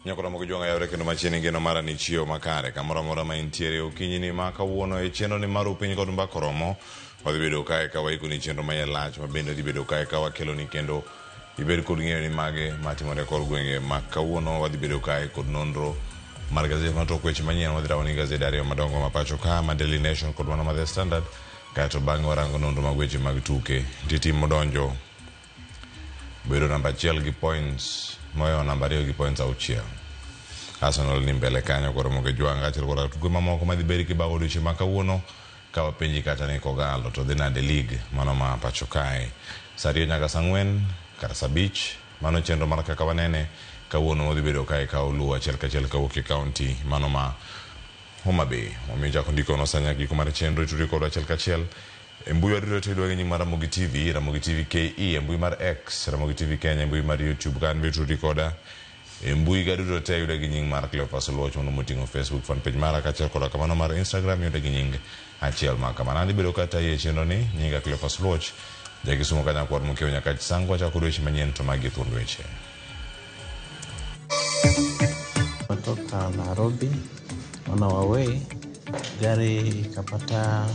Nyakora mogo juanga yawre kendo machieni geno mara ni chio makare kamora mora ma intiere ukinyi ni maka uono e cheno ni maru piny kod mbakoromo wadhi bedo kae ka waiku ni chenro ma yelach ma bende dhi bedo kae ka wakelo ni kendo ibed kod ng'eyo ni mage matimore kod gwenge ma kawuono wadhi bedo kae kod nonro mar gazet ma tok weche manyien wadhi rawo ni gazet ariyo madongo ma pacho ka ma Daily Nation kod mano ma The Standard kaeto bang'e warango nonro mag weche mag tuke tim modonjo bedo namba 1 gi points moyo namba 2 gi points 6 Arsenal ni mbele kanyo koro moge juanga achiel kora tuke mamoko madhi beri kibago odiochieng' ma kawuono ka wapenji kata ni kogalo to dhi nade league mano ma pacho kae saa 2 nyaka saa 4 kata saa 5 mano chenro mar kaka wanene kawuono wadhi bedo kae ka oluwo achiel kachiel kawuok e kaunti mano ma Homa Bay omiyo chako ndiko no sanya giko mar chenro ituri kod achiel kachiel e mbui wadiro to idwagi nying mar Ramogi TV Ramogi TV KE e mbui mar X Ramogi TV Kenya e mbui mar YouTube kan vituri koda e mbui gaduto te yude gi nying mar Cleophas Oluoch mondo moting'o Facebook fan page mara kachiel koda kamano mar Instagram yude gi nying achiel ma kamano andi bedo kata ye chenro ni nyinga Cleophas Oluoch jagi sumo kanya kwar mukeo nyaka chisango chako dweche manyien to magi thuond weche kutoka Nairobi on our way gari ikapata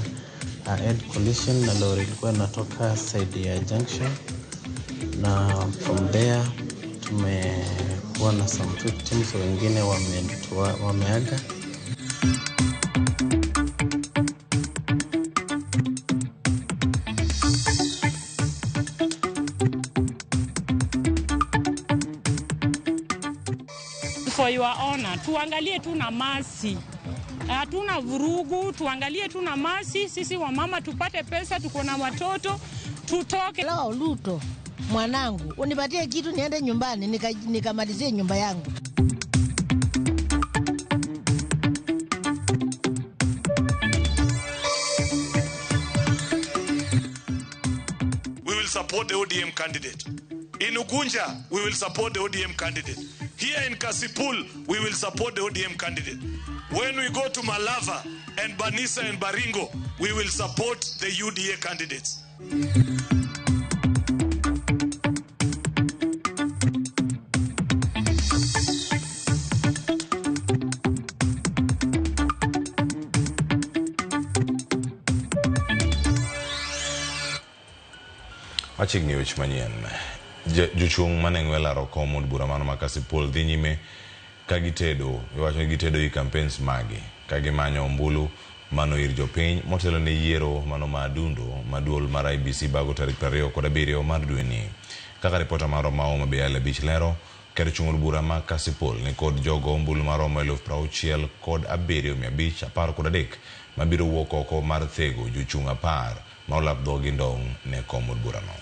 head collision na lori ilikuwa inatoka side ya junction na from there tumekuwa na some victims wengine wameaga. For your honor, tuangalie tu na masi. Hatuna vurugu, tuangalie tu na masi. Sisi wamama tupate pesa, tuko na watoto, tutoke. Lao Luto, mwanangu, unipatie kitu niende nyumbani, nikamalizie nyumba yangu. We will support the ODM candidate. In Ugunja, we will support the ODM candidate. Here in Kasipul, we will support the ODM candidate. When we go to Malava and Banisa and Baringo, we will support the UDA candidates. Wachigni wech manyien jochung' maneng'wela roko mod bura mano ma Kasipul dhi nyime ka gitedo iwacho ni gitedo i campaigns magi ka gimanyo ombulu mano ir jopiny motelo ne yiero mano ma adundo maduol mar IBC bago tarik 27 mar dwe ni kaka ripota maro ma Homa Bay Alebich lero ker chung' bura ma Kasipul ni kod jogo ombulu maromo 60,513 mabiro wuok oko mar thego jochung' 10 ma olap dhogi ndong' ne kom od bura no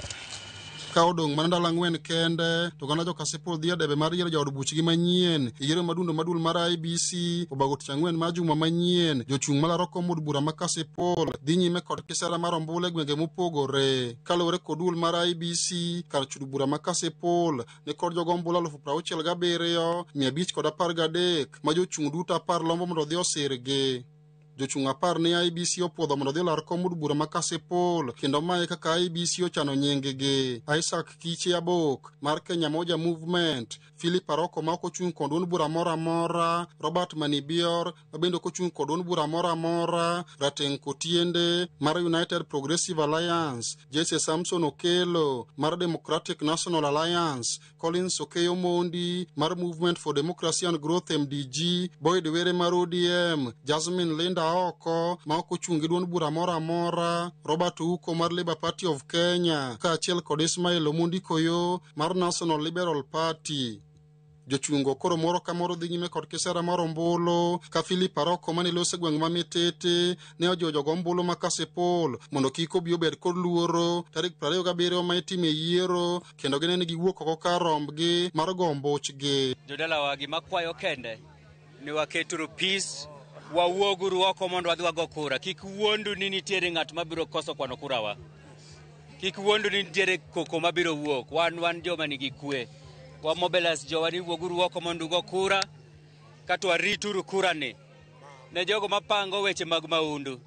ka odong' mana ndalo 4 kende to gana jo Kasipul dhi debe mar yiero jaod buchgi manyien yiero madundo madul mar IBC obago tich 4 mar juma manyien jochung' malaro kom od bura ma Kasipul dhi nyime kod kisera mar ombulu e gwenge mopogore kaluwore kod dul mar IBC kar chud bura ma Kasipul ni kod jogo ombulu 67,513 ma jochung' duto 10 lombo mondo dhi osirgi jochung' 10 ni IBC opuodho mondo dhi lar kom od bura ma Kasipul kendo mae kaka IBC ochano nyinggi Isaac Kiche Abok mar Kenya Moja Movement Philip Aroko ma ochung' kod od bura mora mora Robert Manibior ma bende ochung' kod od bura mora mora Rateng Kotiende mar United Progressive Alliance Jesse Samson Okelo mar Democratic National Alliance Collins Okeyo Mondi mar Movement for Democracy and Growth MDG Boyd Were mar ODM Jasmine Linda Oko ma ochung' duond bura mora mora Robert Uko mar Labour Party of Kenya ka achiel kod Ismail Omondi Koyo mar National Liberal Party jochungo koro moro ka moro dhi nyime kod kisera mar ombulu ka Philip Aroko mane lose gweng' ma Mitete ne ojojo ombulu ma Kasipul mondo kik obi obed kod luoro tarik 27 ma itime yiero kendo gine ni giwuok oko ka rombgi mar go ombuchgi jodala wagi makwayo kende ni waketuru peace wawuoguru oko mondo wadhi wago kura kik wuondu ni nitiere ng'at mabiro koso kwano kurawa kik wuondu ni nitiere koko mabiro wuok wan joma nigi kwe wa mobilas jowani wuoguru oko mondo go kura kato warituru kura ni ne jogo mapango weche mag maundu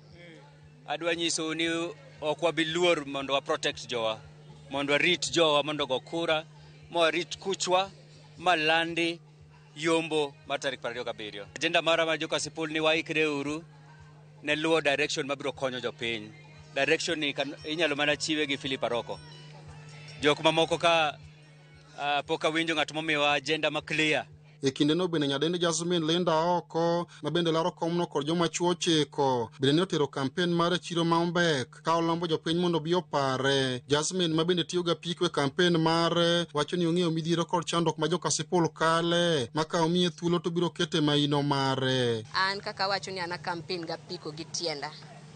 adwa nyiso ni ok wabiluor mondo wa protect jowa mondo warit jowa mondo go kura mo warit kuchwa malandi yombo mar tarik 27. Agenda mara ma Kasipul ni waikre uru ne luwo direction mabiro konyo jopiny. Direction ni inyalo mana chiwe gi Philip Aroko. Jok mamoko ka poka winjo ng'at momiwa agenda ma clear. E kinde no bende nyadendi Jasmine Linda oko ma bende laro komno kod joma chuo chiko bende ne otero kampen mar chiro Maumbek ka olombo jopiny mondo bi opare. Jasmine ma bende tiyo ga pikwe kampen mare wacho ni ong'eyo midhiero kod chandruok ma Kasipul kale ma ka omiye thuolo to biro kete maino mare. An kaka wacho ni ana kampen ga piko gi tienda.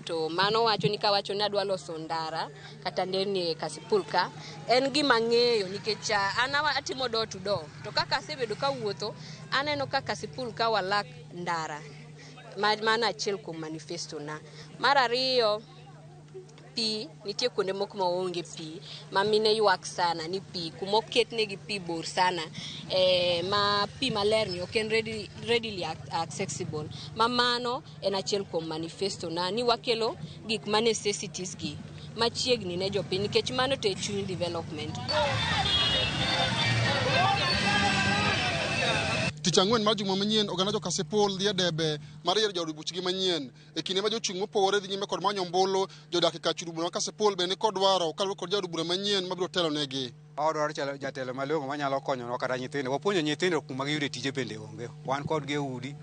To mano wacho ni ka wacho ni adwa loso ndara kata ndeni Kasipul ka en gima ng'eyo nikech an atimo door to door to kaka asebedo ka wuotho aneno ka Kasipul ka walak ndara mana achiel kuom manifesto na. Mar ariyo, pi nitie kuonde moko ma onge pi ma mine ywak sana ni pi kuma oketnegi pi bor sana ma pi maler ni ok en readily accessible. Ma mano en achiel kuom manifesto na ni wakelo gik ma necessities gi machiegni ne jopiny nikech mano to e chuny development. Tich ang'wen mar juma manyien oganda Kasipul dhi debe mar yiero jood buchgi manyien e kinde ma jochung' mopogore dhi nyime kod manyo ombulu jodak e kachuru bura ma Kasipul bende kod dwaro kaluwore kod jood bura manyien mabiro telo negi. Odwaro jatelo malong'o manyalo konyowa kata nyithindo. Wapuonjo nyithindo kuma giyude tije bende onge. Wan kodgi e udi.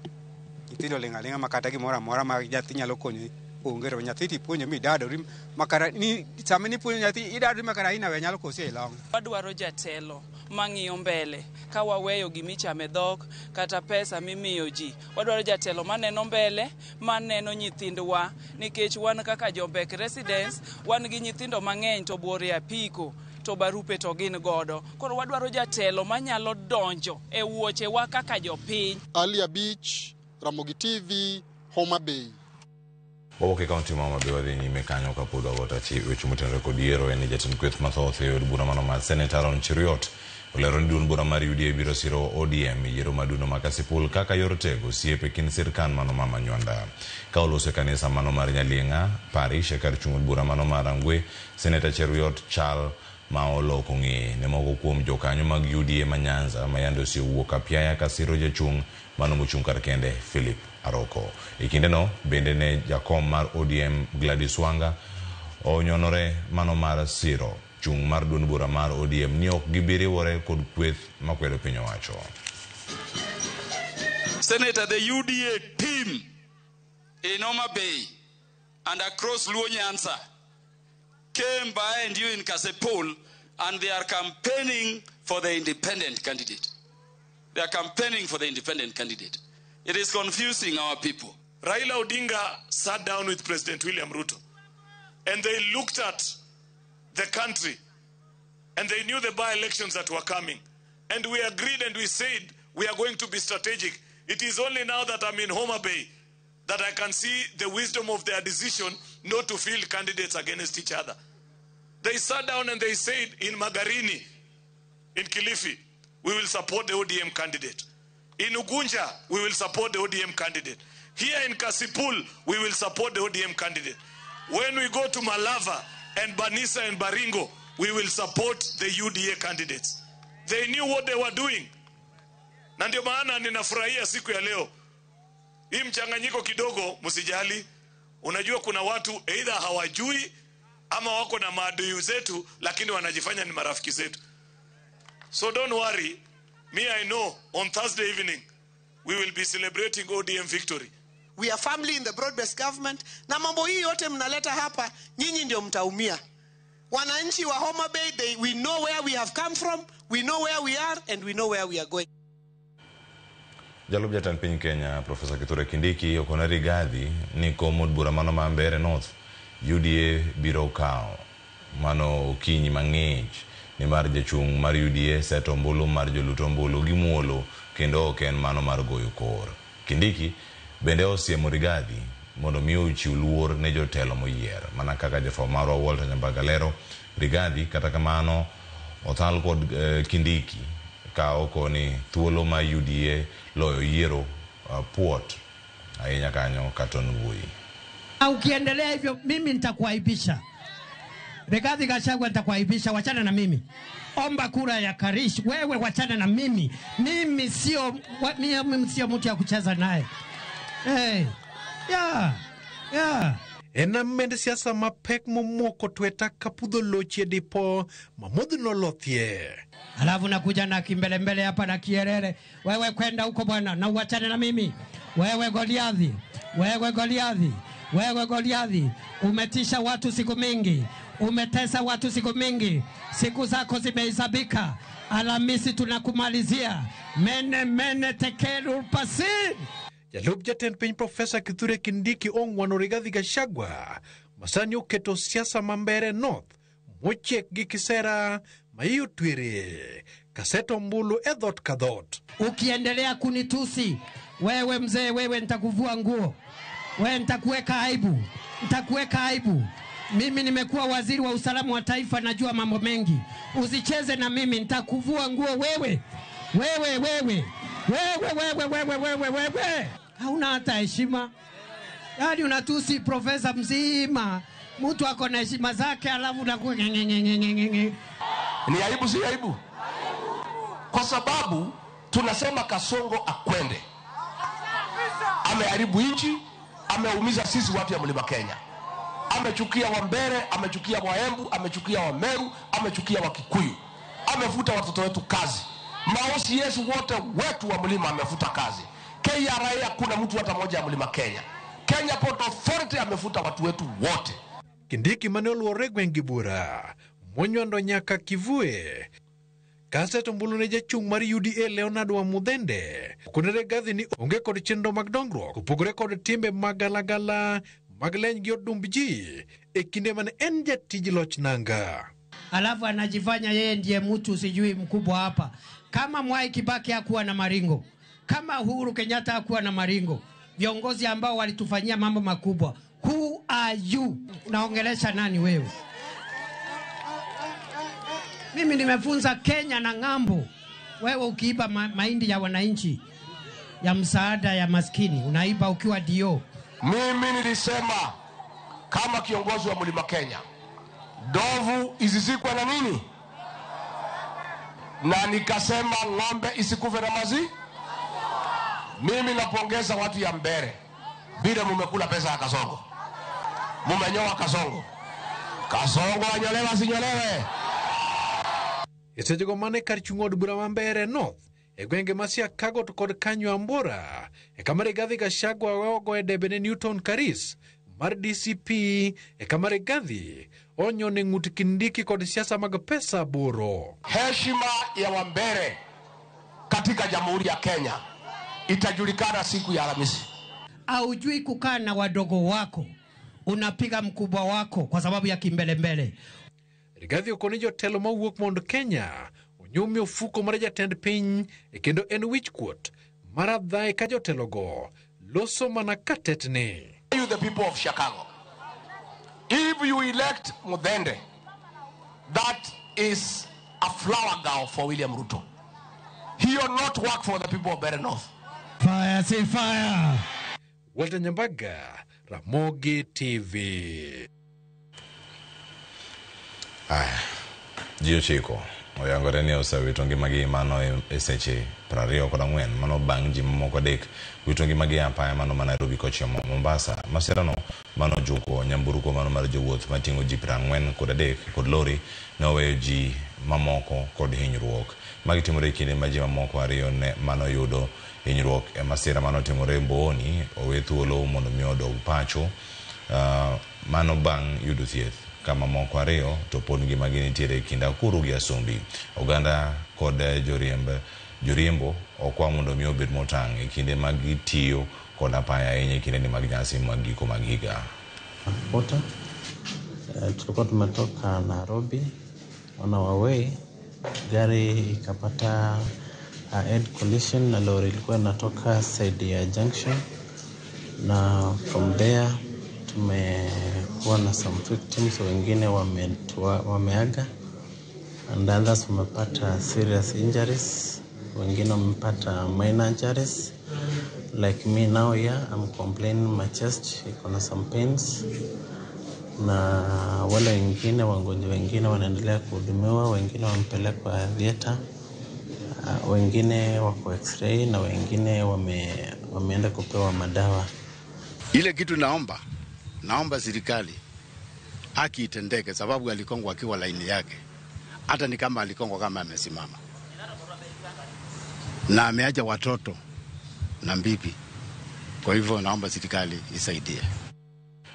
Nyithindo ling'aling'a ma kata gimoro amora ma nyathi nyalo konyo onge. To nyathi tipuonjo midadori makara ni sama ni puonjo nyathi idadori makara ina we nyalo kosi e long. Wadwaro jatelo mang'iyo mbele ka waweyo gimichame dhok kata pesa mimiyo ji. Wadwaro jatelo maneno mbele, maneno nyithindwa nikech wan kaka Jombek residents wan gi nyithindo mang'eny to buore apiko to barupe to gin godo. Koro wadwaro jatelo manyalo donjo e wuoche wa kaka jopiny. Alia Beach, Ramogi TV, Homa Bay. Oke kaunti mama be wadhi nyime kanyo ka pod wawota chi weche motenore kod yiero en jatend kweth mathoth e od bura mano mar Senator Aaron Cheruiyot olero ni duond bura mar UDA biro siro ODM yiero maduno ma Kasipul kaka yor tego osiepe kind sirkal mano ma Manywanda. Ka oloso kanisa mano mar Nyaling'a parish e kar chung' od bura mano mar Angwe, Senator Cheruiyot chal ma oloko ng'e ne moko kuom jokanyo mag UDA ma Nyanza ma yande osewuok apiaya ka siro jachung' mano mochung' kar kende Philip Aroko. E kinde no bende ne jakom mar ODM Gladys Wanga onyonore mano mar siro chung' mar duond bura mar ODM ni ok gibiriwore kod kweth makwedo piny owacho. Senator, the UDA team in Homa Bay and across Luo Nyanza came behind you in Kasipul and they are campaigning for the independent candidate. They are campaigning for the independent candidate. It is confusing our people. Raila Odinga sat down with President William Ruto and they looked at the country and they knew the by-elections that were coming. And we agreed and we said we are going to be strategic. It is only now that I'm in Homa Bay that I can see the wisdom of their decision not to field candidates against each other. They sat down and they said in Magarini, in Kilifi, we will support the ODM candidate. In Ugunja, we will support the ODM candidate. Here in Kasipul, we will support the ODM candidate. When we go to Malava and Banisa and Baringo, we will support the UDA candidates. They knew what they were doing. Na ndio maana ninafurahia siku ya leo. Hii mchanganyiko kidogo msijali. Unajua kuna watu either hawajui ama wako na maadui zetu lakini wanajifanya ni marafiki zetu. So don't worry. Me, I know on Thursday evening we will be celebrating ODM victory. We are family in the broad-based government. Na mambo hii yote mnaleta hapa, nyinyi ndio mtaumia. Wananchi wa Homa Bay, we know where we have come from, we know where we are, and we know where we are going. Jalub jatend piny Kenya, Professor Kithure Kindiki, okona Rigathi, ni komod bura mano ma Mbeere North, UDA biro kao, mano okinyi mang'ich, ni mar jachung' mar UDA seto ombulu mar joluto ombulu gi muolo kendo ok en mano mar goyo kor. Kindiki bende osiemo Rigathi mondo miyo ochiw luor ne jotelo moyier mana kaka jafwambo marwa Walter Nyambaga lero. Rigathi kata kamano otal kod Kindiki ka okoni thuolo ma UDA loyo yiero puot ahinya kanyo katon wuoyi. Ukiendelea hivyo mimi nitakuaibisha. Rigathi Gachagua nitakuaibisha, wachana na mimi. Omba kura ya Karish, wewe wachana na mimi. Mimi sio mtu ya kucheza naye. Hey. Yeah. Ena mende siasa mapek momoko tweta kapudho lochie dipo mamodhi nolothie. Alafu nakuja na kimbelembele hapa na kierere. Wewe kwenda huko bwana na uachane na mimi. Wewe Goliathi. Umetisha watu siku mingi. Umetesa watu siku mingi. Siku zako zimehesabika. Alhamisi tunakumalizia. Mene tekeru pasin. Jalup jatend piny Profesa Kithure Kindiki ong'wano Rigathi Gachagua masani oketo siasa mambere North mochiek gi kisera maiyo twere kaseto mbulu e dhot ka dhot. Ukiendelea kunitusi wewe mzee, wewe nitakuvua nguo, wewe nitakuweka aibu. Mimi nimekuwa waziri wa usalama wa taifa, najua mambo mengi. Usicheze na mimi, nitakuvua nguo wewe. Hauna hata heshima. Yaani unatusi profesa mzima. Mtu ako na heshima zake alafu unakuwa Ni aibu, si aibu? Kwa sababu tunasema Kasongo akwende. Ameharibu nchi, ameumiza sisi watu ya Mlima Kenya. Amechukia Wambere, amechukia Waembu, amechukia Wameru, amechukia Wakikuyu. Amefuta watoto wetu kazi. Maosi Yesu wote wetu wa mlima amefuta kazi. KRA hakuna mtu hata moja ya Mlima Kenya. Kenya Port Authority amefuta watu wetu wote. Kindiki Manuel Oregwen Gibura monywando nyaka Kivue. Kaseto mbulu ne jachung' mar UDA Leonard Wamuthende kone Rigathi ni onge kod chenro mag dongruok kupogore kod timbe magalagala mag leny gi odumb ji e kinde mane en jatij loch nanga. Alafu anajifanya yeye ndiye mtu sijui mkubwa hapa. Kama Mwai Kibaki hakuwa na maringo, kama Uhuru Kenyatta hakuwa na maringo, viongozi ambao walitufanyia mambo makubwa. Who are you? Unaongelesha nani wewe? Mimi nimefunza Kenya na ng'ambo. Wewe ukiiba mahindi ya wananchi ya msaada ya maskini, unaiba ukiwa dio. Mimi nilisema kama kiongozi wa Mlima Kenya, ndovu izizikwe na nini? Na nikasema ng'ombe isikufe na mazi. Mimi napongeza watu ya Mbere. Bila mumekula pesa ya Kasongo. Mumenyoa Kasongo. Kasongo anyolewa sinyolewe. Esejego mane kar chung' od bura ma Mbeere North e gwenge ma Siakago to kod Kanyo Ambora e kama Rigathi Gachagua ogo e debe ne Newton Karis mar DCP e kama Rigathi onyone ng'ut Kindiki kod siasa mag pesa buro. Heshima ya Wambere katika Jamhuri ya Kenya itajulikana siku ya Alhamisi. Haujui kukaa na wadogo wako, unapiga mkubwa wako kwa sababu ya kimbelembele. Rigathi okoni jotelo mawuok mondo Kenya onyumi ofuko mar jatend piny e kendo en wichkuot mar adhaye ka jotelogo loso mana katetni. You the people of Chicago, if you elect Muthende, that is a flower girl for William Ruto. He will not work for the people of Mbeere North. Fire, say fire. Walter Nyambaga, Ramogi TV. Jio chiko oyangore ni osewito ngimagi mano e seche 24 mano bang' ji mamoko adek wito ngimagi apaya mano ma Nairobi kochia Mombasa. Masirano mano juko nyamburko mano mar jowuoth mating'o ji 43 kod lori ne oweyo ji mamoko kod hinyruok. Magi timore kinde ma ji mamoko ariyo ne mano yudo hinyruok e masira mano timore Mboni owe thuolo mondo mi odog pacho mano bang' yudo thieth. Kama moko ariyo to pod ngimagi nitiere kinda Kuru gi Asumbi. Oganda kod joriembo okwa mondo mi obed motang' e kinde mag tiyo kod apaya ahinya e kinde mag nyasi mag giko mag higa. Tulikuwa tumetoka Nairobi on our way, gari ikapata head collision na lori ilikuwa inatoka side ya junction, na from there tumekuwa na some victims, wengine wameaga and others wamepata serious injuries, wengine wamepata minor injuries. Like me now here, I'm complaining my chest iko na some pains, na wale wengine wagonjwa wengine wanaendelea kuhudumiwa, wengine wamepelekwa theater, wengine wako x-ray na wengine wameenda kupewa madawa. Ile kitu naomba serikali haki itendeke, sababu alikongwa akiwa laini yake, hata ni kama alikongwa kama amesimama na ameacha watoto na bibi. Kwa hivyo naomba serikali isaidie.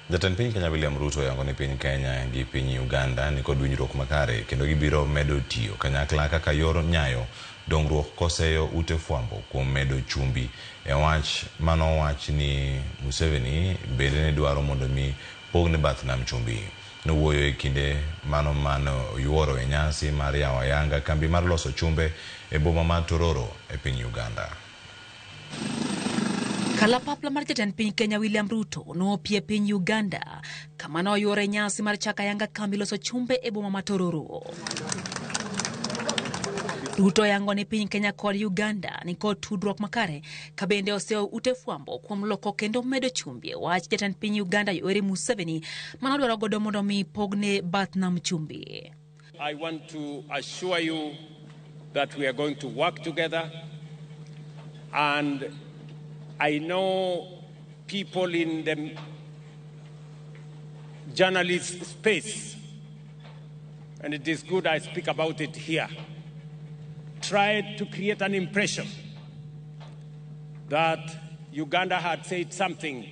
Jatend piny Kenya William Ruto yango ni piny Kenya gi piny Uganda ni kod winjruok makare kendo gibiro medo tiyo kanyakla kaka yor nyayo dongruok koseyo ute fwambo kuom medo chumbi e wach mano wach ni Museveni bende ne dwaro mondo mi pogne bath nam chumbi. Nowuoyo e kinde mano yuoro e nyasi mar yawo ayanga kambi mar loso chumbe e boma mar Tororo e piny Uganda. Kalapapla mar jatend piny Kenya William Ruto nopie piny Uganda kama noyuoro nyasi mar chako ayanga kambi loso chumbe e boma mar Tororo. Ruto yango ni piny Kenya kod Uganda ni kod tudruok makare ka bende oseo ute fwambo kuom loko kendo medo chumbi wach jatend piny Uganda Yoweri Museveni manodwaro godo mondo mi pogne bath nam chumbi. I want to assure you that we are going to work together, and I know people in the journalist space, and it is good I speak about it here, tried to create an impression that Uganda had said something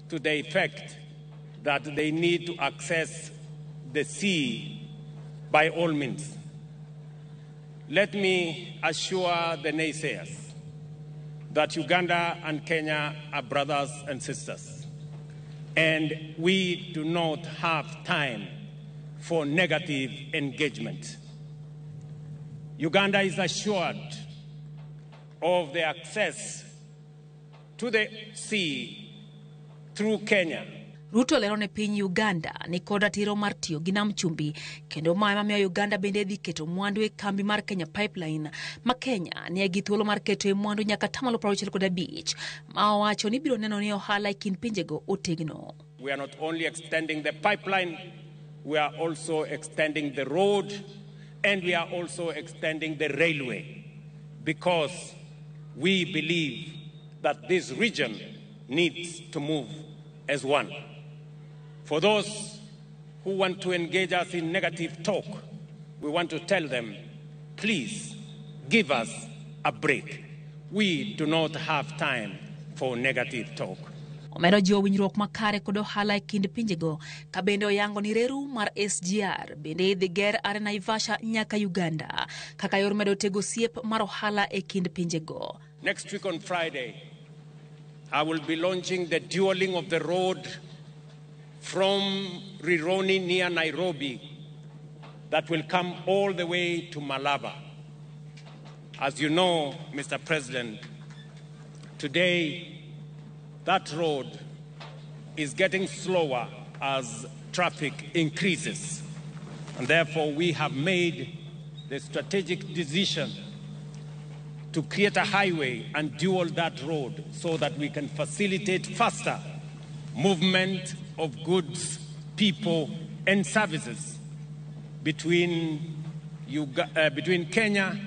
to the effect that they need to access the sea by all means. Let me assure the naysayers that Uganda and Kenya are brothers and sisters, and we do not have time for negative engagement. Uganda is assured of the access to the sea through Kenya. Ruto lero ne piny Uganda ni kod ratiro mar tiyo gi nam chumbi kendo mamiyo Uganda bende dhi keto mwandu e kambi mar Kenya Pipeline ma Kenya ni gi thuolo mar keto e mwandu nyaka 65% ma owacho ni biro neno ni ohala e kind pinjego otegno. We are not only extending the pipeline, we are also extending the road, and we are also extending the railway, because we believe that this region needs to move as one. For those who want to engage us in negative talk, we want to tell them, please give us a break. We do not have time for negative talk. Omedo jiwo winjruok makare kod ohala e kind pinjego ka bende oyango ni reru mar SGR bende idhi ger are Naivasha nyaka Uganda kaka yor medo tego siep mar ohala e kind pinjego. Next week on Friday, I will be launching the dualling of the road from Rironi near Nairobi that will come all the way to Malaba. As you know, Mr. President, today that road is getting slower as traffic increases. And therefore, we have made the strategic decision to create a highway and dual that road so that we can facilitate faster movement of goods, people, and services between Kenya,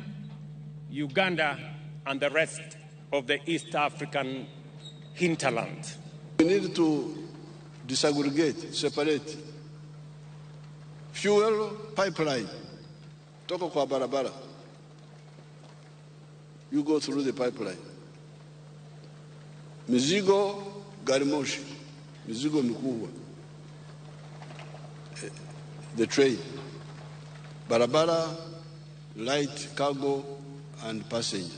Uganda, and the rest of the East African hinterland. We need to disaggregate, separate. Fuel pipeline, toka kwa barabara. You go through the pipeline. Mizigo, gari moshi. Mizigo mikubwa. The train. Barabara, light cargo and passenger.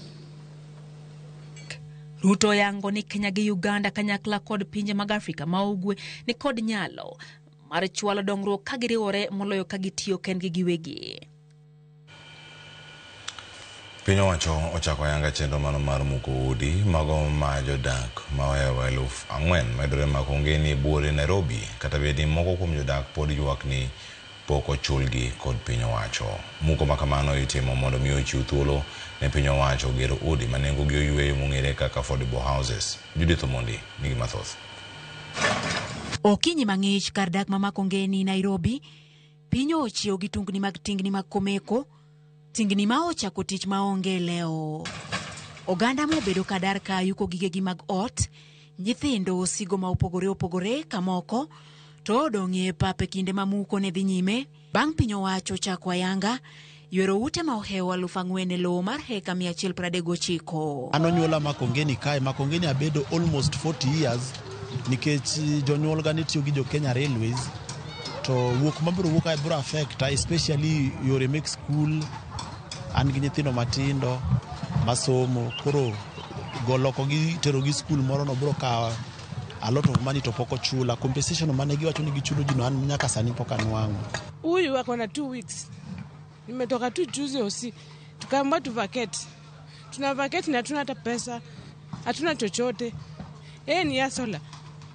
Ruto yango ni Kenya gi Uganda kanyakla kod pinje mag Afrika ma ugwe ni kod nyalo mar chwalo dongruok ka giriwore moloyo ka gitiyo kendgi giwegi. Piny owacho ochako yanga chenro mano mar muko udi mago ma jodak mawewa 4,000 medore makonge ni buore Nairobi kata bedi moko kuom jodak pod ywak ni poko chulgi kod piny owacho. Muko makamano itimo mondo miyo chiw thuolo ne piny owacho gero udi manengo gi oyweyo mong'ere kaka affordable houses. Judith Omondi nigi mathoth. Okinyi mang'ich kar dak ma Makongeni Nairobi, pinyo ochiew gi tungni mag tingni mag Komeko, tingni ma ochako tich maonge leo. Oganda mobedo kadar ka yuko gigegi mag ot, nyithindo sigo ma opogore kamoko, to odong'ie pape kinde mamuko ne dhi nyime, bang' piny owacho chako ayanga, ywero ute ma ohewa 4,000 lo mar heka 139. Anonyuola Makongeni kae, Makongeni abedo almost 40 years, nikech jonyuol ga nitiyo gi jo Kenya Railways, to wuok mabiro wuok ay biro affect, especially yore make school, an gi nyithindo matindo, masomo, koro goloko gi tero gi school moro no biro ka a lot of money to poko chula. Compensation mane giwacho ni gichulo jino an nyaka sani poka nwango. Huyu wako na 2 weeks. Nimetoka tu juzi osi. Tukaamba tu vacate. Tuna vacate na hatuna hata pesa. Hatuna chochote. Ni ya sola.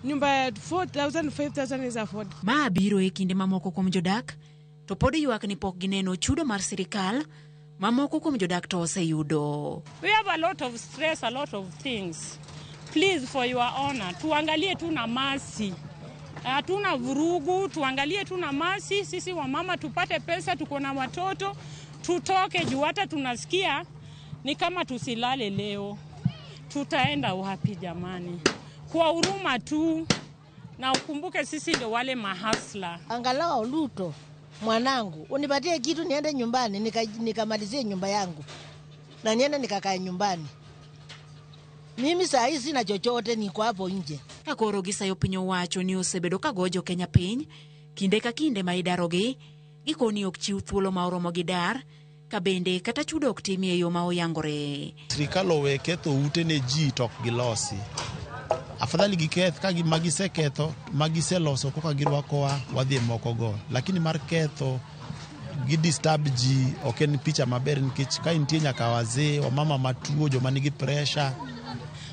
Nyumba ya 4,000 5,000 is afford. Ma biro e kinde mamoko kuom jodak, to pod ywak ni pok gineno chudo mar sirikal, mamoko kuom jodak to oseyudo. We have a lot of stress, a lot of things. Please, for your honor, tuangalie tu na masi. Hatuna vurugu, tuangalie tu na masi. Sisi wa mama tupate pesa, tuko na watoto, tutoke juu hata tunasikia ni kama tusilale leo. Tutaenda wapi jamani? Kwa huruma tu, na ukumbuke sisi ndio wale mahasla. Angalau Luto, mwanangu, unipatie kitu niende nyumbani, nikamalizie nyumba yangu. Na niende nikakae nyumbani. Mimi saa hii sina chochote, niko hapo nje. Akoro gisayo piny owacho ni osebedo ka gojo Kenya piny, kinde ka kinde ma idarogi, gikoni ok chiw thuolo ma oromo gi dar, ka bende kata chudo ok timie yo ma oyangore. Sirikal owe ketho ute ne ji tok gilosi. Afadhali giketh ka magiseketho, magiseloso koka girwakowa wadhi moko go. Lakini mar ketho gidisturb ji, ok en picha maber nikech ka intie nyaka wazee, wamama matuo, joma nigi pressure.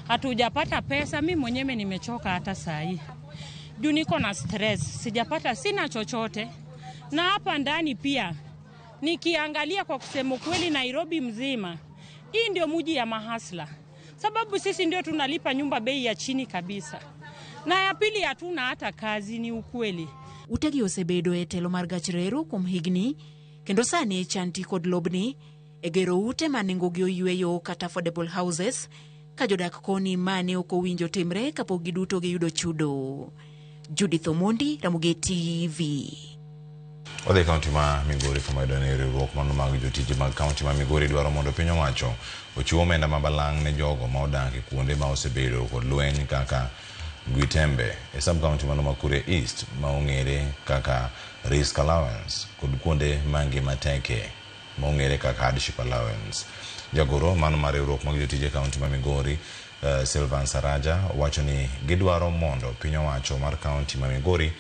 Hatujapata pesa, mimi mwenyewe nimechoka hata saa hii. Juu niko na stress, sijapata, sina chochote. Na hapa ndani pia nikiangalia, kwa kusema kweli, Nairobi mzima, hii ndio mji ya mahasla. Sababu sisi ndio tunalipa nyumba bei ya chini kabisa. Na ya pili hatuna hata kazi, ni ukweli. Utegi osebedo e telo mar gach reru kuom higni, kendo sani chanti kod lobni, e gero ute ma nengogi oyweyo kata affordable houses, ka jodak koni mane ok owinjo timre kapok giduto giyudo chudo. Judith Omondi, Ramogi TV. Odhi kaunti ma Migori kama idone riwruok mano mag jotije mag kaunti ma Migori dwaro mondo piny owacho ochiw omenda mabalang' ne jogo ma odak e kuonde ma osebedo kod lweny kaka Gwitembe e sub county mano ma Kuria East ma ong'ere kaka risk allowance kod kuonde mangi mateke ma ong'ere kaka hardship allowance. Jagoro mano mar riwruok mag jotije kaunti ma Migori Silvan Saraja wacho ni gidwaro mondo piny owacho mar kaunti ma Migori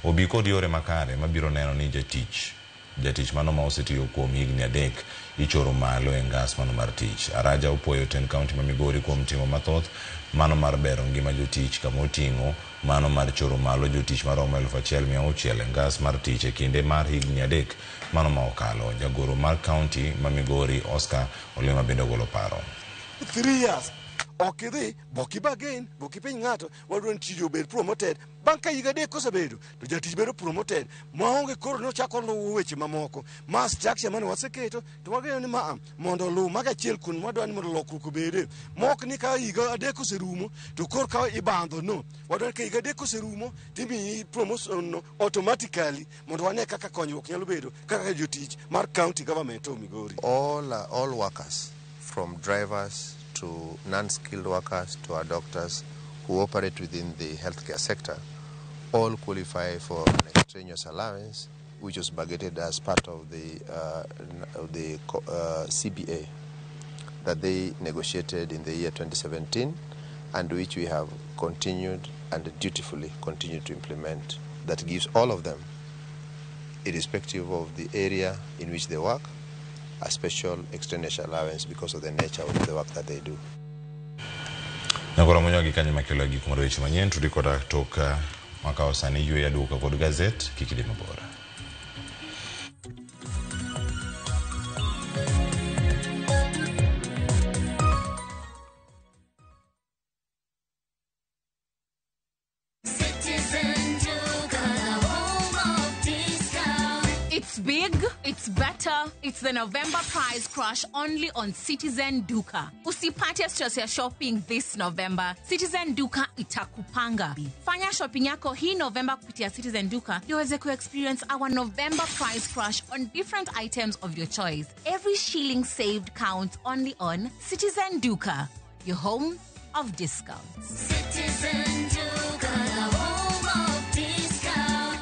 obi kod yore makare mabiro neno ni jatich mano ma osetiyo kuom higni 3 ichoro malo e ngas mano mar tich. Araja opuoyo ten kaunti ma Migori kuom timo mathoth mano mar bero ngima jotich kama oting'o mano mar choro malo jotich maromo 1,600 e ngas mar tich e kinde mar higni 3 mano ma okalo. Jagoro mar kaunti ma Migori Oscar Olema bende golo paro. 3 years okidhi bokibagen bokipiny ng'ato wadwani tije obed promoted bang' ka higa 3 kosebedo to jatich bedo promoted maonge koro nochako luwo weche mamoko ma structure mane waseketo to wageno ni mondo luw maga achiel kuom wadwani mondo lokruok obede mok ni ka higa 3 koserumo to koro ka ibandho no wadwani ka higa 3 koserumo timiyi promotion no automatically mondo wane kaka konyruok nyalo bedo kaka jotich mar county government of Migori. All workers from drivers to non-skilled workers to our doctors who operate within the healthcare sector all qualify for an extraneous allowance which was budgeted as part of the CBA that they negotiated in the year 2017 and which we have continued and dutifully continue to implement. That gives all of them, irrespective of the area in which they work, a special extraneous allowance because of the nature of the work that they do. Nakora monyogi kanyo makelo gik moro weche manyien tudikoda toka makao sani yue ya duka kod gazet kikidi mabora. Citizen It's better. It's the November prize crush only on Citizen Duka. Usipate stress ya shopping this November. Citizen Duka itakupanga. Fanya shopping yako hii November kupitia Citizen Duka. Uweze ku experience our November prize crush on different items of your choice. Every shilling saved counts only on Citizen Duka, your home of discounts. Citizen Duka, the home of discounts.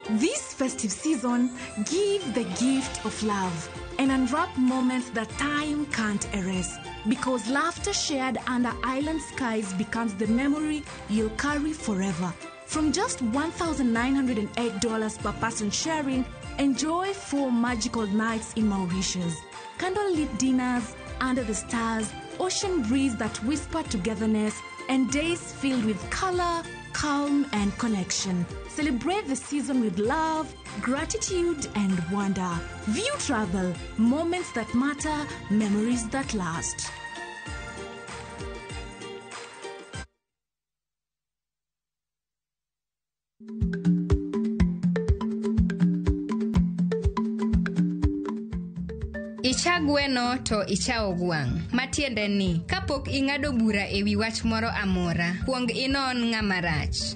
This festive season, give the gift of love and unwrap moments that time can't erase. Because laughter shared under island skies becomes the memory you'll carry forever. From just $1,908 per person sharing, enjoy 4 magical nights in Mauritius. Candlelit dinners under the stars, ocean breeze that whisper togetherness, and days filled with color, calm, and connection. Celebrate the season with love, gratitude, and wonder. View travel, moments that matter, memories that last. Ichagweno to ichao gwang. Matiende ni, kapok ingado bura ewi wach moro amora, kuong inon ng'ama rach.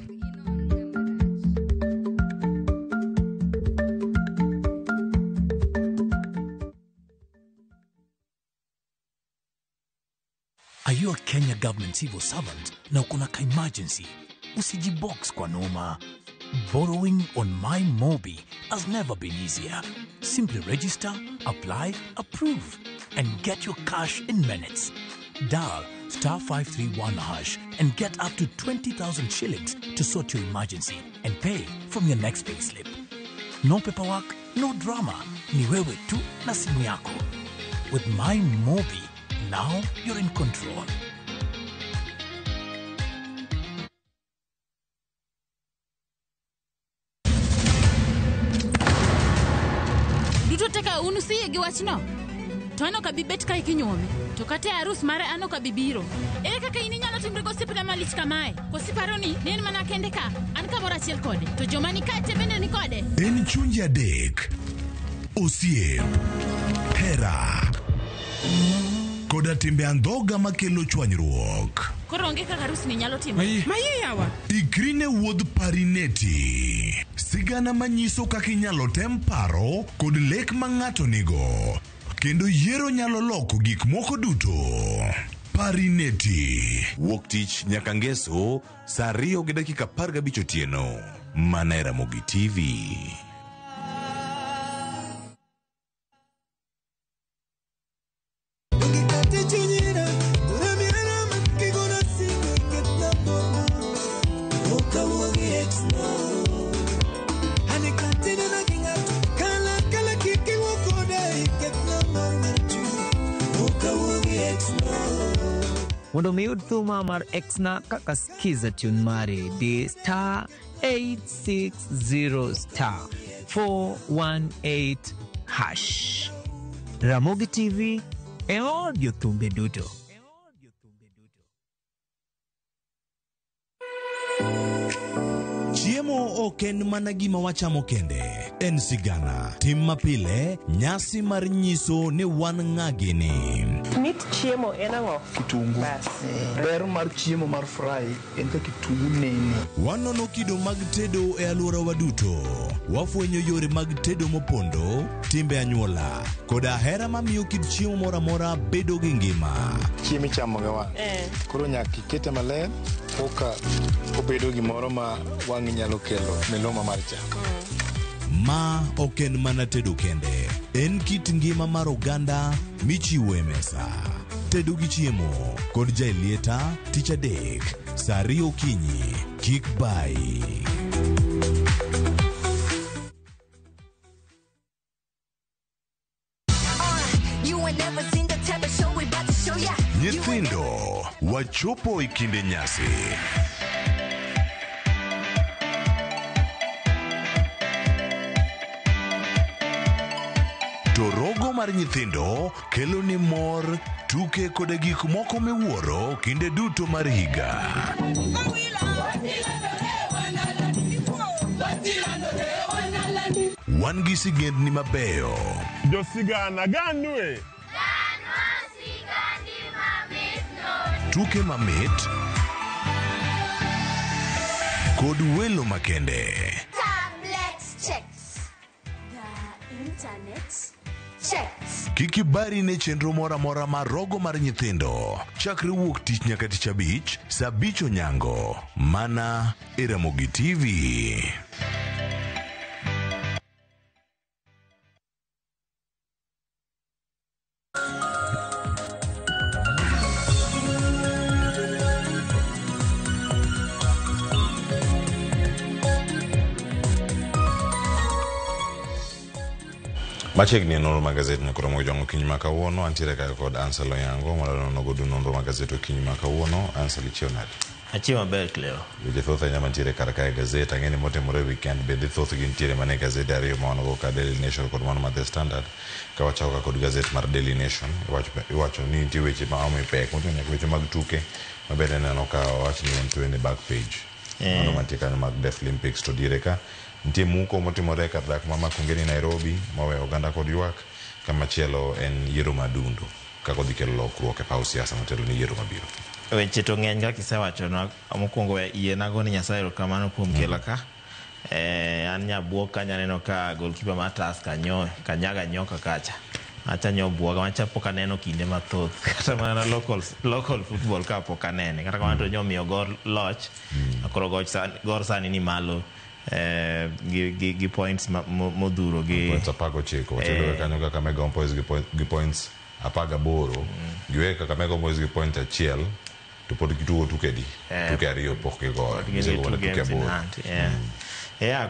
Are you a Kenya government civil servant na uko na emergency? Usijibox kwa noma. Borrowing on MyMobi has never been easier. Simply register, apply, approve, and get your cash in minutes. Dial *531# and get up to 20,000 shillings to sort your emergency and pay from your next pay slip. No paperwork, no drama. Ni wewe tu na simu yako. With MyMobi, now you're in control. Teka unusiye giwachno. To ano ka bibet ka ikinyome. To kate arus mare ano ka bibiro. Kaka ininyalo timre gosipna malich kamae. Kosiparo ni nen mana kende ka an ka bora chiel kode. To joma ni kate bende ni kode. En chunja dek. Osiem. Hera. Koda timbe andhoga makelo chwanyruok. Koronge kaka arus ni nyalo timo. Maye yawa. Ikrine wuodh parineti. Sigana manyiso kaka inyalo tem paro kod lek ma ng'ato nigo. Kendo yiero nyalo loko gik moko duto. Parineti. Wuok tich nyaka ngeso, saa 2:15 otieno. Mana e Ramogi TV. Mondo mi yud thuma mar Xna kaka skiza tune mari di *860*418#. Ramogi TV e odio thumbe duto. Chiemo ok en mana gima wachamo kende. En sigana, tim mapile, nyasi mar nyiso ni wan ng'agini. Mit chiemo en ang'o? Kitungu. Ber mar chiemo mar fry en ka kitungu nene. Wanono kido mag tedo e alworawa duto. Wafwenyo yore mag tedo mopondo, timbe anyuola, koda hera mamiyo kit chiemo moro amora bedo gi ngima. Chiemo ichamo ga wang'. Koro nyaka ikete maler koka obedo gimoro ma wang' nyalo kelo miluma mar chak. Ma ok en mana tedo kende. En kit ngima mar oganda michiwo e mesa. Tedo gi chiemo kod jailieta tich adek saa 2 okinyi. Kik bai. Nyithindo, wachopo e kinde nyasi. To rogo mar nyithindo kelo ni mor, tuke kod gik moko miwuoro kinde duto mar higa. wan gi sigendni mabeyo. Josigana ganwe. Tuke mamit kod welo makende. Tablets checks. The internet checks. Kikibari ne chenro mora mora mar rogo mar nyithindo. Chakre wuok tich nyaka tich abich, saa 5 onyango. Mana e Ramogi TV. Machiegni nonro magazeti ne koromo jongo kiny makawuono antiere kaka kod Anselo Yango mola no godu nonro magazeti kiny makawuono Anselo Chionad. Achima ber Cleo. Bende thoth nyama antiere kar kae gazeti ang'eni motimore weekend bende thoth gi ntiere mane gazeti ariyo maono go ka Daily Nation kod mano ma The Standard ka wachako kod gazeti mar Daily Nation iwacho ni nitie weche ma omi pek moting'o nyaka weche mag tuke mabende neno ka wach ni en ne back page. Mano mantie kanyo mag Deaf Olympics to dire ka nitie muko motimore kar dak ma Makongeni Nairobi maweyo oganda kod ywak kama chielo en yiero madundo kako dhi kelo lokruok e paw siasa motelo ni yiero mabiro. Weche to ng'eny kaka isewacho na mokwongo yie nago ni Nyasaye erokamano kuom kela ka. An nyabuok ka nyaneno ka goalkeeper mar Tusker kanyaga nyoka kacha. Acha nyobuoga macha pok aneno kinde mathoth kata mana local football ka pok anene kata kamano to nyomiyo gor loch akoro gor sani ni malo gi points modhuro gi points apago chiko watelo kanyo kaka Kakamega Homeboyz gi points apaga boro giwe Kakamega Homeboyz gi point achiel to pod gitugo tukedi tuke ariyo pok gigore tuke boro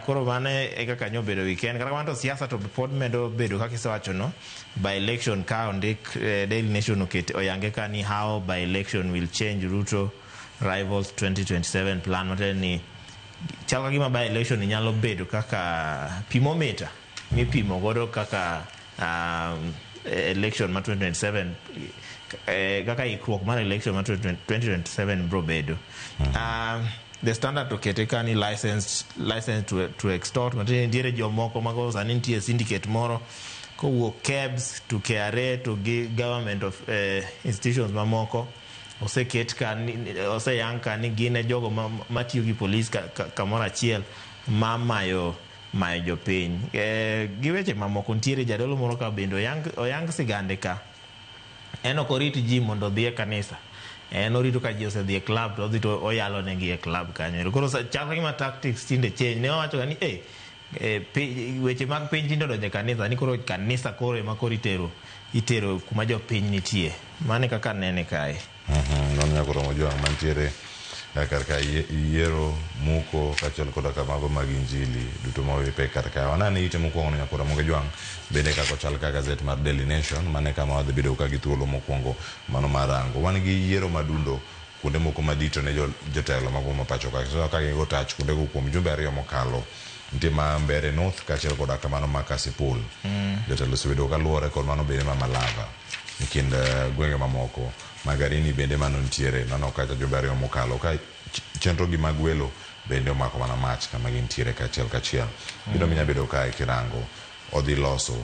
koro mane e kaka nyo bedo weekend kata kamano siasa to pod medo bedo kaka isewacho no by election ka ondik Daily Nation oyange ka ni how by election will change Ruto rivals 2027 plan mateni chal ka gima by election nyalo bedo kaka pimometa mipimo godo kaka election ma 2027 kaka ikruok mar election ma 2027 bro bedo. The Standard to kete kani license to extort matini ndiere jomoko mago sani nitie syndicate moro kowuok KEBS to KRA to government of institutions mamoko oseket oseyang ka ni gine jogo matiyo gi police kamoro achiel mayo jopiny gi weche mamoko ntiere jadolo moro ka bendo oyang sigande ka en ok orit ji mondo odhi e kanisa en orito ka ji osedhi e club to odhi to oyalo negi e club kanyo koro chakre gima tactics tinde change ne owacho ni weche mag piny tinde odonjo e kanisa ni koro kanisa koro ema koro itero kuma jopiny nitie mane kaka nene kae. Non nyakoro mojwang mantiere kar ka yiero muko kachiel koda kamago mag injili duto mawipe kar ka wanani ite mokwongo nyakoro mogejwang bende kako chal ka gazet mar Daily Nation mane kama wadhi bedo ka githuolo mokwongo mano marango wan gi yiero madundo kuonde moko madito ne jotelo mago mapacho ka gigo tach kuonde go kuom jumbe ariyo mokalo nitie ma Mbeere North kachiel koda kamano ma Kasipul jotelo osebedo ka luwore kod mano bende ma Malava e kind gwenge mamoko Magarini bende mano ntiere nano kacha jumbe ariyo mokalo ka chenro gi mag welo bende omako mana mach kama gintiere kachiel bino minya bedo ka kirango odhi loso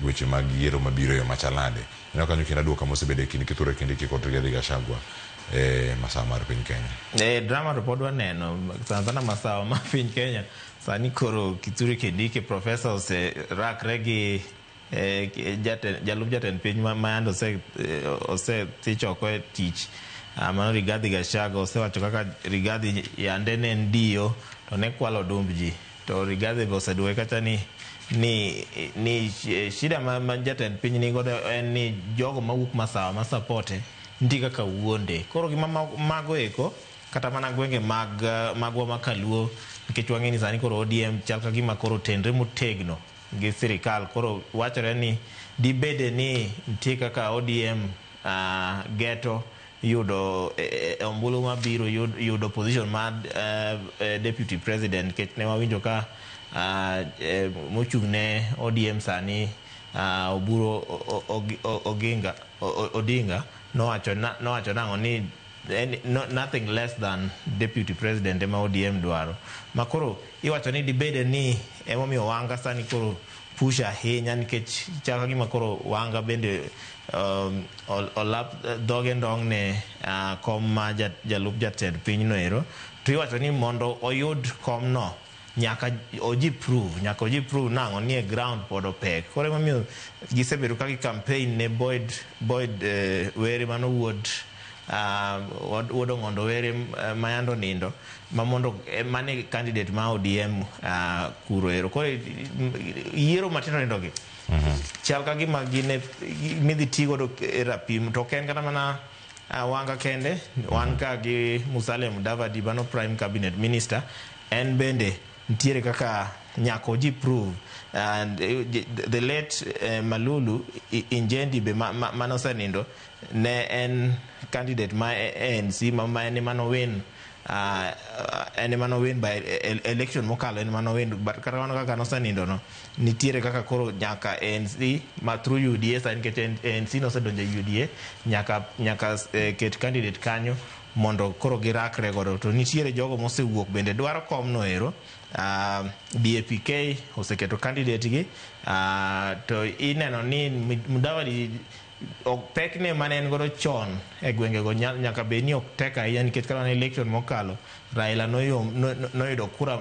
weche mag yiero mabiro yo machalade ino kanyo kina duoka mosebedo e kind Kithure Kindiki kod Rigathi Gachagua masawa mar piny Kenya. Drama to pod waneno sana masawa mar piny Kenya sani koro Kithure Kindiki professor oserakre gi jalup jatend piny mayando ose thichoko e tich mano Rigathi Gachagua osewacho kaka Rigathi yande ne ndiyo to ne kwalo dumb ji to Rigathi oseduoke kacha ni shida ma jatend piny ni godo en ni jogo mawuok masawa masapote ndi kaka wuonde koro gima mago eko kata mana gwenge magwa makaluo nikech wang'eni sani koro ODM chal ka gima koro tendre motegno gi sirikal koro wachore ni dibede ni nitie kaka ODM geto yudo ombulu mabiro yudo position mar deputy president nikech ne wawinjo ka mochung' ne ODM sani Oburu Odinga nowacho nang'o ni nothing less than deputy president ema ODM dwaro. Makoro iwacho ni dibede ni emomiyo wanga sani koro push ahinya nikech chaka gima koro wanga bende olap dhoge ndong ne kom ma jalup jatend piny no ero. To iwacho ni mondo oyud kom no nyaka oji prove nango ni e ground pod opek. Koro emomiyo gisebedo ka gi campaign ne Boyd Were mano wuod Ong'ondo Were mayando nindo mamondo mane candidate ma ODM kuro ero. Koro yiero matindo nindo gi chal ka gima gine midhi tigo e rapim to ken kata mana wanga kende wan ka gi Musalia Mudavadi bano prime cabinet minister en bende ntiere kaka nyako ji prove and the late Malulu Injendi be manosenindo ne en candidate ma ANC ma en mano win by election mokalo en mano win but kata wan kaka nosenindo no nitiere kaka koro nyaka ANC ma through UDA sa nikech ANC nosedonjo UDA nyaka ket candidate kanyo mondo koro girakre godo. To nitiere jogo mosewuok bende dwaro kom no ero. BAPK oseketo candidate gi to ineno ni Mudavadi ok pek ne mane en godo chon e gwenge go nyaka be ni ok tek ahinya nikech kata election mokalo Raila noyudo kura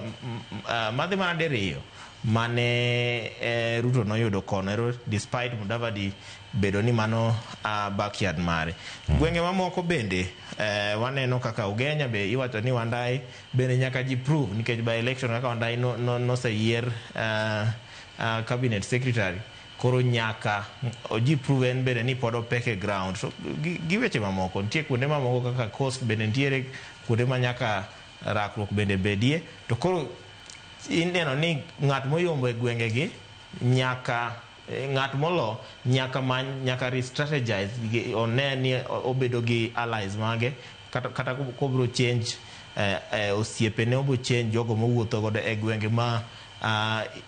madhi mana diriyo mane Ruto noyudo kono despite Mudavadi bedo ni mano backyard mare. Gwenge mamoko bende waneno kaka Ugenya be iwacho ni Wandai bende nyaka ji prove nikech by election kaka Wandai no se yier cabinet secretary koro nyaka oji prove en bende ni pod opeke ground. So giweche mamoko nitie kuonde mamoko kaka coast bende nitiere kuonde ma nyaka rakruok bende bedie. To koro ineno ni ng'at moyombo e gwenge gi nyaka ng'at molo nyaka re-strategize one ni obedo gi allies mage kata kobro change osiepe ne obo change jogo mowuotho godo e gwenge ma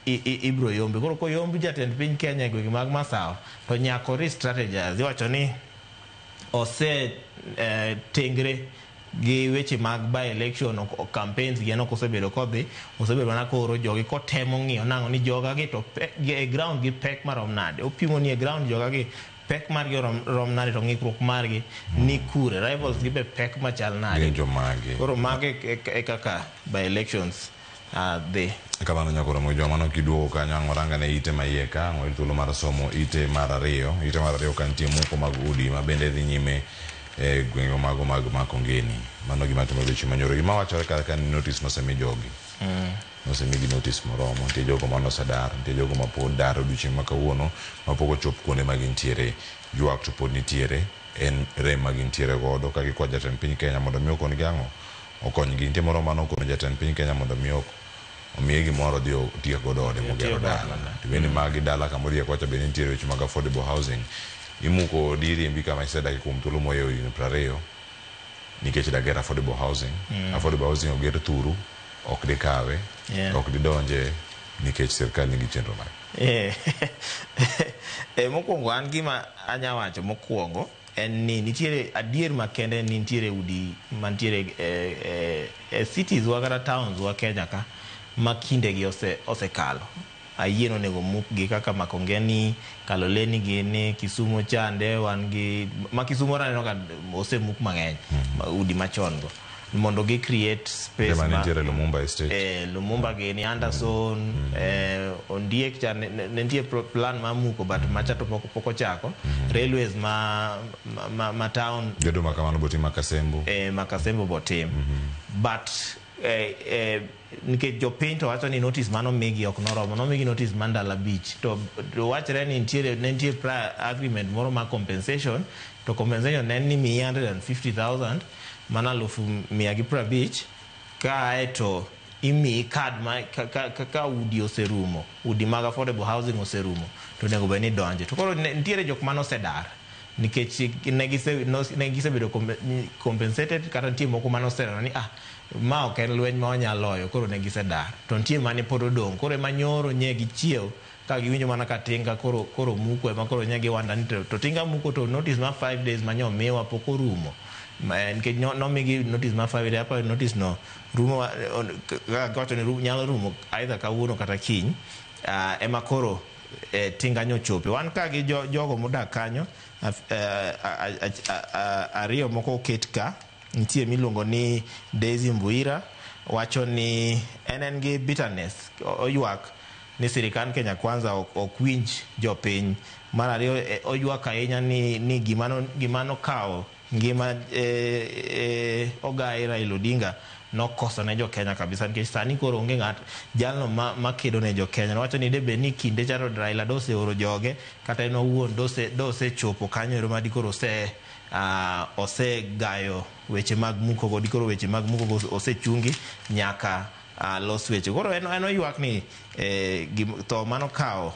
ibro yombe. Koro koyombi jatend piny Kenya e gwenge mag Masawa to nyaka re-strategize. Iwacho ni ose tengre gi weche mag by election o campaigns gi no kosebedo kodhi osebedo na koro jogi kotemo ng'iyo nango ni joga gi to e ground gi pek marom nade opimo ni e ground joga gi pek mar gi rom nade to ng'ikruok margi ni kure rivals gi be pek machal nade koro mage e kaka by elections dhi kamano nyakoro mo joma no kiduogo kanyo ang'oranga ne ite maieka ng'oyil thuolo mar somo ite mar ariyo kantie moko mag udi ma bende dhi nyime gwenge mago mag Makongeni. Mano gima timo weche manyoro gima wachore kaka ni notice nosemi jogi nosemi gi notice moromo nitie jogo manosedar nitie jogo mapod dar odiochieng' ma kawuono mapok ochop kuonde ma gintiere ywak to pod nitiere en rem ma gintiere godo ka gikwa jatend piny Kenya mondo mi okon gang'o okonygi. Nitie moro mano okono jatend piny Kenya mondo mi omiye gimoro dhi otiek godo ode mogero dala to bende magi dala kamodhiye kwacha bende nitiere weche mag affordable housing imuko diri mbi kama isedaki kuom thuolo moyo in 20 nikech dager affordable housing affordable housing oger thuru ok dikawe ok didonje nikech sirkal nigi chenro mag mokwongo an gima anya wacho mokwongo en ni nitiere adier makende ni nitiere udi mantiere cities wa kata towns wa Kenya ka makinde gi osekalo ayieno nego muk gi kaka Makongeni Kaloleni gini Kisumu chande wan gi ma Kisumu raneno ka osemuk mang'eny udi machon go mondo gi create space ma nitiere Lumumba estate Lumumba gini Anderson Ondiek cha nentie plan ma muko but machato poko chako railways ma town gedo makamano botim Makasembo botim but nikech jopiny to wacho ni notice mano migi ok noromo nomigi notice Mandala Beach to wachre ni nitiere prior agreement moro ma compensation to compensation ne ni 150,000 mana 150 kae to imi card ma ka udi oserumo udi mag affordable housing oserumo to nego beni donje to koro nitiere jok mano sedar nikech negisebedo compensated kata nitie moko mano sedar ni ma ok en lweny ma onyalo loyo koro ne gisedar to nitie mane pod odong' koro ema nyoro nye gichiew ka giwinjo mana ka tinga koro muko ema koro nye giwanda ni to tinga muko to notice ma 5 days ma nyo miwa pok orumo nikech nomigi notice ma family apa notice no rumo kawacho ni nyalo rumo either kawuono kata kiny ema koro tinga nyochope wan ka gi jogo modak kanyo ariyo moko oket ka nitie miluongo ni Daisy Mbuira wacho ni en gi bitterness oywak ni sirikal Kenya Kwanza ok winj jopiny mar ariyo oywak ahinya ni gimano kawo ngima Ogai Raila Odinga nokoso ne jo Kenya kabisa nikech sani koro onge ng'at jalno makedo ne jo Kenya wacho ni debe ni kinde charo Raila dose oro joge kata en owuon dose chopo kanyo ero madi koro ose gayo weche mag muko go dikoro weche mag muko go ose chungi nyaka los weche koro en oywak ni to mano kawo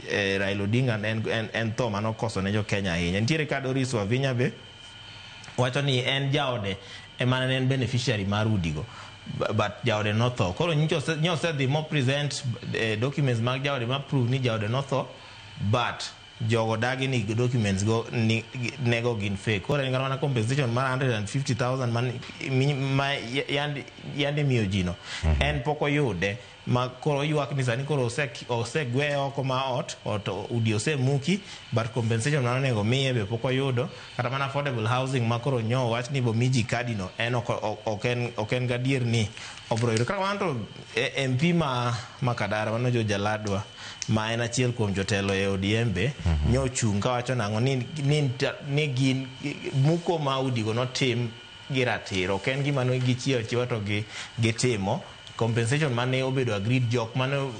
Raila Odinga en to mano koso ne jo Kenya ahinya nitiere ka Doris Wavinya be wacho ni en jaode emana en beneficiary mar udigo but jaode no tho koro nyose dhi mo present documents mag jaode ma prove ni jaode no tho but jogo dagi ni documents go nego gin fake koro en gana compensation mar 150,000 man yande miyo jino en poko yude ma koro ywak ni sani koro ose gwe oko ma ot udi ose muki but compensation mano nego miye be poko yudo kata mana affordable housing ma koro nyo wach ni bo miji kadino en oken gadier ni obro yudo kaka wanto MP ma Kadara mano jo Jaladwa ma en achiel kuom jotelo e ODM be nyo chung ka wacho nango ni gin muko ma udigo notim gi ratiro ken gima no gichiewo chiwo to gitimo compensation mane obedo agreed jok mane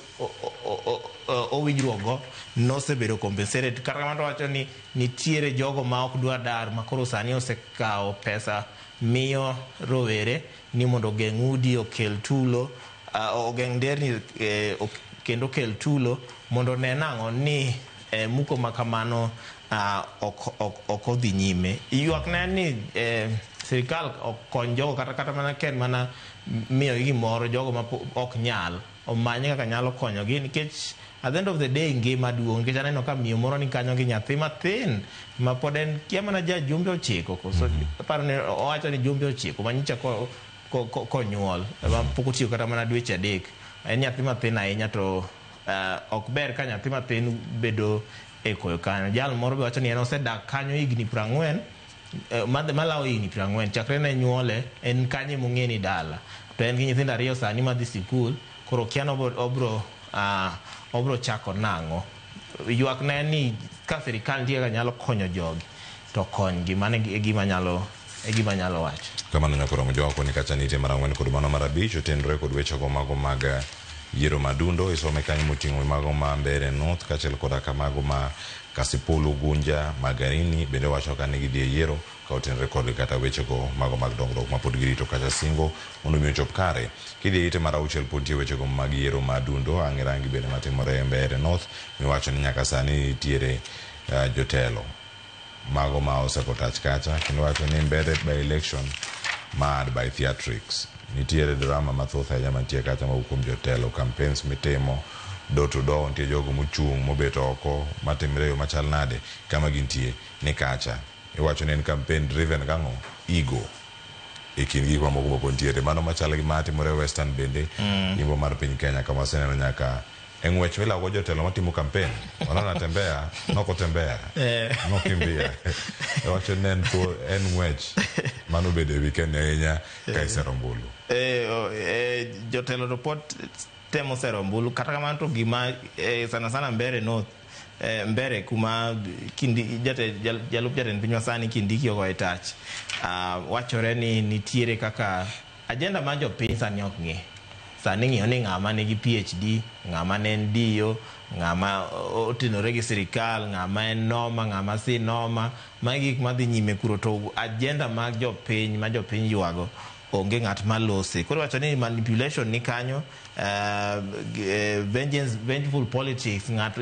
owinjruogo nosebedo compensated kata kamano wacho ni nitiere jogo ma ok dwa dar ma koro sani osekawo pesa miyo rowere ni mondo geng' udi okel tulo ogeng' nderni kendo kel tulo mondo ne nang'o ni muko makamano ok odhi nyime ywak ne ni sirikal okony jogo kata mana ken mana miyo gimoro jogo ma ok nyal omanye kaka nyalo konyogi nikech at the end of the day ngima duong' nikech aneno ka miyo moro ni kanyo gi nyathi mathin ma pod en kia mana jumbe 9 koso paro ni owacho ni jumbe 9 manyicha konyuol pok otiyo kata mana dweche 3 en nyathi mathin ahinya to ok ber ka nyathi mathin bedo e koyo kanyo jal moro be wacho ni en osedak kanyo higni 40 malawo higni 40 chakre ne nyuole en kanye mong'e ni dala to en gi nyithindo 2 sani madhi sikul koro kiano obro chako nang'o ywak ne ni ka sirikal nitie ka nyalo konyo jogi to konygi mano e gima nyalo wacho kamano nyakoromo jogo ni kacha nitie mar 4 kod mano mar 5 otenore kod wechego mago mag yiero madundo isome kanyo moting'o mago ma Mbeere North kaachiel koda kamago ma Kasipul, Ugunja, Magarini bende wacho ka nigi dhi yiero ka otenore kod kata wechego mago mag dongruok ma pod girito kacha singo mondo mi ochop kare kidhi ite mar 6 pontie wechego mag yiero madundo ang'erangi bende matimore e Mbeere North miwacho ni nyaka sani nitiere jotelo mago ma osepotach kacha kendo wacho ni Mbeere by election mad by theatrics nitiere drama mathoth ahinya mantie kacha mawuok jotelo campaigns mitimo door to door nitie jogo mochung' mobet oko matimre yo machal nade kama gintie ni kacha iwacho ni en campaign driven gang'o ego e kind gik mamoko moko nitiere mano machal gi matimore Western bende yimbo mar piny Kenya kama seneno nyaka eng'wech milago jotelo matimo campaign wananatembea nokotembea nokimbia wacho ni en ng'wech mano bede weekend ahinya ka isero ombulu jotelo to pod temo sero ombulu kata kamano to gima sana Mbeere North Mbeere kuma jalup jatend piny masani Kindiki ogo e tach wachore ni nitiere kaka agenda mar jopiny sani ok ng'e sani ng'iyo ni ng'ama nigi PhD ng'ama ne en dio ng'ama otenore gi sirikal ng'ama en noma ng'ama si noma magi gik madhi nyime kuro to agenda mag jopiny ma jopiny ywago onge ng'at malose koro wacho ni manipulation ni kanyo vengeful politics ng'at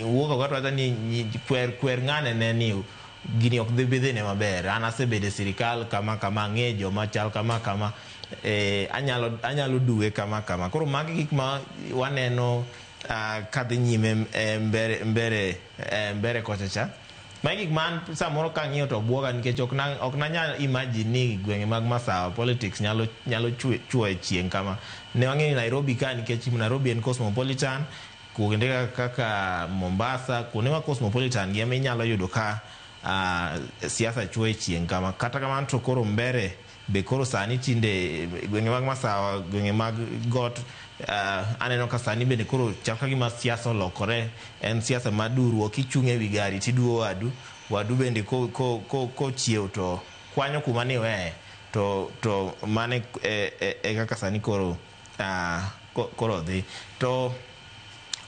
wuok oko wacho ni kwer ng'ane ne ni gini ok dhi bidhine maber an asebede sirikal kama ng'e joma chal kama anyalo duwe kama koro magi gik ma waneno kadhi nyime Mbeere kochacha Magik man samoro ka ng'iyo to buoga nikech ok nanya imagine ni gwenge mag masawa politics nyalo chwo chieng kama. Ne wang'eyo Nairobi ka nikech Nairobi en cosmopolitan, kuonde kaka Mombasa, kuonde ma cosmopolitan gi inyalo yudo ka siasa chwo chieng kama. Kata kamano to koro mbere be koro sani tinde gwenge mag masawa, gwenge mag got aneno ka sani bende koro chaka gima siasa olokore, en siasa maduro kichunge wi gari tiduo wadu bende ko chiew to kwanyo kuma ni we to mane kaka sani koro dhi to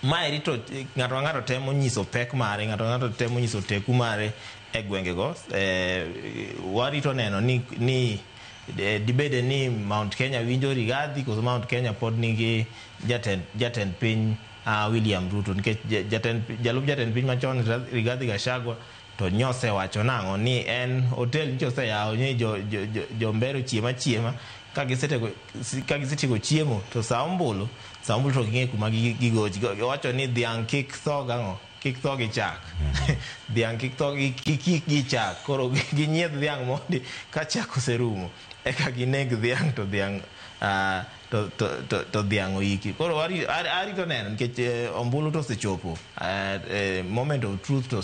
maeri to ng'ato temo nyiso pek mare, ng'ato temo nyiso teku mare e gwenge go. Warito neno ni dibede ni Mount Kenya winjo Rigathi koso Mount Kenya pod nigi jatend piny William Ruto, nikech jalup jatend piny machon Rigathi Gachagua to nyose wacho nang'o ni en hotel nichose yawo ni jo mbero chiema ka gisetieko chiemo to sa ombulu to ging'e kuma gigoji. Wacho ni dhiang' kik tho gang'o, kik tho gi chak. Dhiang' kik tho gi chak, koro ginyiedh dhiang' mondi ka chak oserumo eka gineg dhiang' to dhiang' to dhiang' oiki. Koro arito neno nikech ombulu to osechopo, moment of truth to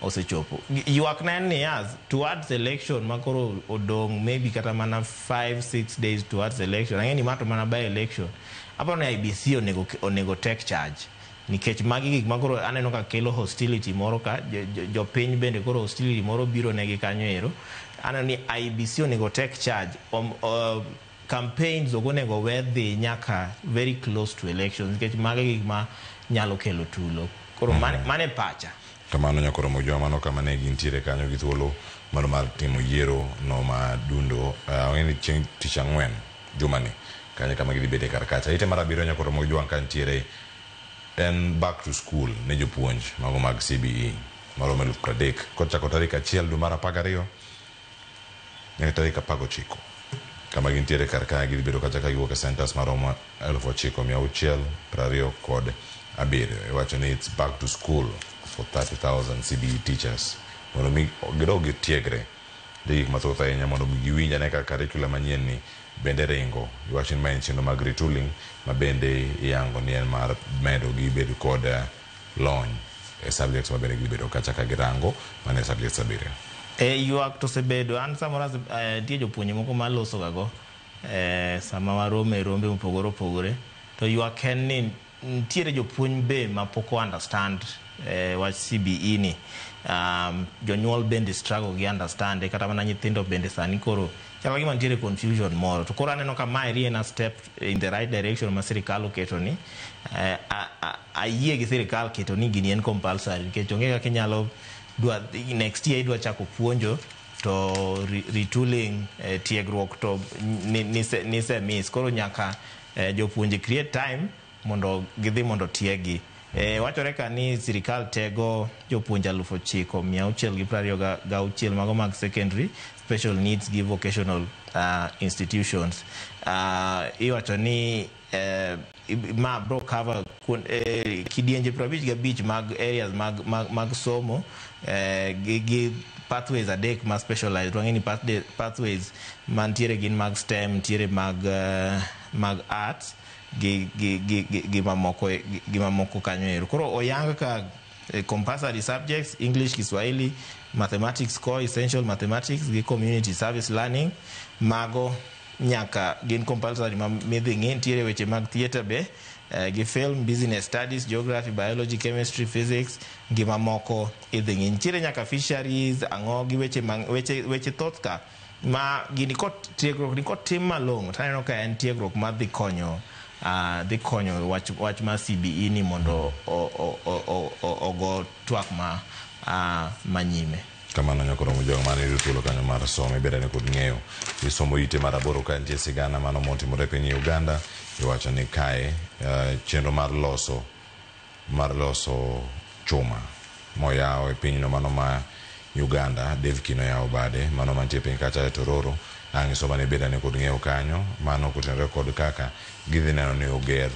osechopo. Ywak nen ni towards election ma koro odong maybe kata mana 5-6 days towards election. Ang'eni mato mana by election. Aparo ni IBC onego take charge, nikech magi gik ma koro aneno ka kelo hostility moro ka jopiny bende koro hostility moro biro negi kanyo ero. Aneno ni IBC onego take charge. Campaigns onego wedhi nyaka very close to elections, nikech magi gik ma nyalo kelo tulo. Koro mane pacha. Kamano nyakoro mojwa mano kama ne gintiere kanyo gi thuolo mar timo yiero no madundo. Ng'eni chieng' tich ang'wen jumani kanyo kama gidibede kar kacha. Ite mar abiriyo nyakoro mojwa ka ntiere en back to school ne jopuonj mago mag CBE maromo 30,000 kochako tarik 1 dwe mar 12 nyaka tarik 19 kama gintiere kar kae gibedo kacha ka giwuok e centers maromo 9,627. Iwacho ni it's back to school for 30,000 CBE teachers mondo mi gidogi tiegre gik mathoth ahinya mondo giwinj ane ka curriculum manyien ni bende ringo. Iwacho ni ma en chenro mag retooling ma bende iyango ni en mar medo gibedo kod lony e subjects ma bende gibedo kacha ka girango mane subjects abiriyo. Ywak to sebedo an samoro tie jopuonje moko maloso gago sama warome rombe mopogore opogore to ywak en ni ntiere jopuonj be ma pok understand wach CBE ni. Jonyuol bende struggle gi understand kata mana nyithindo bende sani koro chalo gima ntiere confusion moro. To koro aneno ka mae en a step in the right direction ma sirikal oketo ni. Ayie gi sirikal keto ni gini en compulsory, nikech onge kaka inyalo next year idwa chako puonjo to retooling tiegruok to nise miss. Koro nyaka jopuonje create time mondo gidhi mondo tiegi. Wachore ka ni sirikal tego jopuonje 9,626 mago mag secondary, special needs gi vocational institutions. Iwacho ni ma bro cover kidienje 55 mag areas mag somo gi pathways adek ma specialized. Wang'eni pathways mantiere gin mag STEM, ntiere mag arts gi mamoko kanyo ero. Koro oyang ka compulsory subjects English, Kiswahili, mathematics core, essential mathematics gi community service learning mago nyaka gin compulsory ma midhi ng'e. Ntiere weche mag theater be gi film, business studies, geography, biology, chemistry, physics gi mamoko idhi ng'e. Ntiere nyaka fisheries ang'o gi weche thoth ka ma gini tiegruok ni tim malong'o. Taneno ka en tiegruok ma dhi konyo wach ma CBE ni mondo ogo twak ma nyime. Kamano nyakoro mojwa mane yudo thuolo kanyo mar somo ibeda ne kod ng'eyo somo ite mar 8 ka nitie sigana mano motimore piny Uganda. Iwacho ni kae chenro mar loso chuma moyawo e pinyno mano ma Uganda. Dave Kino yawo bade mano mantie piny kacha e Tororo. Ang'iso mane beda ne kod ng'eyo kanyo mano kotenore kod kaka gidhi neno ni oger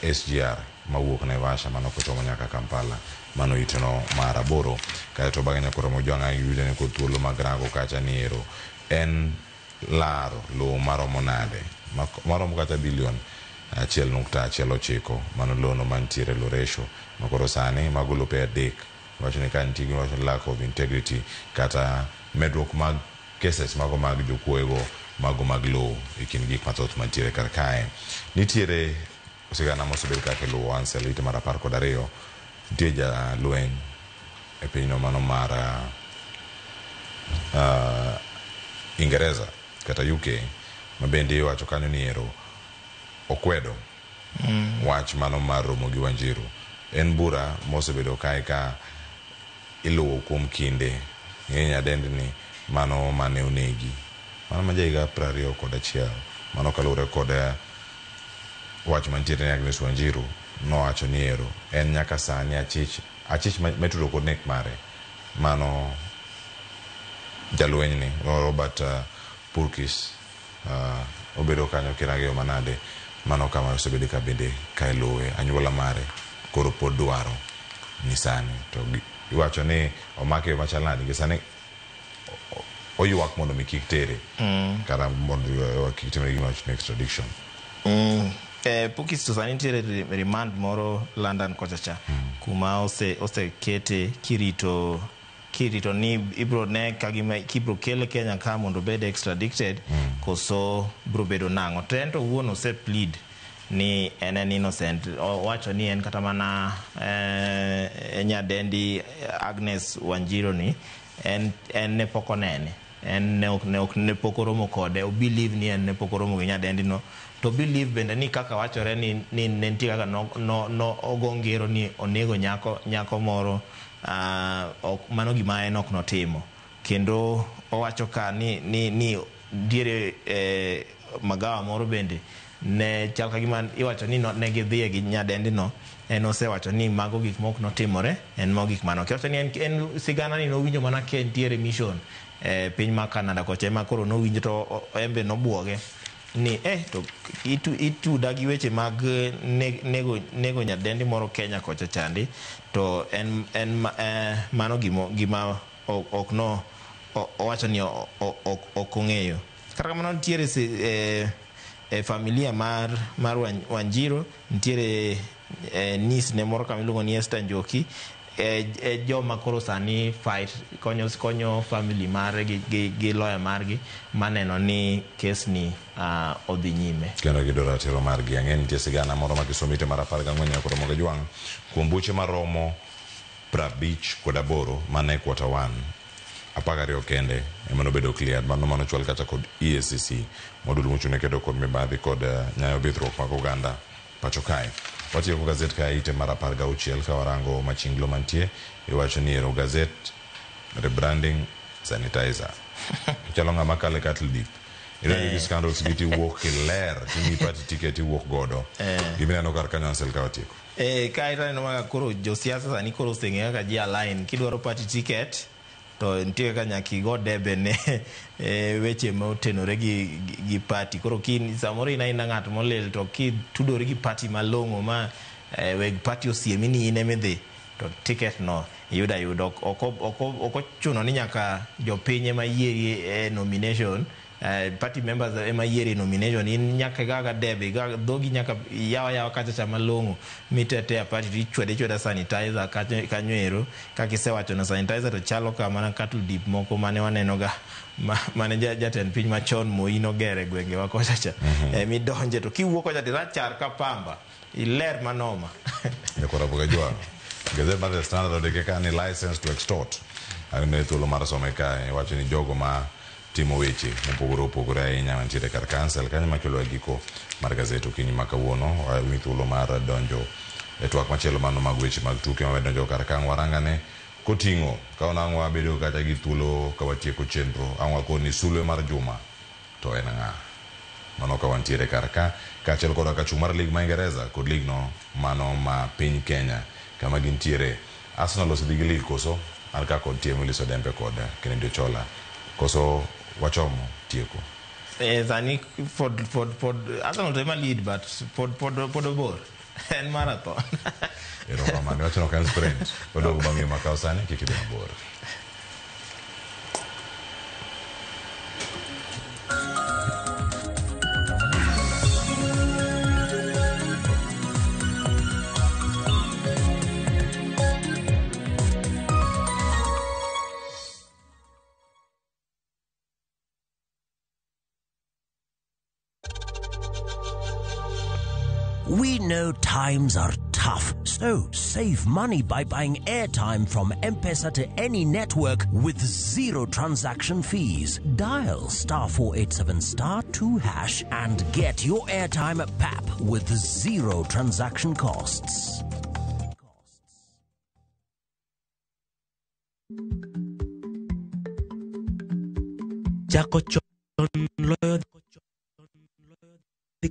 SGR mawuok Naivasha mano kochomo nyaka Kampala mano iteno mar aboro kae to bang'e nyakoro mojwang'a yude ne kod thuolo mag rango kacha niero en laro lo maromo nade maromo kata bilion 1.19 mano lono mantiere Loresho makoro sani magolo pe adek wacho ni ka nitie gima lack of integrity kata medruok mag cases mago mag jokuoego mago mag lo ikin gik mathoth mantiere kar kae nitiere osigana mosebed kaka luwo Ansel ite mar 12 nitie ja lweny e pinyno mano mar Ingereza kata UK mabende iwacho kanyo ni ero okwedo wach mano mar romo gi Wanjiru en bura mosebedo kae ka iluwo kuom kinde nyadendi mano mane onegi mano ma jaiga 21 mano kalure kod wach mantiere ni Agnes Wanjiru nowacho ni ero en nyaka sani achich metudo kod nek mare mano jalweny ni Robert Purkis obedo kanyo kirang'eyo manade mano kama osebedo ka bende ka iluwe anyuola mare koro pod dwaro ni sani to iwacho ni omake machal nade gi sani oyuak mondo mi kik tere kata mondo kik timre gima wacho extradition Purkis to sani tiere remand moro London kochacha kuma osekete kirito ni ibro ne kagima kibro kele Kenya ka mondo bed extradited koso bro bedo nango to wuon ose plead ni en innocent wacho ni en kata mana nyadendi Agnes Wanjiru ni en ne pokonene en ne pokoromo kode o believe ni en ne pokoromo gi nyadendi no to believe bende ni kaka wachore ni nitie kaka no ogongero ni onego nyako moro mano gima en ok notimo kendo owacho ka ni diere magawa moro bende ne chal ka gima iwacho ni ne gidhie gi nyadendi no en osewacho ni mago gik mok notimore en mo gik mano kiwacho ni en sigana ni nowinjo mana ke ntiere mission piny ma Canada kocha ema koro nowinjo to embe nobuoge ni to ituda gi weche mag nego nyadendi moro Kenya kocha chandi to en mano gima ok no owacho ni ok ong'eyo kata kamano nitiere familia mar Wanjiru nitiere niece ne moro kamiluongo ni Esther Njoki joma koro sani fight konyo family mare gi lawyer margi maneno ni kes ni odhi nyime kendo gidoro ratiro margi ang'e nitie sigana moro ma kisomite mar 14 koro moga jwang' kuom buche maromo 58 mane quarter 1 12 kende emano bedo clear mano chwal kata kod EACC modul mochune kedo kod mibadhi kod nyayo bithruok mag oganda pacho kae watiyo ko gazet ka ite mar 16 ka warango machinglo mantie iwacho ni ero gazet rebranding sanitizer chalo ng'ama kale cattle dip ilo scandals giti walk ler timi party ticket walk godo giminano kar kanyansel ka watieko ka ita no maga koro josiasa sani koro seng'e kaka ji align kidwaro party ticket to nitie ka nyaki go debe ne weche ma otenore gi party koro kin samoro ina ng'at molel to ki tudori gi party malong'o ma weg party osiemi ni ine midhi to ticket no yudo oko chuno ni nyaka jopinye ma yieri nomination party members ema yieri nomination in nyaka gaga debe dogi nyaka yawa kacha malong'o mitete a party chwede sanitizer kanywero kakisewacho na sanitizer to chalo kama cattle dip moko mane waneno ga mane jatend piny machon Moino gere gwenge wakochacha midonje to kiwuok kocha dirachar ka pamba iler manoma nekora boga jwa gazet mar The Standard de ka ni license to extort ne thuolo mar some ka wacho ni jogo ma timo weche mopogore ahinya mantiere kar kansel kanyo makelo giko mar gazet okinyi ma kawuono wi thuolo mar donjo e twak machielo mano mag weche mag tuke ma donjo kar kan warangane koting'o kaonang'o wabedo kata gi thuolo ka watieko chenro ang'wa koni sulwe mar juma to en ng'a mano ka wantiere kar ka kaachiel kod ka chung' mar lig ma Ingereza kod lig no mano ma piny Kenya kama gintiere Arsenal osedhi gi lig koso an ka kod tiemo liso dembe kod Kennedy Ochola koso wachomo tieko zani pod Arsenal tema lead but pod obor En marathon. Ero ramani, wacho no kan sprint. Odogo bang'e makao sani kikidhi mabor. We know times are tough, so save money by buying airtime from M-Pesa to any network with zero transaction fees. Dial *487*2# and get your airtime PAP with zero transaction costs.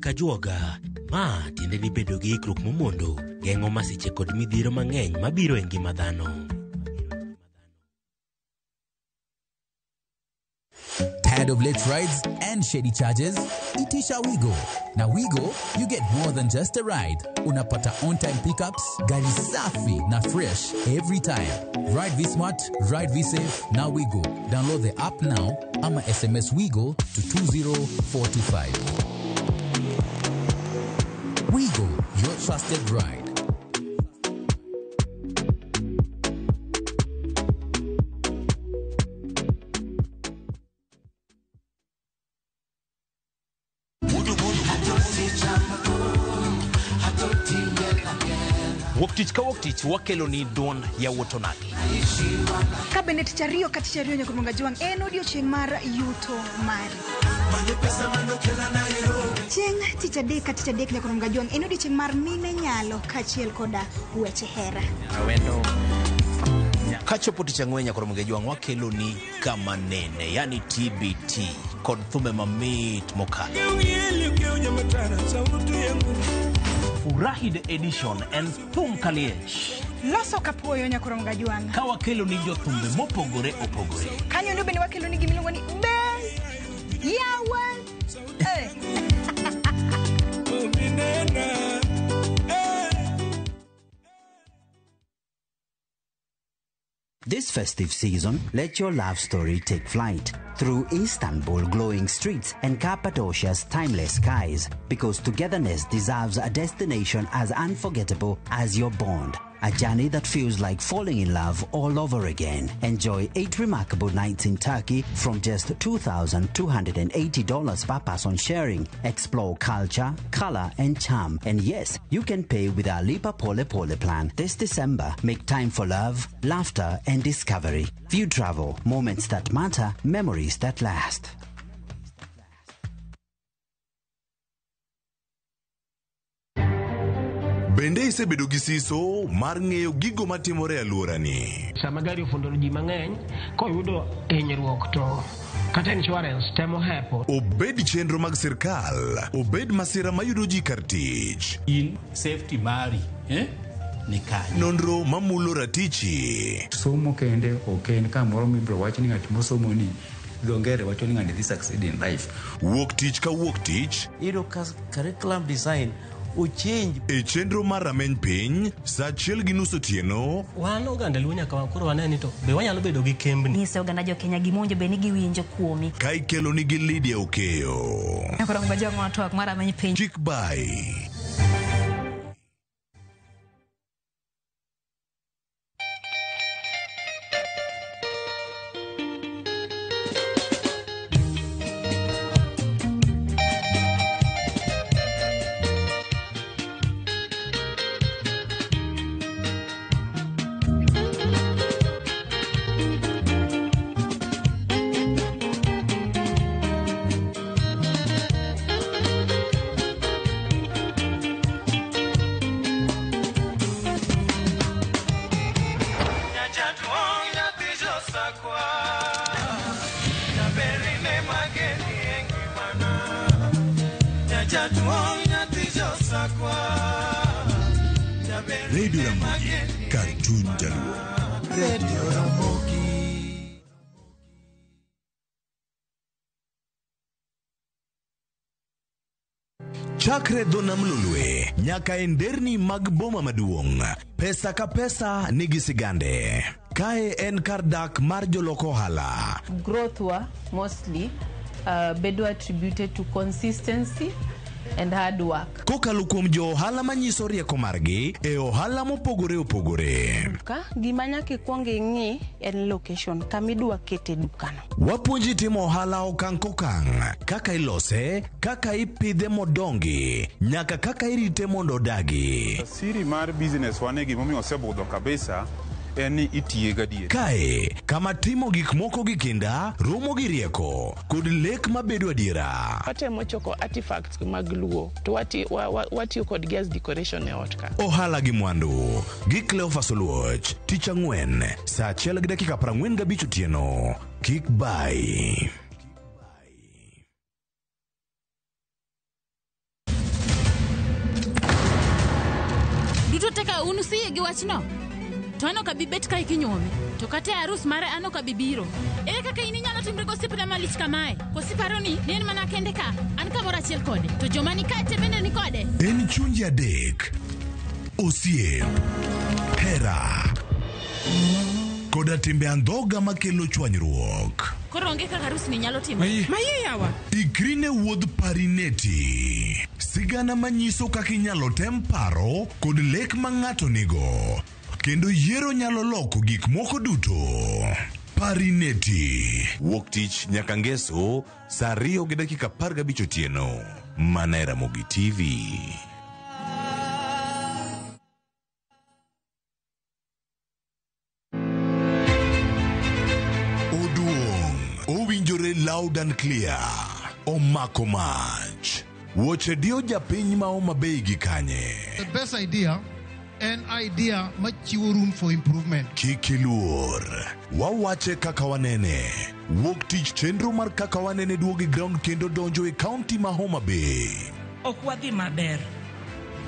Kajuoga ma tiende ni bedo gi ikruok momondo geng'o masiche kod midhiero mang'eny mabiro e ngima dhano. Tired of late rides and shady charges? Itisha Wigo. Now Wigo, you get more than just a ride. Unapata on-time pickups, gari safi na fresh every time. Ride V-Smart, ride V-Safe, now Wigo. Download the app now, ama SMS Wigo to 2045. Wigo, your trusted ride. Woktich ka woktich wakelo ni duon ya wotonaki. Kabinet chario kati chario nyakurunga juang en odiochieng' mar yuto mari. Chieng' tich adek nyakurunga juang en odiochieng' mar mine nyalo kachiel koda weche hera. Awendo kachopo tich ang'wen nyakurunga juang wakelo ni kama nene, yani TBT kod thumbe mamit mokalo. Furahi the edition and thum kaliech. Loso kapuoyo nyakurunga juang. Ka wakelo ni jothumbe mopogore opogore. Kanyo ndio bende wakelo ni gimiluongo ni Ben Yawan. This festive season, let your love story take flight through Istanbul glowing streets and Cappadocia's timeless skies, because togetherness deserves a destination as unforgettable as your bond. A journey that feels like falling in love all over again. Enjoy 8 remarkable nights in Turkey from just $2,280 per person sharing. Explore culture, color, and charm. And yes, you can pay with our Lipa Pole Pole plan. This December, make time for love, laughter, and discovery. View travel, moments that matter, memories that last. Bende isebedo gi siso mar ng'eyo gigo matimore e alworani. Sama gari ofundo ji mang'eny, koyudo hinyruok to kata insurance temo hepo. Obed chenro mag sirkal, obed masira mayudo ji kar tich. In safety mari, ni kanyo. Nonro mamulo ratichi. Somo kende oken kamoro mibro wach ni ng'at mosomo ni dongere wacho ni ng'ani this succeed in life. Wuok tich ka wuok tich. Iro curriculum design uchinj e chenro mar rameny piny sa 1:30 otieno. Wan oganda luo nyaka wakoro waneni to be wanyalo bedo gi kembni. Nise oganda jo Kenya gimonjo be ni giwinjo kuomi. Ka ikelo nigi Lydia Okeyo. Nyakurunga juang watwak mar rameny piny. Chik by Radio Ramogi, Cartoon Jaluo. Radio Ramogi. Chakre dho nam lulwe nyaka e nderni mag boma maduong', pesa ka pesa nigi sigande. Kae en kar dak mar jolok ohala. Growth wa mostly bedo attributed to consistency and hard work. Kokalo kuom jo ohala manyiso rieko margi e ohala mopogore opogore. Ka gima nyaka ikwong ing'i en location kamidwa kete dukano. Wapuonji timo ohala okang' kokang', kaka ilose, kaka ipidhe modongi, nyaka kaka irite mondo odagi. Siri mar business wane gimomiyo osebudho kabisa en ni itiye gadier. Kae kama timo gik moko gi kinda romo gi rieko kod lek mabedo adiera. Watemo choko artifacts mag luo to watiyo kod gas decoration e ot ka. Ohala gi mwandu gi Cleophas Oluoch, tich ang'wen saa 1:45 otieno. Kik bai. Duto teka unusiye gi wachno. To ano ka bibet ka ikinyome. To kata arus mare ano ka bibiro. Ere kaka ininyalo timre gosipna malich kamae. Kosiparo ni nen mana kende ka. An kamoro achiel kode. To joma ni kae bende ni kode. En chunje adek. Osiem. Hera. Koda timbe andhoga makelo chwanyruok. Koro onge kaka arus ni nyalo timo. Maye yawa. Ikri ne wuodh Parineti. Sigana manyiso kaka inyalo tem paro kod lek ma ng'ato nigo. Kendo yiero nyalo loko gik moko duto. Parineti. Wuok tich nyaka ngeso saa 2:15 otieno. Mana e Ramogi TV. Oduong'. Owinjore loud and clear. Omako mach. Wuoche dio japiny ma Homa Bay gi kanye. The best idea, an idea machiwo room for improvement. Kikiluor. Wawache kaka wanene. Wuok tich chenro mar kaka wanene duogi ground kendo donjo e county ma Homa Bay. Ok wadhi maber.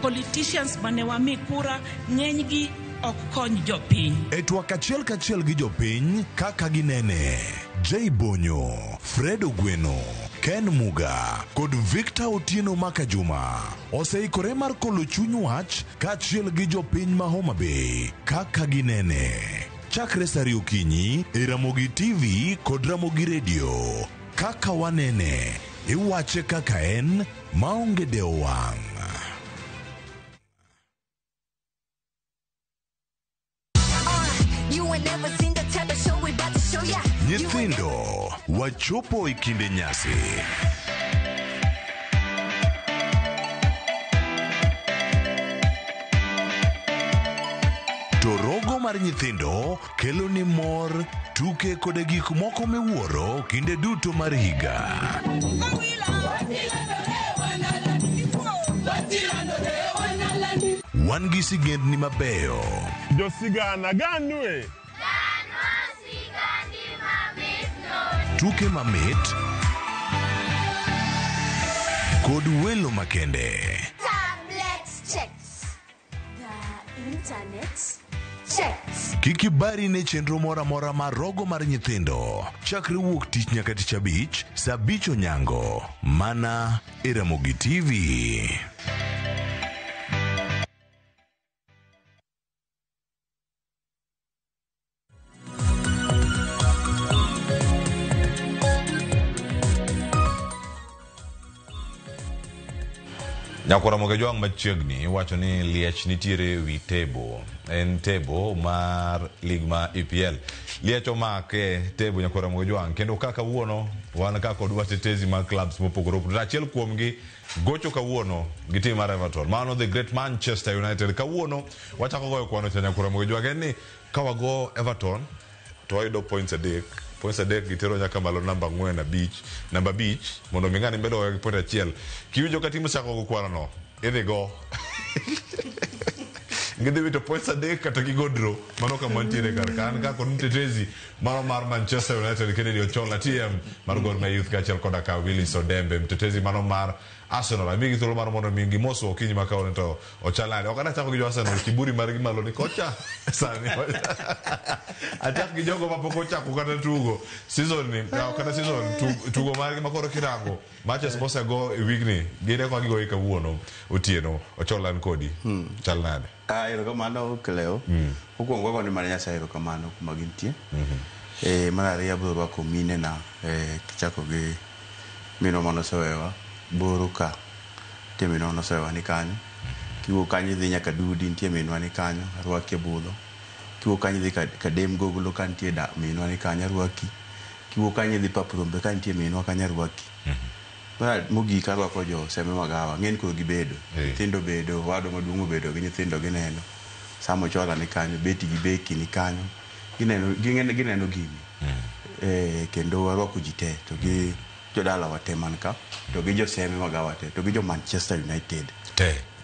Politicians mane wami kura ng'enygi ok kony jopiny. E twak achiel kachiel gi jopiny kaka ginene. Jay Bonyo, Fred Ogweno, Ken Muga kod Victor Otieno Makajuma oseikore mar kolo chuny wach kaachiel gi jopiny ma Homa Bay kaka ginene. Chakre saa 2 okinyi e Ramogi TV kod Ramogi Radio. Kaka wanene, iwache kaka en maonge deo wang'. Nyithindo, wachopo e kinde nyasi. To rogo mar nyithindo kelo ni mor, tuke kod gik moko miwuoro kinde duto mar higa. Wan gi sigendni mabeyo. Josigana ganwe. Tuke mamit kod welo makende. Tablets checks. The internet checks. Kikibari ne chenro mora mora mar rogo mar nyithindo. Chakre wuok tich nyaka tich abich, saa 5 onyango. Mana e Ramogi TV. Nyakora Mogejwang' machiegni wacho ni liech nitiere wi tebo. En tebo mar lig ma EPL. Liech omake tebo Nyakora Mogejwang'. Kendo kaka wuono wan kaka odwa tetezi mag clubs mopogore opogore. Achiel kuomgi gocho kawuono gi tim mar Everton. Mano the great Manchester United. Kawuono wachako goyo kwano cha Nyakora Mogejwang' en ni kawago Everton to wayudo points adek. Points adek gitero nyaka malo namba 4 na beach. Namba beach mondo mingani bedo point achiel. Kiwinjo ka timu sako go kwano no. Idhi go. Ngidhi wito points adek kata gigodro. Mano kama ntiere kar kan ka kon tetezi maro mar Manchester United Kennedy Ochola TM mar Gor Mahia Youth kachel koda ka Willis Odembe mtetezi mano mar Arsenal amigi thuolo mar mondo mingi moso okinyi makao to ochalani okana chako gi jo Arsenal kiburi mar gimalo ni kocha sani achak gi jogo mapok ochako kata tugo season ni kata season tugo mar makoro kirango matches mose go e week ni gine ko gigo kawuono otieno ocholan kodi chalnade erokamano Cleo okuongo go ni mar Nyasaye erokamano kuma gintie mar ariyo abiro rwako mine na kichako gi mino manosewewa boro ka tie mino manosewewa ni kanyo kiwo kanyo dhi nyaka Dudi nitie minwa ni kanyo arwaki budho kiwo kanyo dhi kadem gogolo ka nitie da minwa ni kanyo arwaki kiwo kanyo dhi Paprombe ka nitie minwa kanyo arwaki mogik arwako jo Seme Magawa ng'eny koro gibedo nyithindo bedo wado maduong' bedo gi nyithindo gineno Samo Chola ni kanyo Beti gi Beki ni kanyo gineno gini kendo arwako ji te to gi jodala wate man ka to gi jo Seme Magawa te to gi jo Manchester United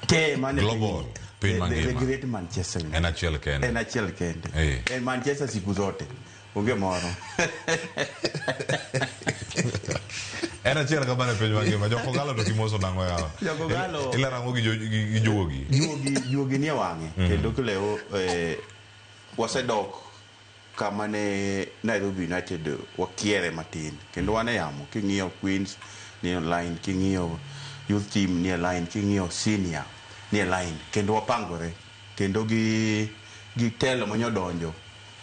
te mane global pin mangima the great Manchester United en achiel kende en Manchester siku zote onge moro en achiel ka bane piny mangima joko galo to kimoso nango yawa joko galo ila rango gi juogi ni wang'e kendo Cleo wasedok kama ne Nairobi United wakiere matin kendo wane yamo king'iyo Queens ni online king'iyo youth team ni line king'iyo senior ni line kendo wapangore kendo gi telo manyodonjo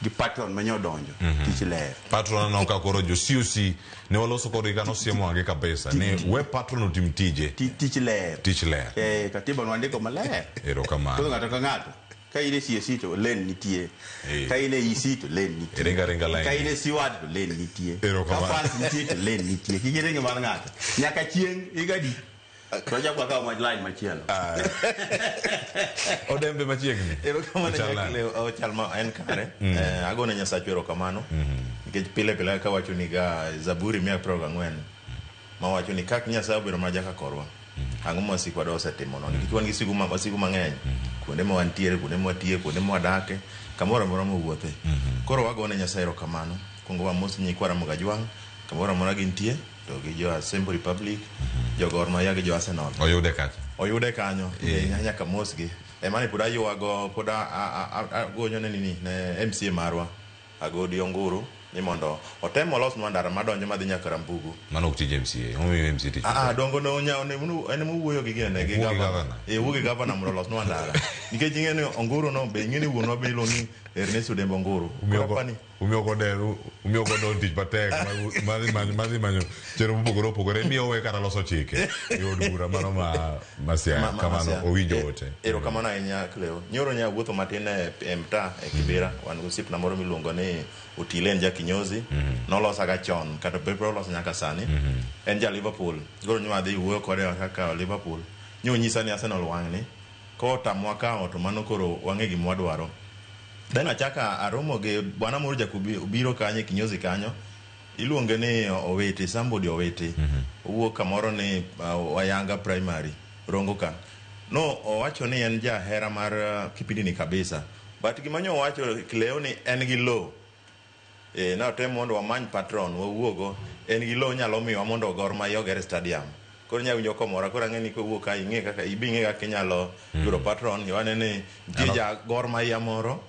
gi patron manyodonjo tich ler patron no ka koro jo COC ne waloso kod igano siemo ange kabisa ni we patron utim tije tich ler katiba nwandiko maler erokamano to ng'ato ka ng'ato ka ine COC to len nitie ka ine EC to len nitie ringa line ka ine siwad to len nitie ka fans nitie to len nitie kigere mar ng'ato nyaka chieng' igadi to jakwa ka line machielo odembe machiegni ochalma en kare agone Nyasaye erokamano nikech pile ka wacho ni ga Zaburi 124 ma wacho ni kak Nyasaye obiro ma jaka korwa ang'o ma sikwa do setimo no nikech wan gi sigu mang'eny kuonde ma wantiere kuonde ma watie kuonde ma wadake kamoro amora mowuothe koro wagone Nyasaye erokamano kuongo wamos nyikwa Ramogi Ajwang' kamoro amora gintie to gi jo Assembly Republic jo Gor Mahia gi jo Arsenal oyude kanyo nyaka mosgi emane pod ayuago pod agonyo ne MCA marwa Agodi Onguru ni mondo otem olos ndara madonjo madhi nyaka Rambugu mano ok tije MCA omiyo MCA tije dongo no en muwuoyo gi gene gi gavana wugi gavana mondo los ndara nikech ing'e ni Onguru no be ing'e ni wuonwa be iluongi Ernesto Dembo Onguru umio godo tich matek madhi manyo chenro mopogore opogore miyo we kata loso chike yod bura mano ma Siaya kamano owinjo ote erokamano ahinya Cleo nyoro nya wuotho matin e mta e Kibera wan gosiepna moro miluongo ni Otilen Jakinyozi nolosa ga chon kata pepe olosa nyaka sani en ja Liverpool goro nyuma dhi wuoyo kode kaka Liverpool nyonyisa ni Arsenal wang'ni ko tamwa kawo to mano koro wang'e gima wadwaro then achaka aromo gi bwana moro jakubiro kanyo Kinyozi kanyo iluonge ni Owete somebody Owete owuok kamoro ni Wayanga Primary Rongo ka no owacho ni en jahera mar kipindi ni kabisa but gimanyo owacho Cleo ni en gi low na temo mondo wamany patron wawuogo en gi low nyalo miwa mondo Gor Mahia ogere stadium koro nyawinjo komora koro ang'e ni kowuok ka ing'e kaka ibing'e kaka inyalo yudo patron ywane ni jija Gor Mahia moro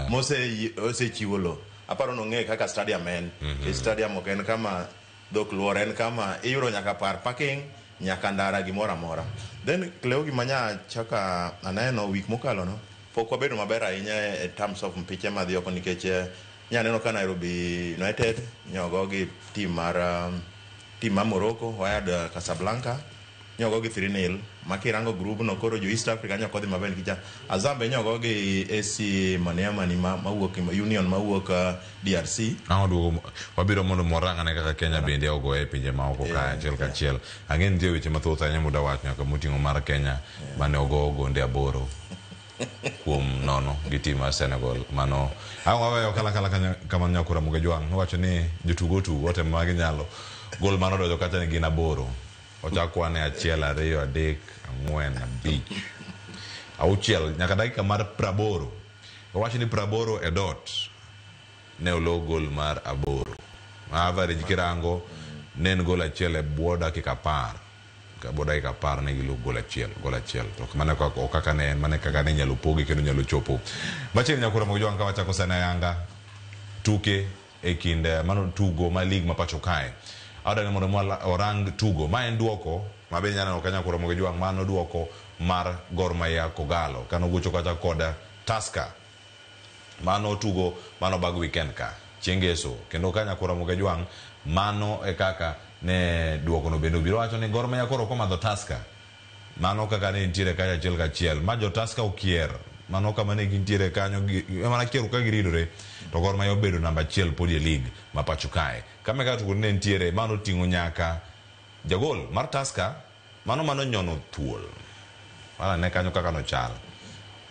mosechiwo lo aparo nong'e kaka stadium en stadium ok en kama dhok luor en kama iyudo nyaka par parking nyaka ndara gimoro amora then Cleo gimanya chaka aneno week mokalo no pok wabedo maber ahinya e terms of mpiche madhi oko nikech nyaneno ka Nairobi United nyogo gi team ma Morocco wayad Casablanca nyogo gi 3-0 makirango group no koro jo East Africa nyako dhi maber kicha Azambe nyogo gi AC Maniema ni mawuok Union mawuok DRC duogo wabiro mondo morangane kaka Kenya bende ogo e pinje ma oko ka achiel kachiel ang'e nitie weche mathoth ahinya muda wach nyaka moting'o mar Kenya mane ogo gonde 8 kuom nono gi tim mar Senegal mano aweyo kala kama nyako Ramogi Ajwang' wacho ni jotugo wote ma ginyalo gol mano dojo kata ni gin 8 ochakwane 1 2 3 4 5 6 nyaka dakika mar 80 owacho ni 80 e dot ne olo gol mar 8 average kirango ne en gol achiel e bwo dakika 10 ka bodai ka par ne gilu gola chiel to mana ka okaka ne mane kaka ne nyalo pogi kendo nyalo chopo macheni nyakura mo jwang kama chako sana Yanga tuke e kinde mano tugo ma league ma pacho kae ada ne mo orang tugo ma en duoko mabe nyana no kanya kura mo jwang mano duoko mar Gor Mahia Kogalo kano gucho kata koda Tusker mano tugo mano bag weekend ka chengeso kendo kanya kura mo jwang mano e kaka ne duoko no bendo biro wacho ne Gor Mahia koro koma do Tusker mano kaka ne intire kaya chiel ma jo Tusker ukier mano kama ne gintiere kanyo mana kieru ka giridore to Gor Mahia obedo namba 1 podi league ma pacho kae kama ka tugo ne ntiere mano tingo nyaka jagol mar Tusker mano nyono thuol wala ne kanyo kaka no chal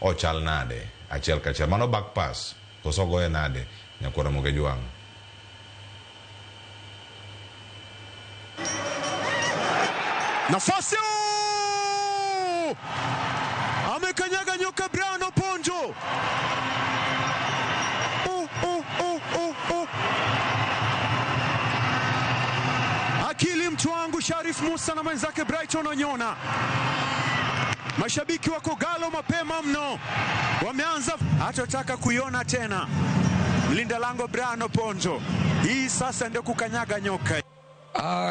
o chal nade achiel ka chiel mano back pass koso goye nade nyakora mo jwang nafasi amekanyaga nyoka Brown Oponjo akili mtu wangu Sharif Musa na mwenzake Brighton Onyona. Mashabiki wa Kogalo mapema mno wameanza hatataka kuiona tena mlinda lango Brown Oponjo. Hii sasa ndio kukanyaga nyoka.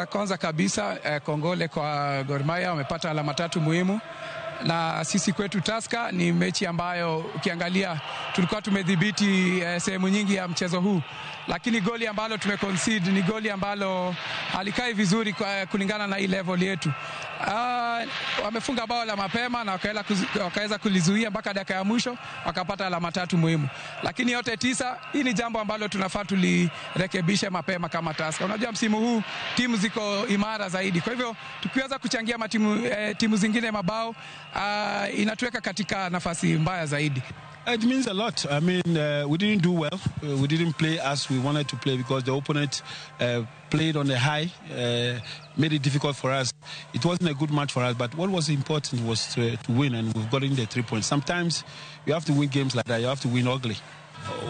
Kwanza kabisa kongole kwa Gor Mahia, wamepata alama 3 muhimu, na sisi kwetu Tusker ni mechi ambayo ukiangalia tulikuwa tumedhibiti sehemu nyingi ya mchezo huu, lakini goli ambalo tumeconcede ni goli ambalo halikai vizuri kulingana na hii level yetu. Wamefunga bao la mapema na wakaweza kulizuia mpaka dakika ya mwisho, wakapata alama 3 muhimu. Lakini yote 9, hii ni jambo ambalo tunafaa tulirekebishe mapema kama Tusker. Unajua msimu huu timu ziko imara zaidi. Kwa hivyo tukiweza kuchangia timu zingine mabao inatuweka katika nafasi mbaya zaidi. It means a lot. I mean, we didn't do well. We didn't play as we wanted to play because the opponent played on the high, made it difficult for us. It wasn't a good match for us, but what was important was to win, and we've gotten the 3 points. Sometimes you have to win games like that. You have to win ugly.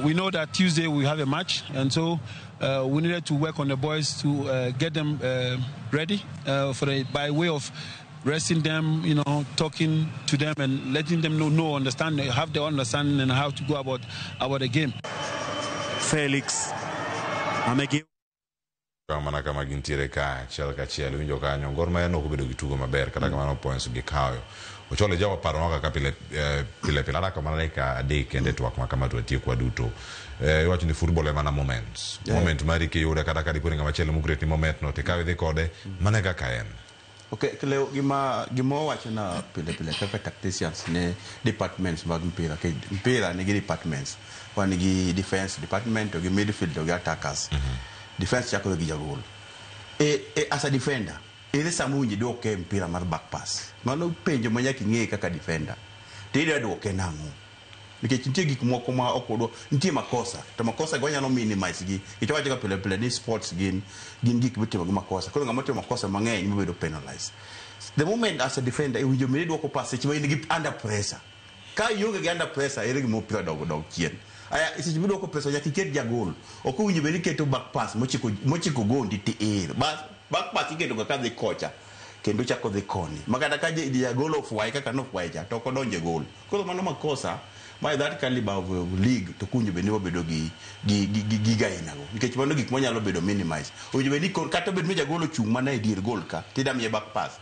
We know that Tuesday we have a match, and so we needed to work on the boys to get them ready by way of resting them, talking to them and letting them understand, have their understanding and how to go about the game. Felix kama gintiere ka chiel winjo kanyo Gor Mahia no kobedo gitugo maber kata kamano points gi kayo ochole jawa paro noka ka pile raka mana ka adek kende twak makama to tie kwa duto iwacho ni football emana moments moment mari ke yuda kata kadi ngama chielo mugret ni moment no te kawe de kode mana ka kaen. Okay, leo gima wacho na pile kaka tacticians ne departments mag mpira ni departments wani gi defense department gi midfield gi attackers. Defense chako gi jagol as a defender ile samunji do ke mpira mar back pass mano penjo manyaki ng'e kaka defender tide do ke nango nikech nitie gik moko ma okodo nitie makosa to makosa go nyalo minimize gi itawacho ka pile ni sports gin gik mitimo gi makosa koro ngamo timo makosa mang'eny mobedo penalized. The moment as a defender iwinjo miri dwoko pass seche ma in gi under pressure ka yonge gi under pressure ere gi mo pira dog chien aya seche mi dwoko pressure nyaka iket jagol ok owinjo beri keto back pass mochiko gondi ti bas back pass iketo ka dhi kocha kendo chako dhi koni makata ka jagol ofwai kaka no fwaicha to kodonje gol koro mano makosa by that caliber of league to kunyo beni obedo gi gainago nikech mano gik manyalo bedo minimize owinjo beni kata bedo jagol chung mana e dier gol ka tidam ye back pass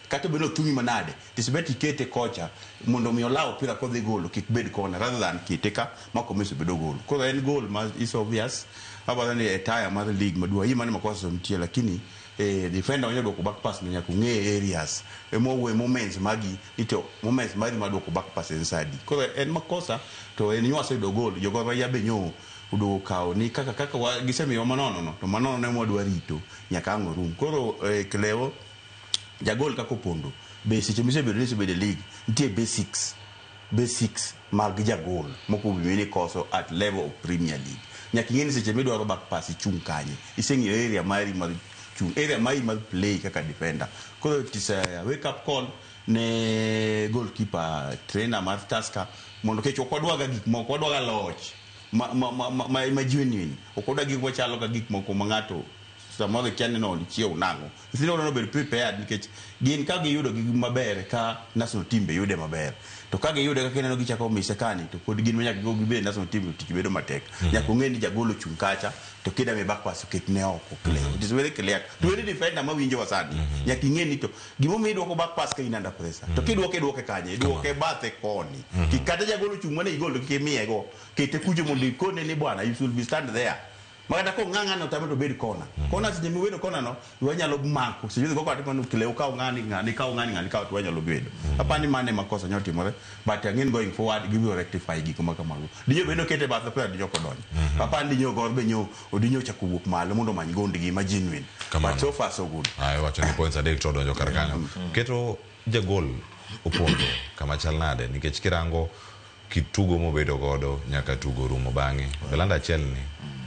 kata bedo tungi manade tisbeti kete kocha mondo mi olaw pira ko dhi gol kik bed kona rather than kiteka mako meso bedo gol ko en gol is obvious about the entire mother league madua hii mani makosa mtie lakini defender wanyo ko back pass nya ku nge areas moments magi ito moments magi madoko back pass inside ko en makosa to en nywa se do gol jogo ba yabe nyo udo kao ni kaka giseme yo manono to manono ne modwa rito nyaka ngorum koro kleo jagol kako pondo basic mise be release be the league ntie basics mag jagol moko bimene koso at level of Premier League nyaka ngeni seche medwaro back pass chung kanye isengi area mari mag chung area mari mag play kaka defender ko it is a wake up call ne goalkeeper trainer mar Tusker mondo kecho kodwaga gik moko kodwaga loch ma genuine okoda gik machalo ka gik moko mangato samoro kiani no chiew nango nyithindo no bed prepared nikech gin ka giyudo gigi maber ka national team be yude maber to ka giyude ka kineno gichako mise kani to pod gin nyaka go gibe national team tich bedo matek nyaka ng'e ni jagolo chung kacha to kida me back pass ket ne oko clear it is very clear to any defender ma winjo wasadi nyaka ng'e ni to gimo mi dwoko back pass ka inanda pressure to kidwoke kanye dwoke bathe koni kikata jagolo chung mane igolo kimiye go kete kujo mondo ikone ni bwana you should be stand there magata ko nganga no tameto bed kona kona sije mi wedo kona no wanyalo mako sije go kwati panu kileo ka ngani ka to wanyalo bedo apani mane makosa nyotimore but again going forward give you rectify giko makamago dinyo bedo kete ba the player dinyo kodonyo apani dinyo go be nyo odinyo chakuwuok malo mondo many gondi gi ma genuine but so far so good ai wacho ni points adek to donjo kar kanyo keto jagol opondo kama chalnade nikech kirango kitugo mobedo godo nyaka tugo rumo bange belanda chelni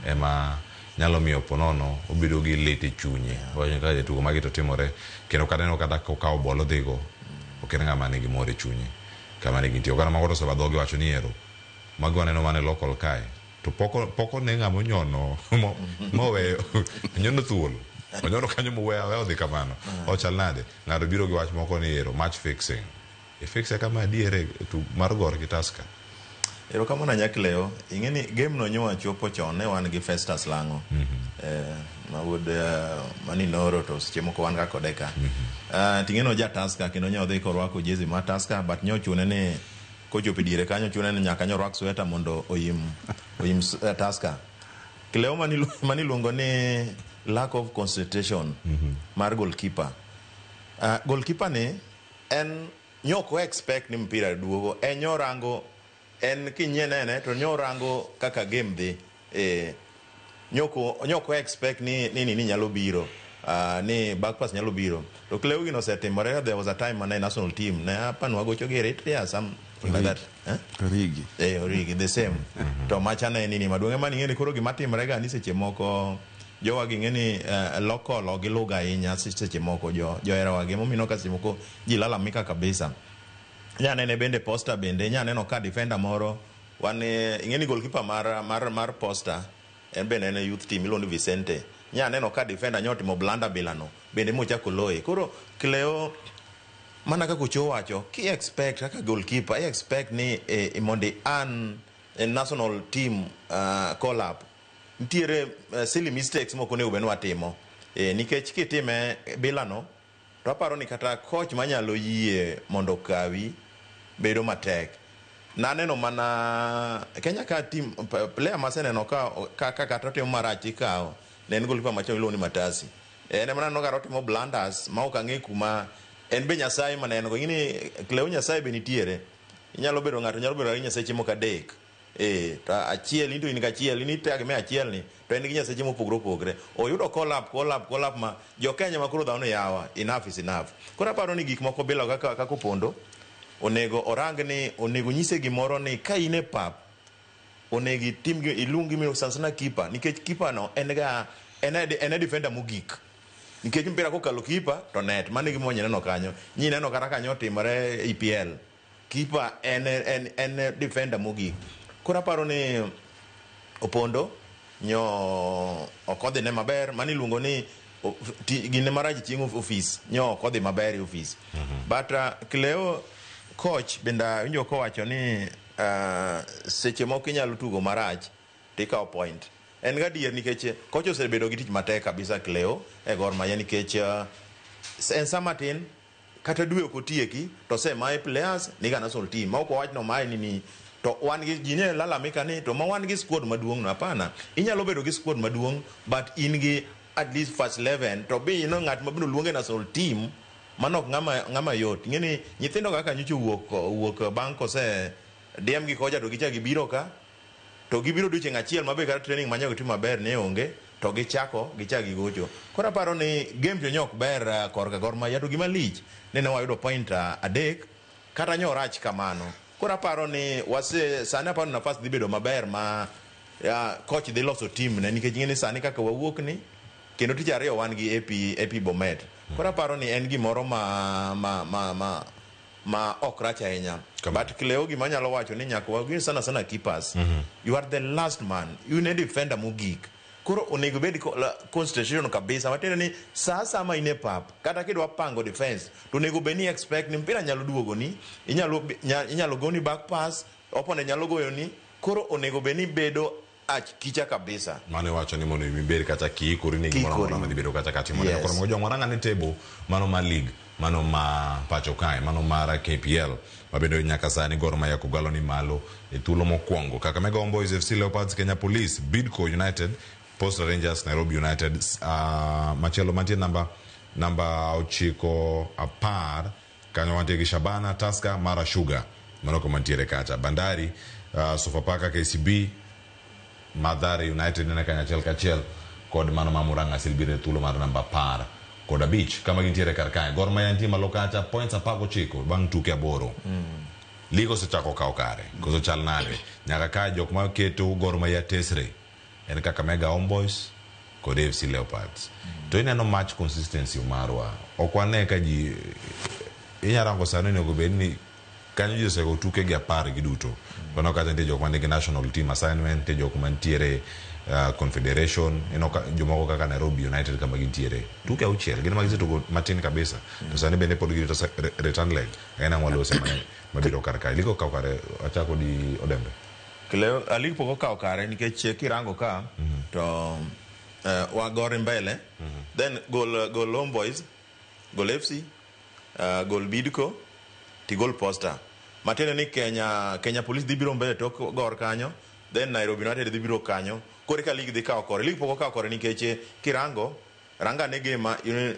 ema nyalo miyo ponono obedo gi lete chunye wacho ka tugo magi to timore kendo kaneno kata ka bolo dhigo okenga mane gi more chunye kama ne gintio kana magoto so badhogi wacho ni ero magi waneno mane local kai to poko ne ngamo nyono mowe nyono thuol onyono kanyo mowe odhi kamano ochalnade ngado biro gi wach moko ni ero match fixing fixe kama diere tu margor ki Tusker ero kama na nyakleo ingeni game no nyowa chopo chon ne wan gi Festus Lango ma wood mani noro to seche moko wan ga kodeka tingeno ja Tusker kendo nyawo dhi korwako jezi ma Tusker but nyo chune ne kochopo diere kanyo chune ne nyaka nyo rwak sweta mondo oyim Tusker kleo mani luongo ni lack of concentration mar goalkeeper goalkeeper ne en nyoko expect ni mpira duogo nyorango en kinyenene to nyorango kaka game dhi nyoko expect ni nyalo biro ni back pass nyalo biro to kleo gino setimore there was a time when national team ne apanwa gocho gi Eritrea some like that Origi the same to machana nini maduonge mani ngeni koro gimatimre ga ni seche moko jowa gingeni local gi lugha inya seche moko jo era wage momino ka seche moko jilala mika kabisa nyanene bende Posta bende nyaneno ka defender moro wan ingeni goalkeeper mar Posta en bende ne youth team iluongo Vicente nyaneno ka defender nyotimo blanda bilano bende mochako loye koro Cleo mana ka kucho wacho ki expect kaka goalkeeper I expect ni mondi an national team call up ntiere silly mistakes moko ne ubenu atimo nikech kitime bilano to aparo ni kata coach manyalo yie mondo kawi bedo matek naneno mana Kenya ka team player maseneno ka kata timo marach ikawo ne en goalkeeper machon iluongo ni Matasi en mana no garo timo blunders ma ok ang'e kuma en be Nyasaye maneno go ngini Cleo Nyasaye be nitiere inyalo bedo ng'ato nyalo bedo Nyasaye chimo ka dek to achiel into in kachiel ni tag me achiel ni to en gi Nyasaye mopogre oyudo call up ma jo Kenya makoro dhano yawa enough is enough koro aparo ni gik moko bila kaka opondo onego orang ni onego nyise gimoro ni ka ine pap onego tim gi ilungi mi sansana keeper nikech keeper no en defender mogik nikech mpira kokalo keeper to net mane gi monye neno kanyo nyi neno kata kanyo timore EPL keeper en defender mogik kora paro ni opondo nyo okodhi ne maber mani luongo ni gine maraji chieng office nyo okodhi maber office but Cleo coach benda winjo ko wacho ni seche moko inyalo tugo marach tika point en ga dier nikech coach osebedo gi tich matek kabisa Cleo e Gor Mahia nikech en samatin kata dwe kotieki to se my players ni ga national team ma ko wach no mai ni to wan gi jine lalamika ni to ma wan gi squad maduong no hapana inyalo bedo gi squad maduong but in gi at least first 11 to be no ngat mabino luonge national team manok ngama yot ngeni nyithindo kaka nyicho wuok banko se DM gi koja to gicha gibiro ka to gibiro duche achiel mabe kar training manyago tim maber ne onge to gichako gichagi gocho kora paro ni game jo nyok ber korka Gor Mahia to gima lich ne wayudo point adek kata nyorach kamano kora paro ni wase sana paro nafas dhi bedo maber ma coach dhi loso team ne nikech ngeni sani kaka wawuok ni kendo tich ariyo wan gi AP Bomet kora paro ni en gimoro ma ok rach ahinya but Cleo gima nyalo wacho ni nyaka wagin sana keepers you are the last man you need defender mogik koro onego bed constitution kabisa matiende ni sasa ama ine pap kata kidwa pango defense to onego bed ni expect ni mpira nyalo duogo ni inyalo goni back pass opponent nyalo goyo ni koro onego bed ni bedo kicha kabisa mane wacho ni mondo ibed kata kiikori ni gimoro ma dibero kata kati mondo koro mojo ngoranga ni table mano ma league mano ma pacho kae mano mara KPL mabedo nyaka sani Gor Mahia kogalo ni malo e thuolo mokwongo Kakamega Homeboyz, FC Leopards, Kenya Police, Bidco United, Posta Rangers, Nairobi United, Machelo mantie namba 9 kanyo wantie gi Shabana, Tusker, Mara Sugar mano ko mantiere kacha Bandari, Sofapaka, KCB, Mathare United nene kanyachiel kachiel kod mano Murang'a silbire thuolo mar namba 10 kod Beach kama gintiere kar kae. Gor Mahia nitie malo kacha points 19 bang' tuke 8. Ligo sechako kao kare koso chal nade nyaka ka jok ma keto Gor Mahia tesre en Kakamega Homeboyz kod FC Leopards. To ineno match consistency marwa okwane ka ji inyarango sano ni ogobeni kanyo ji osego tuke gi 10 giduto kono kata nitie jok manigi national team assignment, nitie jok mantiere Confederation, jomoko kaka Nairobi United kama gintiere tuke 6 gin magisetugo matin kabisa to sani bende pod girito return leg ena mwalose mabiro kar kae. Ligo kao kare achako di Odembe Kileo aligo poko kao kare nikech kirango ka to wagore mbele then gol Homeboyz, gol FC, gol Bidco ti gol Posta matene ni Kenya Police dhi biro mbele tok Gor kanyo, then Nairobi United dhi biro kanyo. Kore ka league dhi kao kore, league poko kao kore nikech kirango ranga ne game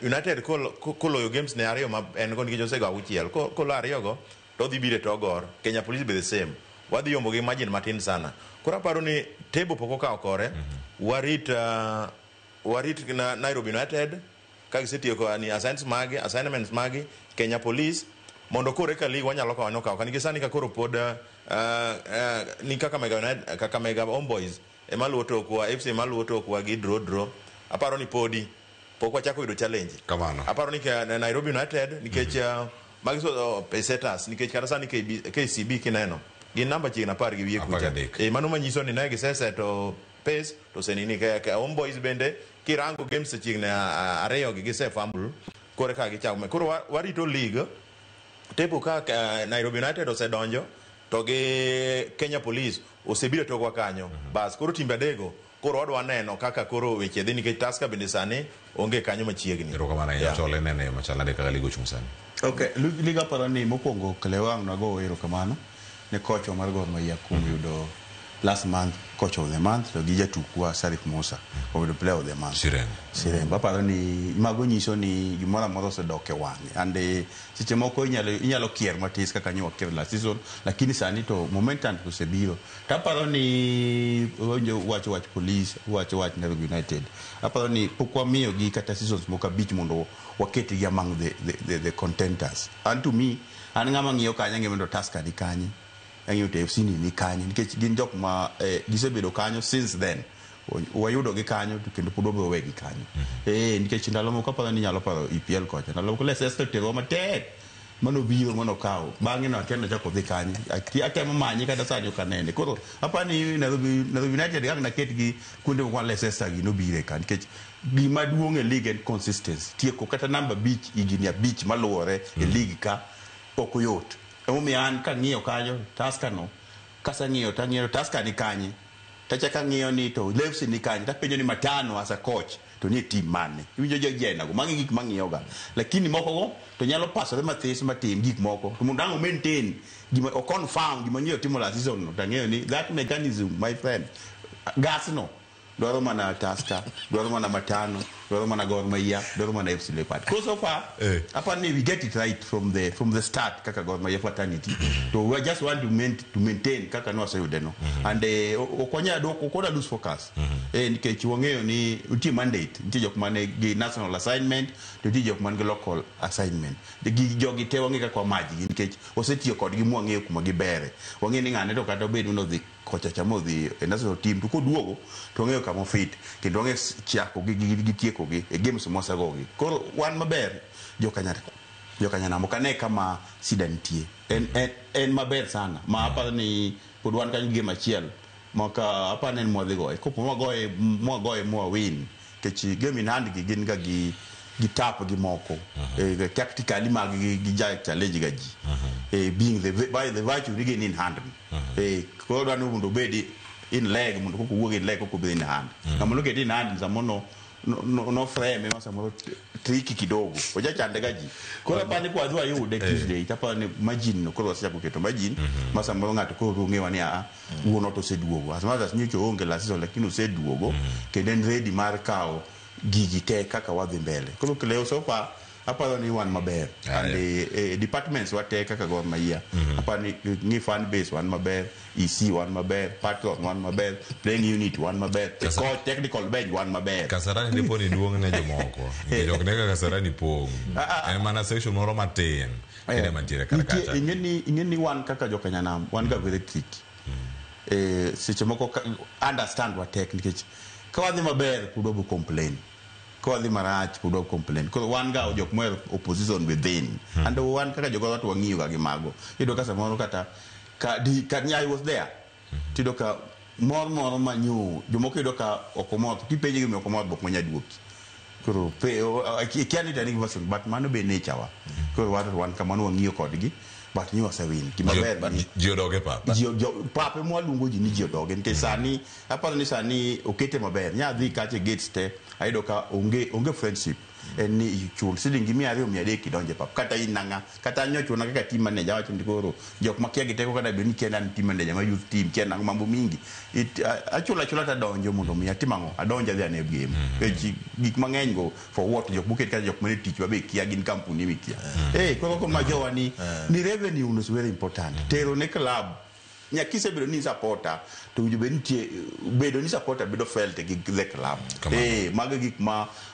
United koloyo games ne ariyo ma en go nikech osego 6 kolo ariyo go to dhi bire to Gor. Kenya Police be the same, wadhi yombo gi margin matin sana. Koro aparo ni table poko kao kore, warit na Nairobi United ka gisetiyo ko ni assignments magi Kenya Police mondo kore ka league wanyalo kao nikech sani ka koro pod ni Kakamega Homeboyz emaluwo tokwa, FC emaluwo tokwa gi draw aparo ni podi pok wachako yudo challenge kamano. Aparo ni Nairobi United nikech magiso pesetas nikech kata sani KCB kineno gin namba chiegni 10 gi wiye kucha mano manyiso ni ne gisese to pace to senini ka Homeboyz bende kirango games chiegni 2 gi gise fumble kore ka gichako koro warito league table ka Nairobi United osedonjo to gi Kenya Police osebiro tokwa kanyo bas koro timbe adego koro wadwa neno kaka koro weche dhi nikech Tusker bende sani onge kanyo machiegni. Erokamano ahinya chole nene machal nade kaka ligo chung sani. Okay, liga paro ni mokwongo Kelewang nago erokamano ne coach mar Gor Mahia kuom yudo last month coach of the month to gi jatukwa Sarif Musa of the player of the month Siren baparo ni mago nyiso ni gimoro amoro osedok e wang'e ande seche moko inyalo kier matis kaka nyo kier last season lakini sani to momentum osebiro taparo ni wach police wach Nairobi United aparo ni pokwa miyo gi kata seasons moko abich mondo waketi gi among the contenders and to me an ngama ngiyo kanya ng'e mondo Tusker ni kanye angiyo to FC ni kanye nikech gin jok ma gisebedo kanyo since then wayudo gi kanyo kendo pod obiro wegi kanyo nikech ndalo moko aparo ni nyalo paro EPL kocha ndalo moko Leicester tego matek mano biro mano kawo bang'e no akendo chako dhi kanye atemo manye kata sani kanene koro apani Nairobi United gang na ket gi kuonde moko Leicester gi no bire kan nikech gima duong' e league and consistency tieko kata namba beach igini beach maluore e league ka okoyot omiyo an ka ng'iyo kanyo Tusker no kasa ng'iyo Tusker ni kanye tachaka ng'iyo ni to Leeds ni kanye tapenjo ni Matano as a coach to ni team mane iwinjo jena go mangi gik mang'iyo ga lakini moko go to nyalo pasore mathis matin gik moko to mundango maintain gima o confirm gima nyo timo la season no tang'eyo ni that mechanism my friend gas no dwaro mana Tusker dwaro mana Matano dwaro mana Gor Mahia dwaro mana FC Leopards because so far apparently we get it right from the start kaka Gor Mahia fraternity so we just want to maintain kaka no sayude no and okonya do koda lose focus nikech wang'eyo ni uti mandate nitie jok mane gi national assignment to nitie jok man gi local assignment gi jogi te wang'e kaka maji nikech osetiyo kod gi mwang'eyo kuma gibere wang'e ni ng'ane to kata obedo no dhi kocha chamodhi e national team to koduogo to ng'eyo kama fit kendo ng'e chako gi tieko gi e games mosago gi koro wan maber jokanya mokane kama sida nitie en maber sana ma aparo ni pod wan kanyo game achiel maka apa nen mo goy ko mo goy mo win ke chi game in hand gi gin ga gi tap gi moko e tactically mag gi ja challenge ga ji e being the by the virtue again in hand e ko do no ndo bedi in leg mundo ko wo in leg ko be in hand kama look at in hand zamono no frame masa mo tricky kidogo oja chande gaji ko la pani kwa dua yude Tuesday tapa ni margin ko lo sia ko keto margin masa mo ngato ko runge wani a uono to seduogo as much as nyicho onge la season lakini seduogo ke den ready markao gigi te kaka wadhi mbele ko leo so far hapa ni one maber and the departments wate kaka Gor Mahia hapa ni fan base one maber EC one maber patron one maber playing unit one maber technical bench one maber Kasarani ndipo ni duong ne jomoko jok ne Kasarani pong mana section moro matin ene mantiere karakacha ingeni one kaka jokanyanam one ga very tricky seche moko understand what technique kawadhi maber kudobu complain kawadhi marach kudobu complain ko one ga jok mo opposition within and one kaka jok watu wangiyo ga gimago ido kasa moro kata Kanyai was there tidoka more manyu jomoko idoka okomot kipeje gi okomot bok manya duoki koro pe kiani tani version but mano be nature wa koro watu wan kamano wangiyo kodgi but you are win kimaber but jiodoge papa papa mo lungo ji ni jiodoge nke sani apa ni sani okete maber nya dhi kache gates te aidoka onge friendship ni chul silingi 200 kidonje pap kata inanga kata nyocho na kaka team manager wacho ndikoro jok makia giteko kada be ni kenda team manager ma youth team kenda mambo mingi achula ta donjo mondo mi atimango adonja dhi ane game gik mangeny go for what jok buket kata jok mane tich ba be kia gin kampuni mikia ko majowa ni revenue is very important tero ne club nyakise bedo ni supporter to ujube ntie bedo ni supporter bedo felt gi the club maga gik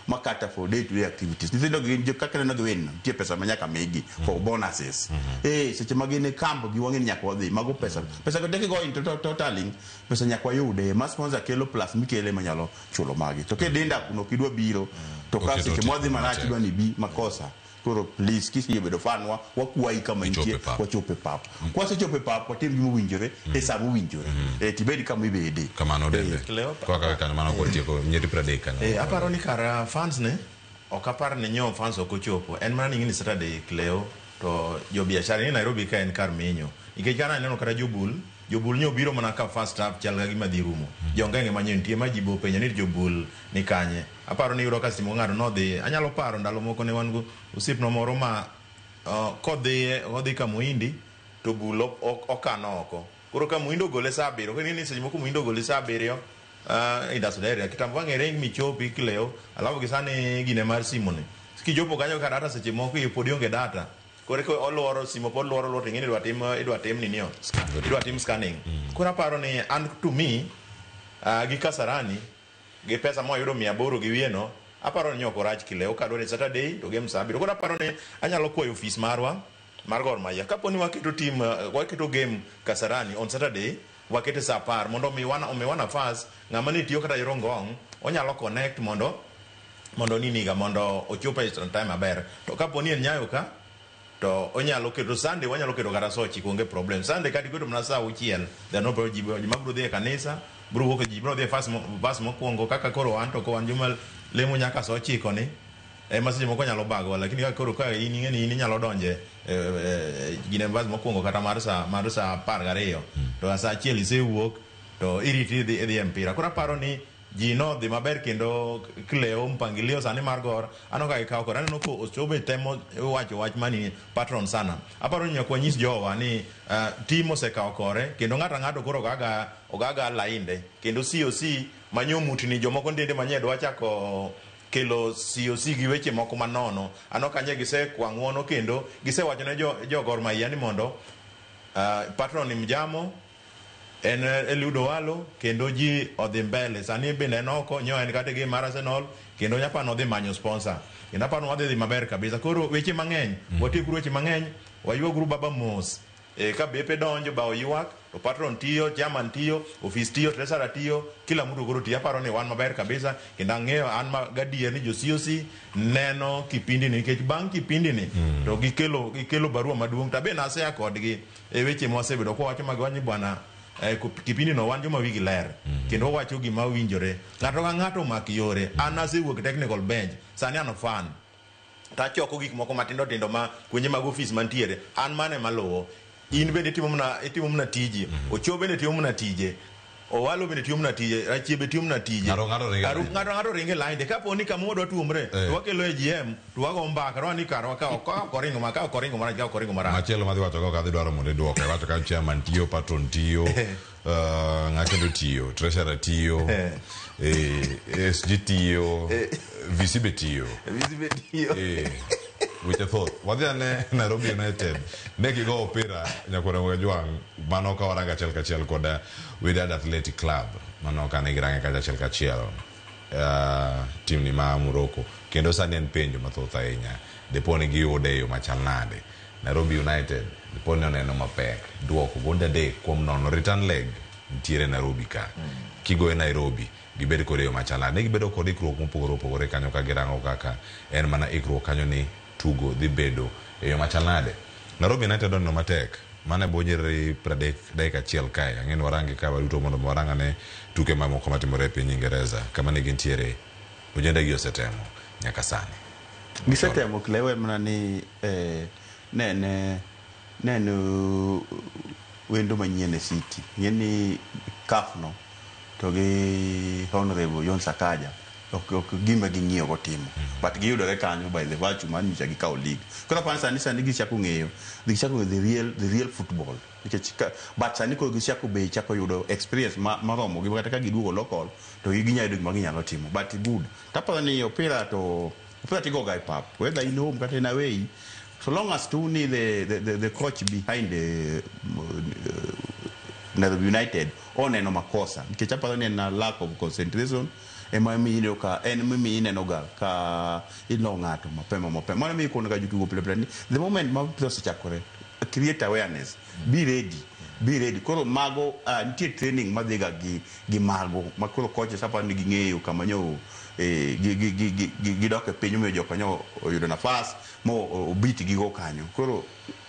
makata for day to day activities nitindo gi kaka na gwen tie pesa manyaka megi for bonuses seche magine camp gi wangen nyaka wadhi mago pesa go teke go into totaling pesa nyaka yude mas sponsor kelo plus mikele manyalo chulo magi to ke denda kuno kidwa biro to kasi ke mwadhi manachi dwa ni bi makosa koro please kisi yebedo fanwa wakuwai kama ntie wachope pap kwa se chope pap kwa timu gimu winjore sabu winjore tibedi kama ibede kama no dende kwa kaka mana kwa tieko nyeti pradeka aparo ni kara fans ne okapar ne nyo fans okochopo en mana ngini Saturday Cleo to jo biashara ni Nairobi ka en kar menyo ikejana neno kara jobul nyo biro mana ka first half chalga gi madhirumo jongenge manyo ntie majibo penyo ni jobul ni kanye aparo ni uroka simo ngado no dhi anyalo paro ndalo moko ne wangu usipno moro ma odhi ka Muhindi to bulo okano oko koro ka Muhindo gole saa 7 ko ni seche moko Muhindo gole saa 7 indasudere kitambo ngere michopi Cleo alafu gisane gine mar simone kijopo kanyo ka data seche moko ipodi onge data kore ko oloro simo pod loro lote ngene idwa tim ni nio idwa tim scanning kora paro ni and to me gi Kasarani gi pesa mo yudo 800 gi wieno aparo ni okorach Cleo kadore Saturday to game saa 7 kora paro ni anyalo kwayo office marwa mar Gor Mahia kaponi waketo team waketo game Kasarani on Saturday wakete saa 10 mondo omewana fast ngama ni tiyo kata yorongong onyalo connect mondo niniga mondo ochope time maber to kaponi en Nyayo ka to onyalo keto Sunday wanyalo keto kata sochi konge problem Sunday kati keto mna saa 6 there no problem jibo magro de kanisa bro ko jibo de fast mokwongo kaka koro anto ko anjuma lemo nyaka sochi koni masije moko nyalo bago lakini kaka koro ka ini nyalo donje gine bas mokwongo kata mar saa 12 to saa 1 isewuok to iriti dhi mpira kora paro ni jino dhi maber kendo Cleo mpangilio sani mar Gor anoka ikaw kora no ko ochobe temo wacho wach mani patron sana aparo ni nyakwa nyis jowa ni timo sekaw kore kendo ng'ato koro ogaga lainde kendo COC manyo mutni jomoko ndende manyedo wachako kelo COC gi weche moko manono anoka nye gise kwang'wono kendo gise wacho ne jo Gor Mahia ni mondo patron ni mjamo en Eliudo Walo kendo ji odhi mbele sani bende noko nyo en kate gi mar Arsenal kendo nyapa no dhi manyo sponsor kendo apano wadhi maber kabisa koro weche mang'eny watikuru weche mang'eny wayuogru baba mos ka bepe donjo ba oyuak to patron tiyo chairman tiyo office tiyo treasurer tiyo kila mtu koro tiyo aparo ni wan maber kabisa kendo ang'eyo an gadier ni jo COC neno kipindi ni nikech bang' kipindi ni to gikelo barua maduong' tabe nasea kodgi weche mwasebedo kwa wacho magiwanyi bwana kipindi no wan joma wigi ler kendo wacho gima winjore ng'ato ka ng'ato mak yore an asewuok technical bench sani an fan ta choko gik moko matindo tindo ma kwenye mag office mantiere an mane maluwo in bende itimo mna tiji Ocho bende timo mna tije Owalo bende timo mna tije Rachiebe timo mna tije ng'ato ringe line kapo ni kama wadwa tuomre wakelo e GM to wago mbaka rwani karo ka koringo mara machielo madhi wacho ka dhi dwaro mondo duoke wacho ka chairman tiyo patron tiyo ng'ato tiyo treasurer tiyo SG tiyo VCB tiyo with a thought wadhiane Nairobi United neki go opira nyakora Mwejwang mano ka waranga kachiel koda Wydad Athletic Club mano ka ne giranga kachiel team ni ma Morocco kendo sani en penjo mathoth ahinya deponi giyude yo machal nade Nairobi United deponi oneno mapek duoko gonda de kuom nono return leg ntiere Nairobi ka kigo e Nairobi gibedo kode yo machal nade gibedo kode ikruok mopogore kanyo ka girango kaka en mana ikruok kanyo ni tugo dhi bedo e yo machal nade Nairobi United onno matek mane bonyere 30 dakika achiel kae ang'en warangi ka waduto mondo warangane tuke mamoko matimore e piny Ingereza kama ne gintiere ojende gi osetemo nyaka sani gisetemo klewe mana ni neno wendo manyien e City ng'eni CAF no to gi Honorable John Sakaja ok gima ging'iyo go timo but giyudore kanyo by the virtue man micha gi kaw league kora pan sani gichako ng'eyo the real football but sani ko gichako be chako yudo experience maromo gi kata ka giduogo local to ginya yudo gima ginyalo timo but good tapa ni opira tigo guy pap whether in home kata in away so long as tu ni the coach behind the Nairobi United oneno makosa nikech hapa ni na lack of concentration ema mimi ka mimi ineno ga ka ilo ng'ato mapema mana mimi kuona jutugo pile the moment ma process chakore create awareness be ready koro mago nitie training madhiga gi mago makoro coaches hapa ni ging'eyo kama nyo gidoke piny miyo jokanyo oyudo nafas mo obiti gigo kanyo koro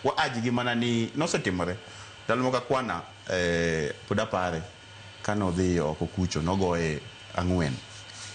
waaji gi mana ni nosetimore dalmo ka kwana poda pare kano dhi oko kucho nogoe 4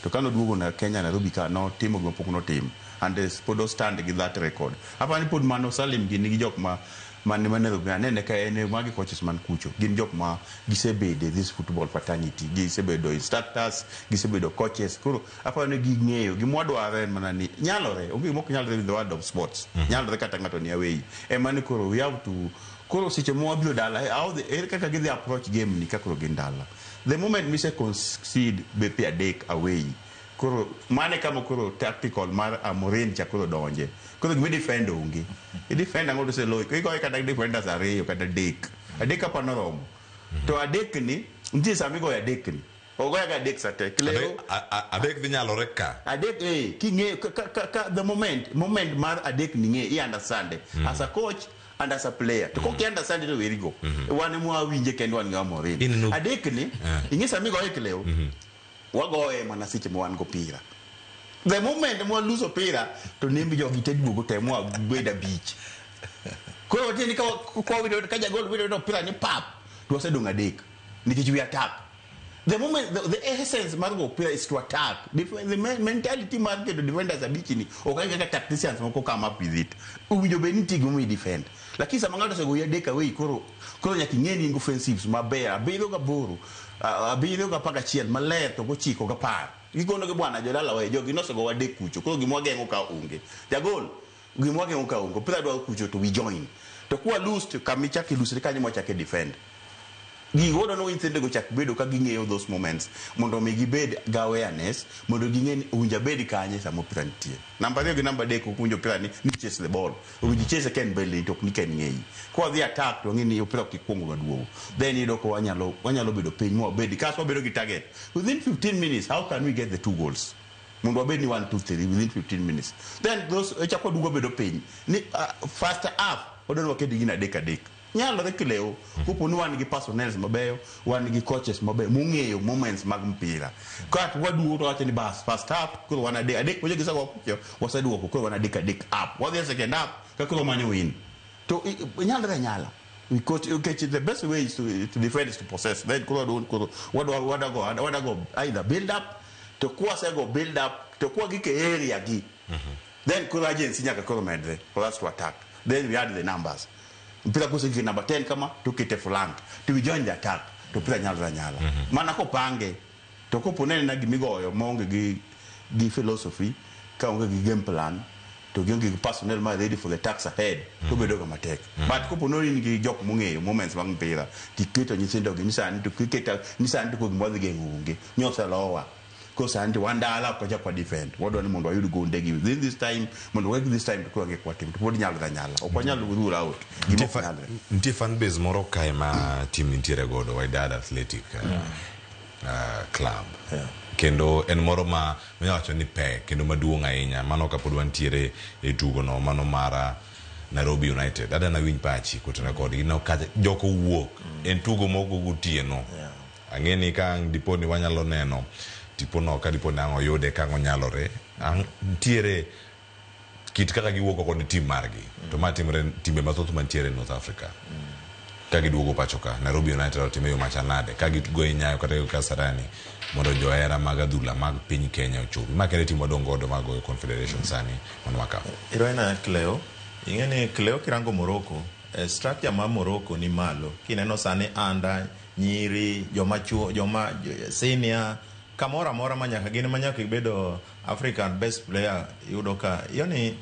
to kano duogo na Kenya Nairobi ka no timo go pok no tim and podo stand gi that record hapa ni pod mano Salim gi jok man Nairobi nene ka ene magi coaches man kucho gin jok ma gisebede this football fraternity gisebedo instructors gisebedo coaches kuro hapa ne ging'eyo gimwadware mana ni nyalore onge mok nyalore with the word of sports nyalore kata ngato ni away mani kuro we have to kuro siche mo ablo dala how the kaka give the approach game ni kakuro gindala the moment we say concede be pe adek away kuro mane kama kuro tactical mar amorin cha kuro donje kuro gimi defend onge defend angodo se loy ko kata defenders are kata adek apa norom to adek ni nti samigo ya adek ni ogoya ga adek sate kleo adek dinyalore ka adek kinge the moment mar adek ni nge I understand as a coach and as a player to ko understand it very go wane mo awinje kendo wan ga morin adek ni ingisa migo ekleo wagoe mana siche mo wan go pira the moment mo lose opira to nimbi jo gitedbu go temo gweda beach ko tini ko video ka jagol video do pira ni pap to se dunga dek nikiji we attack the moment the essence margo pira is to attack the mentality market the defenders are beach ni o ka tacticians mo ko come up with it uwijo be niti go mi defend lakini samangato se go ya deka we koro nyakingeni offensives maber abiro ga boro abiro ga paka chiel maler to go chiko ga par gigono ge bwana jodala we jogi no se go wade kucho koro gimwagengo ka unge jagol gimwagengo ka ungo pira do kucho to we join to kwa lose to kamicha ki lose kanyo mo chake defend gigodo no intende go chak bedo ka ging'eyo those moments mondo mi gibed ga awareness mondo ging'eni unja bed kanye samo pira nitie namba 2 gi namba 3 ko kunjo pira ni chase the ball unji chase ken belly to ni ken ng'ei ko the attack to ng'ini opira kikungo gaduogo then ido ko wanyalo bedo piny mo bed kaso bedo gi target within 15 minutes how can we get the 2 goals mondo bed ni 1 2 3 within 15 minutes then those chako dugo bedo piny ni first half odono kedi gina dek nyalo rekileo kupo ni wan gi personnel mabeyo wan gi coaches mabeyo mung'eyo moments mag mpira kat waduo to acha ni bas first half kuro wana adek moje gisa wakucho wasaduo kuro wana dek up what the second half ka kuro manyo win to nyalo Because the best way is to defend is to possess. Then what go either build up to go build up to gike area gi. Then kura agency nyaka koro medre for us to attack. Then we add the numbers. Mpira kusingi number 10 kama tukite flank. To join the attack to play nyala. Mana ko pange to ko ponene na gimigoyo monge gi philosophy ka onge gi game plan. To give personnel man ready for the tax ahead to be dog matek but ko ponori ni jok mungeyo moments bang pira tikito nyisindo gi misani to cricket misani ko gimodhi ge ngunge nyosa lowa ko sandi wandala ko jakwa defend wodo ni mondo ayudu go ndegi within this time mondo work this time ko nge kwa team to podi nyala okwanyalo rule out nti fan base moro kai ma team ntiere godo Wydad Athletic club kendo en moro ma wacho ni pe kendo maduong' ahinya mano kapod wantiere e tugo no mano mara Nairobi United ada na winy pachi kutana kod ino ka joko wuok en tugo mogo gutieno ang'eni ka dipo ni wanyalo neno tipo no ka dipo nango yode ka ngonyalore ntiere kit kaka giwuok kod team margi to ma timbe mathoth mantiere North Africa ka giduogo pachoka Nairobi United otime yo machanade ka gitugo inyayo kata Kasarani mondo joera mag adhula mag piny Kenya ochubi makere timo dongodo mag Confederation sani mondo maka Iroena Cleo ingene Cleo kirango Morocco structure ma Morocco ni malo kineno sani anda nyiri joma chuo joma senior kamora mora manyaka gin manyaka bedo African best player yudo ka yoni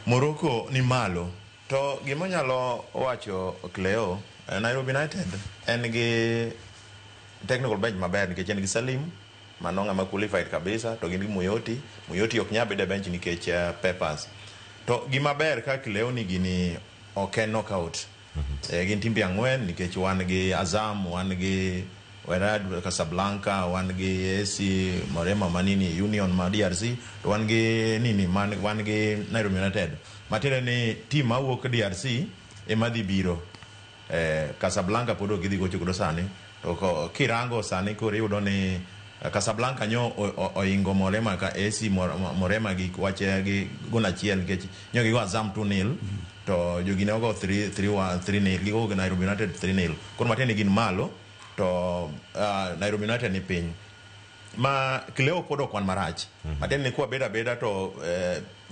Morocco ni malo to gimonyalo wacho Cleo Nairobi United en gi technical bench maber nikech en gi Salim manonga ma qualified kabisa to gin gi Muyoti ok nyabe de bench nikech Peppers to gima ber ka Cleo ni gini ok knockout gin timbe ang'wen nikech wan gi Azam wan gi Wydad Casablanca wan gi AC Morema manini Union ma DRC to wan gi nini wan gi Nairobi United matire ni team mawuok DRC emadhi biro Casablanca podo gidhi gocho kodo sani to kirango sani kore yudo ni Casablanca nyo oingo Morema ka AC Morema gi wache gi gona chiel nikech nyo gi go Azam 2-0 to jogine go 3-0 gi go Nairobi United 3-0 koro matene gin malo to Nairobi United ni piny ma Cleo podo kwan marach matene ni kwa beda to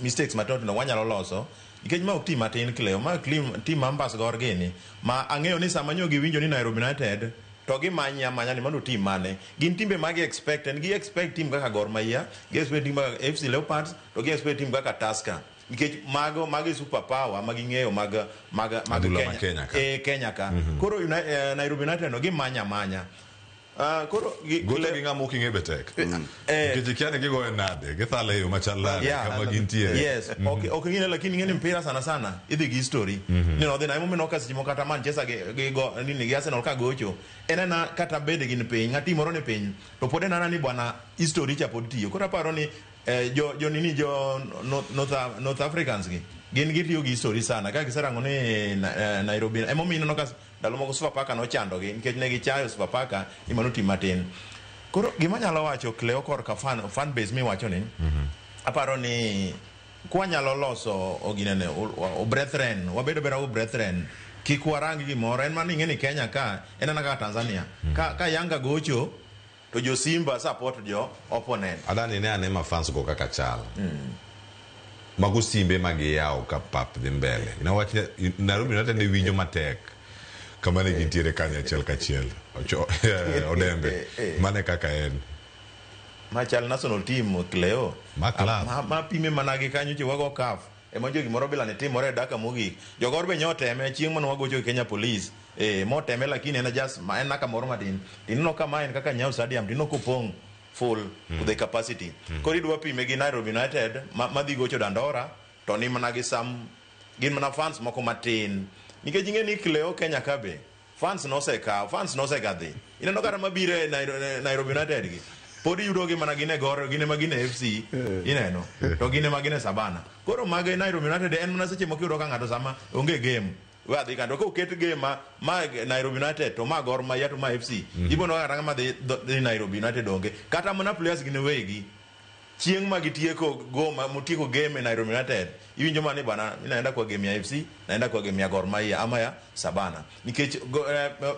mistakes matoto no wanyalo loso nikech ma ok team matin Cleo ma team ambas gor gini ma ang'eyo ni sama nyo giwinjo ni Nairobi United to gimanya ni mano team mane gin timbe magi expect team kaka Gor Mahia gi expect team kaka FC Leopards to gi expect team kaka Tusker nikech magi super power magi ng'eyo mag Kenya ka koro Nairobi United no gimanya koro gote gi ngamo kinge betek nikech kiane gigo enade githale yo machalane kama gintie yes okay ngine lakini ngene mpira sana idhi gi history ni no dena imo ka simo kata Manchester gi go nini gi Arsenal ka gocho enana kata bede gin piny ngati moro ne piny to pod enana ni bwana history cha pod tiyo koro paro ni jo nini jo North Africans gi gin gitiyo gi history sana ka giserango ni Nairobi emo mino ka dalo moko Sofapaka no chando gi nikech ne gichayo Sofapaka imano tim matin koro gima nyalo wacho Cleo kor ka fan base mi wacho ni aparo ni kwa nyalo loso oginene o brethren wabedo bera o brethren kikwarang gimoro en man ing'eni Kenya ka en na ka Tanzania ka Yanga gocho to jo Simba support jo opponent adani ne ane mafans go kaka chal mago simbe magiyao ka pap dhi mbele inawacho Nairobi United ne winjo matek kama ne gintiere kanya achiel kachiel Odembe mane kaka en machal national team Cleo ma pime managi kanyo che wago CAF ema jogi moro bila ne timore daka mogik jogor be nyoteme chieng' mano wagocho Kenya Police moteme lakini en just ma en naka moro matin tinno kama en kaka Nyayo Stadium tinno kopong full to the capacity kori dwa pime gi Nairobi United madhi gocho Dandora to ni managi gin mana fans moko matin nikech ing'e ni Cleo Kenya kabe fans no se gadhi ineno kata mabire Nairobi United gi podi yudo gi mana gine gor gine magine FC ineno to gine magine Sabana koro mage Nairobi United en mana seche moko yudo ka ng'ato sama onge game wadhi kando ko ket game ma Nairobi United to ma Gor Mahia to ma FC ibono kata ma dhi Nairobi United onge kata mana players gine wegi chieng ma gitieko goma mutieko game Nairobi United iwinjo mane bana naenda kwa game ya FC naenda kwa game ya Gor Mahia ama ya Sabana nikech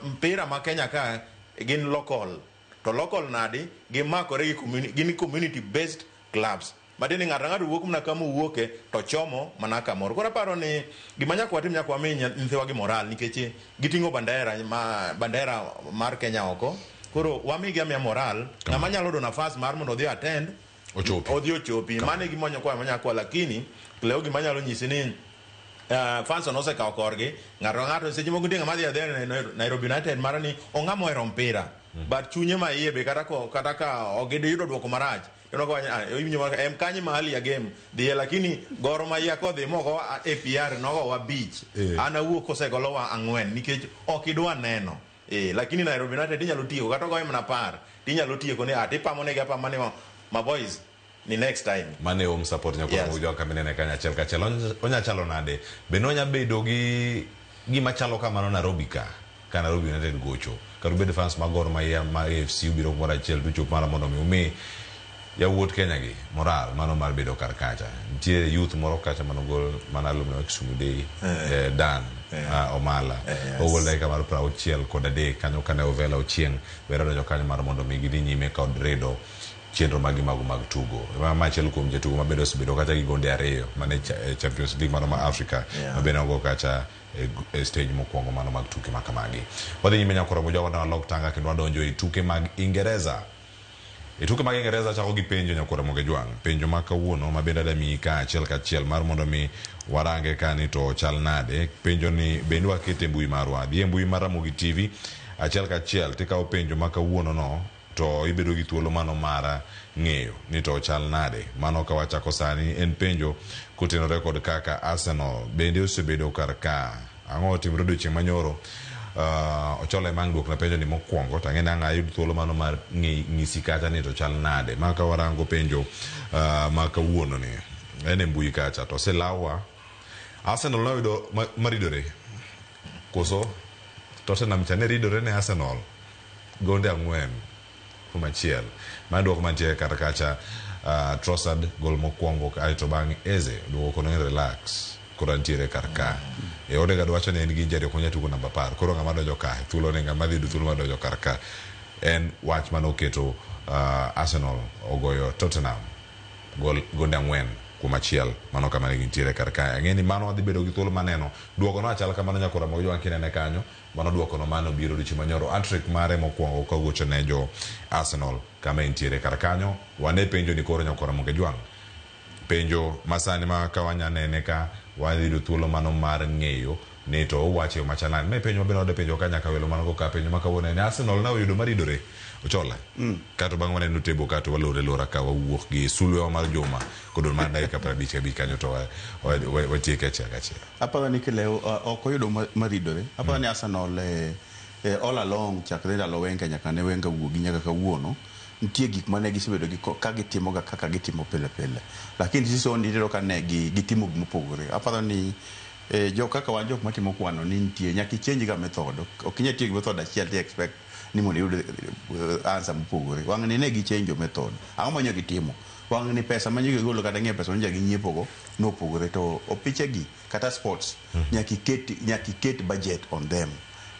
mpira ma Kenya ka gin local to local nadi gimakore gi community based clubs madini ng'ato wuok mna kama wuoke to chomo mana kamoro kora paro ni gimanya kwa tim nyakwa minya nthewa gi moral nikech gitingo bandera mar Kenya oko koro wamigi amia moral ng'ama nyalo do nafas mar mondo odhi attend ochopi mane gimonyo kwa manya kwa lakini leo gimanyalo nyisi ni fans onose ka okorgi ng'ato seche moko ndinga madhi adhe Nairobi United marani ong'amo ero mpira but chunye ma iye be kata ka ogede yudo dwoko marach em kanyi mahali ya game dhiye lakini Gor Mahia kodhi moko APR nogo wa beach ana wuok kosegolowa 4 nikech okidwa neno lakini Nairobi United inyalo tieko kata goye mana par inyalo tieko ni atipamonegi apamane ma boys ni next time mane support nyakoro mojo kamene Kenya achiel kachiel onya chalo nade benonya bedo gi gima chalo kamano Nairobi ka Nairobi United gocho karubed fans ma Gor Mahia ma AFC ubiro mora achiel ducho mara mondo mi ya wuot Kenya gi moral mano mar bedo karkacha ntie youth moro kacha mano gol manalum no Kisumu Day Dan Omala ogol dai kamar prau chiel kod ade kanyo kane ovela ochieng wero jo kanyo mar mondo mi gidhi nyime kod redo chenro magi mag tugo ma chelo kuom jatugo mabedo sibedo kata gi gonde ariyo mane Champions League mano ma Africa mabena go kacha stage mokwongo mano mag tuke makamagi wadhi nyime nyakoro mojo wana lok tanga kendo wadonjo e tuke mag Ingereza tuke mag Ingereza chako gi penjo nyakoro mogejwang penjo ma kawuono mabenda da mi ka achiel kachiel mar mondo mi warange kani to chal nade penjo ni bendwa kete mbui marwa dhi mbui mara Mogi TV achiel kachiel tikawo penjo ma kawuono no to ibedo gi thuolo mano mara ng'eyo ni to chal nade mano ka wachako sani en penjo kutenore kod kaka Arsenal bende osebedo karka ang'o timro dochieng' manyoro ochole mang duok na penjo ni mokwongo tang'e na ayud thuolo mano mar ng'isi kata ni to chal nade maka warango penjo maka wuono ni ene mbui kacha to selawa Arsenal noyudo maridore koso Tottenham chane ridore ne Arsenal gonde 4 kuma chiel maduoko mantie kata kacha Trossard gol mokwongo aito bang Eze duoko no relax korantiere karka Odegaard wacho ne en gi injury konya tugo namba 10 koro ngama donjo ka thuolo ne ngama dhi thuolo madonjo karka en wach manoketo Arsenal ogoyo Tottenham gonde 4 kuma chiel mano kama ne gintiere karka ng'eni mano dhi bedo gi thuolo maneno duoko no achal kamano nyakora mo jo ankinene kanyo mano duoko no mano biro dichi manyoro hat-trick mare mokwongo kogocho ne jo Arsenal kama intiere karkanyo wane penjo ni koro nyakora mo gejwang penjo masani ma kawanya nene ka wadhi thuolo mano mar ng'eyo ne to wache machalan me penjo mabeno de penjo kanya kawelo mano go ka penjo makawone ne Arsenal na oyudo maridore ochola kato bang wane no tebo kato walore lora ka wawuok gi sulwe mar joma kodon mar dakika 50 bi kanyo to watieke chakache apa ni keleo okoyudo maridore apa ni Arsenal all along chakre ndalo Wenger nyaka ne Wenger wuogi nyaka kawuono nitie gik mane gisebedo gi ka gitimo ga kaka gitimo pile pile lakini sisi ondiro ka ne gitimo gimopogore apa ni jo kaka wan jok matimo kwano ni nitie nyaka change ga method okinya tiyo gi method achiel to expect ni mondo yud answer mopogore wang ne gi change method ang'o manyo gitimo wang ni pesa manyo gigolo kata ng'e pesa onja gi nyiepo go no pogore to opiche gi kata sports nyaka ket budget on them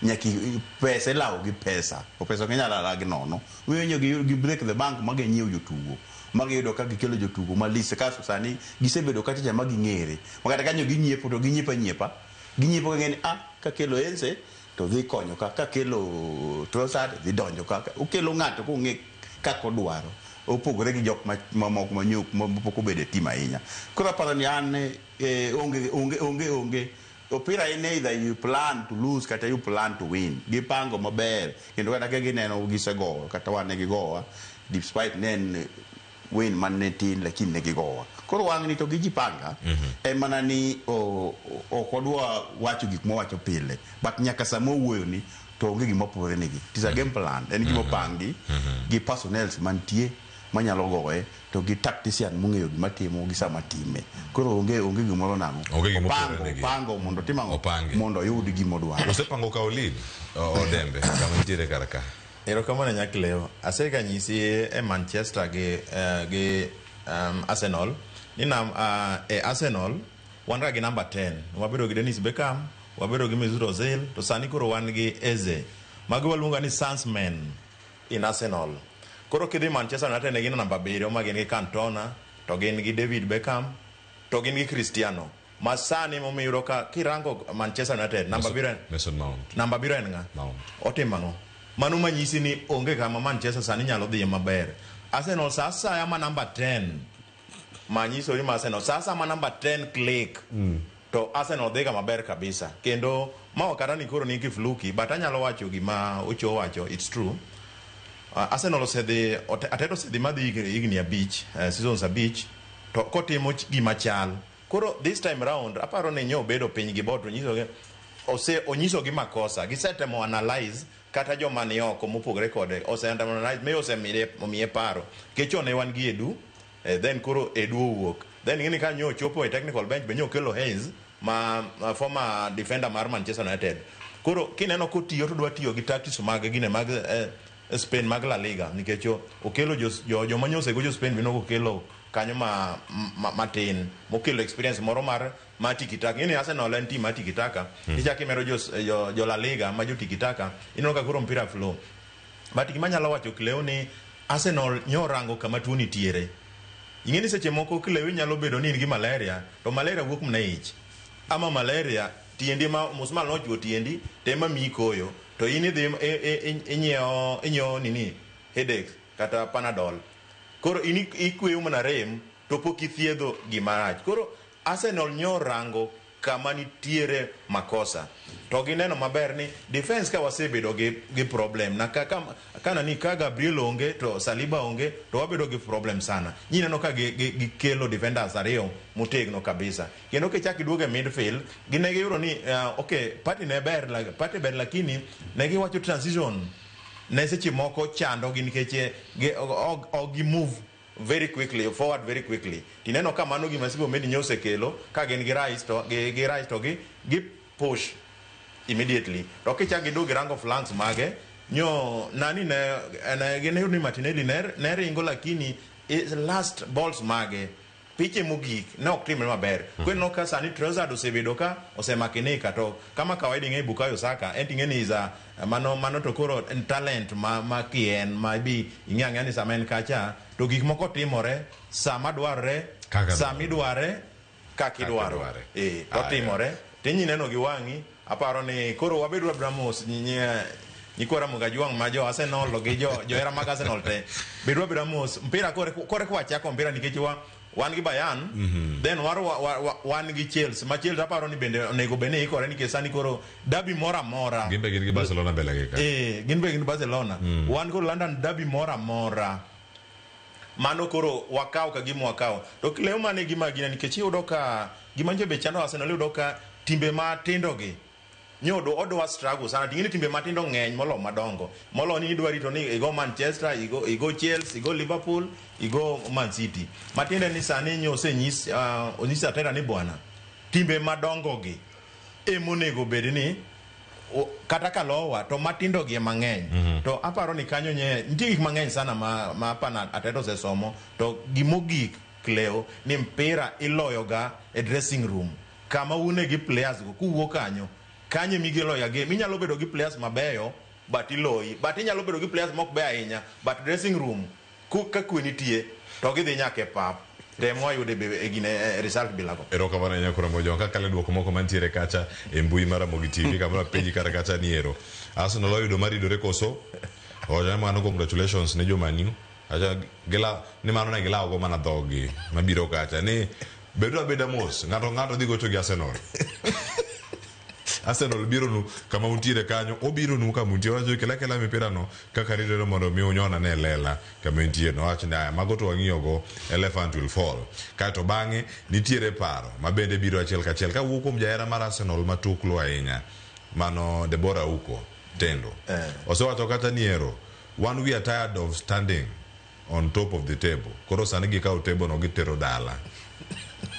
nyaki pesa lawo gi pesa o pesa kenya la gi nono wenyo gi break the bank mage nyiew jotugo mage yudo ka gikelo jotugo malise kaso sani gisebedo kata jama gi ng'ere makata kanyo gi nyiepo to gi nyiepa ng'eni ka kelo Ense to dhi konyo ka kelo Trossard dhi donjo ka ukelo ng'ato ko ng'e kako dwaro opogore gi jok mamoko manyuk mapoko bede tim ahinya koro paro ni an onge opira in either you plan to lose kata you plan to win gipango maber kendo kata ke gineno gisego kata wane gigowa despite nen win man ne tin lakini ne gigowa koro wang'ni to gijipanga mana ni okodwa wacho gik mowacho pile but nyaka samo wuoyo ni to onge gima opore negi tis a game plan en gima pangi gi personnel mantie manyalo goye to gi tactician mung'eyo gima timo gi sama time koro onge gimoro nang'o pango mondo timango mondo yud gima dwaro osepango ka olid odembe kama nitiere karaka erokamano nyakleo aseka nyisi e Manchester gi Arsenal ni Arsenal wan ga gi number 10 wabedo gi Dennis Beckham, wabedo gi Mesut Ozil, to sani koro wan gi Eze magi waluonga ni Sunsmen in Arsenal. Koro kidhi Manchester United ne gin namba 7 ma gin gi Cantona, to gin gi David Beckham, to gin gi Cristiano. Masani momiyo ka kirango Manchester United namba 7 Mason Mount. Namba 7 en nga? Mount. Otimano. Mano manyisi ni onge kama Manchester sani nyalo dhi maber. Arsenal sasa ya namba 10. Manyiso ni Arsenal sasa namba 10 click. To Arsenal dhega maber kabisa. Kendo ma wakata ni koro niki fluky, but anyalo wacho gima Ucho wacho, it's true. Arsenal osedhi Ateta osedhi madhi higni abich, seasons abich, to kotimo gima chal. Koro this time round aparo ni nyo bedo piny gi bot onyiso gi makosa. Gisetemo analyze kata joma ni oko mopogre kode. Analyze me omiye paro. Kecho ne wan gi Edu, then koro Edu owuok. Then ngini ka nyo chopo e technical bench be nyo kelo Hayes ma former defender mar Manchester United. Koro kineno ko tiyo to dwa tiyo gi tactics mag gine mag Spain mag La Liga nikecho okelo jo manyose go jo Spain bino okelo kanyo matin mokelo experience moro mar tikitaka. Ngini Arsenal en team tikitaka. Ichaki mero jo La Liga ma jo tikitaka ino ka koro mpira flow. But gima nyalo wacho Cleo ni Arsenal nyo rango kama tuo nitiere. Ingeni seche moko Cleo nyalo bedo ni gi malaria, to malaria wuok mna ich. Ama malaria tiendi ma musmal no chuo tiendi tema mi koyo, to ini dhi inyo nini headache kata Panadol. Koro ini ikweyo mana rem to pok ithiedho gimarach. Koro Arsenal nyo rango kama nitiere makosa. To gineno maber ni defense ka wasebedo gi problem na kana ni ka Gabriel onge to Saliba onge to wabedo gi problem sana. Nyineno ka gi kelo defenders ariyo motegno kabisa. Kendo kichaki duoge midfield gine gi yuro ni okay party ber lakini ne gi wacho transition ne seche moko chando gi nikeche gi move very quickly forward very quickly. Tineno ka mano gima sibo medi nyose kelo ka gin gi rise to gi push immediately. To kichagi do girango flanks mage nyo nani ne gine ni Martinelli ne ringo lakini last balls mage piche mugik ne ok timre maber. Kweno ka sani Trossard osebedo ka osemakinika to kama kawaida ngai Bukayo Saka entingeni za mano to koro talent ma kien ma bi ing'ang'a ni samen kacha to gik moko timore sama dwarre sami dware kakidwaro to timore tinyi neno gi wangi. Aparo ni koro wabedo Abramos nyikora Mugajuang ma jo Arsenal gi jo era mag Arsenal te bedo Abramos mpira kore kwa chako mpira nikech wan gi Bayern then wan gi Chelsea ma Chelsea aparo ni bende onego bene ikore nikech sani koro derby mora gin gi Barcelona bele ka gin be gin Barcelona wan koro London derby mora mano koro wakao ka gimo wakao to leo mane gima gina nikech yudo ka gima nje be chando Arsenal yudo ka timbe matindo gi nyodo odwa struggle sana. Tingini timbe matindo ngeny molo madongo molo ni idwari to ni igo Manchester igo Chelsea igo Liverpool igo Man City matinde ni sani nyose onyisa Ateta ni bwana timbe madongo gi emonego bed ni kata kalowa to matindo gi mangeny. To aparo ni kanyo nitie gik mangeny sana ma pana Ateta osesomo to gimogik Cleo ni mpira iloyo ga e dressing room kama une gi players go kuwuok kanye migelo ya game. Inyalo bedo gi players mabeyo but iloyi, but inyalo bedo gi players mok be ahinya but dressing room ka kwenitie to gidhi nyake pap temo ayude be gine result bilago. Ero kamana nyakura mojo ka kale duoko moko mantiere kacha e mbui mara Mogi TV kamana peji kara kacha ni ero Arsenal oyudo maridore koso oja mano congratulations ne jomaniu aja gela ni mano na gela go mana dhogi mabiro kacha ni bedo abeda mos ngato dhi gocho gi Arsenal. Arsenal biro nu kama untiere kanyo obiro nu kama untiere wajo kela mipira no kaka ridero mondo mi unyona ne lela kama untiere no wacho ndaya mago to wang'iyo go elephant will fall kato bange nitiere paro mabende biro achiel kachiel ka wuok kuom jaera mar Arsenal matuklo ahinya mano Deborah Uko tendo osewacho kata niero one we are tired of standing on top of the table koro sani gikawo table no gitero dala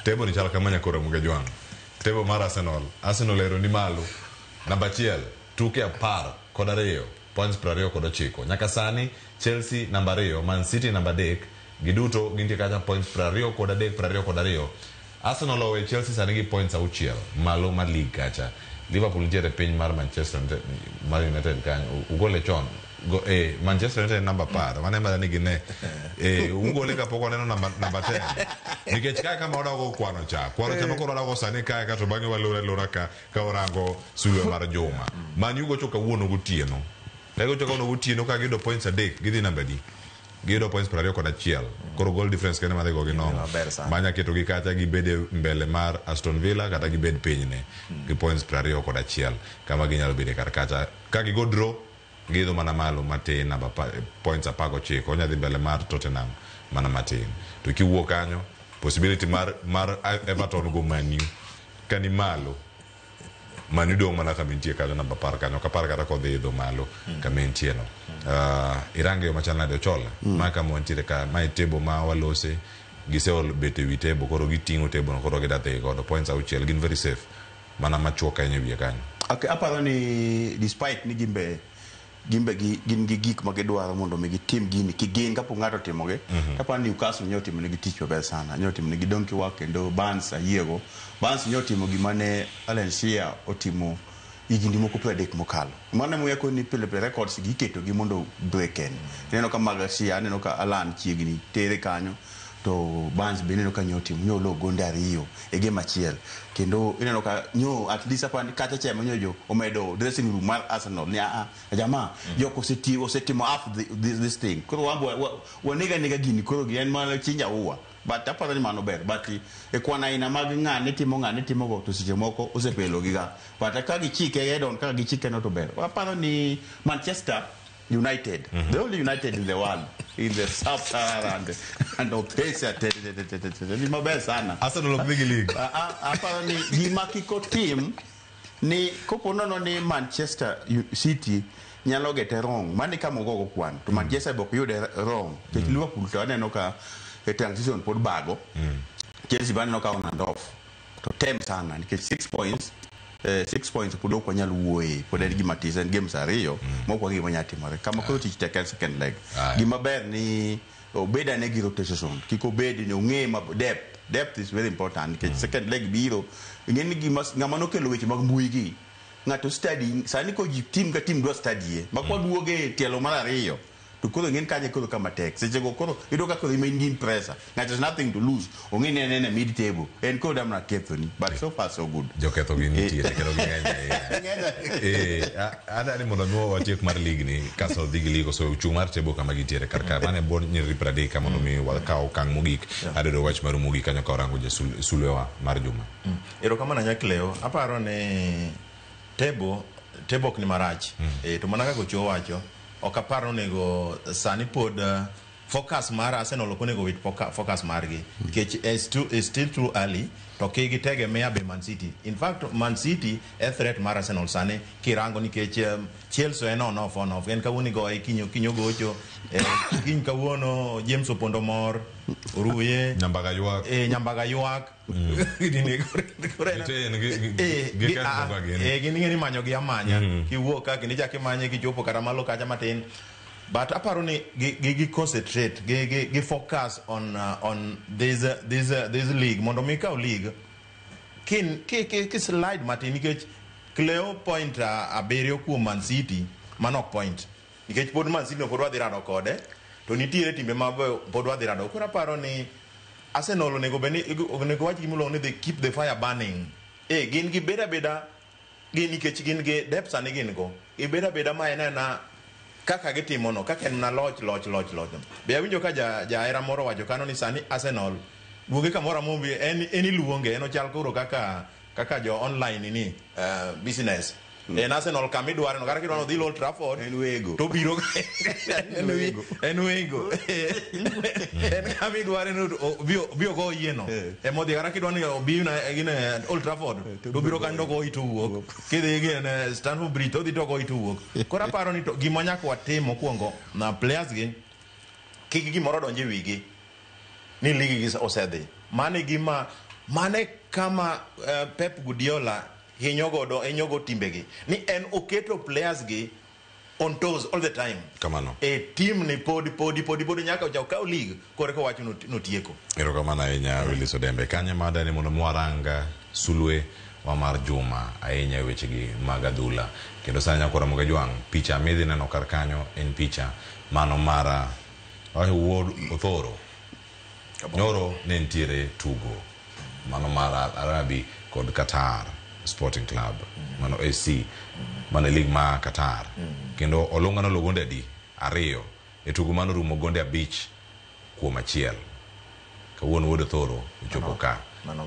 table ni chala kama nyakora Mugajuang table mar Arsenal ero ni malo namba 1 tuke 10 points 29 nyaka sani Chelsea namba 2 Man City namba 3 giduto gintie kaka points 20 kod 22. Arsenal owe Chelsea sani gi points 6 malo mar league kacha. Liverpool nitiere piny mar Manchester United kanyo ugole chon Manchester United number par mane mara nigi ne ugole kapok waneno number 10 nikech kaka kama odago kwano cha makoro odago sani kaka to bang'e walora ka orango sulwe mar juma Man U gocho kawuono gotieno ka gido points 3 gidhi namba di gido points 21 koro goal difference kene madhi go gi nono manya keto gi kacha gibede mbele mar Aston Villa kata gibed pinyne gi points 21 kama ginyalo bede kar kacha ka gigo draw gidho mana malo matin namba points 19 onya dhi mbele mar Tottenham mana matin to kiwuok kanyo possibility mar Everton go Man U kani malo Man U dong mana kamintie kanyo namba par kanyo kapar kata kodhi idho malo kamintie no irange yo machal nade chola maka montiere ka mai table ma walose giseo bete wi table koro gitingo table koro gidate godo points 6 gin very safe mana machuoka yenye wiye kanyo. Okay, aparo ni despite ni gin gi gik ma gidwaro mondo mi gitim gini kigin kapo ng'ato timoge kapo ni Newcastle nyo timo negi tich maber sana nyo timo negi donkey work kendo Barnes ayiego Barnes nyo timo gimane Alan Shearer otimo igindi moko 30 mokalo mane mo yako ni pile records giketo gi mondo breaken neno ka Shearer neno ka Alan chiegni tere kanyo to Barnes be neno ka nyo timo nyo lo gonde ariyo e game achiel kendo neno ka nyo at least apani kata chema nyojo omedo dressing room mar Arsenal ni jamaa yoko setimo after this thing koro wanega gini koro gi en mana chinja uwa but aparo ni mano ber but e kwana ina mag ng'ane timo go to seche moko osepelo giga but ka gichike edon ka gichike no to ber aparo ni Manchester United, the only United in the world, in the Sub-Saharan and Opesa, ni mabel sana. Arsenal of Big League. Apa ni gimakiko team ni koponono ni Manchester City nyalo gete wrong. Mani kama gogo kwan. To Manchester boko yude wrong. Ke Liverpool to aneno ka transition pod bago. Chelsea bani no ka on and off. To tem sana ni ke 6 points. 6 points pudo kwa nyalu uwe pudo di gimatiza games ariyo moko gi manyati mare kama ko tich take second leg gima ber ni obeda ne gi rotation kiko bedi ni unge ma depth is very important ke second leg biro ngeni gima ngamano kelo weche mag mbui gi ngato study sani ko team ka team do study makwa duoge tielo mar ariyo to koro ngin kanye koro kama tek seche go koro idoka koro main pressure there's nothing to lose ongin nene mid table en ko dam na kethoni but so far so good joketho gi nitie kero gi ng'eny ada ni mondo nuo watiek mar league ni Castle Big League so chung mar table kama gitiere karka mane bon nyiri prade kama no mi wakao kang mogik ade do wach mar mogik kanyo ka orango je sulewa mar juma ero kama na nyakleo aparo ne table ni marach to manaka ko cho wacho okaparo nego sani pod focus mar Arsenal okonego wit focus margi because it's still too early to kegi tege mea be Man City. In fact Man City a threat mar Arsenal sani kirango nikech Chelsea en on off en kawuni go kinyo gocho kin kawuono James Opondomor Oruye nyambaga yuak gini manyo gi amanya kiwuok ka kini chake manye kichopo kata malo kacha matin but aparo ni gi concentrate gi focus on this league mondo mi ka league ki slide matin nikech Cleo point aberio kuom Man City manok point nikech pod Man City pod wadhi rado kode to nitiere timbe ma pod wadhi rado koro aparo ni Arsenal onego wach gimulo ni they keep the fire burning gin gi beda gin nikech gin gi depth ani gin go beda ma enena kaka gitimo no kaka en na loch be awinjo ka ja era moro wacho kano ni sani Arsenal duoge kamora mombi en iluonge en ochal koro kaka jo online ni business en Arsenal kamidware no kara kidwano dhi Old Trafford en wego to biro en wego en kamidware no bio go yieno e modi kara kidwano obi na gine Old Trafford to biro kando go itu wuok kidhi gine Stamford Bridge to dhi to go itu wuok kora paro ni to gima nyaka watim mokwongo na players gi kik gimoro donje wigi ni ligi gi osedhi mane kama Pep Guardiola hinyogo timbegi ni en oketo players gi on toes all the time. Kamano. Team ni podi nyaka uchao league kore ko wacho notieko. Ero kamana ahinya Willis Odembe. Kanye mada ni mondo mwaranga sulwe wa mar juma ahinya wechegi mag adhula. Kendo sanya kora mga juang picha midhi neno kar kanyo en picha mano mara Wuod Othoro. Nyoro ne ntiere tugo mano mara Arabi kod Qatar Sporting Club mano AC mano league ma Qatar. Kendo Olunga no logonde di ariyo e tugo mano rumo gonde abich kuom achiel. Kawuono Wuod Othoro chopo ka.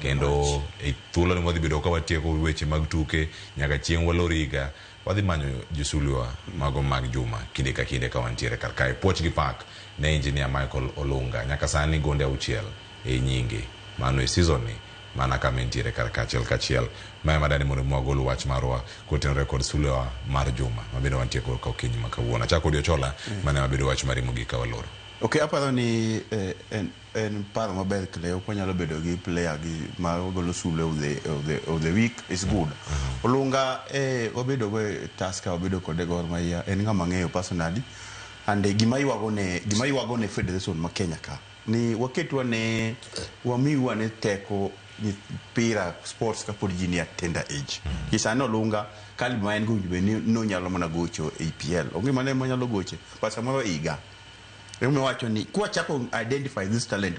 Kendo e thuolo ni modhi bedo ka watieko weche mag tuke nyaka chieng' waloriga wadhi manyo josulwa mago mag juma kinde ka kinde ka wantiere kar kae Pochgi Park ne engineer Michael Olunga nyaka sani gonde auchiel e nyinge mano e season ni mana ka mentiere kar kachiel mae madani mondo mwagolo wach marwa koten record sulwa mar juma mabedo wantieko ka okinyi makawuono chako Odiochola mane mabedo wach marimo gi ka waloro. Okay, aparo ni en paro maber Cleo kwanyalo bedo gi player gi ma golo sule of the week is good. Olunga obedo go Tusker obedo kode Gor Mahia en ngama ng'eyo personally and gima yuago ne federation ma Kenya ka ni waketwa ne wamiwa ne teko ni pira sports ka pod jini tender age. Kisano Olunga kali ma en go no nyalo mana gocho APL onge mane mo nyalo goche pasa moro iga. Rumi wacho ni kuwa chako identify this talent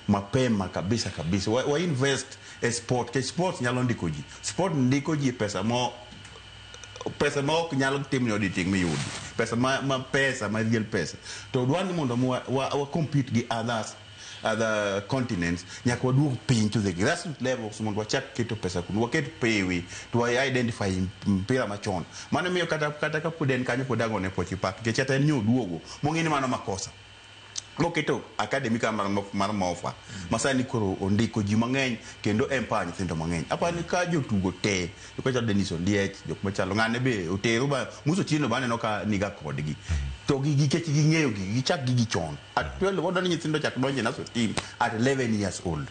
mapema kabisa wa invest a sport ke sport nyalo ndiko ji sport ndiko ji pesa mo nyalo tim ni auditing mi yudi pesa ma real pesa to dwani mondo wa compete gi other continents nyaka waduog piny to the grassroots level mondo wachak keto pesa kuno waket pewi to identify mpira machon mano miyo kata ka puden kanyo podago ne Pochgi Park ke chata en nyoduogo mongini mano makosa moketo academic mar mofa masani koro ondiko ji mang'eny kendo empa nyithindo mang'eny apani ka jotugo te ko cha Dennis Ondiek jok machalo ng'ane be otero ba muso chino bane no ka niga kodgi to gi kech gi ng'eyo gi chak gi chon at 12 wadani nyithindo chak donje naso team at 11 years old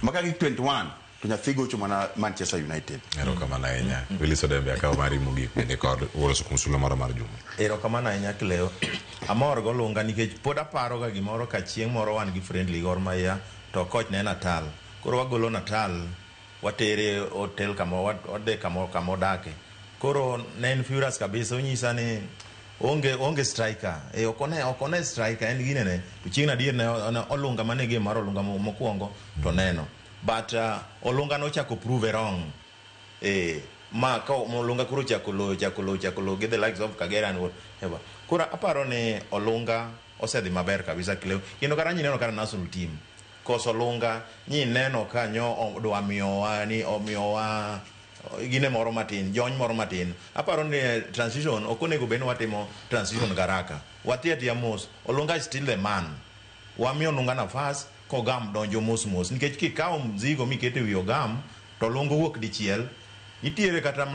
maka gi 21 to nyathigo chuma na Manchester United. Ero kamana ahinya Willis Odembe akaw mari mugi bende kod wolo sukumsulo mar juma. Ero kamana ahinya Cleo amor go Olunga nikech pod aparo ga gimoro ka chieng' moro wan gi friendly Gor Mahia to coach ne Natal koro wagolo Natal watere hotel kama wade kama dake koro ne en furious kabisa unyisa ni onge striker okone striker en gine ne to chieng' adier ne Olunga mane game mar Olunga mokuongo to neno but Olunga no chako prove wrong ma ka Olunga kuro chako get the likes of Kagera and whatever kura aparo ne Olunga osedhi maber kabisa Cleo kendo kara neno kara national team koso Olunga nyi neno kanyo odwa miyowa gine moro matin jony moro matin aparo ne transition okonego beno watimo transition garaka watiatia mos Olunga is still the man wamiyo Olunga nafas ko gam donjo mos nikech kikawo mzigo mikete wi ogam to Olunga wuok dichiel nitiere kata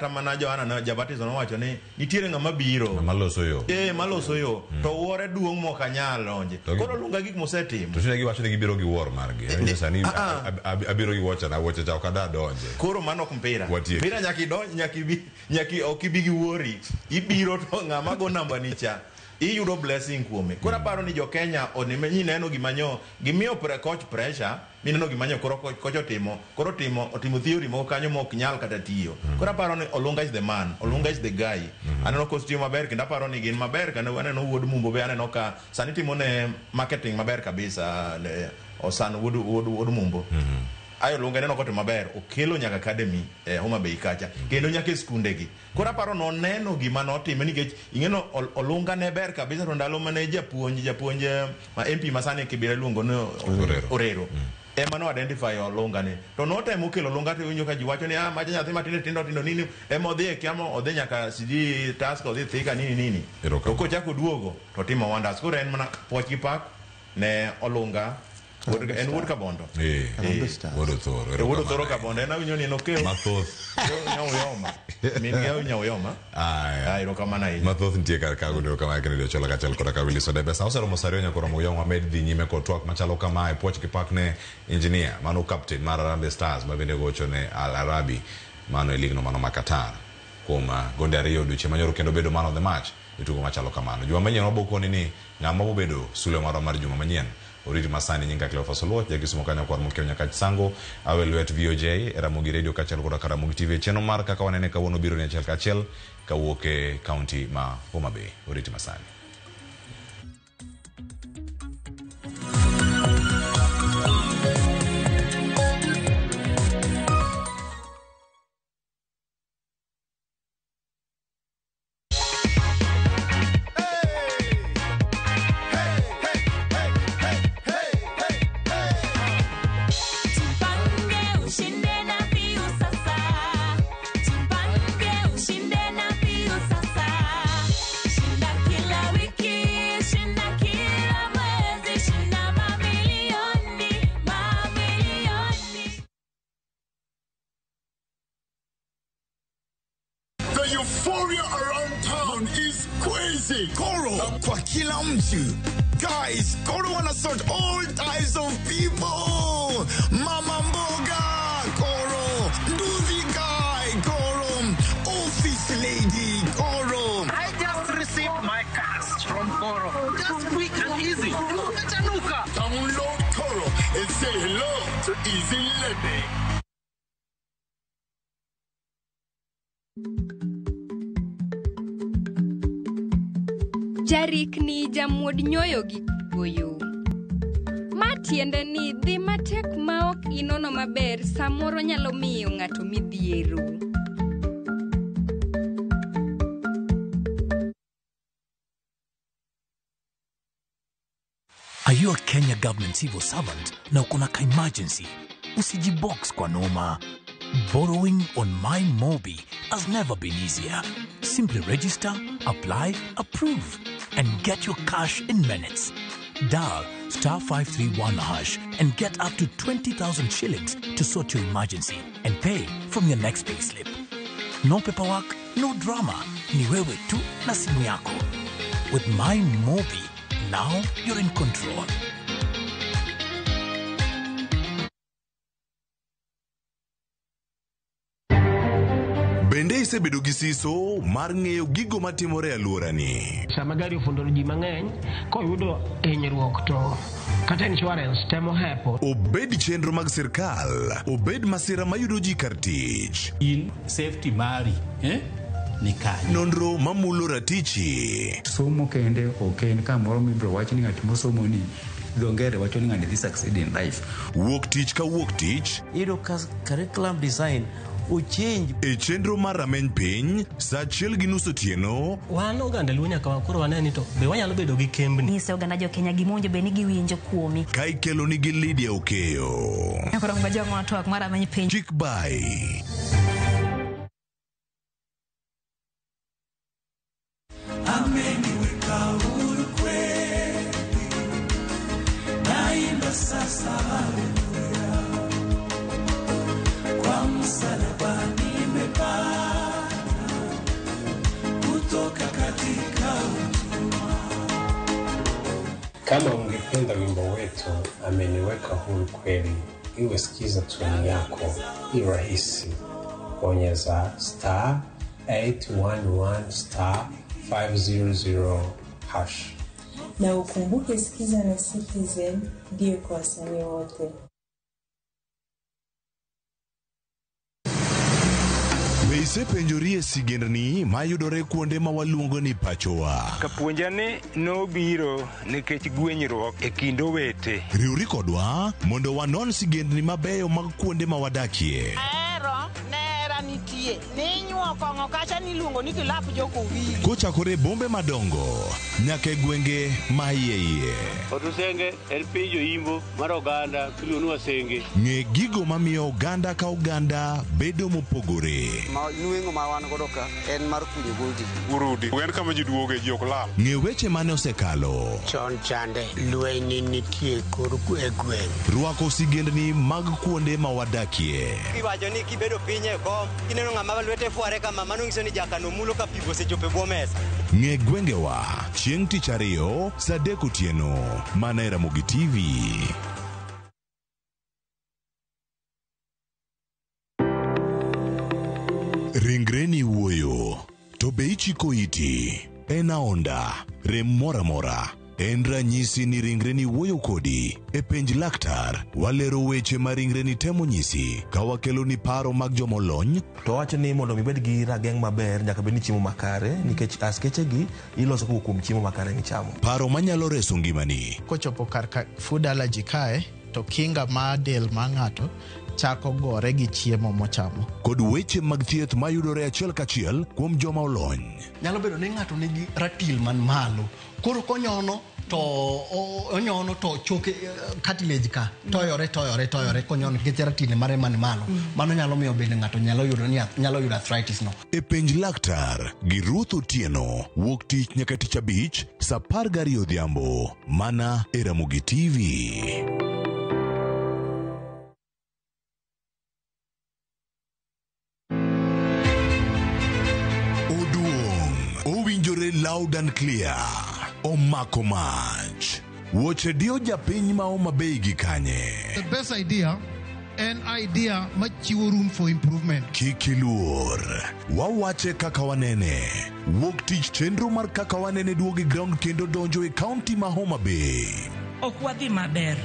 mana Joana na Jabatizo no wacho ni nitiere ng'ama biro maloso yo maloso yo to wuore duong' mokanyal donje koro Olunga gik mosetim to shine giwacho ni gibiro gi wuor margi sani abiro gi wocha cha okada donje koro mano mpira nyaki donj nyaki okibi gi wuori ibiro to ng'ama go namba ni cha iyudo blessing kuome koro aparo ni jo Kenya onime neno gimiyo coach pressure mineno gimanyo koro coach otimo theory mo kanyo mok nyal kata tiyo koro aparo ni Olunga is the man Olunga is the guy aneno costume maber kendo aparo ni gin maber kana aneno Wuod Mumbo be aneno ka sani timo ne marketing maber kabisa osan Wuod Mumbo ayo Olunga neno kote maber okelo nyaka academy Homa Bay kacha kendo nyaka skunde gi koro aparo no neno gima notime nikech ingeno Olunga ne ber kabisa to ndalo mane japuonj ma MP masane kibira luongo no Orero ema no identify Olunga ne to notemo kelo Olunga to winjo ka ji wacho ni macha nyathi matindo nini ema odhi e kiamo odhi nyaka sidi task odhi thika nini to kochako duogo to timo wonders koro en mana Pochgi Park ne Olunga en Wuod Kabondo Wuod Othoro Kabondo en awinjo ni nokeo mathoth nyawuyoma min geo nyawuyoma iro kamana hiyo mathoth ntie kar kago ndio kama kene Odiochola kachel kod ka Willis Odembe sa osero mosario nyakoro moyo Ahmed dhi nyime kod twak machalo kama e Pochgi Park ne engineer mano captain mar Harambee Stars ma bende gocho ne Al Arabi mano e ligno mano ma Qatar kuom gonde ariyo duche manyoro kendo bedo man of the match e tugo machalo kamano. Juma manyien wabokoni ni ng'ama bobedo sulwe mar juma manyien oriti masani nyinga Cleophas Oluoch jagisimo kanyo kwar mokeo nyaka chisango awe lwet VOJ Ramogi Radio kachiel koda Ramogi TV cheno mar kaka wanene kawuono biro ni achiel kachiel kawuok e kaunti ma Homa Bay. Oriti masani. Euphoria around town is crazy. Koro kwa kila mtu. Guys, Koro wanna sort all types of people. Mama mboga, Koro. Nduzi guy, Koro. Office lady, Koro. I just received my cash from Koro. Just quick and easy. Download Koro and say hello to Easy Lending. Jarik ni jamuod nyoyo gi goyo. Matiende ni dhi matek maok inono maber samoro nyalo miyo ng'ato midhiero. Are you a Kenya government civil servant na uko na emergency? Usijibox kwa noma. Borrowing on MyMobi has never been easier. Simply register, apply, approve, and get your cash in minutes. Dial *531# and get up to 20,000 shillings to sort your emergency and pay from your next payslip. No paperwork, no drama. Ni wewe tu na simu yako. With MyMobi, now you're in control. Bende isebedo gi siso mar ng'eyo gigo matimore e alworani. Sama gari ofundo ji mang'eny koyudo hinyruok to kata insurance temo hepo. Obed chenro mag sirkal, obed masira mayudo ji kar tich. In safety mari, ni kanyo. Nonro mamulo ratichi. Somo kende oken kamoro mibro wach ni ng'at mosomo ni dongere wacho ni ng'ani dhi succeed in life. Wuok tich ka wuok tich. Iro curriculum design uchinj e chenro mar rameny piny saa 1:30 otieno. Wan oganda luo nyaka wakoro waneni to be wanyalo bedo gi kembni. Nyiso oganda jo Kenya gimonjo be ni giwinjo kuomi. Ka ikelo ni gi Lydia Okeyo. Akoro ngajo ng'ato ak mar rameny piny. Chick by sasa kwa msalaba nimepata kutoka katika utumwa. Kama ungependa wimbo wetu ameniweka huru kweli, iwe sikiza tuni yako, ni rahisi. Bonyeza *811*500#. Na ukumbuke sikiza na Citizen ndio kwa wasanii wote. Isepenjorie sigendni mayudore kuonde ma waluongo ni pachowa. Kapuonjani nobiro nikech gwenyruok e kind owete. Riwri kodwa mondo wanon sigendni mabeyo mag kuonde ma wadakie. Nitie ninyuo kongo kacha niluongo ni kilap joko wili kochakore bombe madongo nyaka e gwenge ma iye. Otusenge el pinjo imbo mar oganda kulionu asenge. Ng'e gigo mamiyo oganda ka oganda bedo mopogore. Nuengo ma wan godo ka en mar kunyo goldi. Urudi wen kama ji duoge ji ok lal. Ng'e weche mane osekalo. Chon chande lweny nitie kor e gweng. Rwako sigendni mag kuonde ma wadakie. Iwacho ni kibedo piny e kom kineno ng'ama lwete fuare kama mano nyiso ni jakano mulo ka pigo sechope bwo mesa. Ng'e gwengewa chieng' tich ariyo saa 3 otieno mana e Ramogi TV. Ringreni wuoyo, to be ichiko iti, en aonda, rem mora mora. En ranyisi ni ringreni wuoyo kodi. E penj laktar, walero weche ma ringreni temo nyisi, ka wakelo ni paro mag jomolony. To wacho ni mondo mibed gi rageng' maber, nyaka bed ni chiemo makare, nikech askeche gi iloso kuom chiemo makare michamo. Paro manyalo reso ngimani. Kochopo kar food allergy kae, to kinga ma del ma ng'ato chako gore gi chiemo mochamo. Kod weche mag thieth mayudore achiel kachiel kuom joma olony. Nyalo bedo ni ng'ato nigi ratil man malo. Koro konyono to choke cartilage ka toyore konyono nikech ratil mare man malo. Mano nyalo miyo bende ng'ato nyalo yudo arthritis no. E penj laktar gi Ruth Otieno, wuok tich nyaka tich abich, saa 12 odhiambo, mana e Ramogi TV. Loud and clear. Omako mach. Woche dio japiny ma Homa Bay gi kanye. The best idea, an idea machiwo room for improvement. Kikiluor. Wawache kaka wanene. Wuok tich chenro mar kaka wanene duogi ground kendo donjo e county ma Homa Bay. Ok wadhi maber.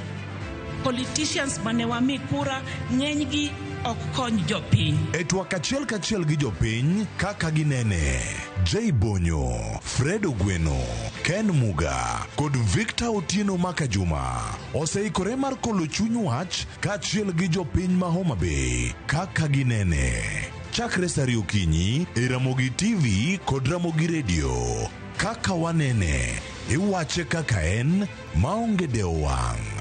Politicians mane wami kura ng'enygi ok kony jopiny. E twak achiel kachiel gi jopiny kaka ginene. Jay Bonyo, Fred Ogweno, Ken Muga, kod Victor Otieno Makajuma oseikore mar kolo chuny wach kachiel gi jopiny ma Homa Bay kaka ginene. Chakre sari okinyi e Ramogi TV kod Ramogi Radio. Kaka wanene, iwache kaka en maonge deo wang'.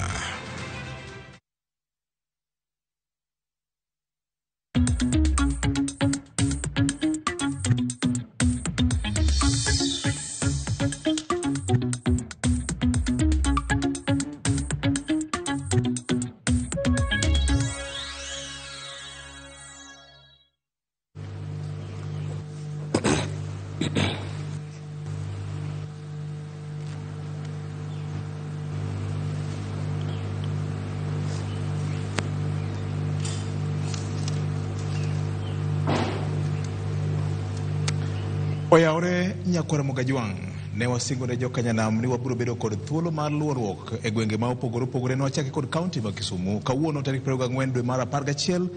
Oyaore Nyakwar Mugajwang' ne wasingore jokanyanam ni wabiro bedo kod thuolo mar luorruok e gwenge ma opogore nwachake kod kaunti ma Kisumu. Kawuono tarik 24 dwe mar 11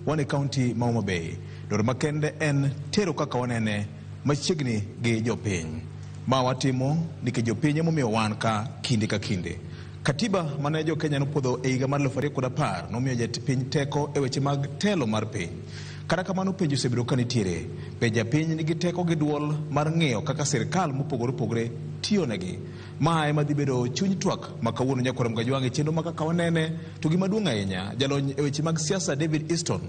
wan e kaunti ma Homa Bay. Dwaro makende en tero kaka wanene machiegni gi jopiny. Ma watimo nikech jopiny emomiyo wan ka kinde ka kinde. Katiba mane jo Kenya nopodho e higa mar 2010 nomiyo jatipiny teko e weche mag telo mar piny. Kata kamano penjo osebedo ka nitiere. Be japiny nigi teko gi duol mar ng'iyo kaka sirkal mopogore tiyo negi. Ma ema dhi bedo chuny twak ma kawuono Nyakwar Mugajwang' e chenro ma kaka wanene. To gima duong' ahinya, jalony e weche mag siasa David Easton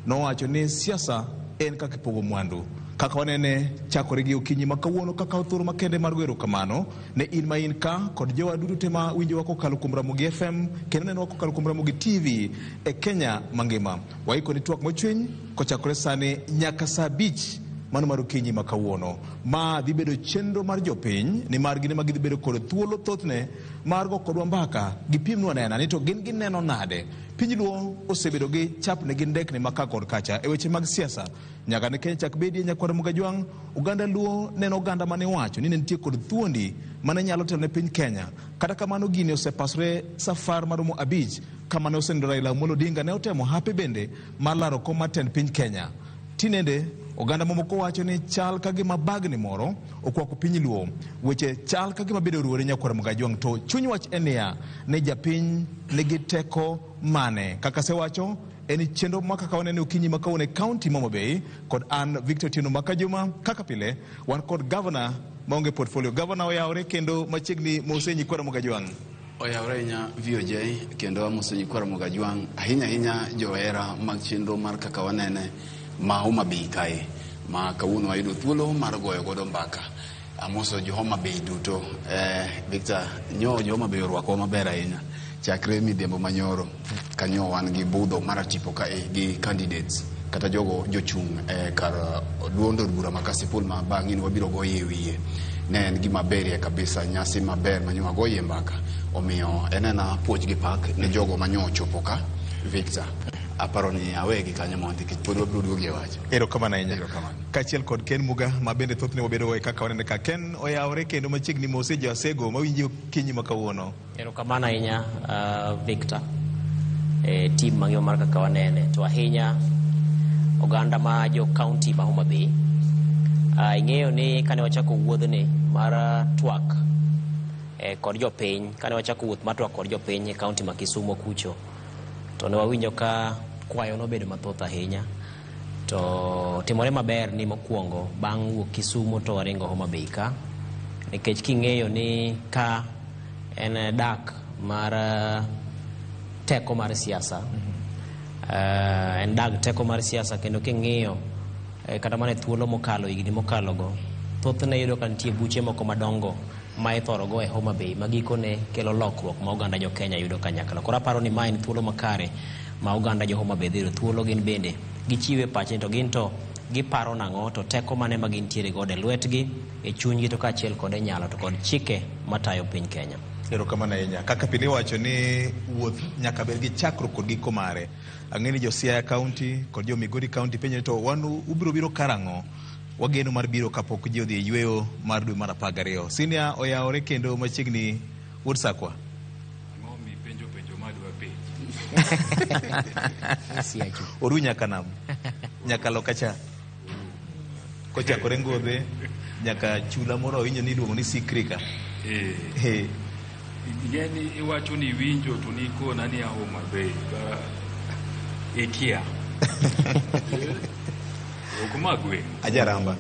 nowacho ni siasa en kaka ipogo mwandu. Kaka wanene chakore gi okinyi ma kawuono kaka thuolo makende mar gwero kamano ne in ma in ka kod jowa duto tema winjo wako kalo kuom Ramogi FM kendo neno wako kalo kuom Ramogi TV e Kenya mangima. Waiko ni twak mochwiny kochakore sani nyaka saa 5 mano mar okinyi ma kawuono. Ma dhi bedo chenro mar jopiny ni mar gine ma gidhi bedo kod thuolo thothne mar go kodwa mbaka gi pimnwa nena ni to gin gineno nade. Piny luo osebedo gi chapne gi ndekne maka kod kacha e weche mag siasa. Nyaka ne Kenya chak bedie Nyakwar Mugajwang', Uganda luo neno oganda mane wacho ni nitie kod thuondi mane nyalo telo ne piny Kenya. Kata kamano gini osepasre safar maromo 5 kama ne osendora Raila Amolo Odinga ne otemo hape bende mar laro kom mar tend piny Kenya. Tinende oganda momoko wacho ni chal kagima bagni moro okwako piny luo. Weche chal kagima bedo ruore Nyakwar Mugajwang', to chuny wach enia ne japiny nigi teko mane. Kaka se wacho eni chenro ma kaka wanene okinyi ma kawuono e kaunti ma Homa Bay kod an Victor Otieno Makajuma. Kaka pile wan kod governor maonge portfolio. Governor oyawre kendo machiegni mose Nyakwar Mugajwang'. Oyawre nya VOJ kendo amoso Nyakwar Mugajwang' ahinya johera mag chenro mar kaka wanene ma Homa Bay kae ma kawuono wayudo thuolo mar goyo godo mbaka. Amoso jo Homa Bay duto. Victor nyo jo Homa Bay orwako maber ahinya. Chakre midhiambo manyoro kanyo wan gi budho mar tipo ka gi candidates kata jogo jochung' kar duondo bura ma Kasipul ma bang'e wabiro goye wiye. Ne en gima berie kabisa, nyasi maber manyo wagoye mbaka. Omiyo enena puoch gi pak ne jogo manyo chopo ka Victor. aparo ni awegi kanyo mondo kik pod wabiro duogie wacho. Erokamano ahinya. Kaachiel kod Ken Muga ma bende thothne wabedo go kaka wanene ka Ken oyawore kendo machiegni mose Asego mawinjo kinyi ma kawuono. Erokamano ahinya Victor. Team mang'eyo mar kaka wanene to ahinya oganda ma jo county ma Homa Bay. Ing'eyo ni kane wachako wuodhni mar twak kod jopiny, kane wachako wuoth mar twak kod jopiny e county ma Kisumo kucho, to ne wawinjo ka kwayo nobedo mathoth ahinya. To timore maber ni mokwongo bang' wuok Kisumo to waringo Homa Bay ka, nikech king'eyo ni ka en dak mar teko mar siasa, en dag teko mar siasa, kendo king'iyo kata mana thuolo mokalo higni mokalo go thothne yudo ka nitie buche moko madongo ma ithoro go e Homa Bay ma gikone kelo lokruok ma oganda jo Kenya yudo kanyakla. Koro aparo ni ma en thuolo makare ma oganda jo Homa Bay dhiro thuolo gin bende gichiwe pache to gin to giparo nang'o to teko mane ma gintiere godo e lwetgi, e chunygi, to kaachiel kod e nyalo to kod chike matayo piny Kenya. Erokamano ahinya. Kaka piny iwacho ni wuoth nyaka bed gi chakruok kod giko mare. Ang'e ni jo Siaya County kod jo Migori County penjo to wan ubiro biro karang'o? Wageno mar biro kapok ji odhi e yweyo mar dwe mar 12. Sinia oyawore kendo machiegni Wuod Sakwa. Ng'omi penjo madwa penjo. Oru nyaka nam. Nyaka lokacha. Kochakore Ngodhe nyaka chula moro winjo ni iluongo ni Sikrika. Yani iwacho ni winjo to ni kona ni Homa Bay ba ikia okumagwe ajaramba.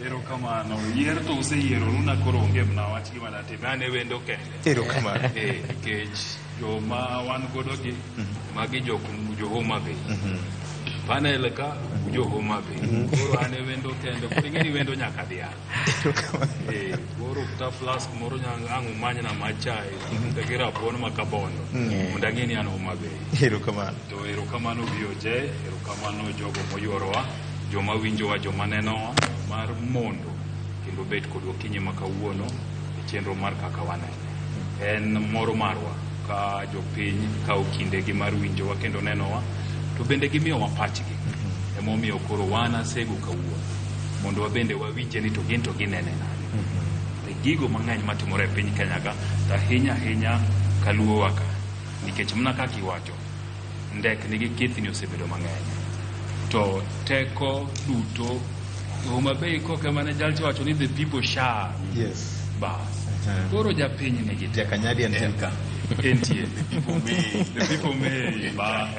Erokamano. Yiero to useyiero luna koro onge mna wach gima natime ane wendo kende. Erokamano. Nikech joma wan godo gi magi jo Homa Bay. Panel ka jo Homa Bay. Koro ane wendo kende. Koro ing'eni wendo nyaka dhiang'. Koro ta flask moro ang' umany na machai. Kagi rabuon makabondo. Mondo ang'eni an Homa Bay. Erokamano. To erokamano VOJ. Erokamano jogo moyuorowa. Joma winjowa, joma nenowa mar mondo kendo bet kod okinyi ma kawuono e chenro mar kaka wanene. En moro marwa ka jopiny kawo kindegi mar winjowa kendo nenowa, to bende gimiyowa pachgi. Emomiyo koro wan Asego kawuono mondo wabende wawinje ni to gin to ginene nade. Gigo mang'eny matimore e piny Kenya ka, to ahinya kaluowa ka, nikech mna kaka iwacho ndek nigi kithni osebedo mang'eny. To teko duto Homa Bay koka mane jalti wacho ni the people shall. Yes. Bas. Koro japiny nigi jakanyadi antelka. Entie. The people may. Ba.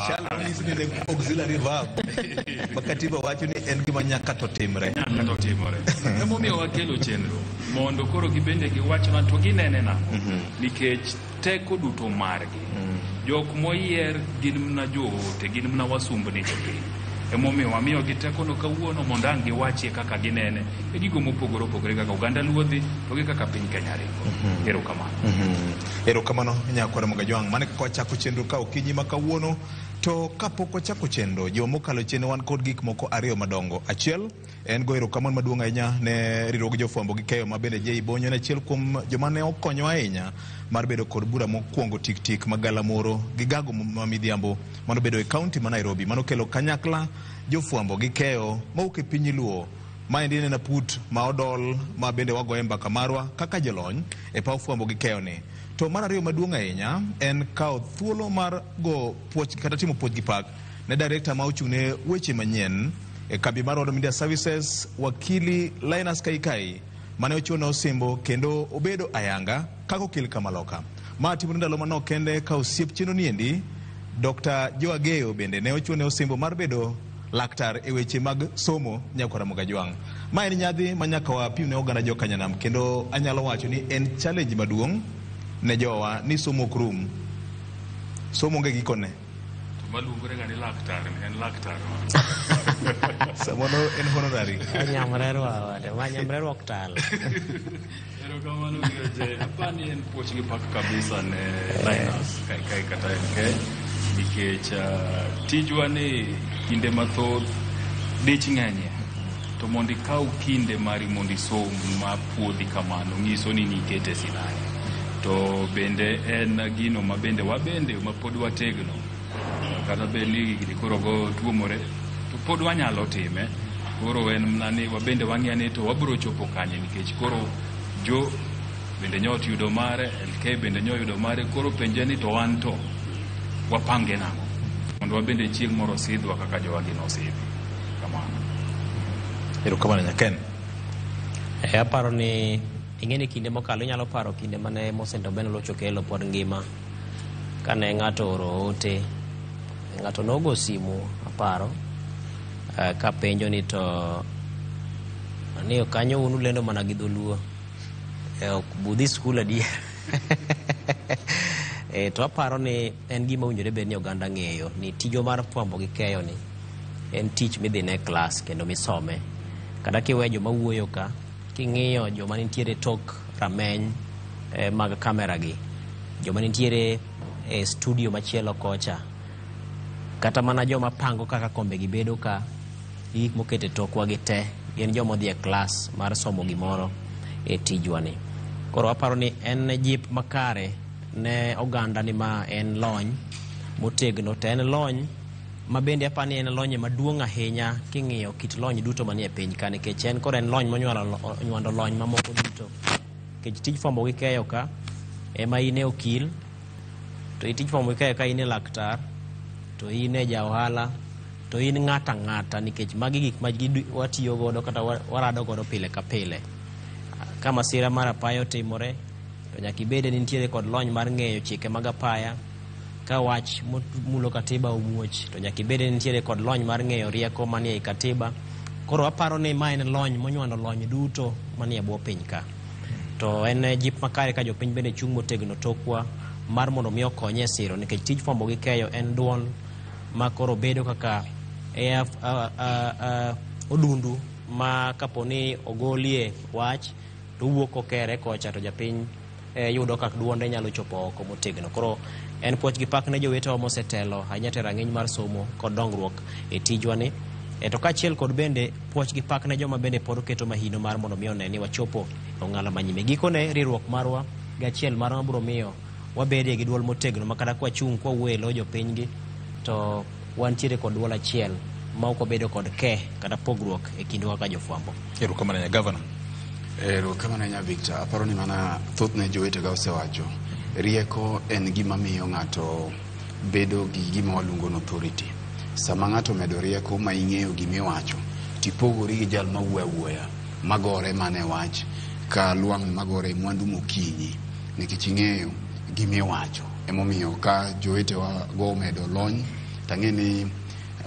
Shall is the auxiliary verb. Makatiba wacho ni en gima nyaka to timre. Nyaka to timre. Emomiyo wakelo chenro mondo koro gibende giwachona to ginene na. Nikech teko duto margi. Jok moyier gin mna joote, gin mna wasumbni jopiny. Emomiyo wamiyo gi tekono kawuono mondo ang' giwachie kaka ginene e gigo mopogore opogore kaka oganda luodhi to gi kaka piny Kenya ringo. Erokamano. Erokamano Nyakwara Mogajwang'. Mane kaka wachako chenro ka okinyi ma kawuono, to kapok wachako chenro joma mokalo chenro wan kod gik moko ariyo madongo. Achiel en go erokamano maduong' ahinya ne riwruog jofwambo gi keyo ma bende Jay Bonyo en achiel kuom joma ne okonyo ahinya mar bedo kod bura mokwongo tik magala moro gi gago ma midhiambo mano bedo e kaunti ma Nairobi. Mano kelo kanyakla jofwambo gi keyo mawuok e piny Luo. Maendi en aput ma odol ma bende wagoye mbaka marwa kaka jolony e paw fwambo gi keyo ni. To mar ariyo maduong' ahinya en kawo thuolo mar go puoch kata timo puoch gi pak ne director ma ochung'ne weche manyien e kambi mar World Media Services, wakili Linus Kaikai, mane ochuno osimbo kendo obedo ayanga kako okil Kamaloka. Ma timore ndalo manok kende ka osiep chenro niendi Dr. Joe Ageyo bende ne ochuno osimbo mar bedo laktar e weche mag somo Nyakwara Mogajwang'. Ma en nyadhi ma nyaka wapimne oganda jo Kanyanam, kendo anyalo wacho ni en challenge maduong' ne jowa ni somo ok rum. Somo onge gikone. Malungore ga ni laktar, en laktar. Samono en honorary. Manyamrero ok tal. Erokamano VOJ. Apani en puoch gi pak kabisa ne Linus Kaikai kata MK. Nikech tijwa ni kinde mathoth dich ng'enye. To mondo ikaw kinde mari mondo isom ma puodhi kamano nyiso ni nikete sinani. to bende en gino ma bende wabende ma pod wategno kata bed ni koro go tuomore to pod wanyalo time. Koro en mana ni wabende wang'eyo ni to wabiro chopo kanye nikech koro jo bende nyot yudo mare, LK bende nyoyudo mare, koro penje ni to wan to wapange nang'o mondo wabende chieng' moro sidhwa kaka jowagi nosidhi. Kamano. Erokamano Nyaken. Aparo ni ing'eni kinde mokalo inyalo paro kinde mane Mosento Ben Olocho Kelo pod ngima, kane ng'ato oro ote, ng'ato nogo simu aparo ka penjo ni to ni kanyo unu lendo mana gi dholuo ok budhi skul adier. To aparo ni en gima owinjore bed ni oganda ng'eyo ni tijo mar fwambo gi keyo ni en tich midhi ne klas kendo misome. Kata kiwe joma wuoyo ka, king'iyo joma nitiere tok rameny mag kamera gi, joma nitiere e studio machielo kocha, kata mana joma pango kaka kombe gi bedo ka, gik mokete tokwa gi te, gin joma odhi e klas mar somo gimoro e tijwa ni. Koro aparo ni en jip makare ne oganda ni ma en lony motegno, to en lony ma bende aparo ni en lony maduong' ahinya king'iyo kit lony duto manie piny ka, nikech en koro en lony monywando lony mamoko duto. Nikech tij fwambo gi keyo ka ema in e okil, to tij fwambo gi keyo ka in e laktar, to in e ja ohala, to in ng'ata ng'ata, nikech magi gik ma watiyo godo kata warado godo pile ka pile. Ka masira mar apaya otimore, to nyaka ibede ni nitiere kod lony mar ng'eyo chike mag apaya. Ka wach mulo katiba omuoch, to nyaka ibede ni nitiere kod lony mar ng'eyo rieko manie katiba. Koro aparo ni ma en lony monywando lony duto manie bwo piny ka. To en jip makare ka jopiny bende chung' motegno tokwa mar mondo mi okonye siro, nikech tij fwambo gi keyo en duol ma koro bedo kaka odundu ma kaponi ogolie wach to wuok okere kocha, to japiny yudo kaka duonde nyalo chopo oko motegno. Koro en puoch gi pak ne jowetewa mosetelo ahinya te rang'iny mar somo kod dongruok e tijwa ni. To kaachiel kod bende puoch gi pak ne joma bende pod keto mahino mar mondo mi one ni wachopo ong'ala manyime. Gikone riwruok marwa gachiel mar mabiro miyo wabedie gi duol motegno ma kata kwachung' kwawuoyo e lo jopiny gi, to wantiere kod duol achiel ma ok obedo kod ke kata pogruok e kindwa kaka jofwambo. Erokamano nya gavana. Erokamano nya Victor. Aparo ni mana thothne jowetega osewacho, rieko en gima miyo ng'ato bedo gi gima waluongo ni authority. Sama ng'ato medo rieko ma ing'eyo gimiwacho, tipogori gi jal mawuoyo awuoya magore mane wach ka luang' magore mwandu mokinyi, nikech ing'eyo gimiwacho. Emomiyo ka jowetewa go medo lony, tang'eni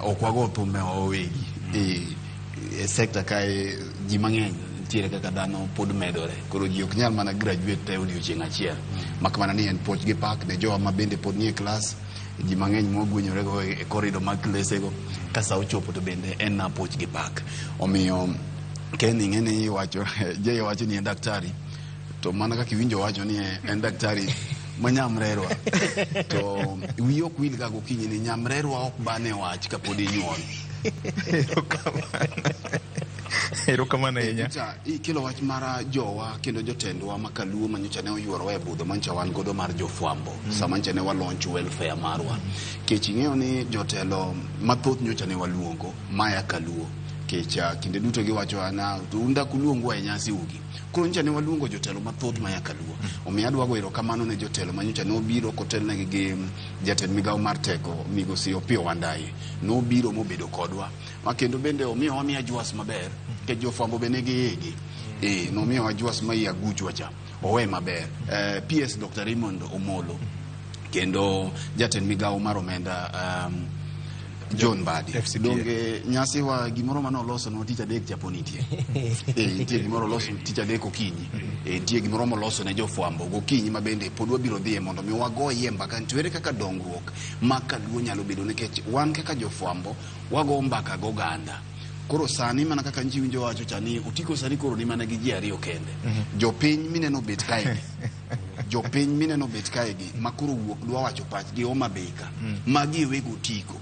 ok wago thumbe wawegi e sekta kae. Ji mang'eny nitiere kaka dhano pod medore, koro ji ok nyal mana graduate te odiochieng' achiel, mak mana ni en puoch gi pak ne jowa ma bende pod nie klas. Ji mang'eny mogwenyore go e korido mag klesego, ka sa ochopo to bende en na puoch gi pak. Omiyo Ken ing'eni iwacho je wacho ni en daktari, to mana kaka iwinjo wacho ni en daktari manyamrerwa, to wiyi ok wil ka gokinyi ni nyamrerwa ok bane wach kapod inyuol. Erokamano ahinya. Ikelo wach mar jowa kendo jotendwa makaluo manyocha ne oyuorowa e budho manyocha wan godo mar jofwambo sama nyocha ne walonch welfare marwa. Kech ing'eyo ni jotelo mathoth nyocha ne waluongo maya kaluo, kech kinde duto giwacho ana unda kuluongo e nyasi ugi. Koro nyocha ne waluongo jotelo mathoth maya kaluo. Omiyo adwago erokamano ne jotelo manyocha ne obiro kotelnegi gi jatend migawo mar teko Migosi Opiyo Wandayi. Nobiro mobedo kodwa, ma kendo bende omiyo wamiya jwas maber, ke jofwambo bende gi nomiyo wajwas ma iya guchwa cha owe maber. PS Dr. Raymond Omolo kendo jatend migawo mar omenda John Badi. Donge nyasi wa gimoro mano loso no tich adek chapo nitie. Nitie gimoro loso tich adek okinyi. Nitie gimoro moloso ne jofwambo gokinyi ma bende pod wabiro dhie mondo mi wago yemba kan tuere kaka dongruok ma kaluo nyalo bedo, nikech wan kaka jofwambo wago mbaka go ganda. Koro sani mana kaka nji winjo wacho chani utiko sani koro ni mana gi ji ariyo kende. Jopiny mineno bet kae. Jopiny mineno bet kae gi makoro wuok dwa wacho pach gi Homa Bay ka. Magi wego tiko.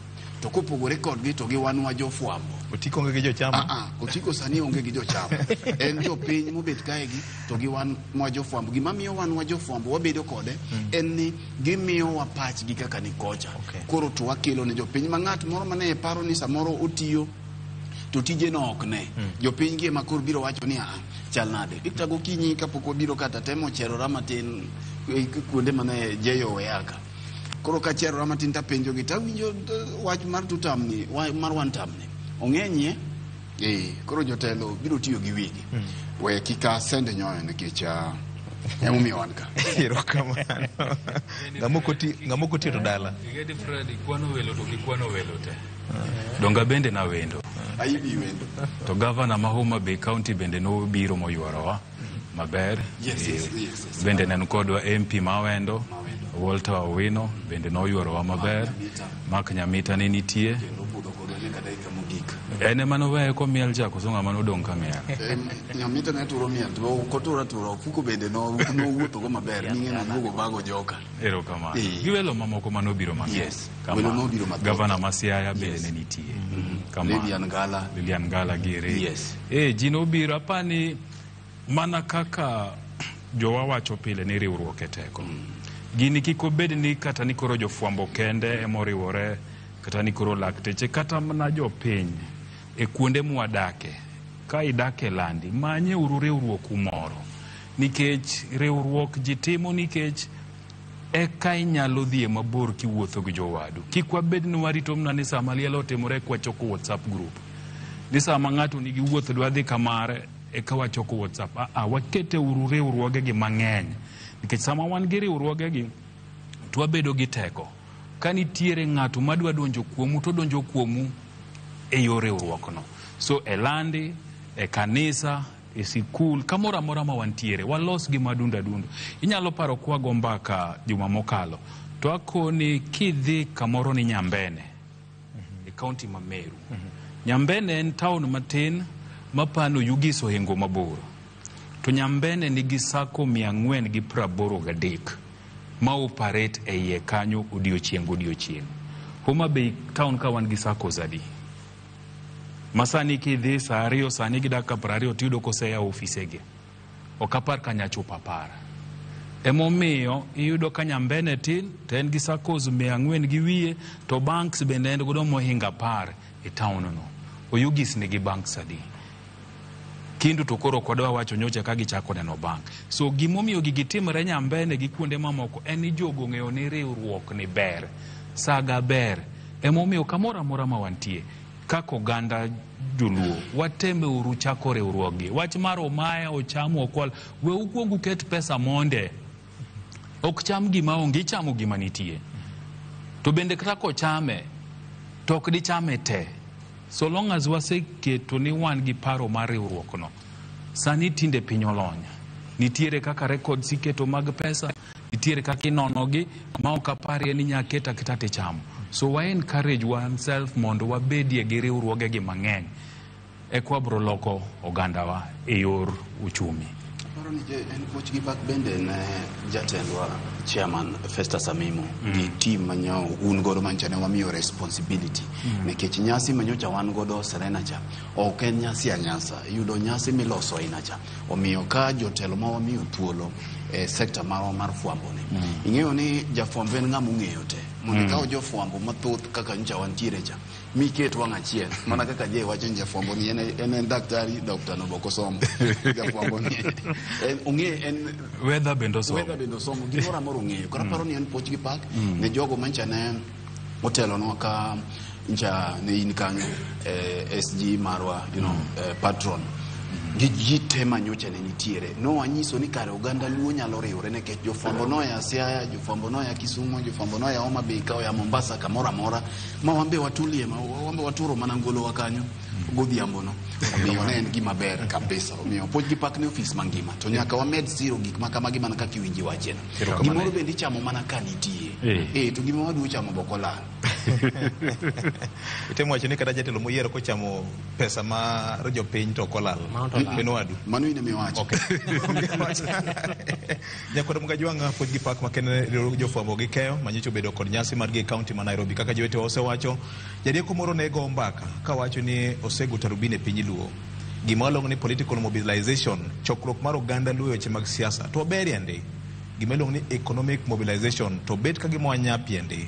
To kopogore kodgi to gi wan wa jofwambo Otiko onge gi jochama. Otiko sani onge gi jochama. En jopiny mobet kaegi to gi wan mwa jofwambo. Gima miyo wan wa jofwambo wabedo kode en ni gimiyo wa pachgi kaka ni kocha. Koro to wakelo ne jopiny ma ng'at moro mane paro ni samoro otiyo to tije no ok ne. Jopiny gi ema koro biro wacho ni chal nade. Victor gokinyi kapok wabiro kata temo cherora matin kuonde mane jeyo weyaka. Koro ka cherora matin tapenjo gi tawinjo wach mar tutamni mar wan tamni. Ong'enyie koro jotelo biro tiyo gi wigi. We kika sende nyoyo nikech emomiyo wan ka. Erokamano. Ng'amoko tiyo to dala. Igedi Fred kwano welo to kikwano welo te. Donga bende na wendo. Ayibi wendo. To governor ma Homa Bay County bende no biro moyworowa maber. Yes. Bende nen kodwa MP ma wendo. Walter Owino bende no yworowa maber. Mak Nyamita ne nitie. Ene mano weyo ko miel jako so ng'ama nodong' ka miel. Nyamita ne turo miel to kotura fuko bende no wuotho go maber ninge na lugo bago joka. Erokamano. Giwelo mamoko manobiro maber. Yes. Kama Governor Masiaya bende ne nitie. Kama Lilian Ngala gere. Yes. Ji nobiro apani mana kaka jowa wacho pile ni riwruok e teko. Gini kiko bed ni kata ni koro jofwambo kende emoriwore kata ni koro lakteche kata mana jopiny e kuonde mwadake. Ka idake landi manye uru riwruok umoro. Nikech riwruok jitimo nikech eka inyalo dhie mabor kiwuotho gi jowadu. Kik wabed ni warito mna ni sama liel otimore kwa choko WhatsApp group. Ni sama ng'ato nigi wuotho dwa dhi kamare eka wachoko WhatsApp. Wakete uru riwruogegi mang'eny. Nikech sama wan gi riwruogegi to wabedo gi teko. Ka nitiere ng'ato madwa donjo kuomu to donjo kuomu e yore riwruokno. So e landi, e kanisa, e sikul, kamora mora ma wantiere, walos gi madunda dundu. Inyalo paro kwa gombaka juma mokalo. To akoni kidhi kamoro ni Nyambene, e county ma Meru. Nyambene en town matin mapano yugiso hengo maboro. To Nyambene nigi sako 483 ma operate e iye kanyo odiochieng'. Homa Bay town ka wan gi sako zadi. Masani kidhi saa 2 sani gi dakika 20 tiyudo koseya ofisege. Okapar kanyacho papara. Emomiyo iyudo ka Nyambene tin to en gi sakos 400 gi wiye to banks bende en godo mohinga 10 e town no. Oyugis nigi banks adi. Kindu to koro kodwa wacho nyocha ka gichako neno bank. So gimomiyo gitimre Nyambene gi kuonde mamoko en ni jogo ng'eyo ni riwruok ni ber. Saga ber. Emomiyo kamora mora ma wantie kako ganda joluo wateme uru chako riwruogi. Wach mar omaya ochamo okwal we ukuongu ket pesa monde. Ok cham gima onge chamo gima nitie. To bende kako chame to ok di chame te. So long as waseketo ni wan gi paro mar riwruokno. Sani tinde piny olonya. Nitiere kaka records iketo mag pesa, nitiere kaka inonogi ma ok apari ni nyaketa kitate chamo. So we encourage oneself mondo wabedie gi riwruogegi mang'eny e kwa bro loko ogandawa e yor uchumi. Paro ni en coach gi back bende ne jatendwa chairman Festus Amimo gi team manyo un godo manchane wamiyo responsibility nikech nyasi manyocha wan godo Serena cha ok en nyasi anyasa yudo nyasi miloso inacha omiyo ka jotelo ma wamiyo thuolo e sector mar fwambo ni ing'eyo ni jafwambo en ng'ama ong'eyo te mondo ka jofwambo mathoth kaka nyocha wantiere cha miket wang' achiel mana kaka je wacho jafwambo ni en daktari Dr. Noboko Somo jafwambo ni ong'e en weather bendo somo gimoro amoro ong'eyo koro paro ni en poch gi pak ne jogo mancha ne otelo no ka ncha ne in kanyo SG marwa patron gi tema nyocha ne nitiere no wanyiso ni kare oganda luo nyalo riwre nekech jofwambo noya Siaya jofwambo noya Kisumu jofwambo noya Homa Bay ka ya Mombasa kamora mora ma wambe watulie ma wambe waturo mana ngolo wakanyo godhiambo no omiyo ne en gima ber kabisa omiyo poch gi pak ne office mangima to nyaka wamed siro gik makamagi mana kaka iwinji wachena gimoro bende ichamo mana ka nitie to gima wadwa chamo bokola Itemo wacho ni kada jatelo moyiero kochamo pesa mar jopiny to kolal. Benwadu. Mano ine miwacho. Okay. Nyakwar Mugajwang' pod gi pak makende jofwambo gi keyo manyicho bedo kod nyasi mar gi kaunti ma Nairobi kaka jowete osewacho. Jarieko moro ne go mbaka kawacho ni osego tarubine piny Luo. Gima waluongo ni political mobilization, chokruok mar oganda Luo weche mag siasa. To beriende gima iluongo ni economic mobilization to bet ka gima wanyapiende.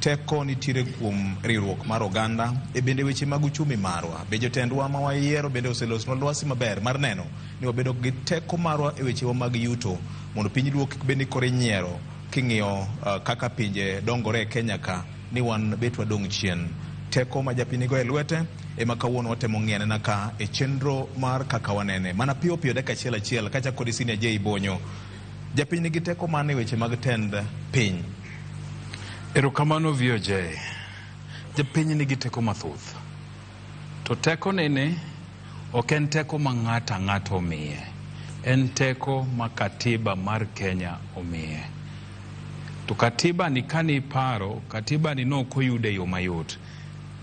Teko nitiere kuom riwruok mar oganda e bende weche mag uchumi marwa. Be jotendwa ma wayiero bende oselosnwa lwasi maber mar neno ni wabedo gi teko marwa e weche mag yuto mondo piny Luo kik bed ni kore nyiero king'iyo kaka pinje dongore e Kenya ka ni wan bet wadong' chien. Teko ma japiny go e lwete ema kawuono watemo ng'iane na ka e chenro mar kaka wanene. Mana piyo piyo dakika achiel kacha kod Senior J Bonyo. Japiny nigi teko mane weche mag tend piny. Erokamano VOJ. Japiny nigi teko mathoth. To teko nene ok en teko ma ng'ato omiye. En teko ma katiba mar Kenya omiye. To katiba ni kani paro, katiba ni no koyude yo mayot.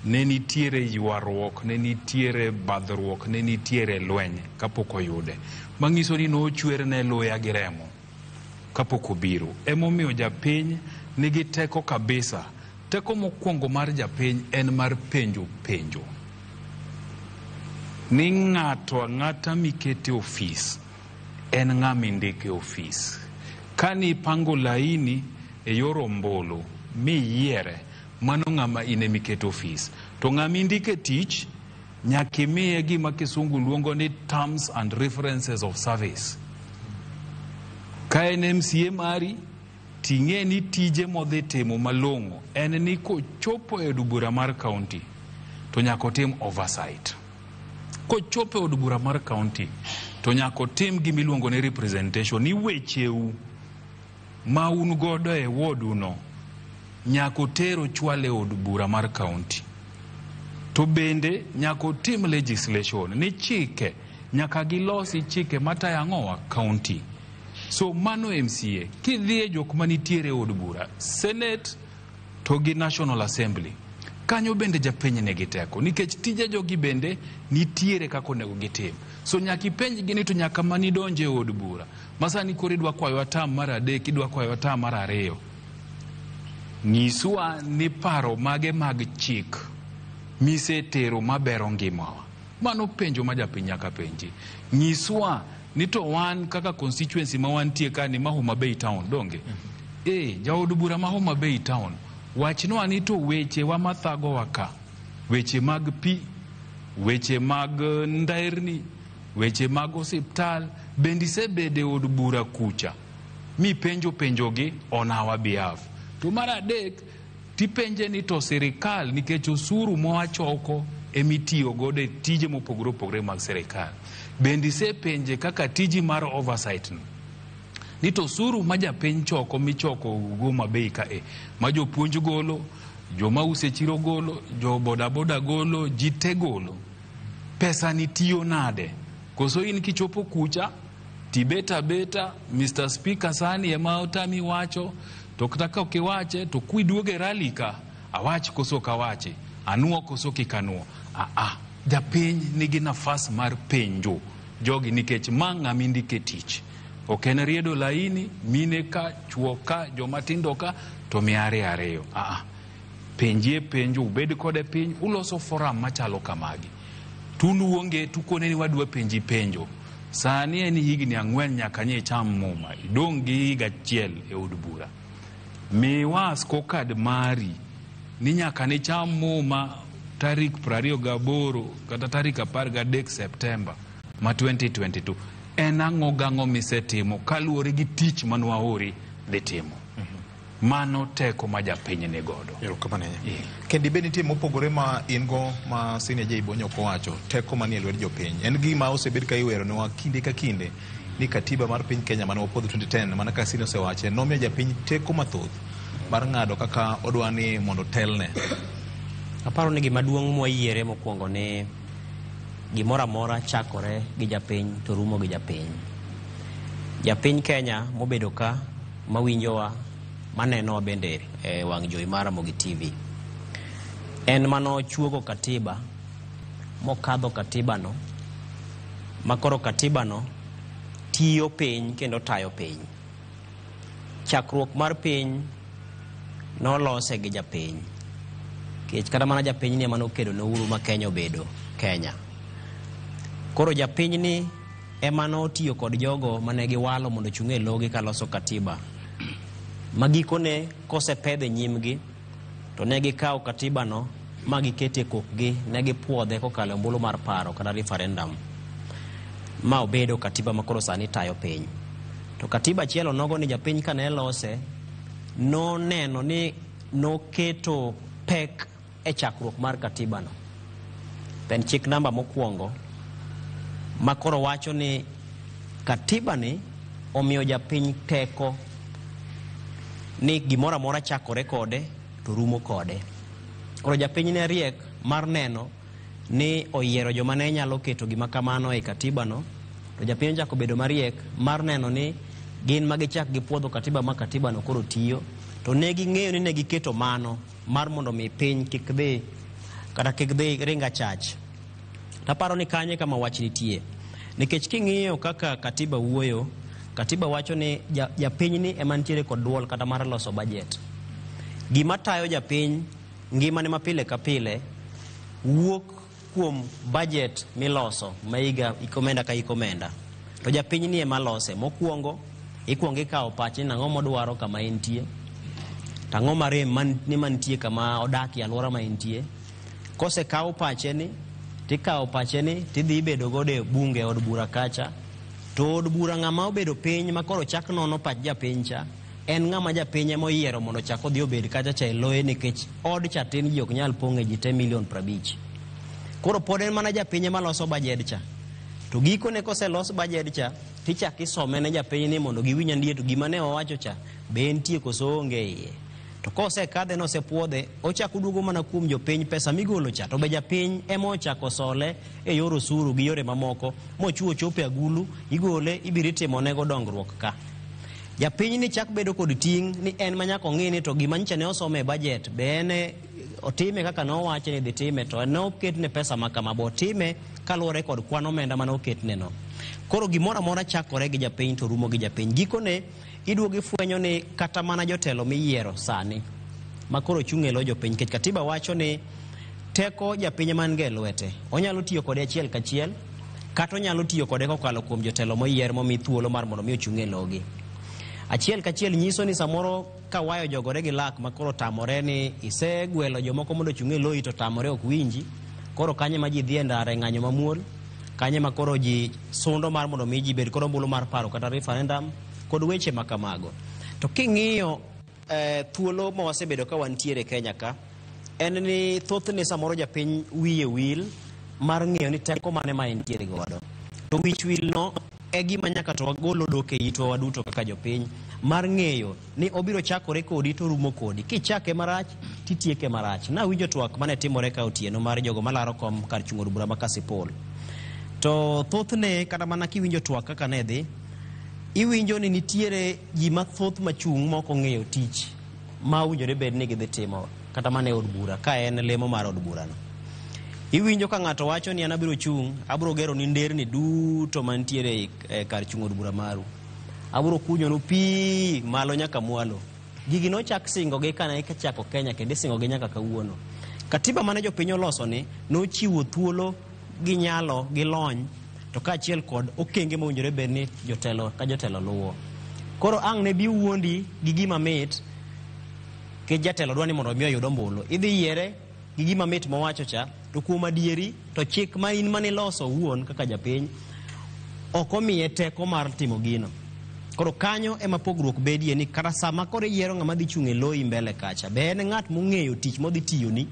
Ne nitiere ywaruok, ne nitiere badhruok, ne nitiere lweny kapok oyude. Mangiso ni no chwer ne loya gi remo kapok obiro. Emomiyo japiny nigi teko kabisa. Teko mokwongo mar japiny en mar penjo. Ni ng'ato ang'ata mikete ofis en ng'ama ndike ofis. Kani pango laini e yor ombulu mi yiere mano ng'ama ine mikete ofis. To ng'ama ndike tich nyaka imiye gima kisungu luongo ni terms and references of service. Ka en MCA mari ting'e ni tije modhi timo malong'o en ni kochopo e od bura mar kaunti to nyaka otim oversight. Kochopo e od bura mar kaunti to nyaka otim gimiluongo ni representation ni wecheu ma un godo e wodu no nyaka otero chwale od bura mar kaunti. To bende nyaka otim legislation ni chike nyaka gilosi chike matayo ang'owa kaunti. So mano MCA kidhie jok manitiere od bura Senate to gi National Assembly kanyo bende japiny ne giteko nikech tije jogi bende nitiere kako nego gitim. So nyaka ipenj gini to nyaka mani donje od bura masani kori dwa kwayo atam mar 3 idwa kwayo atam mar 2 nyiswa ni paro mage mag chik mise tero mabero ngimawa. Mano penjo ma japiny nyaka penji. Nyiswa ni to wan kaka constituency ma wantie ka ni Homa Bay Town donge. Jaod bura ma Homa Bay Town wachnwa ni to weche wa mathago waka. Weche mag pi, weche mag ndairni, weche mag osiptal bendi se bede od bura kucha. Mi penjogi on our behalf. To mar adek tipenje ni to sirikal nikech osuru moachoko emitiyo godo tije mopogore mag sirikal. Bendi se penje kaka tiji mar oversight ni to osuru ma japiny choko michoko Homa Bay ka ma jopuonj golo, joma use chiro golo, jo bodaboda golo, jite golo. Pesa ni tiyo nade? Koso in kichopo kucha tibeta Mr. Speaker sani ema otami wacho to kaka ukiwache to kuiduoge rally ka awach koso kawache anuo koso kikanuo. Japiny nigi nafas mar penjo jogi nikech manga mindike tich. Ok en riedo laini mine ka chuo ka jomatindo ka to miare areyo. Penjie penjo ubed kode piny uloso forum machalo kamagi. Tunuonge tukone ni wadwa penjo. Sani en higni 4 nyaka nye cham muma idong gi higa 1 e od bura. Miwa skokad mari ni nyaka ni cham muma tarik 28 kata tarik 13 Septemba ma 2022. En ang'o misetimo kaluwore gi tich manwaori dhi timo. Mano teko ma japiny ne godo. Kendi be nitie mopogore ma ingo ma Senior J Bonyo kowacho teko manie lwet jopiny. En gima osebed ka iwero ne kinde ka kinde ni katiba mar piny Kenya mane opodho 2010 mana ka Senior osewache nomiyo japiny teko mathoth mar ng'ado kaka odwani mondo telne. Aparo ni gima duong' mwayiere mokwongo ni gimoro amora chakore gi japiny to rumo gi japiny. Japiny Kenya mobedo ka mawinjowa maneno bende wang' jowi mar Ramogi TV. en mano chuogo katiba mokadho katiba no makoro katiba no tiyo piny kendo tayo piny. Chakruok mar piny nolose gi japiny, kech kata mana japiny ni emane okedo ne uhuru ma Kenya obedo Kenya. Koro japiny ni emane otiyo kod jogo mane giwalo mondo chung'e logi kaloso katiba. Magikone kosepedhe nyimgi to ne gikawo katiba no ma gikete kokgi, ne gipuodhe kokalo ombulu mar paro kata referendum ma obedo katiba makoro sani tayo piny. To katiba chielo nogo ni japiny kane lose noneno ni noketo pek e chakruok mar katiba no. En chik namba mokwongo makoro wacho ni katiba ni omiyo japiny teko ni gimoro amora chakore kode to rumo kode. Koro japiny ne riek mar neno ni oyiero joma ne nyalo keto gima kamano e katiba no, to japiny chako bedo mariek mar neno ni gin magichak gipuodho katiba ma katiba no koro tiyo, to ne ging'eyo ni ne giketo mano mar mondo mi piny kik dhi kata kik dhi ringa chach. Taparo ni kanye kama wach nitie, nikech king'iyo kaka katiba wuoyo, katiba wacho ni japiny ni ema nitiere kod duol kata mar loso budget. Gima tayo japiny ngimane mapile ka pile wuok kuom budget miloso maiga ikomenda ka ikomenda. To japiny ni ema lose. Mokwongo ikuongo ikawo pache nang'o modwaro kama entie, tang'o marem ni mantie kama odaki alwora ma entie. Kose kawo pache ni tikawo pache ni tidhi ibedo godo e bunge od bura kacha, to od bura ng'ama obedo piny makoro chak nono pach japiny cha en ng'ama japiny ema oyiero mondo chak odhi obed kacha cha eloye, nikech od cha tin ji ok nyal pong'e ji te 50,000,000. Koro pod en mana japiny ema loso bajed cha, to gikone kose los bajed cha tichak isome ne japiny ni mondo giwinj ndiye to gima ne owacho cha be entie koso onge iye. To kose kadhe no sepuodhe ochako duogo mana kuom jopiny pesa migolo cha, to be japiny ema ochako sole e yor osuru gi yore mamoko mochuo chope agulu igole ibiro timo nego dongruok ka. Japiny ni chak bedo kod ting' ni en manyaka ong'e ni to gima nyicha ne osome e budget be ene otime kaka ne owache ni dhi time, to ne oketne pesa makama bo time kaluwore kod kwan omenda mane oketne no. Koro gimoro amora chakore gi japiny to rumo gi japiny. Gikone iduogo ifwenyo ni kata mana jotelo miyiero sani makoro chung' e lo jopiny, nikech katiba wacho ni teko japiny man ge lwete onyalo tiyo kode achiel kachiel kata onyalo tiyo kode kokalo kuom jotelo moyier momi thuolo mar mondo mi ochung' e logi. Achiel kachiel nyiso ni samoro ka wayo jogore gi lak makoro tamore ni isegwelo jomoko mondo ochung' e loyi to tamore ok winji, koro kanye ma ji dhi e ndara e ng'anyo mamuol, kanye ma koro ji sundo mar mondo mi ji bed koro ombulu mar paro kata referendum kod weche makamago. To king'iyo thuolo ma wasebedo ka wantiere Kenya ka, en ni thothne samoro japiny wiye wil mar ng'eyo ni teko mane ma entiere godo. To wich wil no e gima nyaka to wagolo dok e itwa waduto kaka jopiny mar ng'eyo ni obiro chakore kodi to rumo kodi. Kichake marach titieke marach. Na winjo twak mane timore ka otieno mar jogo malaro kom kar chung' od bura ma Kasipul. To thothne kata mana kiwinjo twak kaka ne dhi, iwinjo ni nitiere ji mathoth machung' ma ok ong'eyo tich ma winjore bed ni gidhi timo kata mana e od bura ka en lemo mar od bura no. Iwinjo ka ng'ato wacho ni an abiro chung', abiro gero ni nderni duto mantiere kar chung' od bura maru, abiro kunyonu pi malo nyaka mwalo. Gigi nochak singo gi kane chako Kenya kendo singo gi nyaka kawuono. Katiba mane jopiny oloso ni nochiwo thuolo gi nyalo gi lony to kaachiel kod okenge mowinjore bed ni jotelo ka jotelo luwo. Koro ang' ne bi wuondi gi gima mit ke jatelo dwani mondo mi oyud ombulu, idhi yiere gi gima mit mowacho cha, to kuom adieri to chik ma in mane loso wuon kaka japiny ok omiye teko mar timo gino. Koro kanyo ema pogruok bedie ni kata sama koro yiero ng'ama dhi chung' e loyi mbele kacha, be en ng'at mong'eyo tich modhi tiyoni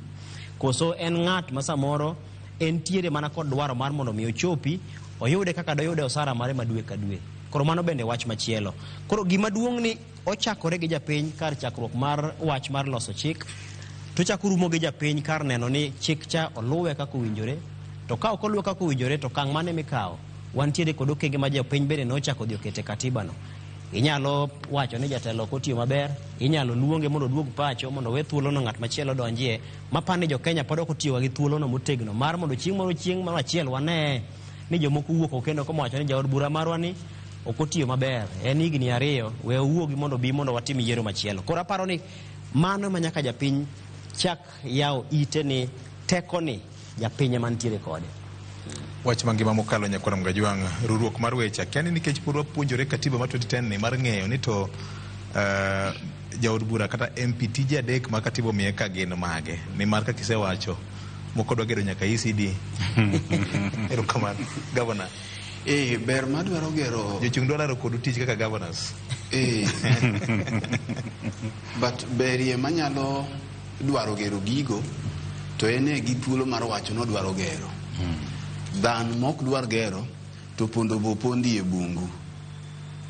koso en ng'at ma samoro entiere mana kod dwaro mar mondo mi ochopi oyude kaka doyude osara mare ma dwe ka dwe. Koro mano bende wach machielo. Koro gima duong' ni ochakore gi japiny kar chakruok mar wach mar loso chik, to chako rumo gi japiny kar neno ni chik cha oluwe kaka owinjore, to ka ok oluwe kaka owinjore to kang' mane mikawo wantiere kod okenge ma japiny bende nochako dhi okete katiba no. inyalo wacho ni jatelo kotiyo maber, inyalo luonge mondo duog pacho mondo we thuolo no ng'at machielo donjie, mapani jo Kenya pod ok otiyo gi thuolo no motegno mar mondo chieng' moro achiel wane ni jomoko wuok kendo kowacho ni jaod bura marwa ni ok otiyo maber, en higni 2, we owuogi mondo bi mondo watim yiero machielo. Koro aparo ni mano ma nyaka japiny chak yawo ite ni teko ni japiny mantiere kode. Wach mangima mokalo Nyakwar Mgajwang', riwruok mar weche kiani nikech pod wapuonjore katiba mar 2010 ni mar ng'eyo ni to jaod bura kata MP tije adek ma katiba omiye ka gin mage, ni mar ka kisewacho moko dwa gedo nyaka ECD. Erokamano Governor. Ber madwaro gero jochung' dwaro kod tich kaka governors. But berie manyalo dwaro gero gigo to ene gi thuolo mar wacho no dwaro gero. Dhan mok dwar gero to pondo bo pondi e bungu.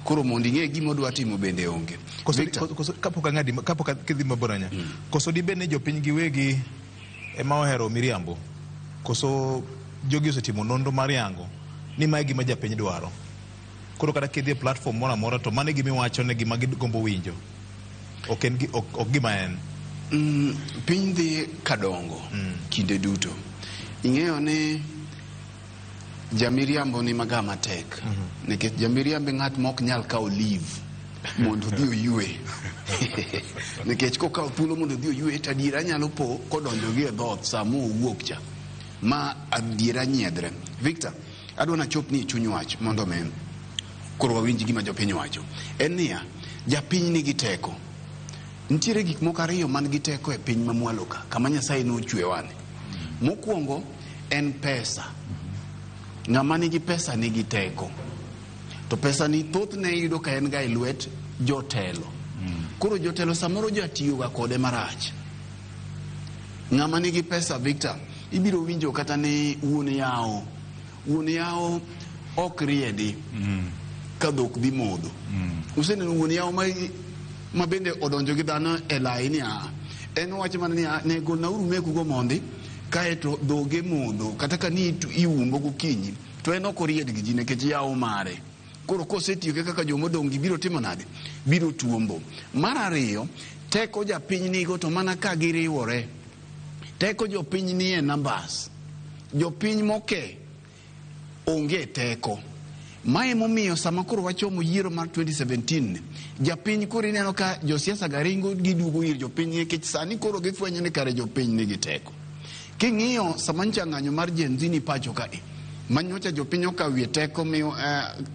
Koro mondi ng'e gimo dwa timo bende onge. Kapok kidhi maboranya. Koso di bene jopiny giwegi ema ohero miriambo. Koso jogi osetimo nonro mar yango ni mae gima japiny dwaro. Koro kata kidhi e platform moro amora to mane gima iwacho ne gima gigombo winjo. Ok gima en. Piny dhi kadongo kinde duto. Ing'eyo ni jamiriambo ni magama tek. Nikech jamiriambo ng'at mok nyal kawo leave mondo dhi oyue. Nikech kokawo thuolo mondo dhi oyue to adiera nyalo po kodonjo gi e dhoot sama owuok cha. Ma adiera nyiedhre. Victor, adwa nachop ni chuny wach mondo men koro wawinj gima jopiny wacho. En niya, japiny nigi teko. Nitiere gik moko ariyo man gi teko e piny mamwalo ka, kama Nyasaye nochwe wane. Mokwongo en pesa. Ng'ama nigi pesa nigi teko. To pesa ni thothne yudo ka en ga e lwet jotelo. Koro jotelo samoro jatiyo ga kode marach. Ng'ama nigi pesa, Victor, ibiro winjo kata ni wuon yawo ok riedi ka dhok dhi modho. Useneno wuon yawo ma bende odonjo gi dhano e laini en wach man ni ne golnauru mekugo mondi kaeto dhoge modho kata ka ni iumbo gokinyi to en ok oried gi ji nikech yawo mare. Koro kosetiyo kaka jomodong' gi biro timo nade? Biro tuombo. Mar ariyo, teko japiny nigo to mana ka giriwore. Teko jopiny ni e numbers. Jopiny moke onge teko. Mae momiyo sama koro wachomo yiero mar 2017 japiny koro ineno ka josiasa garingo giduogo ir jopiny nikech sani koro gifwenyo ni kare jopiny nigi teko. King'iyo sama nchang'anyo mar Gen Z ni pacho kae manyocha jopiny okawie teko miyo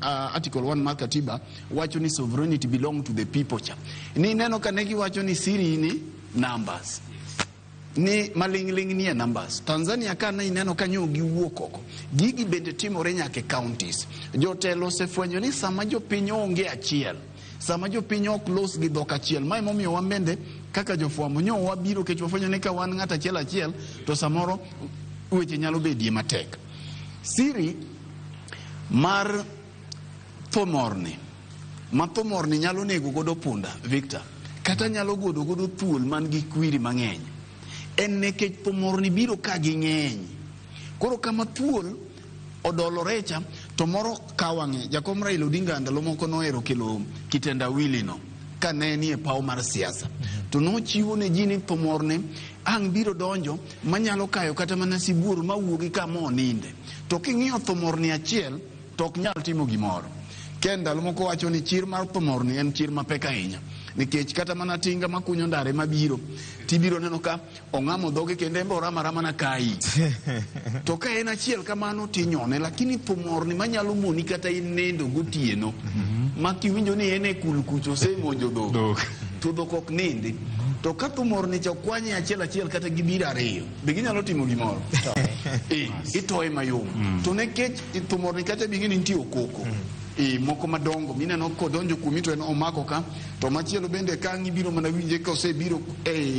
article 1 mar katiba wacho ni sovereignty belong to the people cha. Ni neno ka negi wacho ni siri ni numbers. Ni malingling ni numbers. Tanzania ka na ineno kanyo giwuok oko. Gigi bende timore nyaka counties. Jotelo osefwenyo ni sama jopiny onge achiel, sama jopiny ok los gi dhok achiel, mae momiyo wan bende kaka jofwambo nyo wabiro kech wafwenyo ni ka wan ng'at achiel to samoro weche nyalo bedie matek. Siri mar thomorni nyalo nego godo punda, Victor, kata nyalo godo thuol man gi kwiri mang'eny. En nekech thomorni biro ka gi ng'eny. Koro kama thuol odolore cha to moro kawang'e. Jakom Raila Odinga ndalo moko nohero kelo kitendawili no ka ne ni e paw mar siasa. To nochiwo ne ji ni thomorni ang' biro donjo manyalo kayo kata mana sibuor mawuogi kama oninde. To king'iyo thomorni achiel to ok nyal timo gimoro. Ken ndalo moko wacho ni chir mar thomorni en chir mapek ahinya. Nikech kata mana tinga makunyo ndare mabiro tibiro neno ka ong'amo dhoge kendo embe orama na kai. To ka en achiel kamano tinyone, lakini thomorni manyalo moni kata in nendo gotieno ma kiwinjo ni en e kul kucho semonjo dhok to dhok ok nindi. To ka thomorni cha kwanye achiel kata gibiro ariyo be ginyalo timo gimoro. Itoe mayom. To nekech thomorni kata bingini nitie okoko. Moko madongo mineno kodonjo kuomi to en omako ka to machielo bende kangi biro mana winje ka osebiro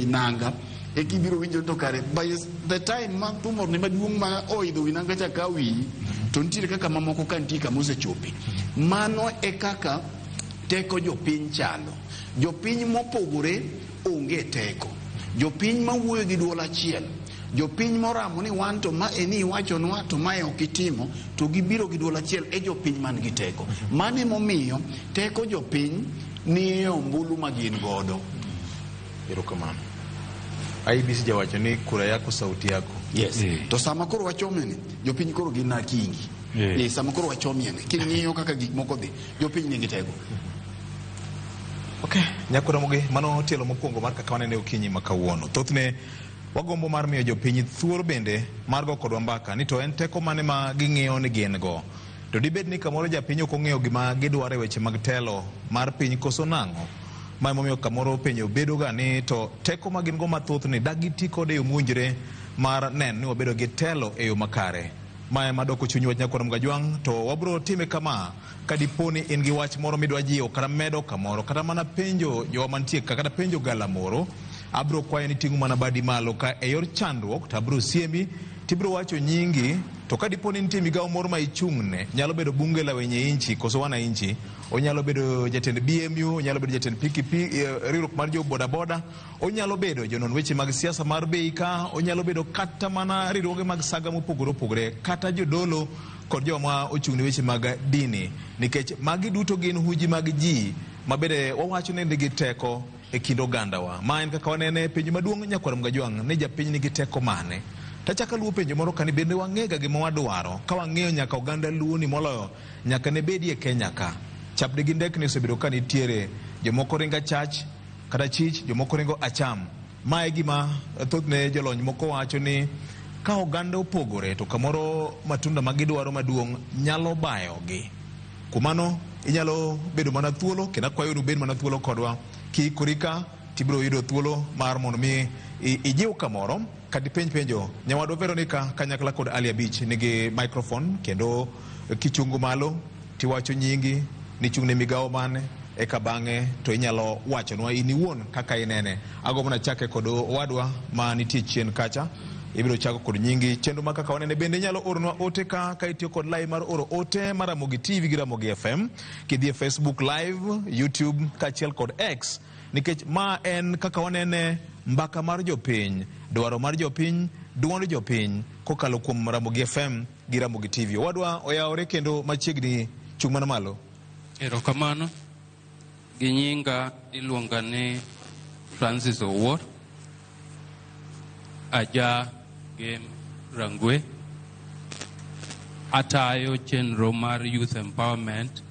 nanga kibiro winjo to kare by the time ma thomorni maduong' ma oidho wi nanga cha ka wi to nitiere kaka mamoko ka nitie kama osechope. Mano e kaka teko jopiny chalo. Jopiny mopogore onge teko. Jopiny mawuoyo gi duol achiel jopiny moramo ni wan to ma eni iwachonwa to mae okitimo to gibiro gi duol achiel e jopiny man gi teko. Mane momiyo teko jopiny ni e ombulu ma gin godo. Erokamano. IEBC jawacho ni kura yako sauti yako. Yes. To sama koro wachomene jopiny koro gin na kingi. Sama koro wachomiene king'iyo kaka gik moko dhi jopiny nigi teko. Okay, Nyakura Muge, mano tielo mokwongo mar kaka wanene okinyi makawuono. Thothne wagombo mar miyo jopiny thuolo bende mar go kodwa mbaka ni to en teko mane ma ging'iyo ni gin go. To dibed ni kamoro japiny ok ong'eyo gima gidwaro e weche mag telo mar piny koso nang'o. Ma emomiyo kamoro penjo bedo ga ni to teko ma gin go mathoth ni dagiti kode e yo mowinjore mar neno ni wabedo gi telo e yo makare. Ma ema doko chuny wach Nyakura Mgajwang', to wabro time kama kadiponi in gi wach moro midwa jiwo kata medo kamoro kata mana penjo jowa mantie kata penjo gala moro, abro kwayo ni ting'u mana badi malo ka e yor chandruok to abro siemi tibro wacho nyingi. To kadiponi nitie migawo moro ma ichung'ne, nyalo bedo bunge la wenye inchi koso wana inchi, onyalo bedo jatend BMU, onyalo bedo jatend riwruok mar jo bodaboda, onyalo bedo jonon weche mag siasa mar bei ka, onyalo bedo kata mana riwruoge mag saga mopogore opogore, kata jodolo kod joma ochung'ne weche mag dini, nikech magi duto gin huji mag ji mabede wawacho ni nigi teko e kind ogandawa. Ma en kaka wanene penjo maduong' Nyakura Mgajwang' ni japiny nigi teko mane. Tachaka luwo penjo moro kani bende wang'ega gima wadwaro ka wang'eyo nyaka oganda luo ni moloyo nyaka ne bedi e Kenya ka. Chapde gi ndekni osebedo ka nitiere jomoko ringa chach kata chich, jomoko ringo acham. Mae gima thothne jolony moko wacho ni ka oganda opogore to kamoro matunda magidwaro maduong' nyalo bayogi. Kumano inyalo bedo mana thuolo kendo kwayo nu bed mana thuolo kodwa kikurika tibro yudo thuolo mar mondo mi ijiw kamoro kadi penjo nyawado Veronica kanyakla kod Ali Abich nigi microphone kendo kichungu malo tiwacho nyingi ni chungne migawo mane e kabang'e to inyalo wachonwa in iwuon kaka inene. Agombo na chake kod wadwa ma nitie chien kacha, ibiro chako kod nyingi chenro ma kaka wanene. Bende nyalo oronwa ote ka itiyo kod live mar oro ote mar Ramogi TV gi Ramogi FM kidhi e Facebook live, YouTube kachiel kod X, nikech ma en kaka wanene mbaka mar jopiny, dwaro mar jopiny, duond jopiny kokalo kuom Ramogi FM gi Ramogi TV. Wadwa oyawore kendo machiegni chung' mana malo. Erokamano. Gi nyinga iluonga ni Francis Owuor, aja Game Rangwe, atayo chenro mar youth empowerment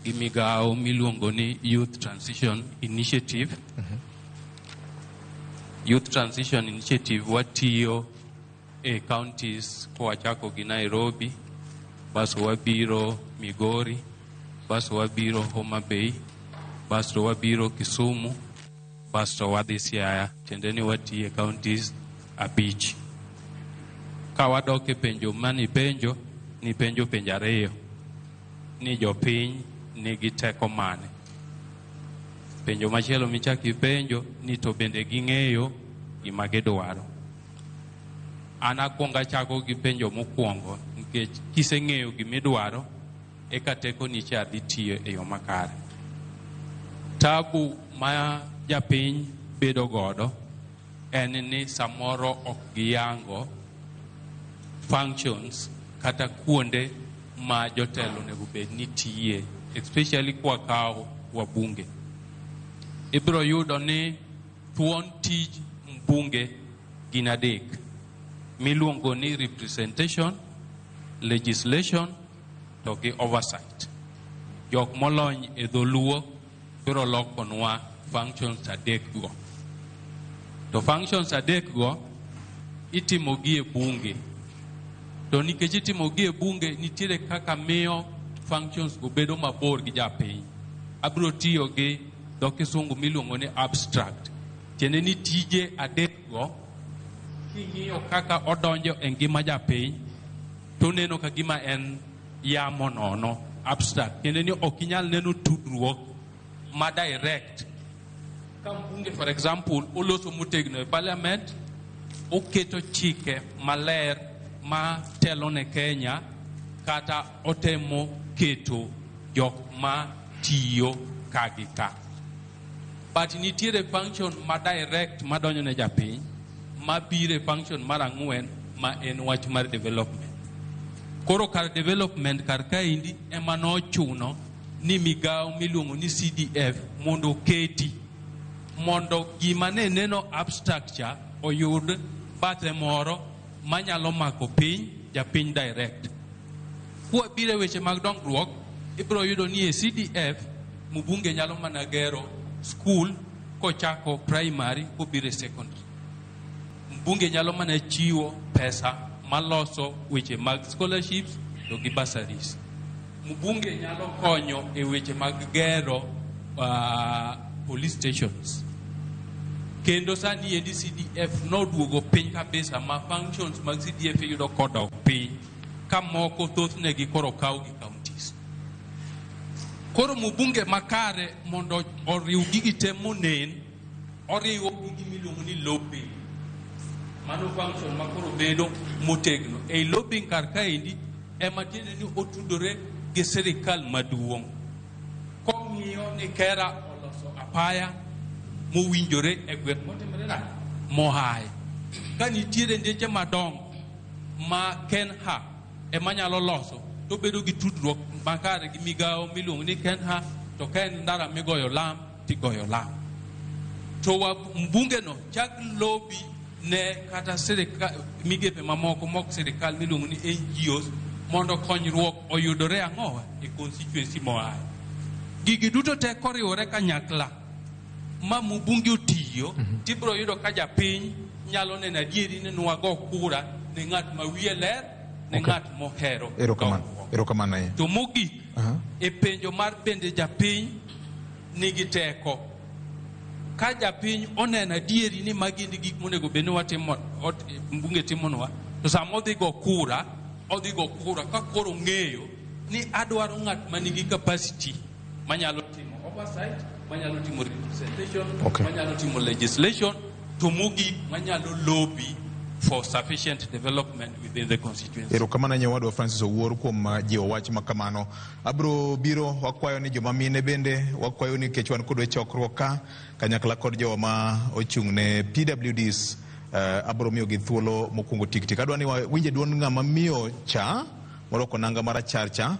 gi migawo miluongo ni Youth Transition Initiative. Youth Transition Initiative watiyo e counties kowachako gi Nairobi, baso wabiro Migori, baso wabiro Homa Bay, baso wabiro Kisumu, baso wadhi Siaya, tendeni watiye counties abich. Kawadoke penjo mani penjo ni penjo penjareyo ni jopiny nigi teko mane. Penjo machielo michaki penjo ni to bende ging'eyo gima gidwaro. Ana kuonga chako gi penjo mokwongo nikech kiseng'eyo gimidwaro eka teko niche adhi tiyo e yo makare. Tabu ma japiny bedo godo en ni samoro ok giyango functions kata kuonde ma jotelo nego bed ni tiye, especially kwa kao wabunge. Ibro yudo ni thuon tij mbunge gin adek miluongo ni representation, legislation to gi oversight. Jok molony e dholuo biro lokonwa functions adek go. To functions adek go itimo gi e bunge. To nikech itimo gi e bunge nitiere kaka miyo functions go bedo mabor gi japiny. Abro tiyo gi dho kisungu miluongo ni abstract. Tiende ni tije adek go king'iyo kaka odonjo e ngima japiny to neno ka gima en yamo nono. Abstract tiende ni ok inyal neno tudruok ma direct. Ka mbunge for example oloso motegno e parliament, oketo chike maler ma telo ne Kenya kata otemo keto jok ma tiyo kagika. But nitiere function ma direct madonjo ne japiny mabire function mar ang'wen ma en wach mar development. Koro kar development kar kaindi ema nochuno ni migawo miluongo ni CDF mondo keti mondo gima ne neno abstract cha oyud bathe moro manyalo mako piny japiny direct. Kwa bire weche mag dongruok ibro yudo ni e CDF mbunge nyalo mana gero school kochako primary kobire secondary. Mbunge nyalo mana chiwo pesa maloso weche mag scholarships to gi bursaries. Mbunge nyalo konyo e weche mag gero police stations. Kendo sani endi CDF noduogo piny kabisa ma functions mag CDF yudo kodok piny ka moko thothne koro kaw gi counties. Koro mbunge makare mondo oriw gigi te monen oriwo gigi miluongo ni lobbying. Mano function makoro bedo motegno. E lobbying kar kaendi ema tiende ni otudore gi sirikal maduong'. Kong'iyo ni kera oloso apaya mowinjore e gweng' motimore nade mohaye. Ka nitiere ndeche madongo ma KENHA ema nyalo loso to bedo gi tudruok makare gi migawo miluongo ni KENHA, to ka en ndara migoyo lam tigoyo lam. To mbunge no chak lobby ne kata sirikal migepe mamoko mok sirikal miluongo ni NGOs mondo konyruok oyudore ang'owa e constituency mohaye. Gigi duto te koriwore kanyakla ma mbunge otiyo tibro yudo ka japiny nyalo neno adieri ni nwago kura ne ng'at ma wiye ler ne ng'at mohero. Erokamano. To mogik e penjo mar bende japiny nigi teko. Ka japiny oneno adieri ni magi ni gik monego bed ni watimo mbunge timonwa, to sama odhi go kura ka koro ng'eyo ni adwaro ng'at ma nigi capacity manyalo timo oversight, manyalo timo representation, manyalo timo legislation, to mogik manyalo lobby for sufficient development within the constituency. Erokamano nyawadwa Francis Owuor kuom jiwo wach makamano. Abro biro wakwayo ni joma mine bende wakwayo ni kech wan kodwa chokruok ka kanyakla kod jowa ma ochung' ne PWDs. Abro miyo gi thuolo mokwongo tik. Adwa ni winje duond ng'ama miyo cha moroko nanga marachar cha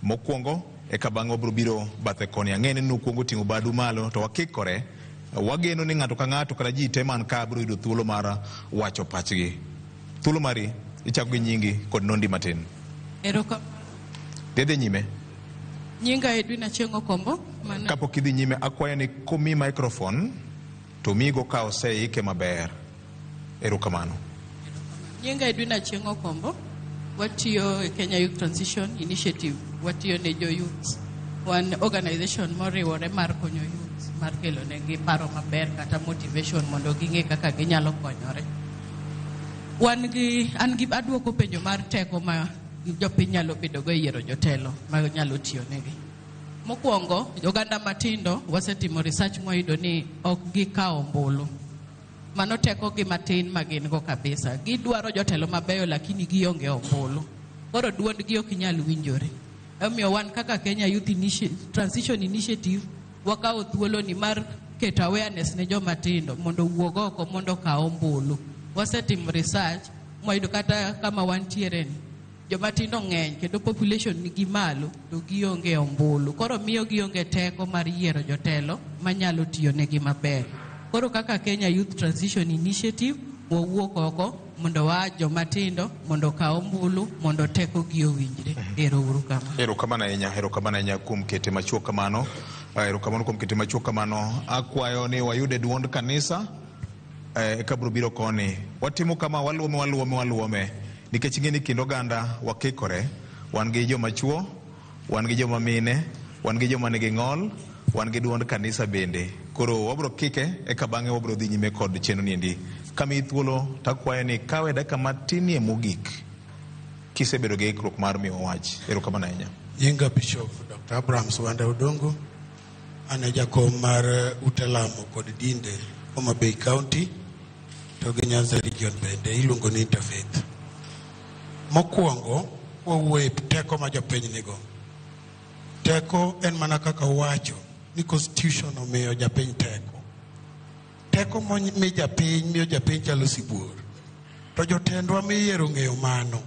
mokwongo eka bang'e wabro biro bathe koni. Ang'eni nukwongo ting'o badu malo to wakikore. Wageno ni ng'ato ka ng'ato kata ji te man ka biro yudo thuolo mar wacho pachgi. Thuolo mari ichako gi nyingi kod nondi matin. Dede nyime. Nyinga Edwin Achengo Kombo. Kapok idhi nyime akwayo ni komi microphone to migo ka oseike maber. Erokamano. Nyinga Edwin Achengo Kombo. Watiyo e Kenya Youth Transition Initiative. Watiyo ne jo youth. One organization moriwore mar konyo youth mar kelo negi paro maber kata motivation mondo ging'e kaka ginyalo konyore. An gi adwoko penjo mar teko ma jopiny nyalo bedo go yiero jotelo ma nyalo tiyo negi. Mokwongo, oganda matindo wasetimo research mwayudo ni ok gikawo ombulu. Mano teko gi matin ma gin go kabisa. Gidwaro jotelo mabeyo lakini gionge ombulu. Koro duondgi ok nyal winjore. Omiyo wan kaka Kenya Youth Transition Initiative wakawo thuolo ni mar keto awareness ne joma tindo mondo wuog oko mondo kaw ombulu. Wasetimo research mwayudo kata kama wantiere ni joma tindo ng'eny kendo population nigi malo to gionge ombulu. Koro miyo gionge teko mar yiero jotelo manyalo tiyo negi maber. Koro kaka Kenya Youth Transition Initiative wawuok oko mondo wa joma tindo mondo kaw ombulu mondo teko gi owinjre. Erokamano ahinya kuom kete machuok kamano. Erokamano kuom kete machuok kamano. Akwayo ni wayude duond kanisa kabro biro koni. Watimo kama waluome nikech ng'eni kendo oganda wakikore. Wan gi joma chuo, wan gi joma mine, wan gi joma nigi ng'ol, wan gi duond kanisa bende. Koro wabro kike eka bang'e wabro dhi nyime kod chenro niendi. Kami thuolo takwayo ni kawe dakika matinie mogik kisebedo gi ikruok mar miyo wach. Erokamano ahinya. Nyinga Bishop Dr. Abraham Wanda Odongo, ane jakom mar ute lamo kod dinde Homa Bay County to gi Nyanza region bende iluongo ni Interfaith. Mokwongo wawuoye teko ma jopiny nigo. Teko en mana kaka wacho ni constitution omiyo japiny teko. teko mi japiny miyo japiny chalo sibuor. To jotendwa miyiero ng'eyo mano.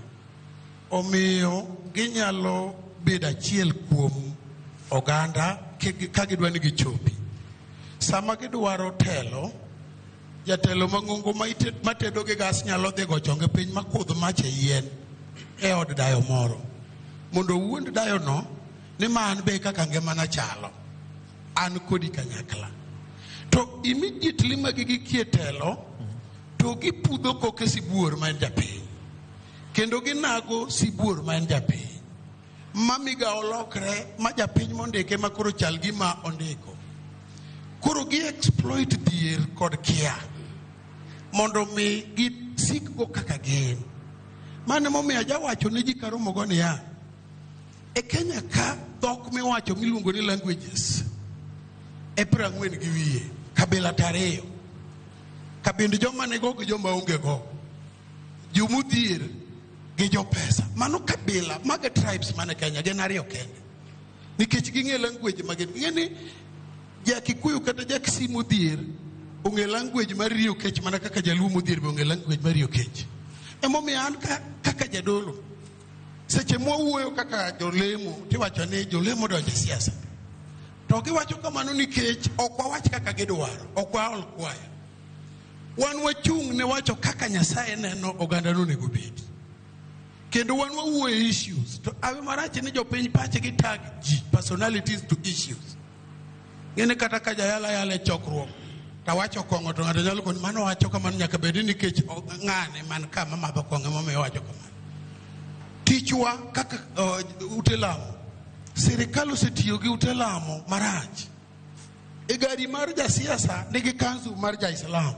Omiyo ginyalo bedo achiel kuom oganda ka gidwa ni gichopi. Sama gidwaro telo, jatelo mang'ongo matedo gi gas nyalo dhi go chonge piny makudho mach e yien e od dayo moro. Mondo wuond dayo no, ni man be kaka ngimana chalo. An kodi kanyakla. To immediately magigikie telo, to gipudho koke sibuor ma en japiny. Kendo ginago sibuor ma en japiny. Mamiga olokre ma japiny mondike makoro chal gima ondiko. Koro gi exploit dhier kod kia. Mondo mi gisik go kaka gin. Mane momiyo jawacho ni ji karomo go niya. E Kenya ka dhok miwacho miluongo ni languages. E 40 gi wiye. Kabila tariyo. Kabind joma nego gi joma onge go. Jomudhier gi jo pesa. Mano kabila mag tribes mane Kenya gin ariyo kende. Nikech ging'e language magin. Ng'eni Ja-Kikuyu kata Ja-Kisimu dhier ong'e language mar riyo kech mana kaka Jaluo modhier be ong'e language mar riyo kech. Emomiyo an kaka jadolo. Seche mwawuoyo kaka jolemo tiwacho ni jolemo donjo e siasa. To giwacho kamano nikech ok wawach kaka gidwaro, ok waol kwaya. Wan wachung' ne wacho kaka Nyasaye neno oganda no nego bedi. Kendo wan wawuoyo issues. To awe marach ni jopiny pachgi tag ji personalities to issues. Ngene kata ka jayala e chokruok. Tawacho kongo to ng'ato nyalo koni mano wacho kamano nyaka bedi nikech ng'ane man kama madho kongo momiyo wacho kamano. Tichwa kaka ute lamo. Sirikal osetiyo gi ute lamo marach. E gari mar jasiasa nigi kanzu mar ja-Islam.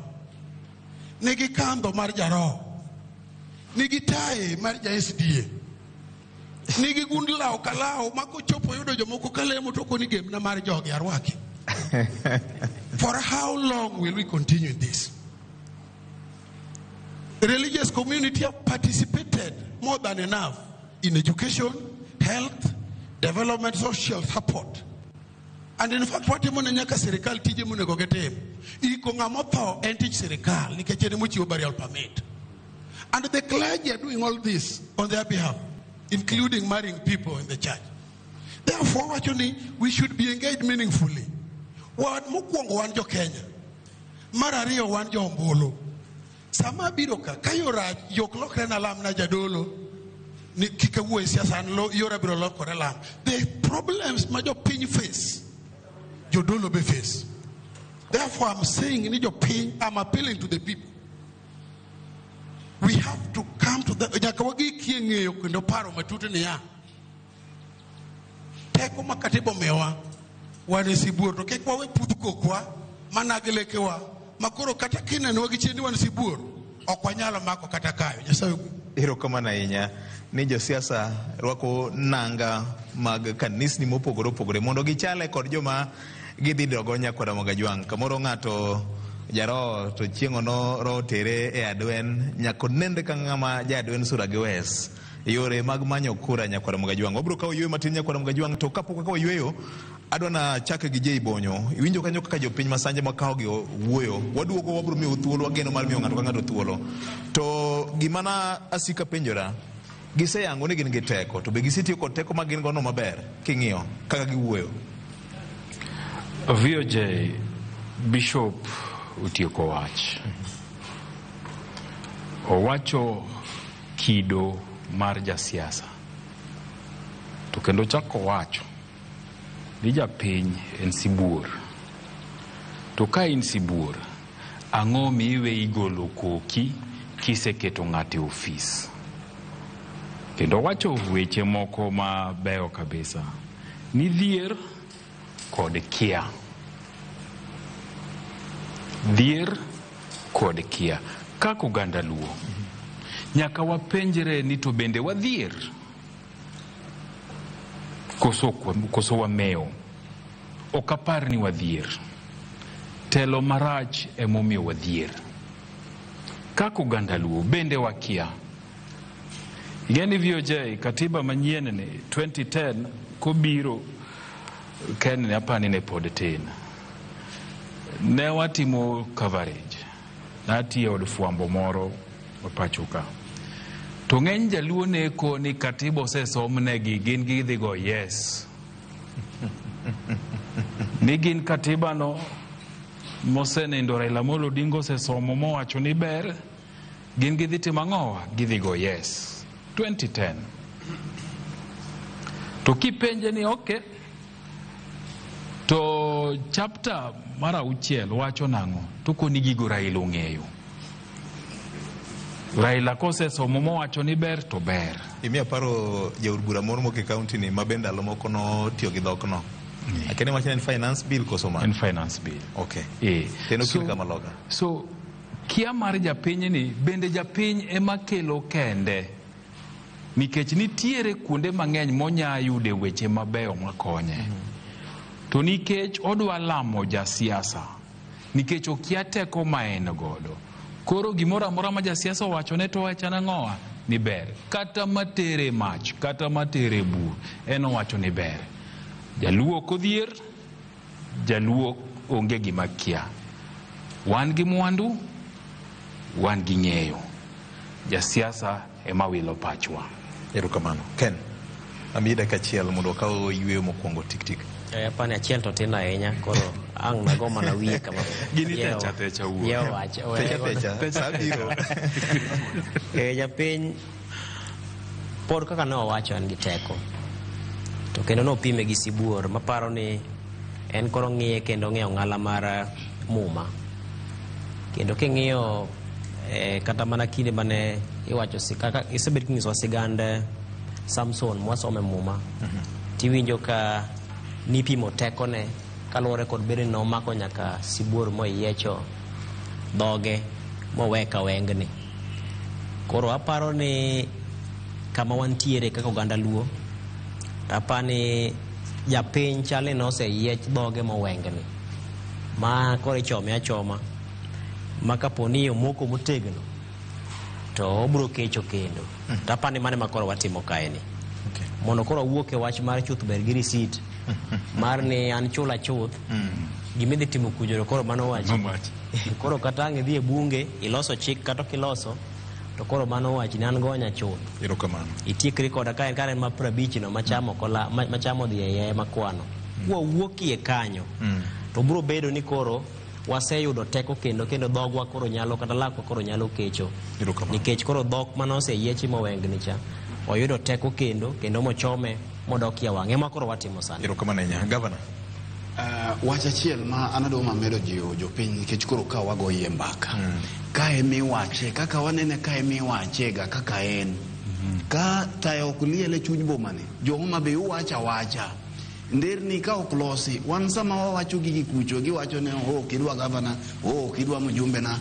Nigi kandho mar jaro. Nigi taye mar ja-SDA. Nigi gund lao kalao makochopo yudo jomoko kalemo to koni gemna mar jogi arwaki. For how long will we continue this? The religious community have participated more than enough in education, health, development, social support. And in fact, what you nyaka serikal tije mune go getem. Iko ngamoto entich serikal nikech ene mochiwo burial permit. And the clergy are doing all this on their behalf, including marrying people in the church. Therefore, what you need, we should be engaged meaningfully. Wan mokwongo wan jo Kenya. Mar ariyo wan jo Ombulu. Sama biro ka kayora yok lokre na lam na jadolo ni kikawuo siasa an lo yora biro lokore lam. The problems ma jo piny face, jodolo be face. Therefore, I'm saying in your pain, I'm appealing to the people. We have to come to the Jakawagi King Kundo Paro Matutania. Teko makatibo mewa, Wanisibur, Kekwa Putukwa, Managelekewa, Makoro Katakina, Nogichini Wanisibur, Okwanyala Mako Katakai. Hiro kama na inya ni josiasa rwako nanga mag kanisni mopogore opogore mondo gichale kod joma gidhi dogonya kod Mogajwang. Kamoro ng'ato jaro to chieng'o no ro tere e adwen nyako nende ka ng'ama ja adwen sura giwes yore mag manyo kura nyakwa Mogajwang. Obro kawo yweyo matin nyakwa Mogajwang to kapok kawo yweyo adwa na chake gi Jay Bonyo. Iwinjo kanyo kaka jopiny masanje makawo gi wuoyo waduogo wabro miyo thuolo wageno mar miyo ng'ato ka ng'ato thuolo. To gimana asika penjora giseyango ni gin gi teko to be gisetiyo kod teko ma gin gono maber king'iyo kaka giwuoyo. VOJ Bishop utieko wach. Owacho kido mar jasiasa. To kendo chako wacho ni japiny en sibuor. To ka in sibuor, ang'o miwe igolo koki kiseketo ng'ate ofis. Kendo wacho weche moko ma beyo kabisa. Ni dhier kod kia. Dhier kod kia. Kako oganda Luo. Nyaka wapenjre ni to bende wadhier. Koso wamewo. Okapar ni wadhier. Telo marach emomiyo wadhier. Kako oganda Luo bende wakia. Geni VOJ katiba manyien ni 2010 kobiro ken ne apani ne pod tin. Ne watimo coverage. Natiyo od fwambo moro pachuka. To ng'eny jaluo neko ni katiba osesomnegi gin gidhi go yes. Ni gin katiba no mosenindo Raila Amolo Odinga osesomo mowacho ni ber, gin gidhi timo ang'owa, gidhi go yes. 2010. To kipenje ni okay, to chapter mara 6 wacho nang'o, to koni gigo Raila ong'eyo. Raila kosesomo mowacho ni ber to ber. Imiya paro jaod bura moro moke county ni mabende ndalo moko no tiyo gi dhok no. Akene wacho en finance bill koso man. En finance bill. Okay. Teno kil kama loga. So kia mar japiny ni bende japiny ema kelo kende. Nikech nitiere kuonde mang'eny monya yude weche mabeyo makonye. To nikech odwa lamo jasiasa, nikech okia teko ma en godo, koro gimoro amora ma jasiasa owacho ne to wacha nang'owa ni ber. Kata matere mach, kata matere bur, en owacho ni ber. Jaluo kodhier, jaluo onge gima kia. Wan gi mwandu, wan gi ng'eyo. Jasiasa ema wilo pachwa. Erokamano. Ken, amiyi dakika achiel mondo kawo yweyo mokwongo tik. Apani achiel to tin ahinya, koro ang' nago mana wiye kama. Gini techa wuo. Yewo wacha. Techa biro. Japiny, pod kaka ne owacho en gi teko. To kendo nopime gi sibuor, maparo ni en koro ng'iye kendo ng'eyo ng'ala mar muma. Kendo king'iyo kata mana kinde mane iwacho kaka isebet king'iso sigand Samson mwasome muma. Tiwinjo ka nipimo teko ne kaluwore kod bede no mako nyaka sibuor moyiecho dhoge moweka wengni. Koro aparo ni kama wantiere kaka oganda luo, apani japiny chale no oseyiech dhoge mowengni. Ma koro ichome achoma. Ma kaponi omoko motegno to obro kecho kendo. Tapani mane makoro watimo kaeni. Mondo koro wuok e wach mar chuth ber gi risit. Mar ni an chula chuth. Gimidhi timo kujoro koro mano wachi. Koro kata ang' idhi e bunge, iloso chik kata kiloso, to koro mano wachi ni an gonya chuth. Erokamano. Itiekri koda ka en karen ma 50 no machamo dhi e makwano. Wuokie kanyo. To bro bedo ni koro waseyudo teko kendo dhogwa koro nyalo kata lakwa koro nyalo kecho. Nikech koro dhok mano oseyiechi mowengni cha oyudo teko kendo mochome modokia wang'e ma koro watimo sani. Erokamano nya Governor. Wach achiel ma anado mamedo jiwo jopiny nikech koro ka wago yie mbaka. Ka emiwache kaka wanene ka emiwache ga kaka en. Ka tayo okuliele chuny bomani. Joma be wacha. Nderni ka oklosi, wan sama wawacho gigi kucho, giwacho ne kidwa governor, kidwa mjumbe na,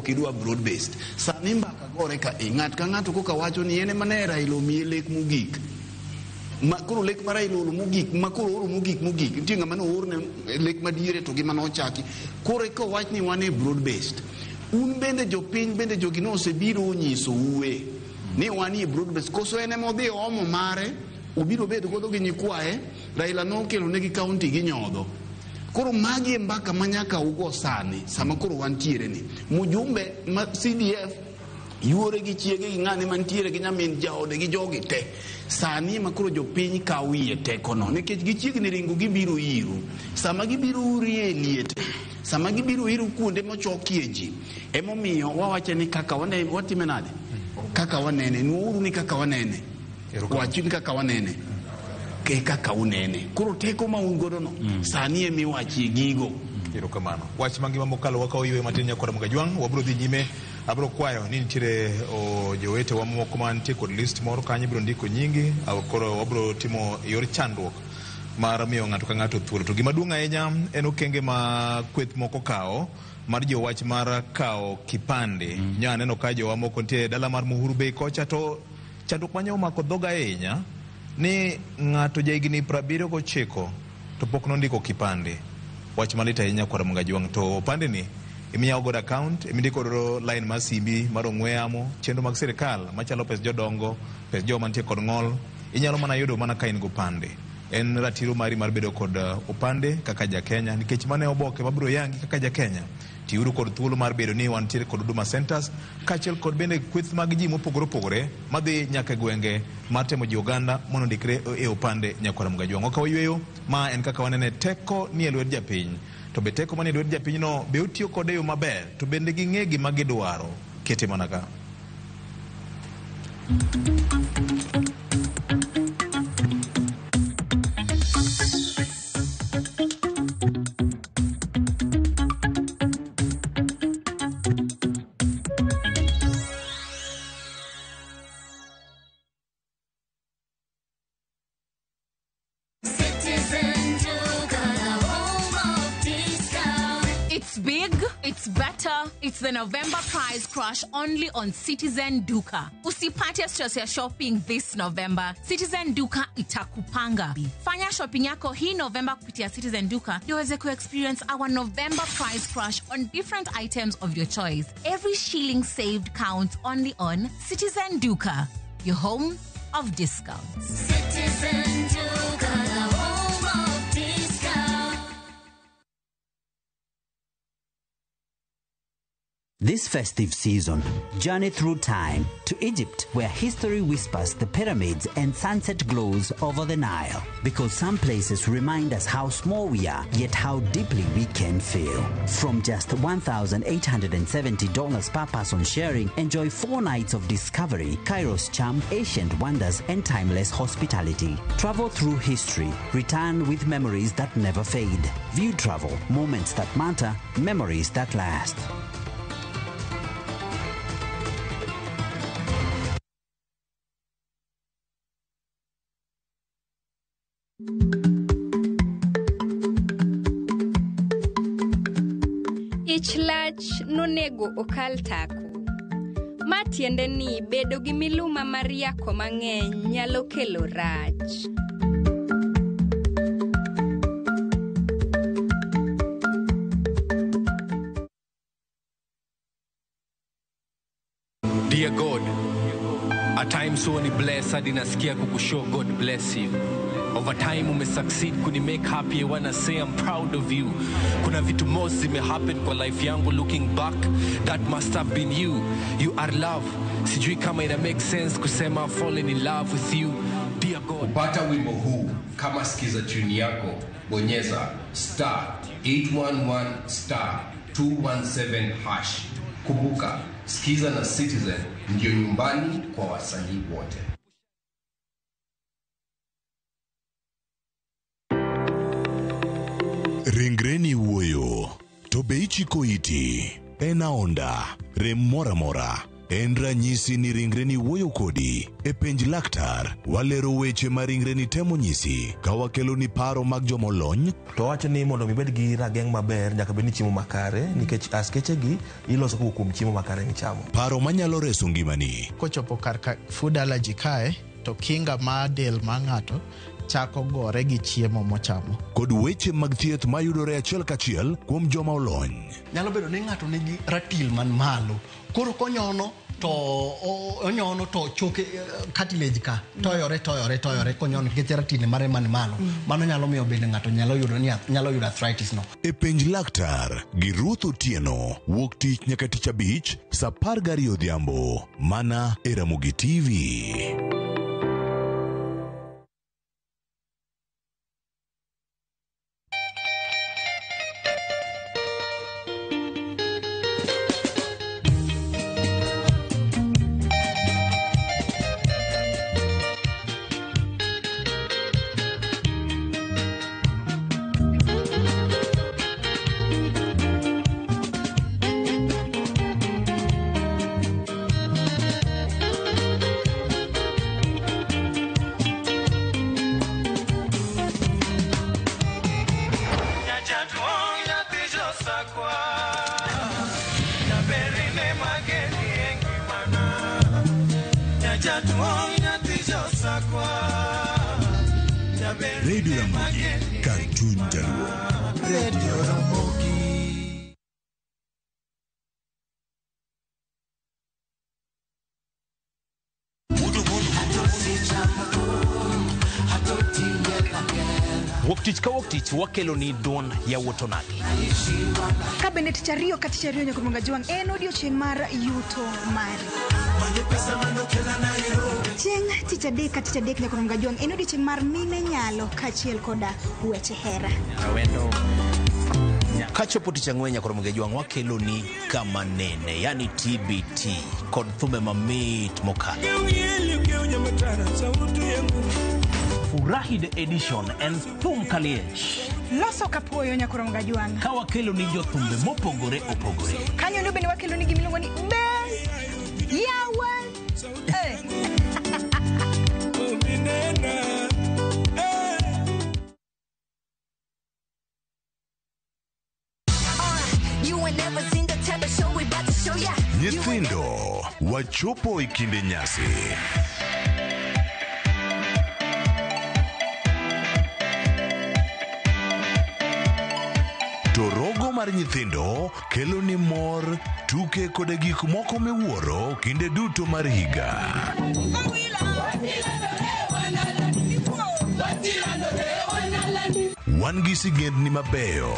kidwa broad based. Sani mbaka gore ka ng'at ka ng'ato koka wacho ni ene mane Raila omiye lek mugik. Makoro lek mar Raila mugik, makoro oro mugik. Nitie ng'ama no orne lek madiere to gima nochaki. Koro ka wach ni wan e broad based. Un bende jopiny bende jogino osebiro nyiso uwe ni wan e broad based. Koso ene modhi omo mare ubiro bedo godo gi nyikwae. Raila nokelo negi kaunti gi nyodho. Koro magi mbaka manyaka ugo sani sama koro wantiere ni mujumbe ma CDF yuore gi chiege gi ng'ane mantiere gi nyamin jaode gi jogi te sani ma koro jopiny kawiye teko no nikech gichiegni ringo gibiro iru sama gibiro urie liete sama gibiro iru kuonde mochokie ji emomiyo wawache ni kaka wanene watime nade kaka wanene nuuru ni kaka wanene wachini kaka wanene ke kaka unene kuro teko ma un godo no sani emi wachi gigo. Erokamano. Wach mangima mokalo wakawo ywe matin nyakora Mugajwang wabro dhi nyime abro kwayo ni nitiere jowete wa moko mantie kod list moro kanyo bro ndiko nyingi koro wabro timo yor chandruok mar miyo ng'ato ka ng'ato thuolo to gima duong' ahinya en okenge ma kweth moko kawo mar jowach mar kawo kipande nya neno ka jowa moko nitie dala mar Muhuru Bay kocha to chandruok manyo mako dhoga ahinya ni ng'ato jahigni 79 to pok nondiko kipande. Wach malita ahinya kwa Mugajwang to pande ni imiyawo godo account imindiko line mar simbi mar ong'we yamo chenro mag sirikal machalo pes jodongo pes joma nitie kod ng'ol inyalo mana yudo mana ka in go pande en ratiro mari mar bedo kod opande kaka ja Kenya, nikech mane oboke mabiro yangi kaka ja Kenya tiyudo kod thuolo mar bedo ni wantiere kod Huduma Centers kaachiel kod bende kweth mag ji mopogore opogore madhi nyaka gwenge matemo ji oganda mondo ndikre e opande Nyakwar Mugajwang'. Ok wayueyo, ma en kaka wanene teko ni e lwet japiny, to be teko manie lwet japinyno be otiyo kode e yo maber, to bende ging'e gima gidwaro. Kete mana ka. It's the November prize crush only on Citizen Duka. Usipate stress ya shopping this November. Citizen Duka itakupanga. Fanya shopping yako hii November kupitia Citizen Duka yoweze experience our November prize crush on different items of your choice. Every shilling saved counts only on Citizen Duka, your home of discounts. Citizen Duka, the home of discounts. This festive season, journey through time to Egypt, where history whispers the pyramids and sunset glows over the Nile. Because some places remind us how small we are, yet how deeply we can feel. From just $1,870 per person sharing, enjoy 4 nights of discovery, Cairo's charm, ancient wonders, and timeless hospitality. Travel through history, return with memories that never fade. View travel, moments that matter, memories that last. Ich lach nonego okal tako. Matiende ni bedo gi miluma mar yako mang'eny nyalo kelo rach. Dear God, at times when you bless, I didn't scare kukushow God bless you. Over time ume succeed kuni make happy. I wanna say I'm proud of you. Kuna vitu most zime happen kwa life yangu. Looking back, that must have been you. You are love. Sijui kama ina make sense kusema I've fallen in love with you. Dear God. Kupata wimbo huu kama sikiza tune yako, bonyeza *811*217#. Kumbuka, sikiza na Citizen ndio nyumbani kwa wasanii wote. Ringreni wuoyo, to be ichiko iti, en aonda, rem mora mora, en ranyisi ni ringreni wuoyo kodi, e penj laktar, walero weche ma ringreni temo nyisi, ka wakelo ni paro mag jomolony. To wacho ni mondo mibed gi rageng' maber nyaka bed ni chiemo makare, nikech askechegi iloso kuom chiemo makare michamo. Paro manyalo reso ngimani. Kochopo kar food allergy kae, to kinga ma del ma ng'ato chako gore gi chiemo mochamo. Kod weche mag thieth mayudore achiel kachiel kuom joma olony. Nyalo bedo ni ng'ato nigi ratil man malo. Koro konyono to choke cartilage ka toyore konyono nikech ratil mare man malo. Mano nyalo miyo bende ng'ato nyalo yudo arthritis no. E penj laktar gi Ruth Otieno, wuok tich nyaka tich abich saa 12 odhiambo, mana e Ramogi TV. Radio Ramogi, Cartoon Jaluo. Radio Ramogi. Hatoti Tich ka wuok tich wakelo ni duon ya wuotonagi. Kabende tich ariyo ka tich ariyo Nyakor Magajwang' en odiochieng' mar yuto mari. Chieng' tich adek ka tich adek Nyakor Magajwang' en odiochieng' mar mine nyalo kaachiel koda weche hera. Kachopo tich ang'wen Nyakor Magajwang' wakelo ni kama nene, yani TBT kod thumbe mamit mokalo. Furahi the edition en thum kaliech. Loso kapuoyo Nyakor Magajwang'. Ka wakelo ni jothumbe mopogore opogore. Kanyo ndo bende wakelo ni gimiluongo ni Bes Yawa. Nyithindo, wachopo e kinde nyasi. Torogo mar nyithindo kelo ni mor, tuke kod gik moko miwuoro kinde duto mar higa. Wan gi sigendni mabeyo.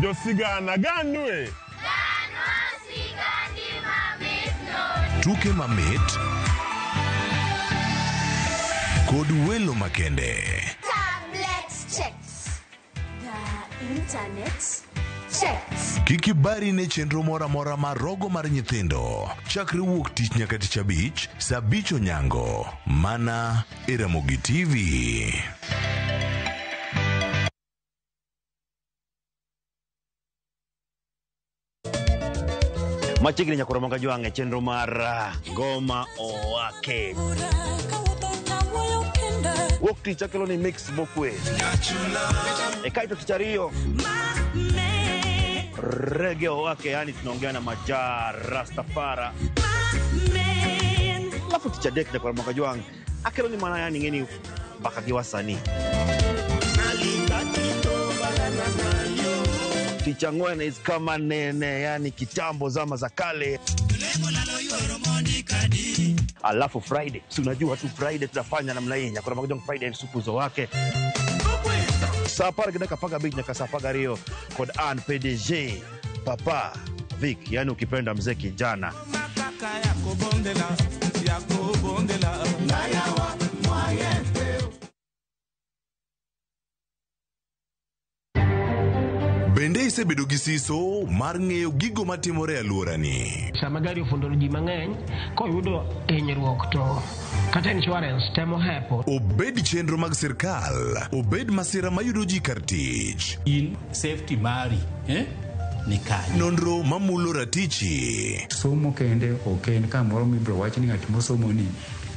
Josigana ganwe. Tuke mamit kod welo makende. Tablets checks. The internet checks. Kikibari ne chenro mora mora mar rogo mar nyithindo. Chakre wuok tich nyaka tich abich, saa 5 onyango. Mana e Ramogi TV. Machiegni Nyakor Magajwang' e chenro mar Ngoma Owake. Wuok tich akelo ni mix mokwe. E kaito tich ariyo Reggae Owake, yani tunaongea na Majar Rastafara. Alafu tich adek Nyakor Magajwang' akelo ni mana yani ngeni mpaka giwasani. Tich ang'wen is kama nene, yani kitambo zama za kale. Alafu Friday, si unajua tu Friday tutafanya namna hii. Nyakor Magajwang' Friday supuzo wake. Saa par gina paga beat nyaka saa paga rio kod an PDG Papa Vic, yani ukipenda mzee kijana. Bende isebedo gi siso mar ng'eyo gigo matimore e alworani. Sama gari ofundo ji mang'eny, koyudo hinyruok to kata insurance temo hepo. Obed chenro mag sirkal, obed masira mayudo ji kar tich. In safety mari, ni kanyo. Nonro mamulo ratichi. Somo kende oken kamoro mibro wach ni ng'at mosomo ni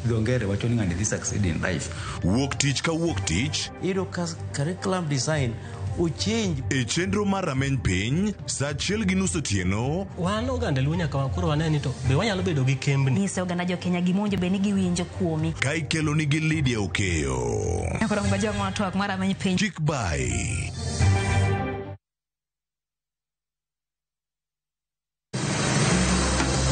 dongere wacho ni ng'ani dhi succeed in life. Wuok tich ka wuok tich. Iro curriculum design uchenj e chenro mar rameny piny saa 1:30 otieno. Wan oganda luo nyaka wakoro waneni to be wanyalo bedo gi kembni. Nyise oganda jo Kenya gimonjo be ni giwinjo kuomi. Ka ikelo ni gi Lydia Okeyo. Nyakor Magajwang' watwak mar rameny piny. Chik by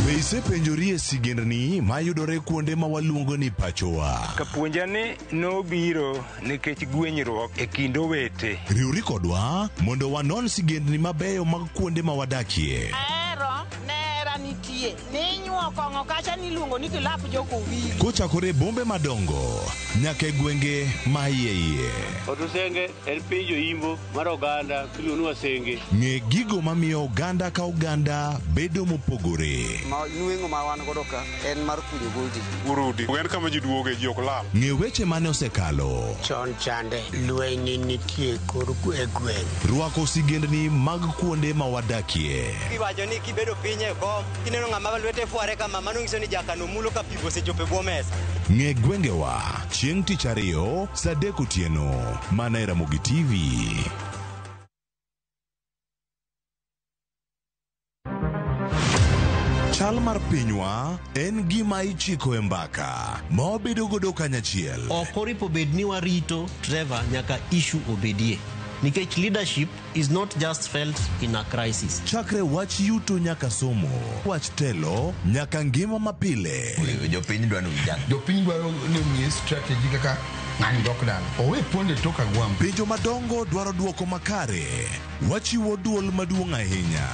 Be isepenjori e sigendni mayudore kuonde ma waluongo ni pachowa. Kapuonjani nobiro nikech gwenyruok e kind owete. Riwri kodwa mondo wanon sigendni mabeyo mag kuonde ma wadakie. Nera nitie. Ninyuo kong'o kacha niluongo ni kilap joko wili. Kochakore bombe madongo nyaka e gwenge ma iye. Otusenge en piny joimbo mar oganda iluongo ni Wasenge. Ng'e gigo mamiyo oganda ka oganda bedo mopogore. Nueng'o ma wan godo ka en mar kunyo goldi. Urudi. En kama ji duoge ji ok lal. Ng'e weche mane osekalo. Chon chande lweny nitie kor e gweng'. Rwako sigendni mag kuonde ma wadakie. Kiwacho ni kibedo piny e kom, kineno ng'ama lwete fuare kama, mano nyiso ni jakano mulo ka pigo sechopo e bwo mesa. Ng'e gwengewa chieng' tich ariyo saa 3 otieno. Mana e Ramogi TV. Chal mar pinywa en gima ichiko e mbaka ma wabedo godo kanyachiel. Ok oripo bed ni warito Trevor nyaka issue obedie. Nikech leadership is not just felt in a crisis. Chakre wach yuto nyaka somo, wach telo nyaka ngima mapile. Jopiny dwaro ni jopiny dwaro ni strategy kaka ng'ani dok dala owe puonde tok agwam. Penjo madongo dwaro duoko makare. Wachiwo duol maduong' ahinya.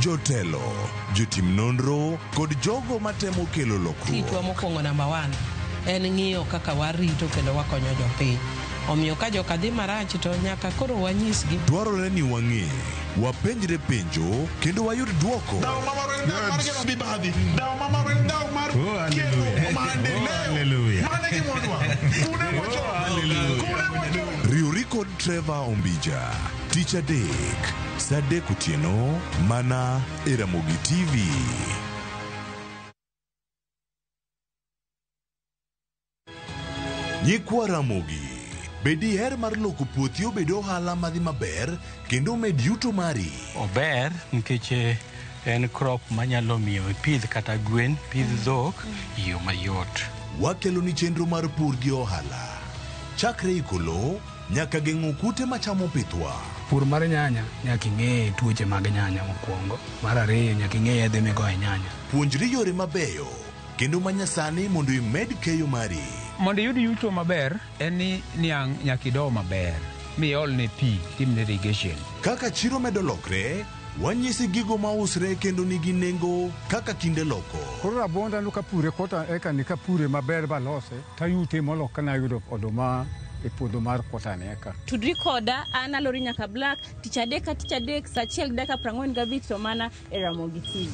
Jotelo, jotim nonro kod jogo matemo kelo lokruok. Kitwa mokwongo namba 1 en ng'iyo kaka warito kendo wakonyo jopiny. Omiyo ka joka dhi marach to nyaka koro wanyisgi. Dwarore ni wang'e, wapenjre penjo kendo wayud duoko. Riuri kod Trevor Ombija, Tich Adek, Saa 3 otieno, mana e Ramogi TV. Nyikwa Ramogi, bedi her mar loko puothi obed ohala madhi maber kendo med yuto mari. Ober nikech en crop manyalo miyo ipidh kata gwen, pidh dhok iyo mayot. Wakelo ni chenro mar pur gi ohala. Chakre ikolo nyaka geng'o kute machamo pithwa. Pur mar nyanya nyaka ing'e tuoche mag nyanya mokwongo. Mar ariyo nyaka ing'e yedhe migoye nyanya. Puonjri yore mabeyo kendo manyasani mondo imed keyo mari. Mondo iyud yuto maber en ni niang' nyaka ido maber miol ne pi timne irrigation. Kaka chiro medo lokre, wanyisi gigo mausre kendo nigi nengo kaka kinde loko. Koro rabonda nuka pure kota eka nika pure maber balose tayute molok kana yudo oduma e puodho mar kota eka. Tudri koda an Alori nyaka Black, Tich Adek ka Tich Adek saa 1:45 to mana e Ramogi TV.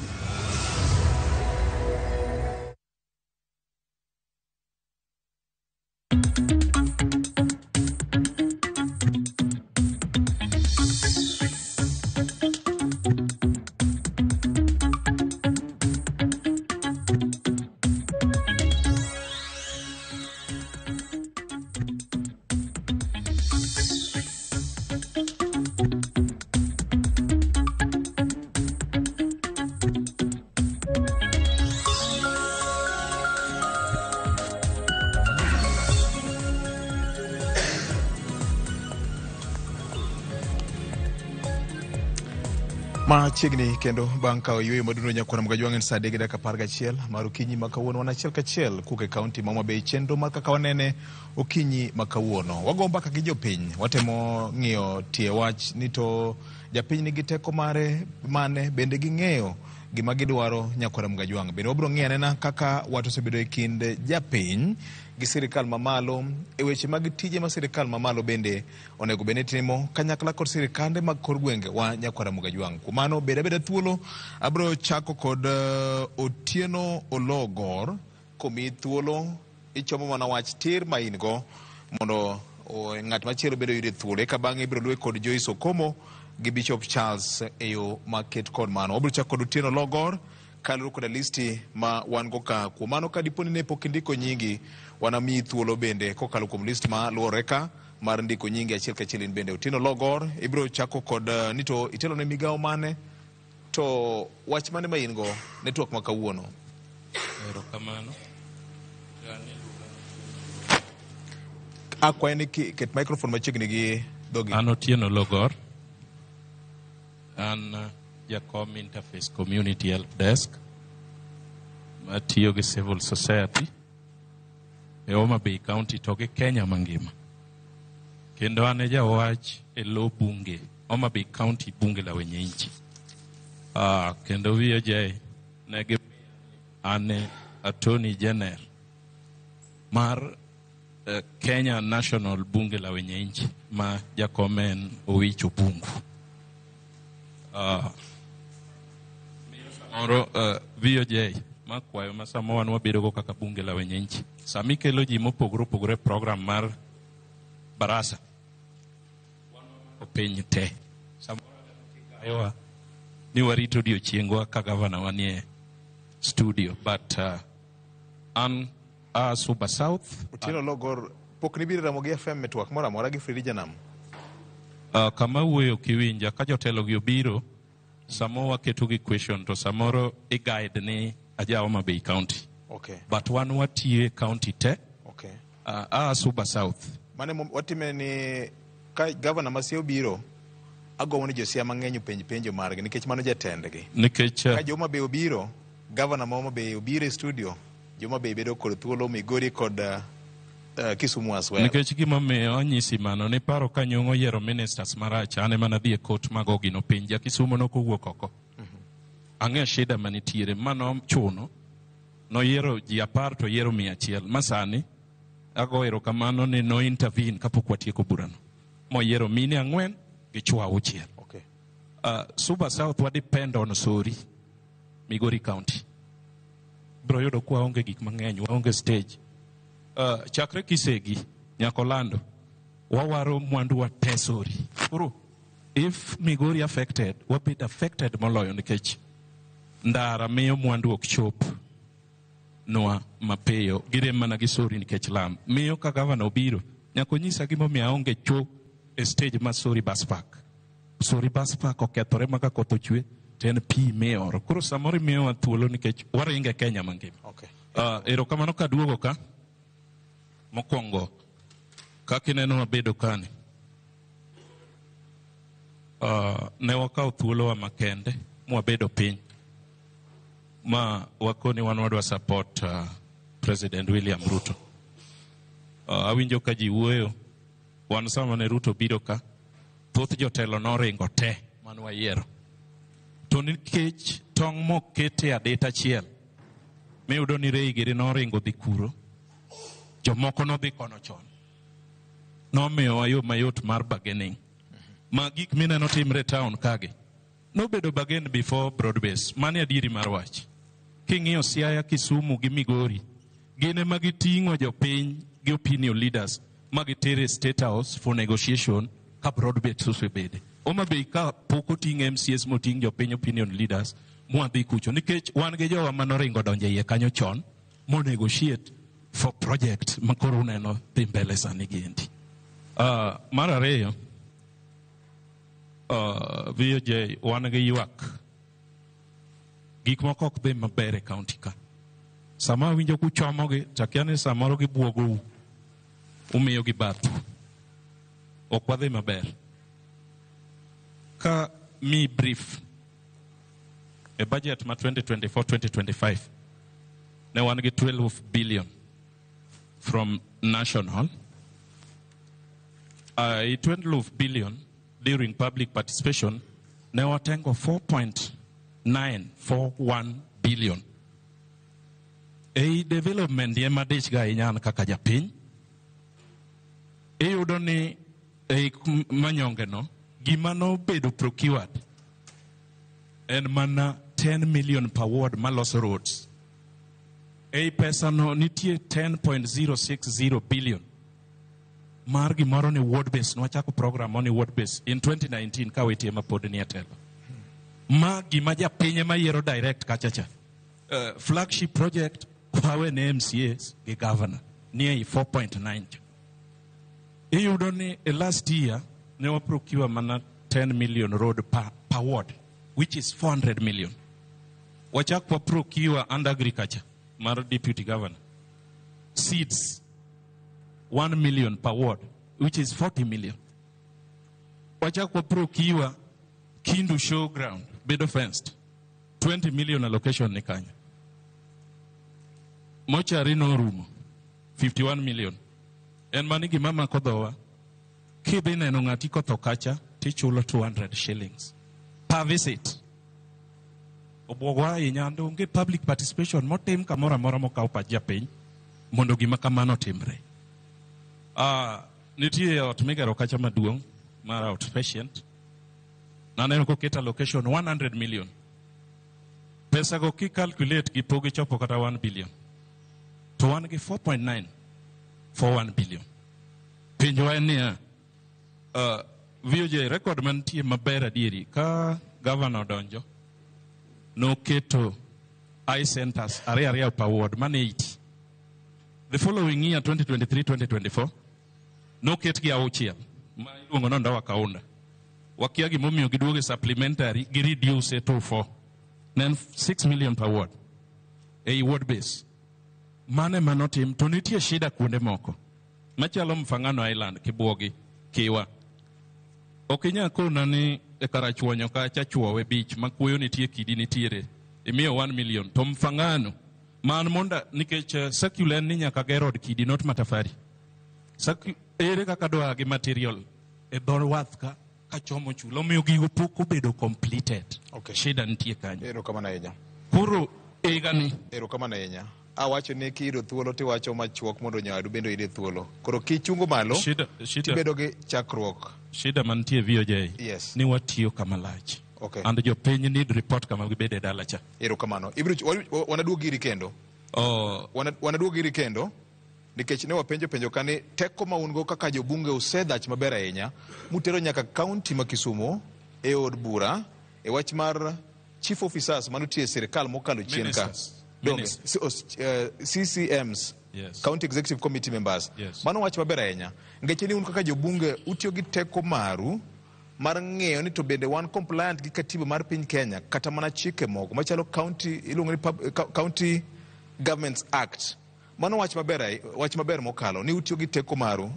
Machiegni kendo bang' kawo yweyo madundo nyakwana mga jwang'en Saa 3:11 mar okinyi makawuono wan achiel kachiel kuke kaunti ma Homa Bay chenro mar kaka wanene okinyi makawuono. Wago mbaka gi jopiny, watemo ng'iyo tie wach ni to japiny nigi teko mare mane bende ging'eyo gima gidwaro nyakwana mga jwang'. Bende wabiro ng'iyo anena kaka watu osebedo e kind japiny gi sirikal mamalo e weche mag tije ma sirikal mamalo bende onego bende timo kanyakla kod sirikande mag kor gwenge wa nyakwara mga jwang'. Kumano beda thuolo abro chako kod Otieno Ologor komi thuolo ichomo mana wach tir ma in go mondo ng'at machielo bedo yude thuolo eka bang'e ibiro luwe kod Joyce Okomo gi Bishop Charles eyo maket kod mano. Wabiro chako kod Otieno Ologor kaluru kod listi ma wan go ka. Kumano ka diponi ne pok indiko nyingi wanami thuolo bende kokalo kuom list ma luwore ka mar ndiko nyingi achiel kachiel in bende. Otieno Ologor ibiro chako kod nito itelo ne migawo mane to wach mane ma in go network ma kawuono. Erokamano. Akwaye ni ket microphone machiegni gi dhogi. An Otieno Ologor. An Jakom Interface Community Help Desk matiyo gi Civil Society e Homa Bay County to gi Kenya mangima. Kendo an e jawach e lo bunge Homa Bay County bunge la wenye nchi. Kendo VJ negi ane Attorney General mar Kenya National bunge la wenye nchi ma Jakomen Owicho Bungu. VJ makwayo masamo wan wabedo go kaka bunge la wenye nchi. Sami kelo ji mopogore program mar barasa opiny te. Samoro ni warito odiochiengwa ka gavana wanie studio but an Suba South. Otieno Ologor pok ni biro Ramogi FM network mora mora gi Free Janam. Kama wuoyo kiwinja ka jotelo gi obiro samo waketo gi question to samoro i guide ni aja Homa Bay County. Okay. But one watie county te. Okay. Suba South. Mane watime ni ka governor masio biro agomo ni josia mang'eny penjo margi nikech mano jatendgi. Nikech ka Homa Bay obiro governor ma Homa Bay obiro e studio Homa Bay bedo kod thuolo Migori kod Kisumu as well. Nikech gima miyo anyisi mano ni paro ka Nyong'o yiero ministers marach ane mana dhi e court mag ogino piny ja Kisumu nokowuok oko. Ang'e shida manitiere mano chuno noyiero ji 10 to yiero 100 masani ago erokamano ni no intervene kapok watieko burano moyiero mine 4 gi chwo 6. Okay. Suba South wa depend on Sori Migori County. Bro yudo kwa onge gik mang'eny waonge stage. Chakre Kisegi nyaka Orlando wawaro mwandu wa tesori. Koro if Migori affected wabit affected moloyo nikech ndara miyo mwandu ok chop noa mapeyo gire mana gi Sori nikech lam miyo ka governor obiro nyako nyisa gimo mi aonge cho e stage ma Sori Bus Park. Sori Bus Park okethore maka koth ochwe ten pi meor. Koro samoro miyo thuolo nikech waringe Kenya mangima. Okay. Erokamano ka duogo ka mokwongo kaka ineno mabedo kani. Ne wakawo thuolo wa makende mwabedo piny ma wakoni wan wadwa support President William Ruto. Awinjo ka ji wuoyo wan sama ne Ruto biro ka thoth jotelo noringo te man wayiero. To nikech tong' mokete adet achiel miyudo ni Reigiri noringo dhi kuro jomoko nodhi kono chon. Nomiyo wayo mayot mar bargaining. Ma gik mineno timre town kage nobedo bargain before broad-based. Mani adieri mar wach. King'iyo Siaya, Kisumu gi Migori gine magiting'o jopiny gi opinion leaders magitere State House for negotiation ka broad-based osebede. Homabay ka pok oting' MCS moting' jopiny opinion leaders mwadhi kucho nikech wan gi jowa manoringo donje iye kanyo chon mo negotiate for project makoro uneno dhi mbele sani gendi. Mar ariyo, VJ wan gi ywak gik moko ok dhi maber e kaunti ka. Sama winjo kuchomogi takia ni samoro gibuogou umiyo gi bathu ok wadhi maber. Ka mi brief e budget ma 2024-2025 ne wan gi 12 billion from national. 12 billion during public participation ne watengo 4.941 billion. Development ye madich ga inyan kaka japiny. Yudo ni manyonge no gima no bedo procured en mana 10 million per ward maloso roads. Pesa no nitie 10.060 billion. Mar gimoro ni ward base nwachako program ni ward base in 2019 ka wetie mapod ni atelo. Ma gima japiny ma yiero direct kachacha. Flagship project kwawe ne MCAs gi governor ni 4.9. Iyudo ni last year ne waprocure mana 10 million road per ward, which is 400 million. Wachak waprocure under agriculture mar deputy governor. Seeds 1 million per ward, which is 40 million. Wachak waprocure Kindu showground, bedo fenced, 20 million allocation ni kanya. Mochari no rumo, 51 million. En manigi mama kodhowa, kidhi neno ng'ati kotho kacha, tichulo 200 shillings per visit. Obwogwa ahinya onge public participation motim kamoro amora mokaw pach japiny mondo gima kamano timre. Nitie ot migero kacha maduong' mar outpatient. Naneno koket allocation 100 million. Pesa go ki calculate gi pogi chopo kata 1 billion. To wan gi 4.941 billion. Pinjwa en niya, VOJ record mantie maber adieri ka governor donjo no keto eye centers area per ward man 80. The following year 2023-2024 no ket gi auchiel ma iluongo no ndawa kaunda. Wakia gimomiyo giduoge supplementary gi reduce to 4. Then 6 million per ward. Ward base. Mane manotim to nitie shida kuonde moko. Machalo Mfangano Island Kibuogi Kiwa. Okinya kona ni karachuonyo ka chachuowe beach makuyo nitie kidi nitiere. Imiyo 1 million. To Mfangano man monda nikech secular ni nyaka gerod kidi not matafari. ere kaka dwa gi material e dor wath ka chomo chulo miyo gigo pok obedo completed. Shida nitie kanyo. Erokamano ahinya. Koro igani. Erokamano ahinya. Awacho ni kiyudo thuolo tiwacho machuok mondo nyawadu bende oyude thuolo. Koro kichungo malo tibedo gi chakruok. Shida mantie VOJ. Yes. Ni watiyo kama lach. Okay. And jopiny need report kama gibede dala cha. Erokamano. Wanaduogo giri kendo. Wanaduogo giri kendo. Nikech ne wapenjo kani teko ma un go kaka jobunge osedhach maber ahinya mutero nyaka kaunti ma Kisumu e od bura e wach mar chief officers manutie sirikal mokalo chien ka. CCMs, yes. County Executive Committee members. Yes. Mano wach maber ahinya. Ngeche ni un kaka jobunge utiyo gi teko maru mar ng'eyo ni to bende wan compliant gi katiba mar piny Kenya kata mana chike moko machalo County Governments Act. Mano wach maber mokalo ni utiyo gi teko maru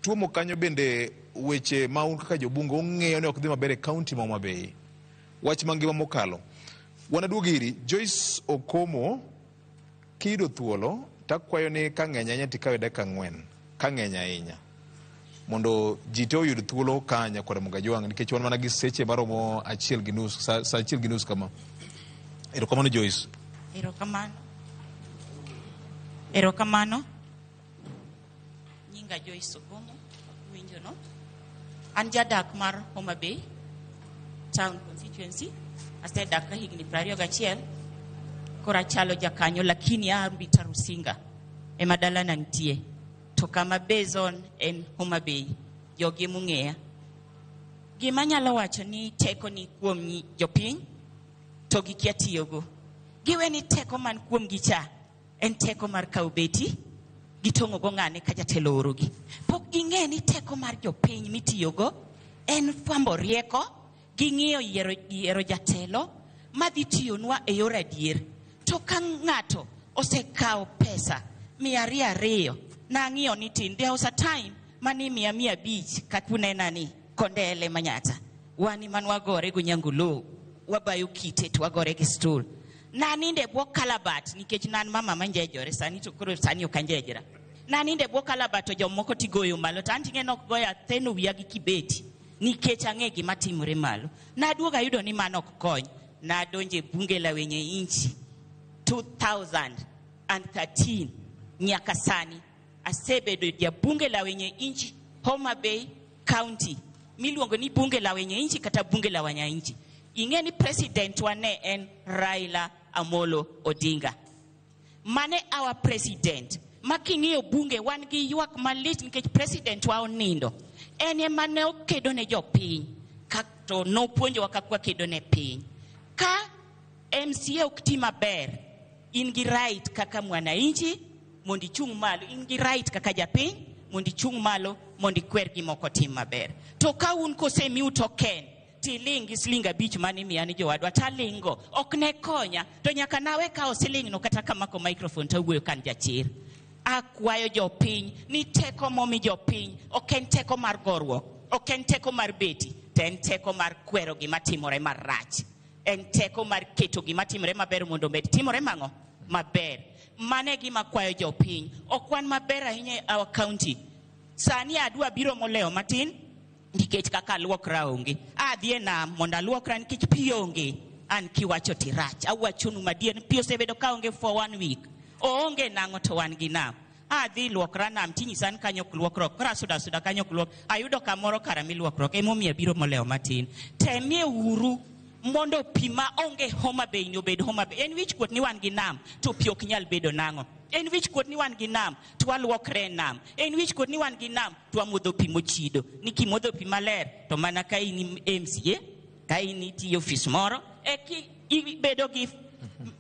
tuo mokanyo bende weche ma un kaka jobunge ong'eyo ni ok dhi maber e kaunti ma Homa Bay. Wach mangima mokalo. Wanaduogo iri Joyce Okomo kido thuolo takwayo ni ka ng'eny ahinya tikawe dakika 4 ka ng'eny ahinya mondo ji te oyud thuolo kanya kod Mugajwang' nikech wan mana gi seche maromo 1:30 sa 1:30 kama. Erokamano Joyce. Erokamano. Nyinga Joyce Okomo winjo no. An jadak mar Homa Bay Town constituency. Asedak ka higni 21 kora chalo jakanyo lakini arbita Rusinga e madala nantie to kama bezon en Homa Bay jogi mung'eya. Gima nyalo wacho ni teko ni kuom jopiny to gikia tiyogo. Giwe ni teko man kuom gicha en teko mar kaubeti gitongo go ng'ane ka jatelo orogi. Pok ging'e ni teko mar jopiny mitiyogo en fwambo rieko ging'iyo yiero jatelo madhi tiyonwa e yor adier. To ka ng'ato osekawo pesa 200 na ng'iyo ni tin there was a time mani 150 kakunena ni kondele manyata wani manwagore go nyangulo wabayo kite to wagore gi stool naninde bwo kalabat nikech nan mama manjejore sani to koro sani okanjejra naninde bwo kalabat to jomoko tigoyo malo tantinge nok goya theno wiya gi kibeti nikech ang'e gima timore malo. Naduoga yudo ni mano ok kony. Nadonje bunge la wenye inchi 2013 nyaka sani asebedo ja bunge la wenye inchi Homa Bay County miluongo ni bunge la wenye inchi kata bunge la wanyanchi. Ing'e ni president wane en Raila Amolo Odinga. Mane our president making'iyo bunge wan gi ywak malit nikech president wa onindo. Ene mane okedo ne jopiny to no puonjo wakakwa kedo ne piny. Ka MCA okti maber in gi right kaka mwananchi mondi chung malo, in gi right kaka japiny mondi chung malo mondi kwer gi moko tim maber. To ka un kosemiu token tilingi silinga bich mani miyani jowadwa talingo ok ne konya to nyaka nawe kao siling no kata kamako microphone to wuoyo kan jachir. Akwayo jopiny ni teko momi jopiny ok en teko mar gorruok, ok en teko mar beti, to en teko mar kwero gima timore marach. En teko mar keto gima timore maber mondo med timore mang'o maber. Mane gima kwayo jopiny. Ok wan maber ahinya our county. Sani adwa biro moleo matin nikech kaka luokra onge. Adhi e nam mondo aluokra nikech pi onge. An kiwacho tirach. Awachonu madier pi osebedo ka onge for 1 week. Onge nang'o to wan gi nam. Adhi luokra nam tinyisan kanyo luokrok. Kora suda kanyo luok. Ayudo kamoro karami luokrok. Emomiyo biro moleo matin. Temie uru mondo pi ma onge Homa Bay ni obed Homa Bay. En wich kuot ni wan gi nam to pi ok nyal bedo nang'o. En wich kuot ni wan gi nam to waluokre nam. En wich kuot ni wan gi nam to wamodho pi mochido. Ni kimodho pi maler to mana ka in MCA, ka in itiyo ofis moro, ibedo gi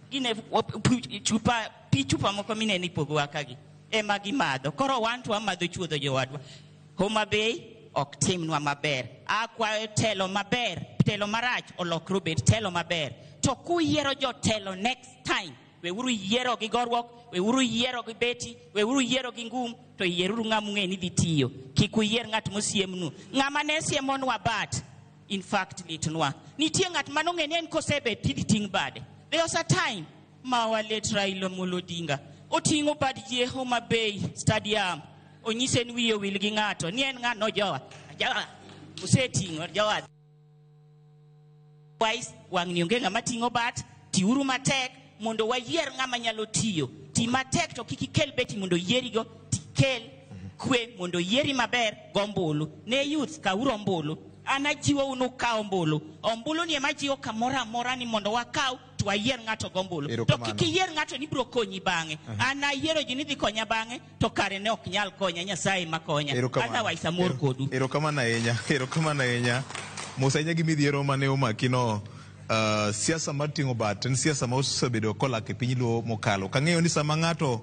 gine chupa moko mineni pogo akagi. Ema gimadho. Koro wan to wamadho chuodho jowadwa. Homa Bay ok timnwa maber. Akwayo telo maber, telo marach olokro bet telo maber. To kuyiero jotelo next time, we uru yiero gi gorwok, we uru yiero gi beti, we uru yiero gi ngum, to yieruru ng'amu ng'e ni dhi tiyo. Kik uyier ng'at mosiemnu. Ng'ama ne siemonwa bat, in fact litnwa. Nitie ng'at manong'e ni en kosebet tidhi ting' bade. There was a time ma walet Raila Amolo Odinga oting'o bad ji Homa Bay Stadium onyise ni wiye wil gi ng'ato ni en ng'ano jowa oseting'o jowa wise wang'ni onge ng'ama ting'o bat tiuru matek mondo wayier ng'ama nyalo tiyo ti matek to kik ikel beti mondo yierigo tikel kwe mondo yieri maber gombulu ne youth kauru ombulu ana jiwo unu ka ombulu ni ema jiwo kamoro amora ni mondo wakaw to wayier ng'ato gombulu to kik iyier ng'ato ni biro konyi bang'e ana yiero ji ni dhi konya bang'e to kare ne ok nyal konya Nyasaye makonya otherwise amor kodu erokamano ahinya Musa nya gimidhiero mane omakino siasa mar ting'o bat en siasa ma osebedo kolak e piny luo mokalo kang'eyo ni sama ng'ato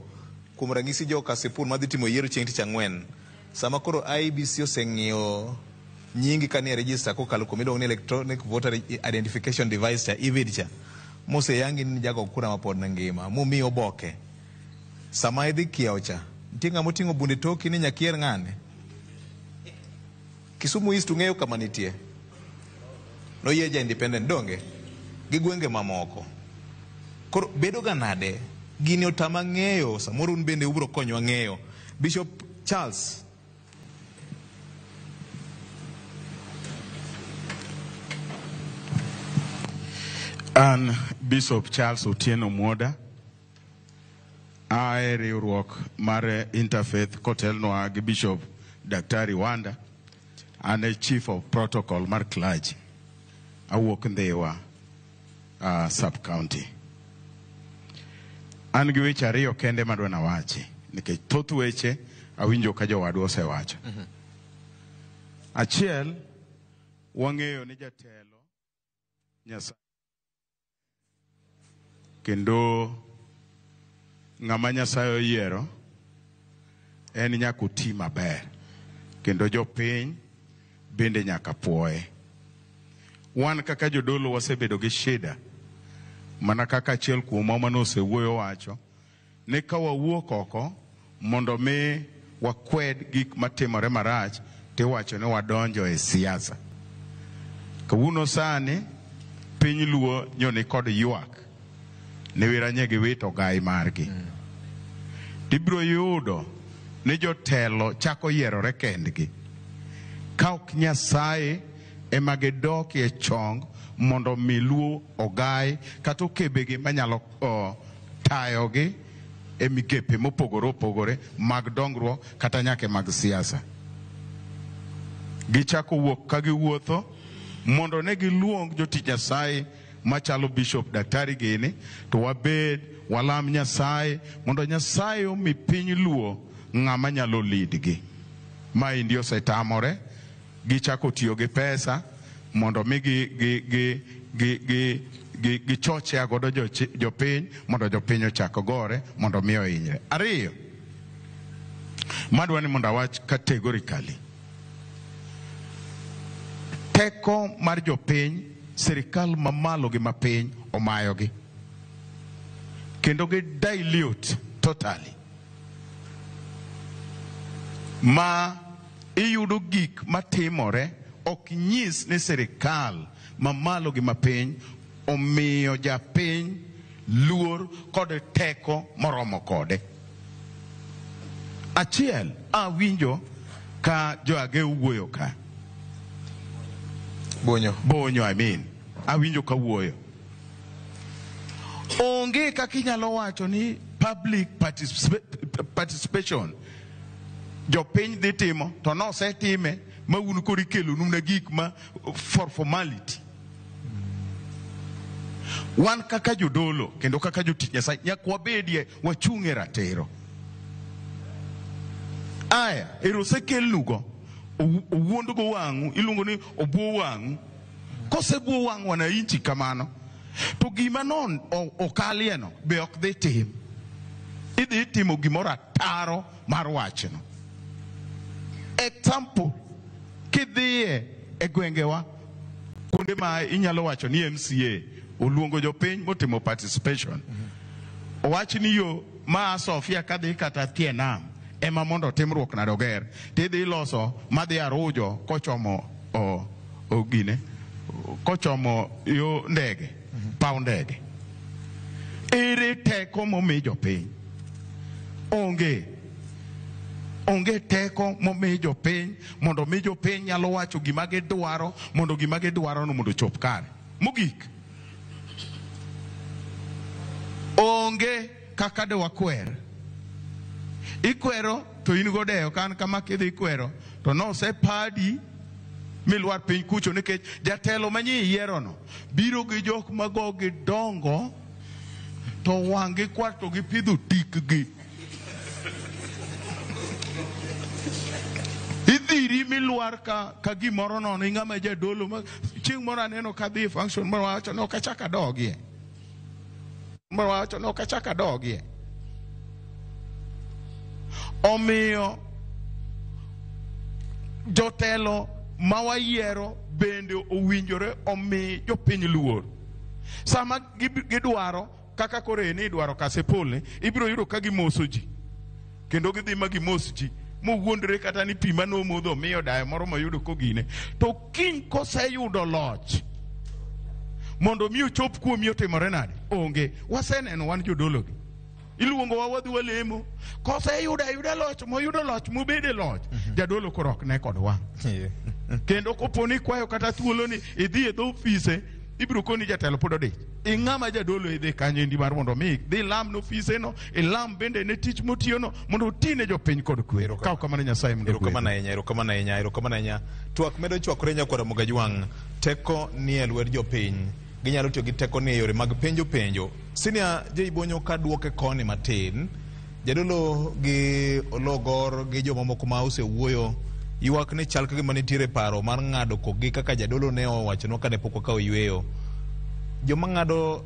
kuom ranyisi joka Sipur madhi timo yiero chieng' tich ang'wen sama koro IEBC oseng'iyo nyingi kanie register kokalo kuom iluongo ni electronic voter identification device cha EVID cha moseyangi ni jago kura mapod na ngima momiyo oboke sama idhi kiewo cha nitie ng'ama oting'o bunde toki ni nyakier ng'ane Kisumu East ung'eyo kama nitie noyie ja independent donge gi gwenge mamoko koro bedo ga nade gini otama ng'eyo samoro un bende ubro konyo ng'eyo Bishop Charles An Bishop Charles Otieno Mwoda ae riwruok mar Interfaith kotelnwa gi Bishop Daktari Wanda ane Chief of Protocol mar Clergy awuok Ndhiwa sub-county. An gi weche ariyo kende madwa nawachi nikech thoth weche awinjo ka jowadwa osewacho. Achiel wang'eyo ni jatelo Nyasaye kendo ng'ama Nyasaye oyiero en nyaka oti maber kendo jopiny bende nyaka puoye. Wan kaka jodolo wasebedo gi shida mana kaka achiel kuomwa mane osewuoyo wacho ni ka wawuok oko mondo mi wakwed gik matimore marach tiwacho ni wadonjo e siasa. Kawuono sani piny luo nyoni kod ywak ni wiranye gi wito gai margi. Tibiro yudo ni jotelo chako yierore kendgi ka ok Nyasaye ema gidok e chong mondo mi luo ogai kata okebegi manyalo tayogi e migepe mopogore opogore mag dongruok kata nyaka mag siasa. Gichako wuok ka giwuotho mondo ne giluong jotich Nyasaye machalo Bishop Daktari gini to wabed walam Nyasaye mondo Nyasaye omi piny luo ng'ama nyalo leadgi. Maendi osetamore gichako tiyo gi pesa mondo mi gichoche agodo jopiny mondo jopiny ochak gore mondo mi ohinyre. Ariyo, madwa ni mondo awach categorically teko mar jopiny sirikal mamalo gi mapiny omayogi kendo gi dilute totally ma iyudo gik matimore ok nyis ni sirikal mamalo gi mapiny omiyo japiny luor kod teko moromo kode. Achiel awinjo ka joage wuoyo ka bonyo awinjo ka wuoyo onge kaka inyalo wacho ni public participation jopiny dhi timo to nosetime ma un kori kelo numna gik ma for formality. Wan kaka jodolo kendo kaka jotich Nyasaye nyaka wabedie wachung'e ratiro. Aya erosekelnugo owuondgo wang'u iluongo ni obuo wang'u. Kosebuo wang' wananchi kamano to gima non okalieno be ok dhi tim. Idhi timo gimoro ataro mar wachno. Example, kidhiye e gwengewa kuonde ma inyalo wacho ni MCA oluongo jopiny motimo participation. Owach ni yo ma Sofia kadhi kata tie nam ema mondo timruok na doger tidhi loso madhi Arujo kochomo gine kochomo yo ndege paw ndege. Ere teko momi jopiny onge. onge teko momi jopiny mondo mi jopiny nyalo wacho gima gidwaro mondo gima gidwaro no mondo chop kare. Mogik, onge kaka de wakwer. Ikwero to in godeyo kan kama kidhi ikwero to no se padi milwar piny kucho nikech jatelo manyi yiero no biro gi jok mago gidongo to wangi kwato gi pidho tikgi. Idhiri milwar ka gimoro nono ing'ama jadolo ma chieng' moro aneno kadhi function moro wacho no kachaka dogie. Moro wacho no kachaka dogie. Omiyo jotelo mawayiero bende owinjore omi jopiny luor. Sama gidwaro kaka kore ni idwaro Kasipul ibiro yudo ka gimoso ji kendo gidhi ma gimos ji mowuondre kata ni pi mano modho miyo dayo moro mayudo kogine to kiny koseyudo loch mondo mi ochop kuomi otimore nade onge. Waseneno wan jodologi iluongo wa wadhi walemo koseyudo loch moyudo loch mobede loch jadolo korok ne kod wang'. Kendo koponi kwayo kata thuolo ni idhi e dho ofise ibiro koni jatelo pod odich. Ing'ama jadolo idhi kanyo ndi mar mondo mi dhi lam no ofise no ilam bende ne tich motiyo no mondo otine jopiny kod kwero. Ka kamano Nyasaye mondo erokamano ahinya. Twak medo chwakore Nyakwaro Mogajwang'. Teko ni e lwet jopiny. Ginyalo tiyo gi teko ni e yore mag penjo. Senior J Bonyo ka duoke koni matin. Jadolo gi Ologor gi jomamoko ma osewuoyo ywak ne chal kagima nitiere paro mar ng'ado kogi kaka jadolo ne owachonwa kane pok wakawo yweyo. Joma ng'ado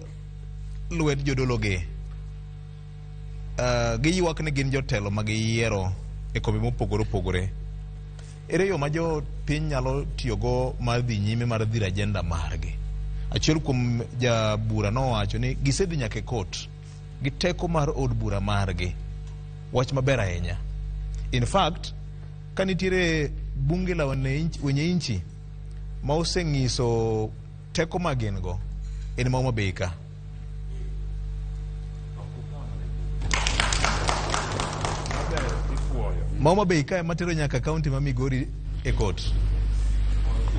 lwet jodolo gi ywak ne gin jotelo ma giyiero e kombe mopogore opogore. Ere yo ma jopiny nyalo tiyogo mar dhi nyime mar dhiro ajenda margi? Achiel kuom jabura nowacho ni gisedhi nyaka e kot gi teko mar od bura margi. Wach maber ahinya. In fact, kanitiere bunge la wenye inchi ma oseng'iso teko ma gin go en ma Homa Bay ka. Homa Bay ka matero nyaka kaunti ma Migori e kot.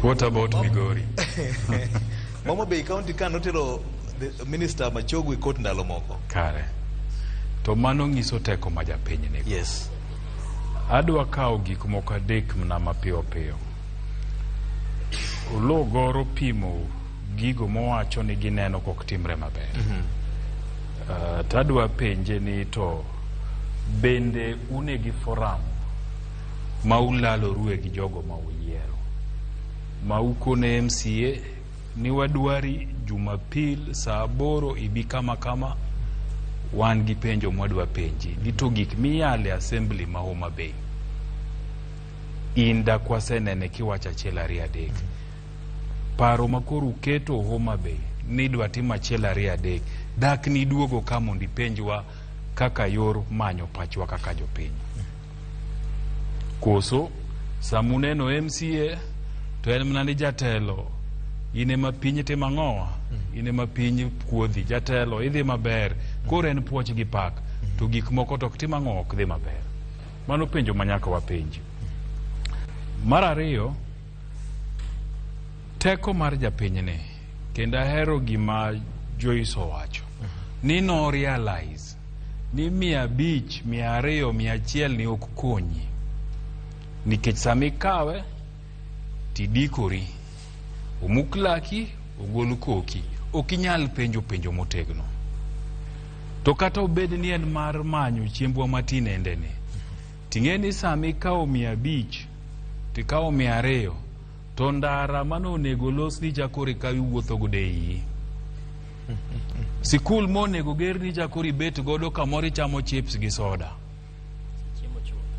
What about Migori? Homa Bay County ka notero Minister Machogu e kot ndalo moko. Kare. To mano ng'iso teko ma japiny ne. Yes. Adwa kawo gik moko adek mna mapiyo piyo. Ologoro pimo gigo mowacho ni gineno kok timre maber. Tadwa penje ni to bende une gi forum ma ulalorue gi jogo ma uyiero ma ukone MCA ni wadwari Jumapil saa 8 ibi kama wan gi penjo mwadwa penji gito gik miyale assembly ma Homa Bay inda kwa senene kiwacha chelari adek paro makoro keto Homa Bay ni dwa tima chelari adek dak ni duogo kama ndi penjwa kaka yor manyo pachwa kaka jopiny koso samuneno MCA to en mnani jatelo ine mapinyi tima ng'owa ine mapinyi kuodhi jatelo idhi maber koro en puoch gi pak to gik moko tok tima ng'owa ok dhi maber. Mano penjo manyaka wapenji. Mar ariyo, teko mar japinyne kendo ahero gima Joyce owacho ni no realize ni 500, 200, 100 ni ok konyi nikech sami kawe tidikori omuklaki ogol koki okinyal penjo motegno to kata obed ni en mar manyo chiembwa matin endene ting'eni sami kawo 500 tikawo 200 to ndara mano onego los ni jakori kawi wuotho gode iyi sikul monego ger ni jakori bet godo kamori chamo chips gi soda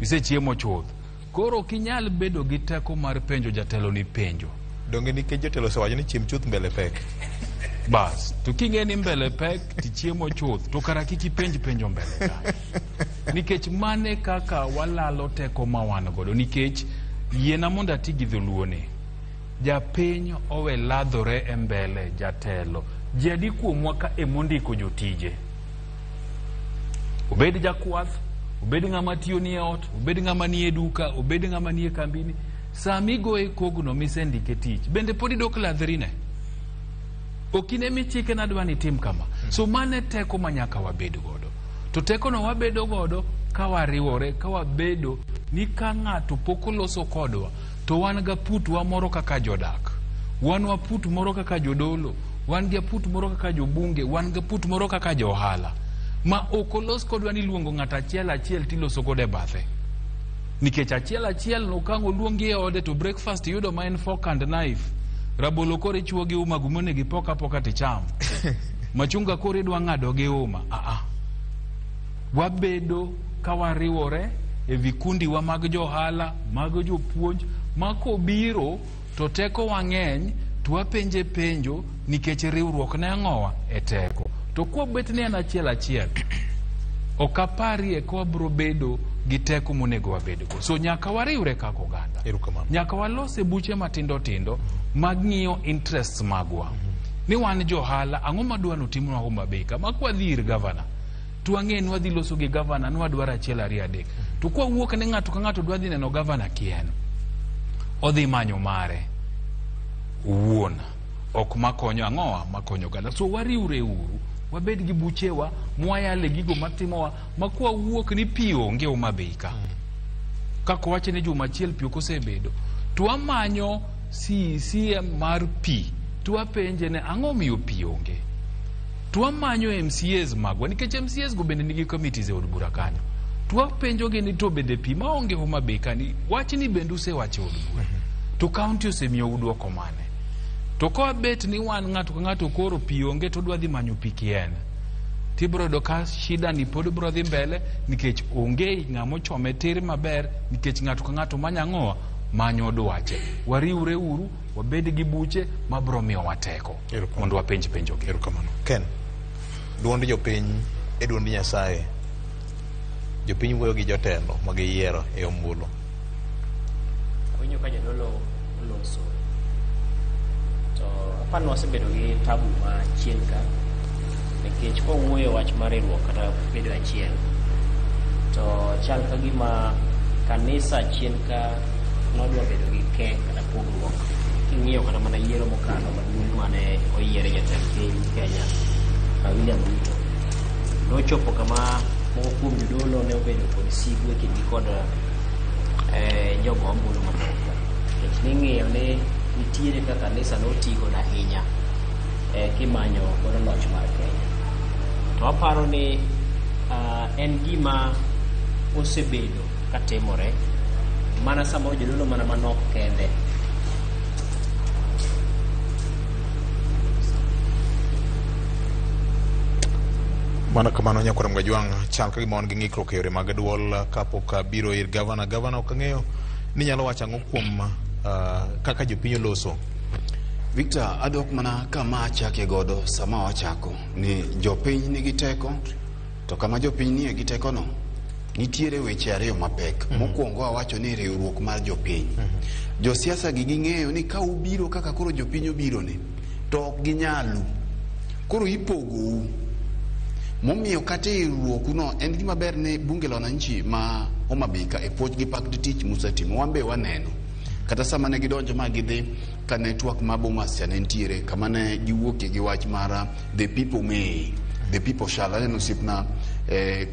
ise chiemo chuth koro kinyal bedo gi teko mar penjo jatelo ni penjo donge ni ke jotelo sewacho ni chiem chuth mbele pek bas to king'eni mbele pek ti chiemo chuth to kara kiki penjo mbele ka nikech mane kaka walalo teko ma wan godo nikech yiena mondo ati gi dholuone japiny owe ladhore e mbele jatelo jadi kuomwa ka emondiko jotije obed jakwath obed ng'ama tiyo ni ot, obed ng'ama ni e duka, obed ng'ama ni e kambini, sami goe kogno misendike tich, bende pod idok ladhrine. Okine mi chike nadwa ni tim kama. So mane teko manyaka wabed godo. To teko no wabedo godo ka wariwore, ka wabedo ni ka ng'ato pok oloso kodwa, to wan ga putwa moro kaka jodak. Wan wa put moro kaka jodolo, wan ga put moro kaka jobunge, wan ga put moro kaka johala. Ma okolos kodwa ni luongo ng'ata achiel tiloso kode bathe. Nikech achiel no kango luongi e ode to breakfast yudo ma en fork and knife. Rabolo kore chuo gi uma gumone gi poka ticham. Machunga kore dwa ng'ado gi uma. Wabedo ka wariwore e vikundi wa mag johala, mag jopuonj, mako biro to teko wang'eny twapenje penjo nikech riwruok ne ang'owa e teko. To kwa bet ni en achiel okaparie kwa bro bedo gi teko monego wabedo. So nyaka wariwre kaka oganda. Nyaka walose buche matindo mag ng'iyo interests magwa. Ni wan johala ang'o madwa notimwa Homa Bay kama kwa dhir governor. Tuang'e ni wadhi loso gi governor ni wadwaro 1 2 3. To kwa wuok ne ng'ato ka ng'ato dwa dhi neno governor kien. Odhi manyo mare. Uwuon. Ok makonyo ang'owa makonyo ganda. So wariwre uru. Wabed gi buchewa mwayale gigo matimowa makwa wuok ni pio onge Homa Bay ka. Kako wache ne juma achiel pio kosebedo. Tuamanyo CCM mar pi. Tuapenje ne ang'o miyo pi onge. Tuamanyo MCAs magwa nikech MCAs go bende nigi committees e od bura kanyo. Tuapenjo ge ni to bende pi ma onge Homa Bay kani wach ni bende usewache od bura. To county osemiyo udwoko mane. To kwa bet ni wan ng'ato ka ng'ato koro pi onge to dwa dhi manyo pi kien. Tibro do ka shida ni pod bro dhi mbele nikech onge ng'amo chome tir maber nikech ng'ato ka ng'ato manyang'owa manyo dwache. Wariwre uru, wabed gi buche mabro miyo wateko. Mondo wapenj penjo gi. Erokamano. Ken, duond jopiny e duond Nyasaye. Jopiny wuoyo gi jotelo magiyiero e ombulu. Winyo ka jadolo loso. To apano wasebedo gi tabu ma chien ka. Nikech kwa wuoyo wach mar riwruok kata bedo achiel. To chal ka gima kanisa chien ka nodwa bedo gi kek kata pogruok. King'iyo kata mana yiero mokalo maduong' mane oyiere jatend piny Kenya, William Ruto. Nochopo kama moko kuom jodolo ne obedo kod sigu e kindgi kod jogo ombulu mamoko. Nikech ning'iyo ni nitiere kaka kanisa noti kod ahinya kimanyo godo loch mar Kenya. To aparo ni en gima osebedo katimore mana sama jodolo mana manok kende. Mana kamano Nyakwar Mgajwang' chal ka gima wan gi ng'ikruok e yore mag duol kapok biro ir gavana. Gavana ok ang'eyo ni nyalo wacho ang'o kuom kaka jopiny oloso. Victor, adok mana kama achake godo sama wachako ni jopiny nigi teko, to kama jopiny nie gi teko no nitiere weche ariyo mapek. Mokwongo awacho ni riwruok mar jopiny. Josiasa gi ging'eyo ni ka ubiro kaka koro jopiny obiro ni to ok ginyalu. Koro ipogou. Momiyo kata riwruok no en gima ber ne bunge la wananchi ma Homa Bay ka e puoch gi pak tich musetimo. Wambe waneno. Kata sama ne gidonjo ma gidhi ka network ma Bomas ne ntiere kama ne giwuok gi wach mara the people may, the people shall. Aneno sipna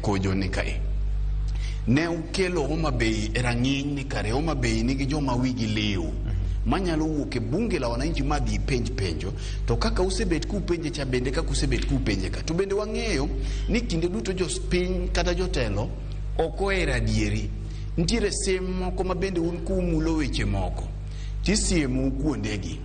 kojo ni kae. Ne ukelo Homa Bay e rang'iny ni kare Homa Bay nigi joma wigi leo manyalo wuok e bunge la wananchi ma dhi penjo to kaka usebet ku penje cha bende kaka usebet ku penje ka to bende wang'eyo ni kinde duto jopiny kata jotelo ok ohero adieri. Nitiere sem moko ma bende un kumulo weche moko tisiemu kuondegi.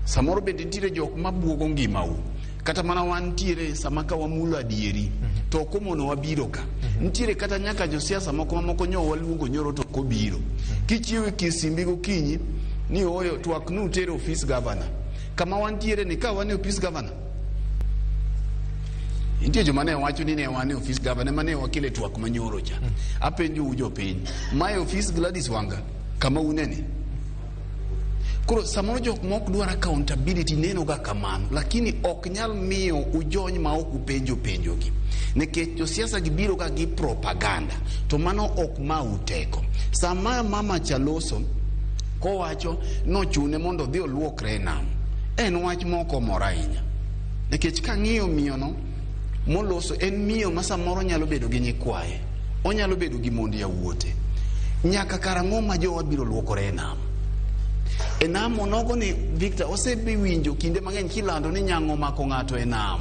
Samoro bende nitiere jok mabuogo ngimau kata mana wan nitiere sama ka wamulo adieri to komono wabiro ka. Nitiere kata nyaka josiasa moko nyowa waluongo nyoro to kobiro kichiewe kisimbi gokinyi ni oyo twak nu tere office governor. Kama wantiere ni ka wane office governor. Intie joma ne wacho ni ne wane office governor mane wakile twak manyoro cha. Apenjo ujo piny. My office Gladys Wanga kama unene. Koro samoro jok mok dwar accountability neno ga kamano, lakini ok nyal miyo ujony ma ok upenjo gi. Nikech josiasa gibiro ga gi propaganda, to mano ok ma uteko. Sama mama Chaloso kowacho nochune mondo dhi oluokre nam, en wach moko moro ahinya. Nikech kang'iyo miyo no moloso, en miyo ma samoro nyalo bedo gi nyikwaye, onyalo bedo gi mondi yawuote. Nyaka karang'o ma jowa biro luokore e nam? E nam onogo ni Victor osebiwinjo kinde mang'eny kilando ni nyang'o mako ng'ato e nam,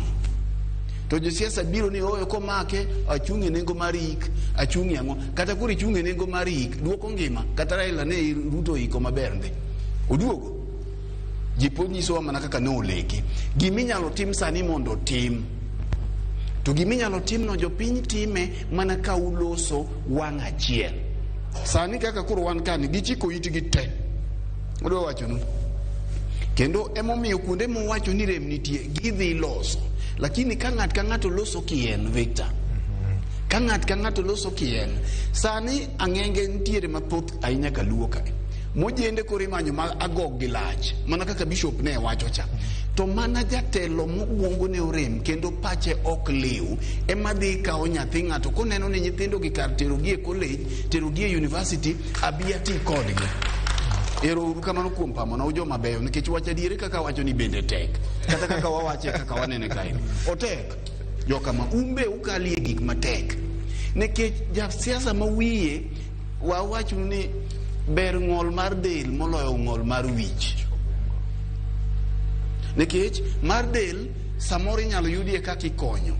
to josiasa biro ni oyo komake achung'e nengo mar ik, achung'e ang'o. Kata kuri chung'e nengo mar ik duoko ngima. Kata Raila ne Ruto iko maber ndi oduogo, ji pod nyisowa mana kaka ne oleki. Giminyalo tim sani mondo tim, to giminyalo tim no jopiny time mana ka uloso wang' achiel. Sani kaka kuro wan kani gichiko itgi te odwa wacho no, kendo emomiyo kuonde mowacho ni rem nitie gidhi loso. Lakini ka ng'ato loso kien Victor, ka ng'ato loso kien, sani ang'enge nitiere mathoth ahinya kaluo ka mojende kore manyo ma agog gi lach, mana kaka bishop ne wacho cha. To mana jatelo mogwongo ne orem kendo pache ok liw ema dhi kawo nyathi ng'ato koneno ni nyithindo gi kar terogi e college, terogi e university, abiya ti kodgi. Ero uru kamano kuom pamo na ujo mabeyo, nikech wacha diere kaka wacho ni bende tek, kata kaka wawache kaka wanene kaini otek. Joka ma umbe ukali e gik matek, nikech jasiasa ma wiye wawacho ni ber ng'ol mar del moloyo ng'ol mar wich. Nikech mar del samoro inyalo yudie kaka ikonyo,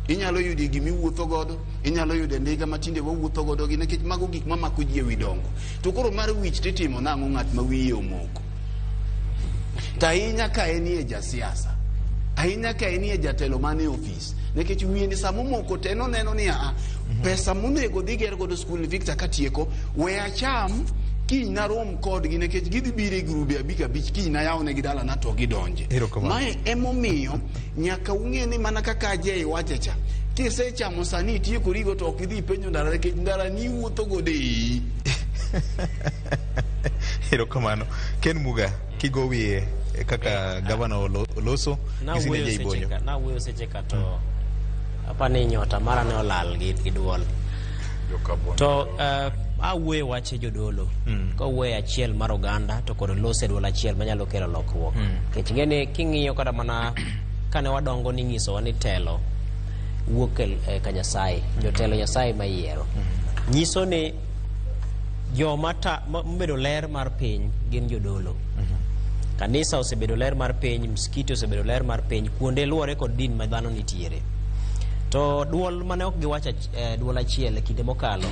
inyalo yudie gimi wuotho godo, inyalo yude ndiga matinde wawuotho godo gi, nikech mago gik mamako ji e wi dongo. To koro mar wich titimo nang'o ng'at ma wiye omoko? Ta ahinya ka enie jasiasa, ahinya ka enie jatelo mane ofis, nikech wiye ni samo moko teno neno ni pesa monego dhi ger godo skul ni Victor katieko we acham kiny na rom kodgi, nikech gidhi biro e grube abich kiny na yawne gi dala na to gidonje. Mae emomiyo nyaka ung'e ni mana kaka Ajay wacho cha, kisechamo sani itieko rigo to ok idhi penjo ndara, nikech ndara ni wuotho gode iyi. Erokamano. Ken Muga, kigo wiye kaka gavana oloso gisine Jaibonyo. Na wuoyo seche ka to apani nyota mara ne olal gi duol. To awuoye wache jodolo, ka wuoye achiel mar oganda to kod lose duol achiel manyalo kelo lokruok. Kech ngene king'iyo kada mana kane wadongo ni ng'iso ni telo wuok ka Nyasaye, jotelo Nyasaye mayiero. Nyiso ni joma mobedo ler mar piny gin jodolo. Kanisa osebedo ler mar piny, msikiti osebedo ler mar piny, kuonde luore kod din ma dhano nitiere. To duol mane ok giwacho duol achiel kinde mokalo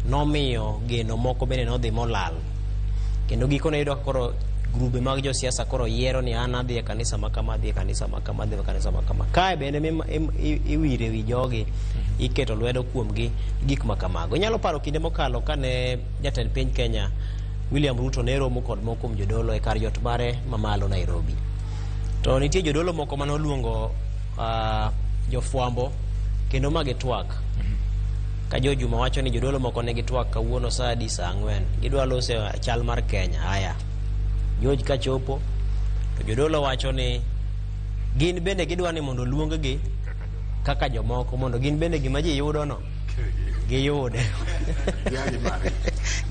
nomiyo geno moko bende nodhi molal. Kendo gikone yudo koro grube mag josiasa koro yiero ni an adhi e kanisa makama, adhi e kanisa makama, adhi e kanisa makama. Kae bende iwire wi jogi, iketo lwedo kuomgi gik makamago. Inyalo paro kinde mokalo kane jatend piny Kenya William Ruto ne romo kod moko kuom jodolo e kar jot mare mamalo Nairobi. To nitie jodolo moko mane oluongo jofwambo kendo magitwak. Ka Juma wacho ni jodolo moko ne gitwak kawuono saa 4 gidwa loso chal mar Kenya. Haya, George ka chopo to jodolo wacho ni gin bende gidwa ni mondo luonggi kaka jomoko, mondo gin bende gima ji yudo no giyude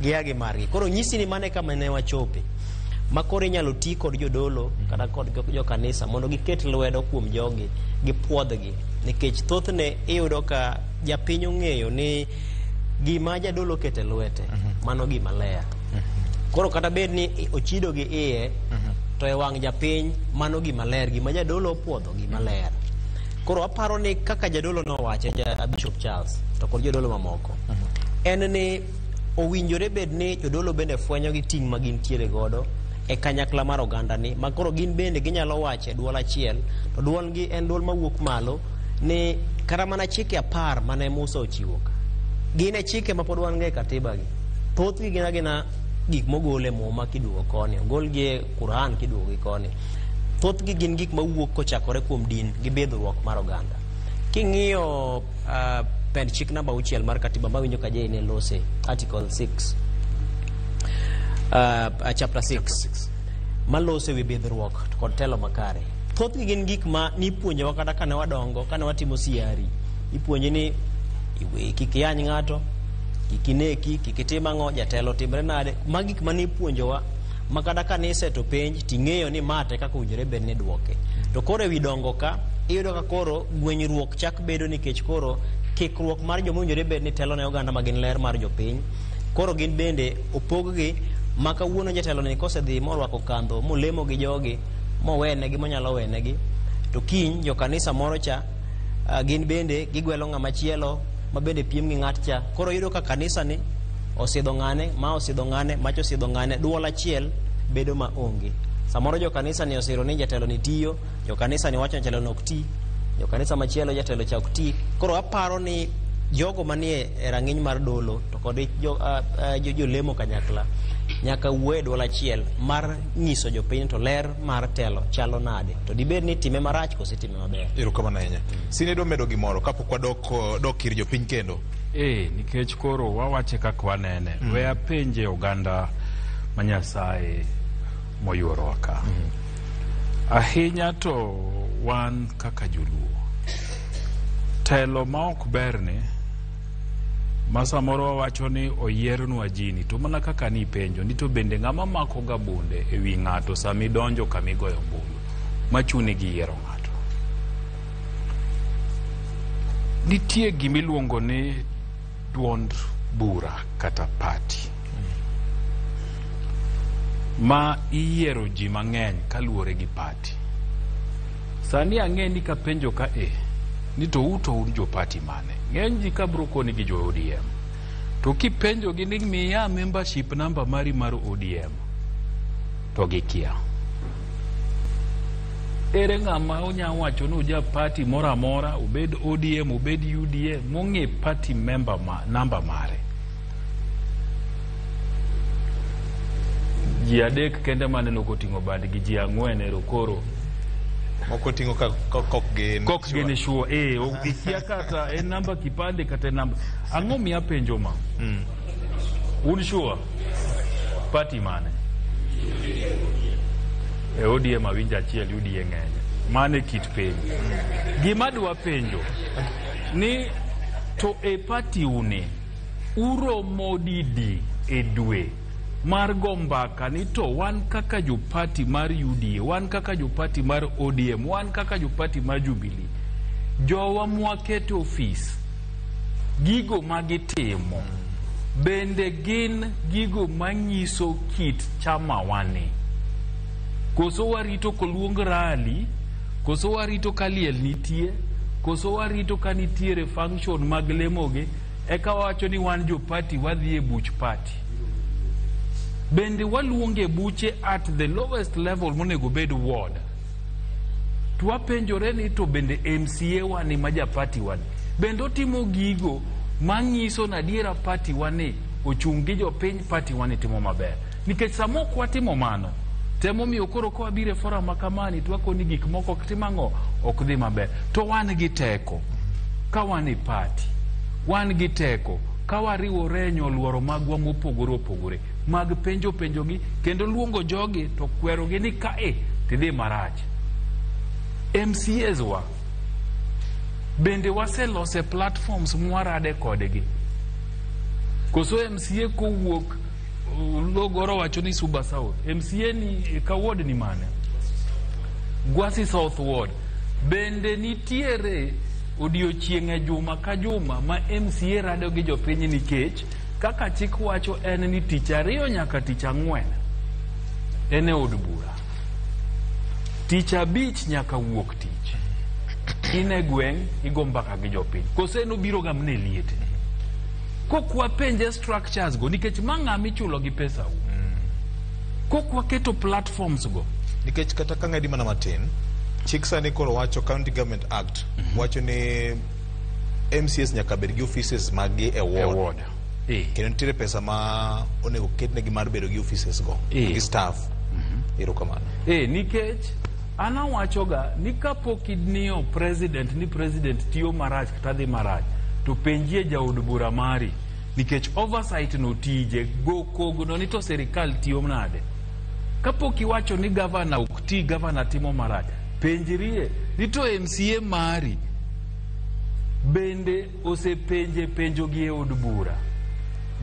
giagi margi. Koro nyisi ni mane kama ne wachope makoro inyalo ti kod jodolo kata kod jo kanisa mondo giket lwedo kuom jogi, gipuodhgi. Nikech thothne iyudo ka japiny ong'eyo ni gima jadolo kete lwete mano gima ler. Koro kata bed ni ochido gi iye to e wang' japiny mano gima ler, gima jadolo opuodho gima ler. Koro aparo ni kaka jadolo nowacho Bishop Charles to kod jodolo mamoko en ni owinjore bed ni jodolo bende fwenyo gi ting' ma gin tiere godo e kanyakla mar oganda ni, ma koro gin bende ginyalo wacho e duol achiel, to duol gi en duol mawuok malo ni kata mana chike 10 mane Musa ochiwo ka gin e chike ma pod wan ng'e katiba gi. Thoth gi gina gik mogole muma kiduogo koni, ogol gi Quran kiduogo gi koni. Thoth gi gin gik mawuok kochakore kuom din gi bedruok mar oganda. King'iyo pend chik namba 6 mar katiba mawinjo ka Ajay ne lose, article 6 chapter 6 malose wi bidhruok kod telo makare. Thothgi gin gik ma nipuonjowa kata kane wadongo, kane watimo siari. Ipuonji ni kik iyany ng'ato, kik ineki, kik itim ang'o, jatelo timre nade. Magi gik ma nipuonjowa ma kata ka niseto penj ting'eyo ni mate kaka owinjore bed ni duoke. To koro ewi dongo ka iyudo ka koro gwenyruok chak bedo nikech koro kikruok mar joma owinjore bed ni telo ne oganda ma gin ler mar jopiny. Koro gin bende opog-gi ma kawuono jatelo ni kosedhi morwako kandho molemo gi jogi mowenegi monyalo wenegi, to kiny jokanisa moro cha gin bende gigwelo ng'ama chielo ma bende piem gi ng'at cha. Koro yudo ka kanisa ni osidho ng'ane, ma osidho ng'ane, mach osidho ng'ane, duol achiel bedo ma onge. Samoro jokanisa ni osiro ni jatelo ni tiyo, jokanisa ni wacho jatelo no ok ti, jokanisa machielo jatelo cha ok ti. Koro aparo ni jogo manie rang'iny mar dolo to kod jolemo kanyakla nyaka wuo e duol achiel mar nyiso jopiny to ler mar telo chalo nade, to dibed ni time marach kose time maber. Erokamano ahinya. Sine do medo gimoro kapok wadok ir jopiny kendo. Nikech koro wawache kaka wanene. We apenje oganda ma Nyasaye moyuorowa ka. Ahinya to wan kaka joluo. Telo ma ok berne ma samoro wawacho ni oyierunwa jini, to mana kaka ni penjo ni to bende ng'ama mako ga bunde e wi ng'ato sami donjo kamigoyo ombulu machuni gi yiero ng'ato. Nitie gimiluongo ni duond bura kata party ma iyiero ji mang'eny kaluwore gi party. Sani ang'e ni ka penjo ka ni to un jo party mane, ng'eny ji ka bro koni gi jo ODM, to kipenjo gi ni miya membership number mari mar ODM to gikia. Ere ng'ama onya wacho ni uja party mora amora, ubed ODM ubed UDA, mong'e party member number mare? Ji adek kende mane nokoting'o band gi ji ang'wen ero koro moko tingo kok gin sure ikia kata en namba kipande kata namba ang'o miya penjo ma un sure party mane ODM awinja achiel UDA ng'eny mane kit penjo gima dwa penjo ni to party une uromo didi e dwe mar gombaka ni to wan kaka jo party mar UDA, wan kaka jo party mar ODM, wan kaka jo party mar Jubilee, jowa mwakete ofis gigo magitimo bende gin gigo manyiso kit chama wane, koso warito koluong rally, koso warito kaliel nitie, koso warito kanitiere function mag lemoge eka wacho ni wan jo party wadhi e buch party. Bende waluonge buche at the lowest level monego bed ward. Twapenjore ni to bende MCA wani maja party wani bende otimo gigo manyiso na diera party wani ochungi jo piny party wani timo maber. Nikech samo kwa timo mano temo miyo koro kwa bire fora makamani twako ni gik moko ktimang'o ok dhi maber. To wan gi teko ka wan party, wan gi teko ka wariwore nyoluoro magwa mopogore opogore mag penjo gi kendo luongo jogi to kwero gi ni ka tidhi marach. MCAs wa bende waselose platforms mwarade kodgi, koso MCA kowuok logoro wacho ni Suba South, MCA ni ka ward ni mane Gwasi South Ward, bende nitiere odiochienge juma ka juma ma MCA rado gi jopiny nikech kaka chik wacho en ni tich ariyo nyaka tich ang'wen en e od bura, tich abich nyaka wuok tich in e gweng' igo mbaka gi jopiny, koso en obiro ga mne liete kokwa penje structures go nikech mang'ama ichulo gi pesa kokwa keto platforms go nikech kata ka ng'adi mana matin chik sani koro wacho County Government Act wacho ni MCAs nyaka bed gi offices magi e ward. Kendo nitiere pesa ma onego ketnegi mar bedo gi offices go gi staff. Erokamano. Nikech ana wachoga ni kapok idniyo president ni president tiyo marach kata dhi marach to penjie jaod bura mari nikech oversight no tije go kogo no ni to serikal tiyo nade. kapok iwacho ni gavana ok ti, gavana timo marach, penjrie ni to MCA mari bende osepenje penjo gi e od bura,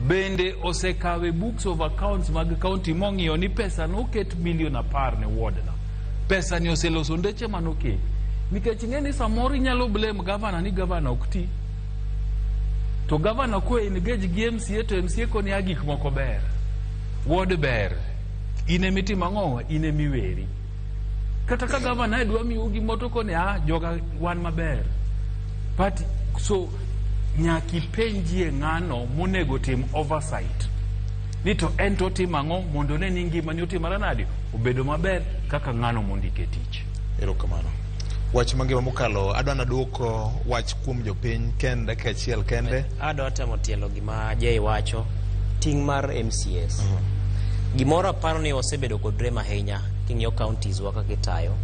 bende osekawe books of accounts mag county mong'iyo ni pesa noket milion 10 ne wardna, pesa ni oseloso ndeche manoket. Nikech ing'e ni samoro inyalo blame gavana ni gavana ok ti, to gavana ko engage gi MCA to MCA koni gik moko ber, ward ber, ine mitimo ang'o, ine miweri. Kata ka gavana dwa miyo gi moto koni joga wan maber. But so nyaki penjie ng'ano monego tim oversight ni to en to timo ang'o mondo ne ni ngimani otimore nade obedo maber kaka ng'ano mondike tich. Erokamano. Wach mangima mokalo adwa naduoko wach kuom jopiny kende dakika achiel kende. Adwa temo tielo gima Jay wacho ting' mar MCAs. Gimoro aparo ni osebedo kod rem ahinya king'iyo counties wa kaka itayo.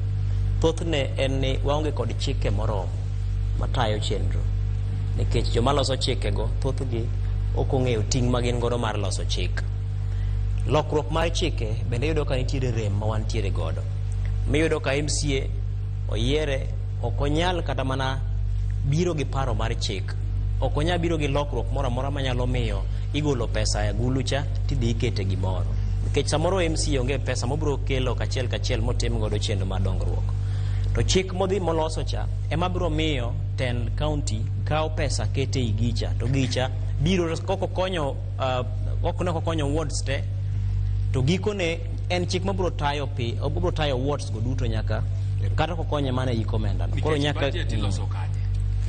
Thothne en ni waonge kod chike moromo matayo chenro. Nikech joma loso chikego thothgi ok ong'eyo ting' ma gin godo mar loso chik. Lokruok mar chike bende yudo ka nitiere rem ma wantiere godo. Miyudo ka MCA oyiere ok onyal kata mana biro gi paro mar chik. Ok onyal biro gi lokruok moro amora manyalo miyo igolo pesa e agulu cha tidhi ikete gimoro. Nikech samoro MCA onge pesa mobiro kelo kachiel motim godo chenro mar dongruok. To chik modhi moloso cha ema biro miyo ten county kao pesa kete igicha, to gicha biro koko konyo wards te, to gikone en chik mabiro tayo obiro tayo wards go duto nyaka kata kokonye mana iko menda. Koro nyaka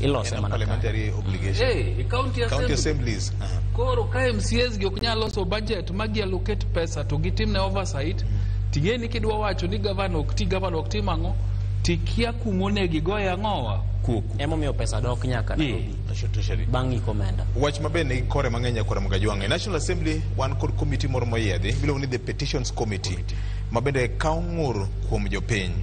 iloso mana parliamentary obligation. County assemblies. Koro ka MCAs gi ok nyalo loso budget magi allocate pesa to gitim ne oversight, tingeni kidwa wacho ni gavana ok ti mang'o, tikia kumonegi goya ng'owa kuku. Emo miyo pesa dok nyaka na bang' iko menda. Wach mabene kore mang'eny kora Mgajwang'e. National Assembly wan kod committee moro moyiedhi miluongo ni the Petitions Committee mabende kawo ng'ur kuom jopiny.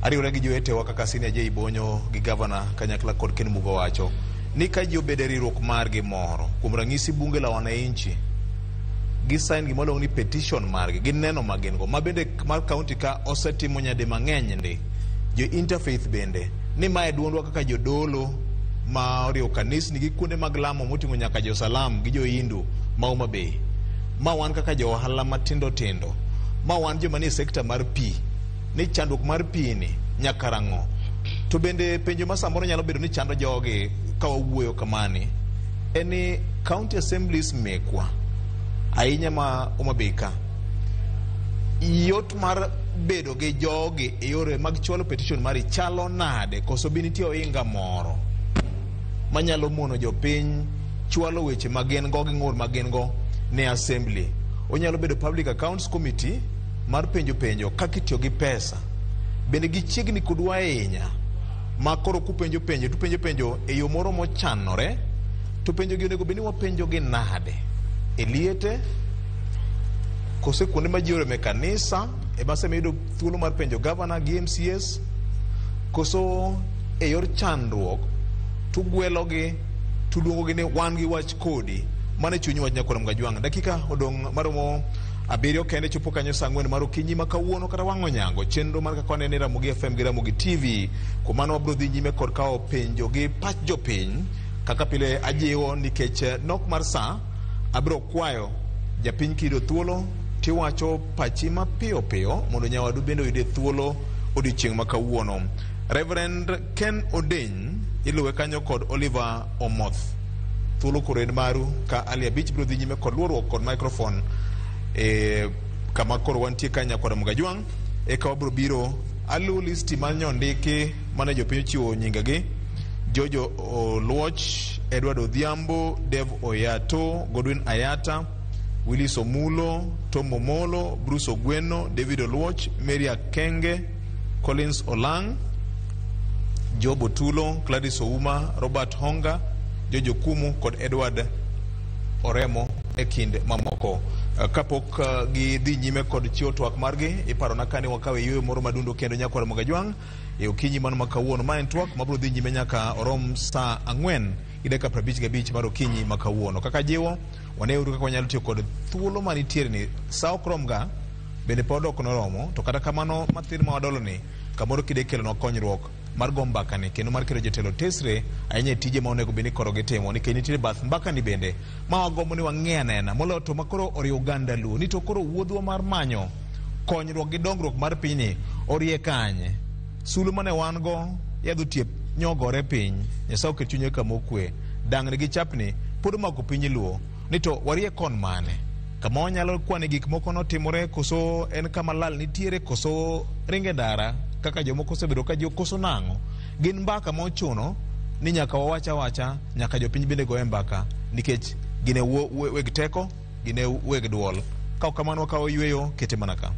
Ariwore gi jowetewa kaka Senior Jay Bonyo gi Governor kanyakla kod Ken Mugo wacho ni ka ji obede riwruok margi moro kuom ranyisi bunge la wananchi gi sign gima luongo ni petition margi gi neno magin go mabende mar county ka osetimo nyade mang'eny ndi jo interfaith bende ni mae duondwa kaka jodolo ma oriwo kanisni gi kuonde mag lamo moting'o nyaka jo Salam gi jo Hindu ma Homa Bay, ma wan kaka jo ohala matindo tindo, ma wan joma ni sekta mar pi, ni chandruok mar pi ni nyaka rang'o. To bende penjo ma samoro nyalo bedo ni chando jogi ka wawuoyo kamani en ni county assemblies mekwa ahinya ma Homa Bay ka yot mar bedo gi jogi e yore mag chwalo petition mari chalo nade, koso bi nitie ohinga moro manyalo mono jopiny chwalo weche magin go gi ng'ur magin go ne assembly. Onyalo bedo public accounts committee mar penjo kaka itiyo gi pesa, bende gichiegni kodwa ahinya ma koro kupenjo penjo e yo moro mochanore, to penjo gi onego beni wapenjo gi nade e liete kose kuonde ma ji orome kanisa e base miyudo thuolo mar penjo governor gi MCAs, koso e yor chandruok tugwelogi tuluongogi ni wan gi wach kodi mane chunyi wach nyakora Mgajwang'e. Dakika odong' maromo 7 kende chopo kanyo saa 4 mar okinyi ma kawuono kata wang'o nyango chenro mar kaka wanene Ramogi FM gi Ramogi TV. Kuom mano wabiro dhi nyime kod kawo penjo gi pach jopiny kaka pile ajiwo, nikech nok mar saa abiro kwayo japiny kido thuolo tiwacho pachi mapiyo piyo mondo nyawadu bende oyude thuolo odiochieng' ma kawuono. Reverend Ken Odeny iluwe kanyo kod Oliver Omoth. Thuolo kored maru ka Ali Abich biro dhi nyime kod luorruok kod microphone kama koro wantie kanya kod Mgajwang'. Eka wabiro biro alu listi manyondiki mane jopiny chiwo nyingegi: Jojo Oluoch, Edward Odhiambo, Dev Oyato, Godwin Ayata, Willis Omulo, Tom Omolo, Bruce Ogweno, David Oluoch, Mary Akenge, Collins Olang, Job Otulo, Gladys Ouma, Robert Honga, Jojo Kumu kod Edward Oremo e kind mamoko. Kapok gi dhi nyime kod chiwo twak margi, iparo na kani wakawe yweyo moro madundo kendo nyakora Mgajwang' e okinyi mano ma kawuono. Ma en twak mabiro dhi nyime nyaka orom saa 4 gi dakika 55 mar okinyi ma kawuono. Kaka jiwo waneuru kaka wanyalo tiyo kod thuolo manitiere ni saa ok rom ga bende pod ok noromo, to kata kamano matin ma wadolo ni kamoro kide kelo no konyruok mar go mbaka ni kendo mar kelo jotelo tesre ahinya tije ma onego beni koro gitimo nikech nitie bath mbaka ni bende ma wagombo ni wang'e anena moloyo to makoro oriyo Uganda luo ni to koro wuodhwa mar manyo konyruok gi dongruok mar pinyni orie kanye sulu mane wan go yadho tiep nyogore piny Nyasaye oket chunye kama okwe dang'ni gi chapni pod omako piny luo ni to warie kon mane kama wanyalo kwane gik moko notimore koso en kama lal nitiere koso ringe dara kaka jomoko osebedo ka ji koso nang'o gin mbaka ma ochuno ni nyaka wawacha nyaka jopiny bende goye mbaka nikech gine weg teko gine weg duol ka kamano wakawo yweyo kete mana ka.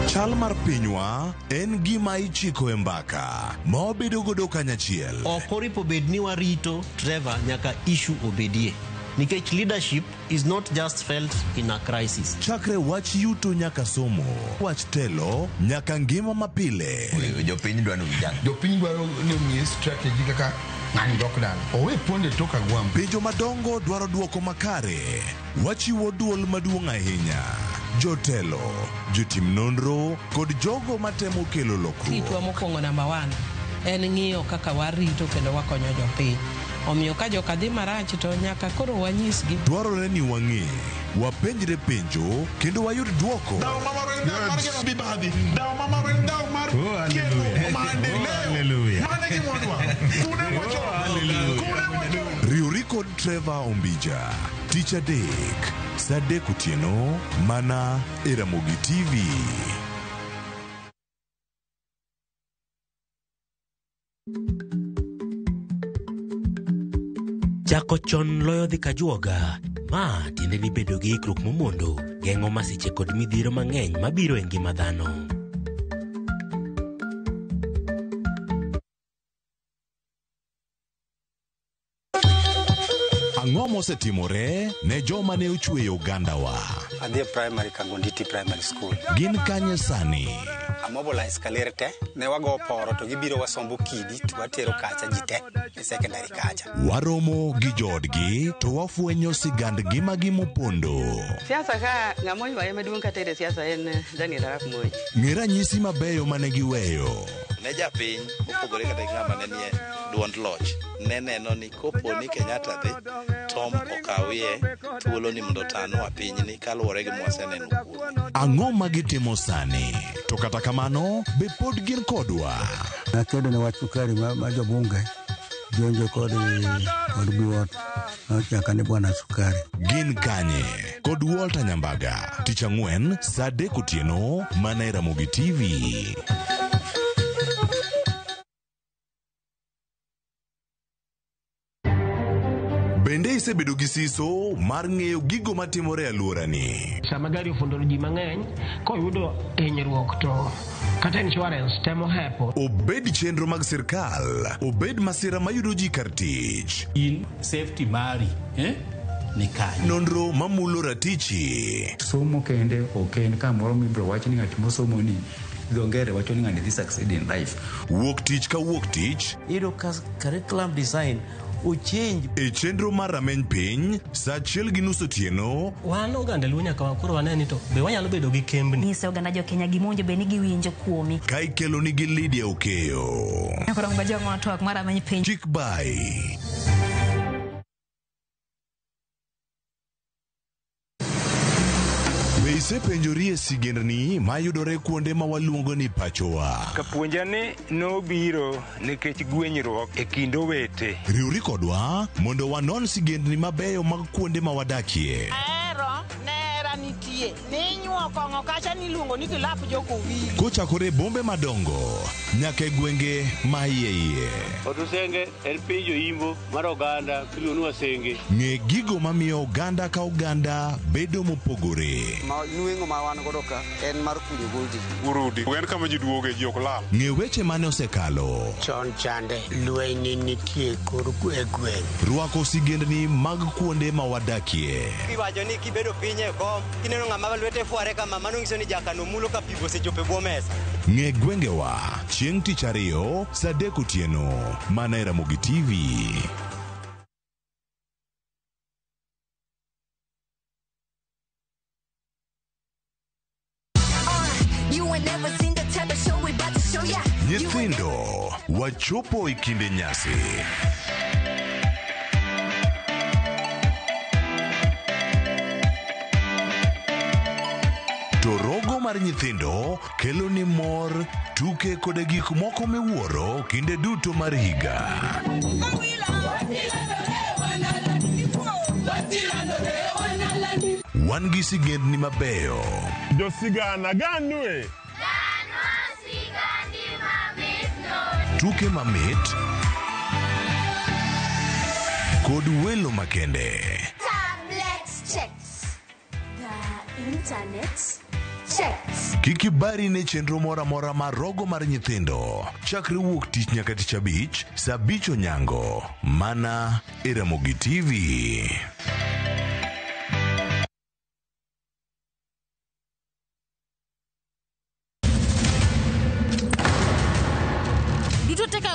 Chal mar pinywa en gima ichiko e mbaka ma wabedo godo kanyachiel. Ok oripo bed ni warito Trevor nyaka issue obedie nikech leadership is not just felt in a crisis. Chakre wach yuto nyaka somo, wach telo nyaka ngima mapile. Jopiny dwaro ni omiye strategy kaka ng'ani dok dala owe ponde tok agwam. Penjo madongo dwaro duoko makare. Wachiwo duol maduong' ahinya. Jotelo, jotim nonro kod jogo matemo kelo lokruok. Kitwa mokwongo namba 1 en ng'iyo kaka warito kendo wakonyo jopiny. Omiyo ka joka dhi marach to nyaka koro wanyisgi. Dwarore ni wang'e, wapenjre penjo kendo wayud duoko. Riwri kod Trevor Ombija, Tich Adek, Saa 3 otieno mana e Ramogi TV. Chako chon loyo dhi kajuoga, ma tiende ni bedo gi ikruok momondo, geng'o masiche kod midhiero mang'eny mabiro e ngima dhano. Ang'o mosetimore ne joma ne ochweyo Ugandawa? Adhi primary Kangonditi Primary School. Gin kanye sani? Amobilize kaler te, ne wago poro to gibiro wasombo kidi to watero kacha jite e secondary kacha. Waromo gi jodgi to wafwenyo sigand ngimagi mopondo. Siasa ka ng'amo ywaye maduong' kata e siasa en Daniel Arap Moi. Ng'e ranyisi mabeyo mane giweyo. Ne japiny mopogore kata ng'ama ne nie duond loch ne neno ni kopo ni Kenyatta dhi Tom okawie thuolo ni mondo tanwa pinyni kaluwore gi mwaseneno kuome. Ang'o ma gitimo sani? To kata kamano be pod gin kodwa. Nakedo ne wach sukari ma jobunge jonjo kod buot nochaka ne bwana sukari. Gin kanye kod Walter Nyambaga, Tich Ang'wen Saa 3 otieno mana e Ramogi TV. Bende isebedo gi siso mar ng'eyo gigo matimore e alworani. Sama gari ofundoro ji mang'eny, koyudo hinyruok to kata insurance temo hepo. Obed chenro mag sirkal, obed masira mayudo ji kar tich. In safety mari, ni kanye. Nonro mamulo ratichi. Somo kende ok en kamoro mibiro wach ni ng'at mosomo ni dhongere wacho ni ng'ani dhi succeed in life. Wuok tich ka wuok tich. Iyudo curriculum design uchinj e chenro mar rameny piny Saa 1:30 otieno. Wan oganda luo nyaka wakoro waneni to be wanyalo bedo gi kembni. Nyise oganda jo Kenya gimonjo be ni giwinjo kuomi. Ka ikelo nigi Lydia Okeyo. Nyakoro mga jogo matwak mar rameny piny. Chik by isepenjori e sigendni mayudore kuonde ma waluongo ni pachowa. Kapuonjani nobiro nikech gwenyruok e kind owete. Riwri kodwa mondo wanon sigendni mabeyo mag kuonde ma wadakie. Ahero nera nitie. Ninyuo ninyuo kong'o kacha niluongo ni kilap jokowili. Kochakore bombe madongo nyaka e gwenge ma iye. Otusenge en piny joimbo mar oganda kiluongo ni Wasenge. Ng'e gigo mamiyo oganda ka oganda bedo mopogore. Nueng'o ma wan godo ka en mar kunyo goldi. Urudi, en kama ji duoge ji ok lal. Ng'e weche mane osekalo. Chon chande lweny nitie kor gweng'. Rwako sigendni mag kuonde ma wadakie. Iwacho ni kibedo piny e kom, kineno ng'ama lwete fuare kama, mano nyiso ni jakano mulo ka pi osechopo e bwo mesa. Ng'e gwengewa chieng' tich ariyo saa 3 otieno mana e Ramogi TV. Nyithindo, wachopo e kinde nyasi. To rogo mar nyithindo kelo ni mor, tuke kod gik moko miwuoro kinde duto mar higa. Wan gi sigendni mabeyo. Jo sigana ganwe. Tuke mamit kod welo makende. Tablets checks. The internet checks. Kikibari ne chenro mora mora mar rogo mar nyithindo. Chakre wuok tich nyaka tich abich, saa 5 onyango. Mana e Ramogi TV.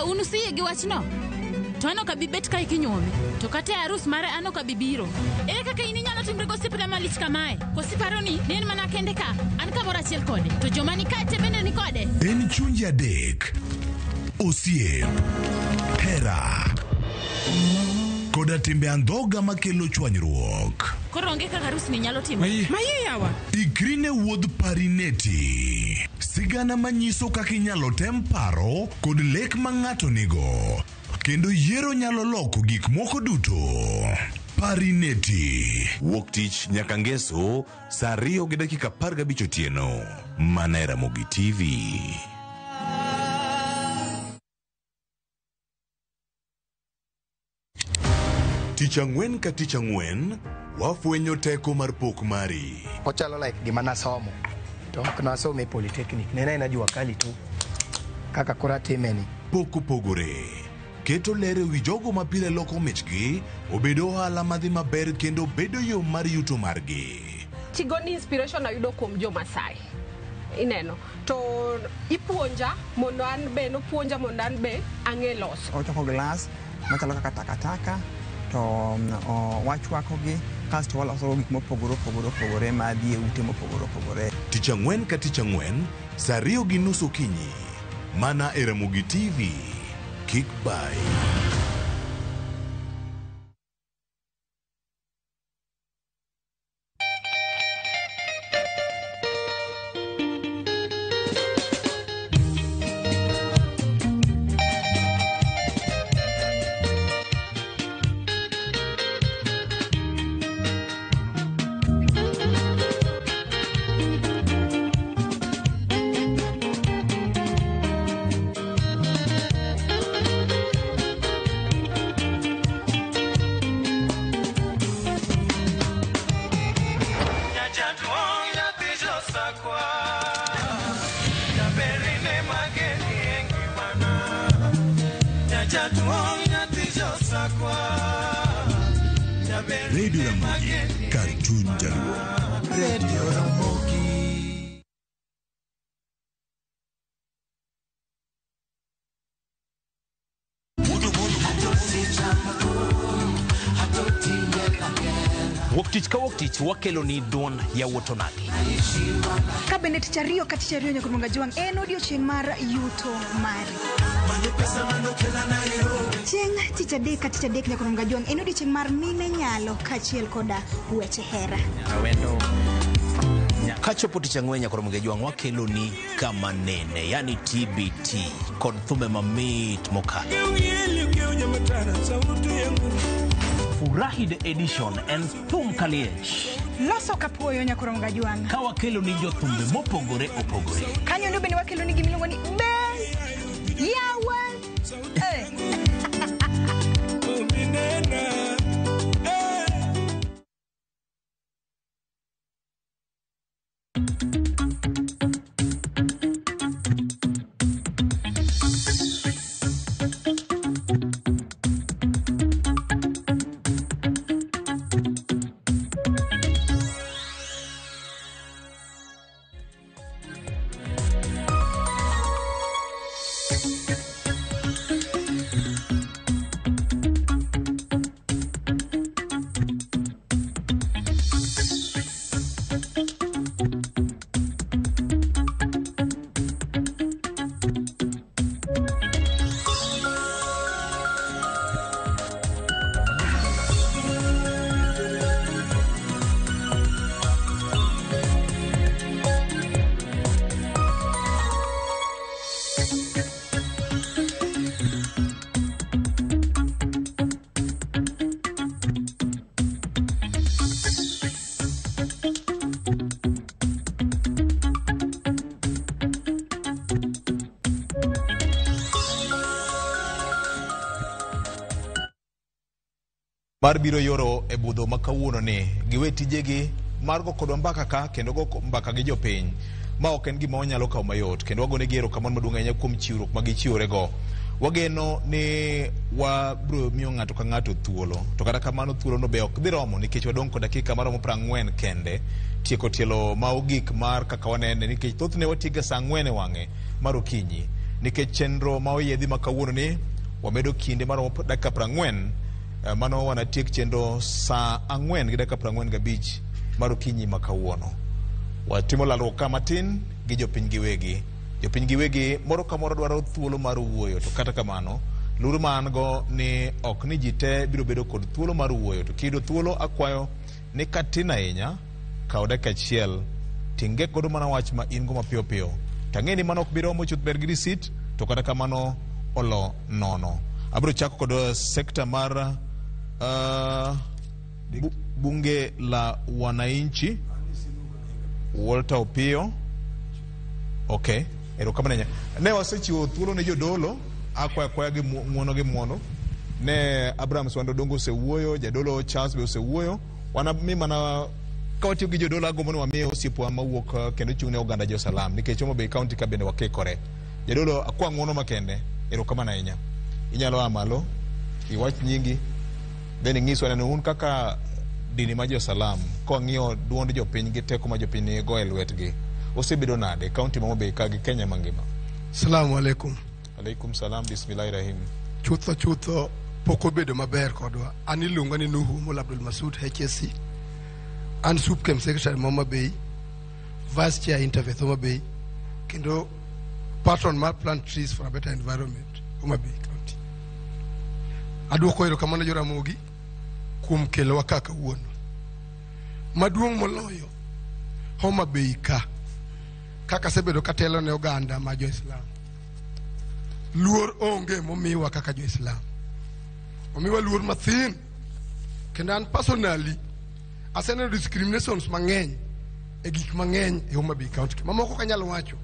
Unusiye gi wachno. To ano ka bibet ka ikinyuome. To kata arus mare ano ka bibiro. Ere kaka ini nyalo timre gosipre malich kamae. Kosiparo ni nen mana kende ka. An kamoro achiel kode. To joma ni kate bende ni kode. En chunje adek. Osiem. Hera. Koda timbe andhoga makelo chwanyruok. Koro onge kaka arus ni nyalo timo. Maye yawa. Ikrine wuodh parineti. Sigana manyiso kaka inyalo tem paro kod lek ma ng'ato nigo. Kendo yiero nyalo loko gik moko duto. Parineti. Wuok tich nyaka ngeso saa 2:15 otieno. Mana e Ramogi TV. Tich ang'wen ka tich ang'wen, wafwenyo teko mar pok mari. Ochalo like gima nasomo. To ok nasome e polytechnic. Nena inajua kali tu. Kaka kora timeni. Pok opogore. Keto lere wi jogo mapile loko michgi, obedo ohala madhi maber kendo bedo yo mar yuto margi. Tigoni inspiration ayudo kuom jo Masai. Ineno. To ipuonja mondo an be nopuonja mondo an be ang'e loso. Ochoko glass, machalo kaka takataka, to wachwakogi, kasto waloso gik mopogore madhi e ute mopogore. Tich ang'wen ka tich ang'wen, saa 2:30 okinyi. Mana e Ramogi TV. Kick by. Radio Ramogi, Cartoon Jaluo. Radio Ramogi. Wuok tich wakelo ni duon ya wotonagi. Kabende tich ariyo ka tich ariyo nyaka luonga jwang' en odiochieng' mar yuto mari. Chieng' tich adek ka tich adek nyaka luonga jwang' en odiochieng' mar mine nyalo kachiel koda weche hera. Kachopo tich ang'wen nyaka luonga jwang' wakelo ni kama nene, yani TBT kod thumbe mamit mokalo. Furahi the edition and thum kaliech. loso kapuoyo nyakoro mga jwang. Ka wakelo ni jothumbe mopogore opogore. Kanyo ndio bende wakelo ni gimiluongo ni Ben Yawan. Mar biro yoro e budho makawuono ni giwe tijegi mar go kodwa mbaka ka kendo go mbaka gi jopiny ma ok en gima wanyalo kawo mayot kendo wagone gero kamano maduong' ahinya kuom chiwruok ma gichiwore go. Wageno ni wabiro miyo ng'ato ka ng'ato thuolo, to kata kamano thuolo no be ok dhi romo nikech wadong' kod dakika maromo 40 kende tieko tielo ma ogik mar kaka wanene, nikech thothne watiga saa 4 wang'e mar okinyi nikech chenro ma oyiedhi makawuono ni wamedo kinde maromo dakika 40. Mano wanatiek chenro saa 4 gi dakika 45 mar okinyi makawuono. Watimo lalruok ka matin gi jopiny giwegi. Jopiny giwegi moro ka moro dwaro thuolo mar wuoyo, to kata kamano luru man go ni ok ni ji te biro bedo kod thuolo mar wuoyo, to kido thuolo akwayo ni katin ahinya kaw dakika achiel tinge godo mana wach ma in go mapiyo piyo. Tang'e ni mano ok biro mo chuth ber gi risit, to kata kamano olo nono. Abiro chako kod sekta mar bunge la wananchi Walter Opio. Okay, erokamano ne wasechiwo thuolo ne jodolo akwaya gi muono ne Abraham Swando Dongo osewuoyo, jadolo Charles be osewuoyo. Wana mi mana kawatiyo gi jodolo agombo ni wamiyo osiepwa mawuok kendo chung' ne oganda jo Salam nikech Homa Bay County ka bende wakekore. Jadolo akwa ng'uono makende, erokamano ahinya. Inyalo amalo iwach nyingi then ing'iswa ni un kaka dini ma jo Salam ko ng'iyo duond jopiny gi teko ma jopiny nigo e lwetgi osebedo nade kaunti ma Homa Bay ka gi Kenya mangima. Assalamu alaikum. Alaikum salam, bismillahirrahim. Chutho pok obedo maber kodwa. An iluonga ni Nuhu Mul Abdul Masud HSC. An Subkem Secretary Homa Bay, Vice Chair Interfaith Homa Bay, kendo patron mar Plant Trees for a Better Environment Homa Bay County. Aduoko erokamano Joramogi kuom kelowa kaka wuono. Maduong' moloyo Homa Bay kaka sebedo katelo ne oganda ma jo Islam. Luor onge momiwa kaka jo Islam. Omiwa luor mathin. Kendo an personally aseneno discriminations mang'eny e gik mang'eny e Homa Bay County. Mamoko kanyalo wacho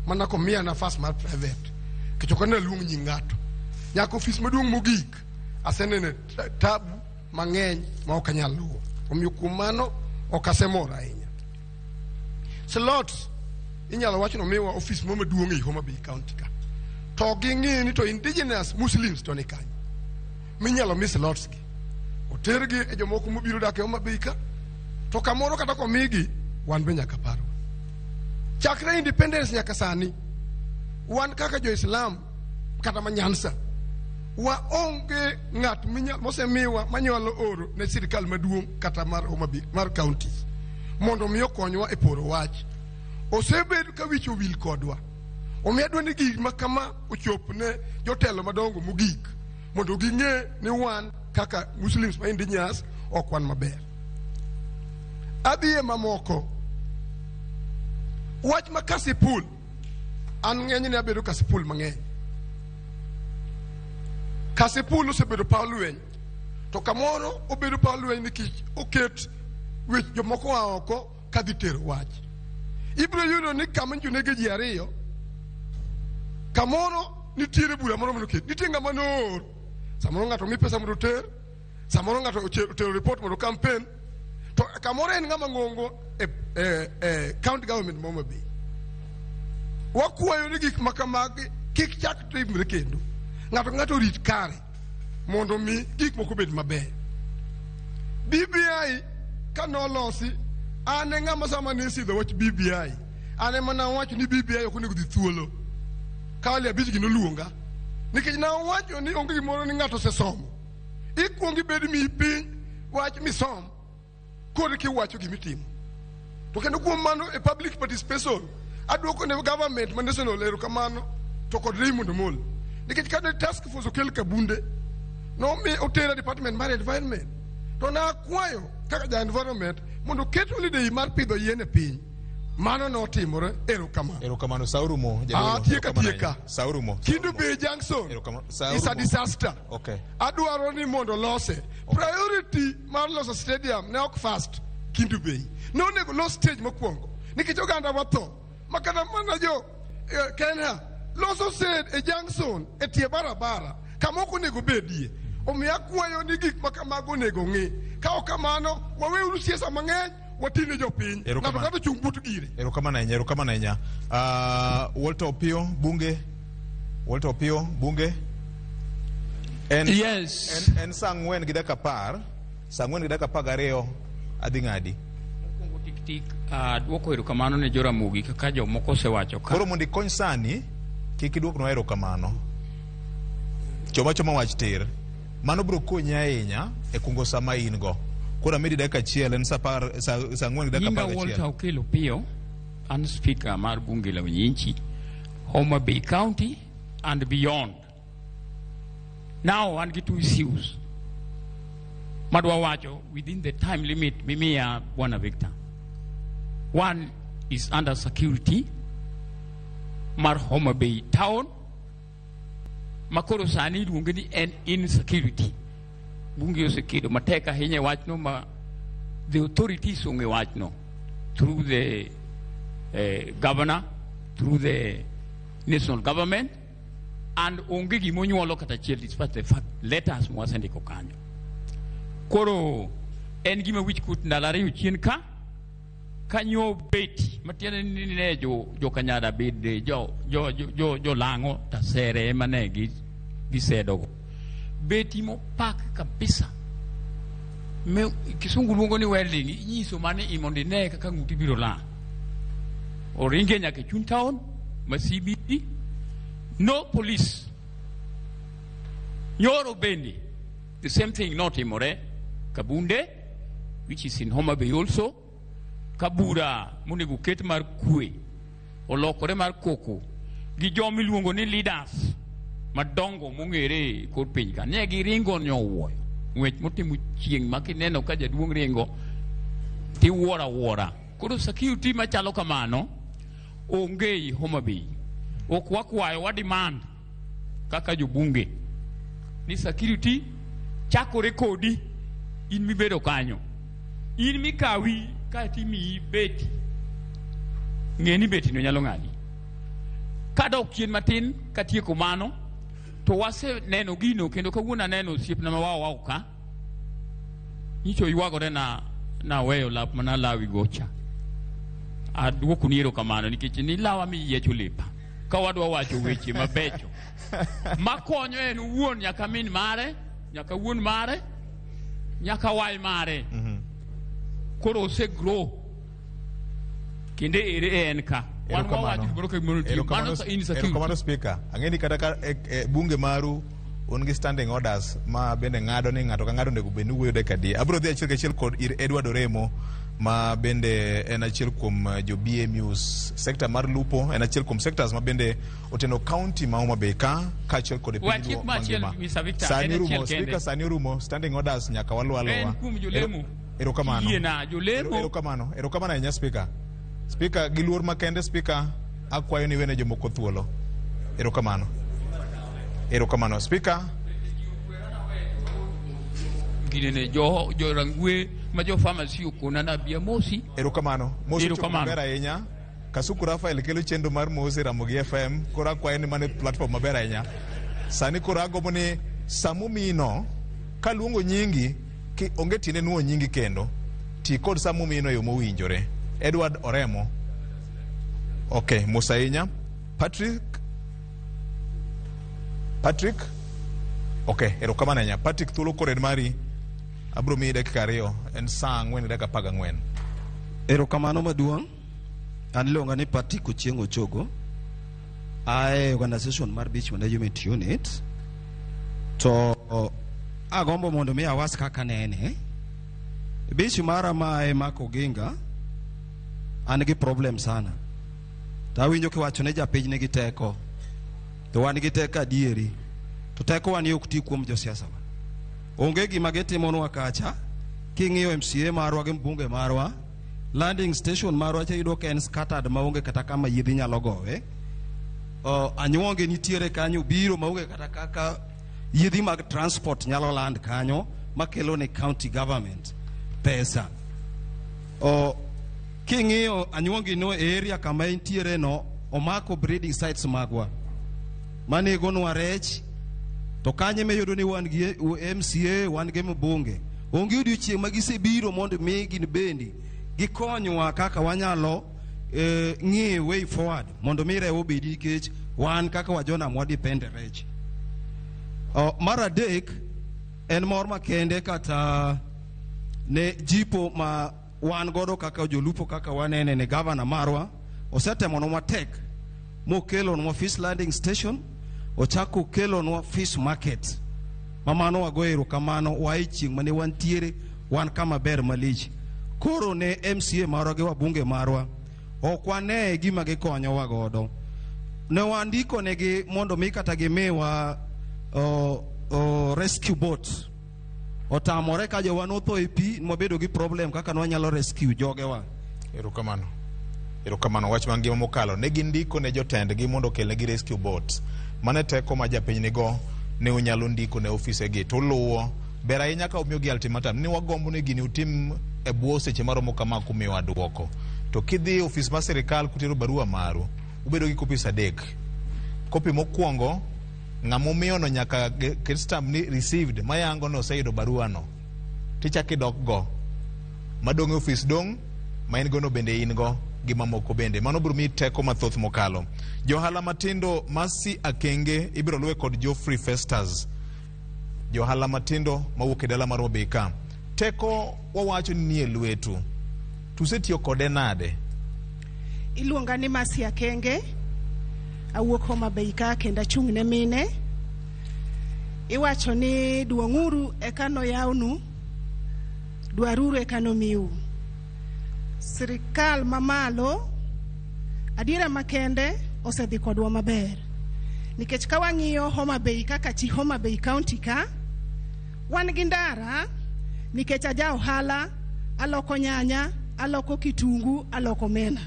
mana komiya nafas mar private. Kichoko na luong nying ng'ato. Nyaka ofis maduong' mogik aseneno tabu mang'eny ma ok anyal luwo. Omiyo kuom mano ok asemor ahinya. Slots inyalo wacho no miwa ofis mo maduong' e Homa Bay County ka. To ging'e ni to indigenous Muslims to ni kanyo. Minyalo mi slots gi. Otergi e jomoko mobiro dak e Homa Bay ka. To kamoro kata komigi wan be nyaka paro. Chakre independence nyaka sani wan kaka jo Islam kata manyansa wa onge ng'at mosemiwa manyalo oro ne sirikal maduong' kata mar Homa Bay mar counties mondo miyo konywa e poro wach. Osebedo ka wicho wil kodwa. Omedwa ni gik makama ochop ne jotelo madongo mogik mondo ging'e ni wan kaka Muslims ma indigenous ok wan maber. Adhiye mamoko wach ma Kasipul, an ng'eny ne abedo Kasipul mang'eny. Kasipul osebedo paw lweny, to kamoro obedo paw lweny nikech oket wich jomoko wa oko kadhi tero wach. Ibro yudo ni kama junege ji ariyo kamoro nitiere bura moro mondo ket nitie ng'ama noor samoro ng'ato mi pesa mondo ter samoro ng'ato otero report mondo campaign to kamoro en ng'ama ng'ongo county government Homa Bay. Wakwayo ni gik makamagi kik chak timre kendo. Ng'ato rit kare mondo mi gik moko bed maber. BBI kanolosi ane ng'ama sama ne sidho wach BBI ane mana wacho ni BBI ok onego dhi thuolo kali abich gi noluonga nikech na wacho ni onge gimoro ni ng'ato osesomo ikuongi bed mi piny wach misom kod kiwacho gimitimo to kendo kuom mano e public participation adwoko ne government ma national erokamano to kod Raymond Omolo nikech kane task force okel Kabunde no mi otera department mar environment to na kwayo kaka ja environment mondo keto lidei mar pidho yien e piny mano notimore erokamano saurumo tieka saurumo Kindu Bay Junction is a disaster. Okay. Adwaro ni mondo lose priority mar loso stadium ne ok fast Kindu Bay no nego los stage mokwongo nikech oganda watho makana mana jo Kenya loso said e junction e tie barabara kamoko nego bedie omiya kwayo ni gik makamago nego ng'i ka ok kamano waweuru siasa mang'eny watine jopiny ng'ato chung' but gire. Erokamano ahinya Walter Opio bunge yes en saa 4 gi dakika 12 adhi ng'adi tik dwoko erokamano ne joramogi kaka jomoko osewacho ka koro mondo ikony sani kik idwoknwa erokamano choma wach tir mano biro konyi ahinya e kungo sama in go koro amedi dakika achiel en saa 4 gi dakika 11 Walter Okelo Pio an speaker mar bunge la Unyinchi Homa Bay County and beyond. Now an get two issues madwa wacho within the time limit mimia Bwana Victor. One is under security mar Homa Bay town makoro sani dungeni and insecurity bunge osekedo mateka hinye wachno ma the authorities onge wachno through the governor, through the national government, and onge gimonyuolo kata chiel despite the fact letters mwasendiko kanyo koro en gima wich kut ndalare uchien ka kanyo beti matiene ne jo kanyada bede jo lango tasere mane gisedogo beti mo pak kabisa me kisungu luongo ni welding nyiso mane imondi ne kaka nguti biro la oringe nyaka chun town ma CBD no police nyoro bendi the same thing not imore Kabunde which is in Homa Bay also kabura mune buket mar kwe olokore mar koko gi jomi luongo ni leaders madongo mongere kod piny ka ne gi ringo nyowuoyo ng'wech motimo chieng' makineno ka jaduong' ringo ti wuora koro security machalo kamano onge Homa Bay ok wakwayo wa demand kaka jobunge ni security chakore kodi in mibedo kanyo in mikawi ka timi beti ng'eni beti no nyalo ng'adi kadok chien matin katieko mano to wase neno gino kendo kawuona neno siepna mawawa ka nicho ywagore na weyo lap mana lawi gocha adwoko ni erokamano nikech ni lawa mi yiecho lepa ka wadwa wacho weche mabecho makonyo en wuon nyaka min mare nyaka wuon mare nyaka wai mare koro se grow kinde ere en ka erokamano speaker ang'eni kata ka bunge maru un gi standing orders ma bende ng'ado ni ng'ato ka ng'ato nego bed ni wuoyo dakika adi abiro dhi achiel kachiel kod ir Edward Oremo ma bende en achiel kuom jo BMUs sector mar lupo en achiel kuom sectors ma bende oteno county ma Homa Bay ka achiel kod piny mangima sani rumo standing orders nyaka walwalowa erokamano ahinya speaker gi luor makende speaker akwayo ni wene jomoko thuolo erokamano speaker ginene jo rangwe ma jo pharmacy okona na bia mosi. Erokamano. Mosi maber ahinya. Kasuku Rafael kelo chendo mar Mosi Ramogi FM kora kwa ni mane platform maber ahinya. Sani kora gombo ni samumino kaluongo nyingi ki onge tine nuo nyingi kendo ti kod samumino yo mowinjore. Edward Oremo. Okay, Musainya. Patrick. Okay, erokamano ahinya. Patrick thuolo kore mari. Abro mi dakika 2 en saa 4 dakika 14. Erokamano maduong'. An luonga ni Patrick Ochieng' Ochogo. Ae organization mar Beach Management Unit. To agombo mondo mi awas kaka nene. Beach mara mae Mako Ginga. An gi problem sana. Ta winjo kiwacho ne japiny nigi teko. To wan gi teko adieri. To teko wan yok ti kuom josiasa. Onge gima gitimonwa kacha. King'iyo MCA marwa gi mbunge marwa. Landing station marwa cha yudo ka en scattered maonge kata kama yidhi nyalo gowe. Anyuonge nitiere kanyo biro maonge kata kaka yidhi mag transport nyalo land kanyo makelo ne county government pesa. King'iyo anyuonge no area kama intiere no omako breeding sites magwa. Manego nwa rech to kanye me yudo ni wan gi MCA wan gi mbunge. Onge odiochieng' magisebiro mondo mi gin bendi gikonywa kaka wanyalo ng'e way forward mondo mi rewo bedi nikech wan kaka wajona mwadipende rech. Mar adek en mor makende kata ne jipo ma wan godo kaka jolupo kaka wanene ne governor marwa osetemo no matek mokelo no fish landing station ochako kelo no fish market mamano wago erokamano wae chieng' mane wantiere wan kama ber malich. Koro ne MCA marwa gi wabunge marwa ok wane gima gikonyowa godo. Ne wandiko negi mondo mi kata gimiwa rescue boat. Otamore ka jowa notho e pi mobedo gi problem kaka nwanyalo rescue jogewa. Erokamano wach mangima mokalo ne gindiko ne jotendgi mondo kelnegi rescue boat. Mane teko ma japiny nigo ne unyalo ndiko ne ofise gi to luwo ber ahinya ka omiyo gi ultimatum ni wagombo ni gini utim e bwo seche maromo kama kumiwa duoko. To kidhi ofis mar sirikal kutero barua maru ubedo gi kopis 3. Kopi mokwongo ng'amo miyo no nyaka ket stamp ni received mayango no oseyudo barua no. Tichaki dok go. Madong ofis dong ma in go no bende in go gi mamoko bende. Mano biro mi teko mathoth mokalo. Johala matindo Masi Akenge ibiro luwe kod Geoffrey Festus. Johala matindo mawuok e dala mar Obeka. Teko wawacho ni nie lwetu. Tusetiyo kode nade? Iluonga ni Masi Akenge. Awuok Homa Bay ka kenda chung' ne mine. Iwacho ni duong'uru eka noyawnu, dwaruru eka nomiu. Sirikal mamalo adiera makende osedhi kodwa maber. Nikech ka wang'iyo Homa Bay kaka chi Homa Bay County ka wan gi ndara nikech aja ohala aloko nyanya, aloko kitungu, aloko mena.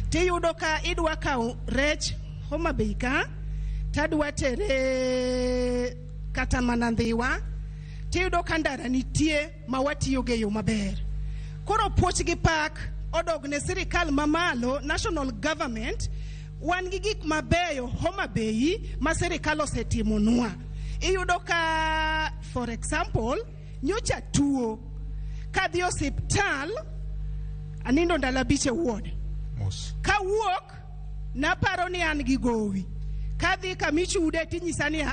Tiyudo ka idwa kawo rech Homa Bay ka tadwa tere kata mana Ndhiwa tiyudo ka ndara nitie ma watiyo ge yo maber. Koro puoch gi pak odog ne sirikal mamalo national government wan gi gik mabeyo Homa Bay ma sirikal osetimonwa. Iyudo ka for example nyocha tuo kadhi osiptal anindo ndala biche ward ka wuok naparo ni an gi gowi kadhi kamichude tinyisani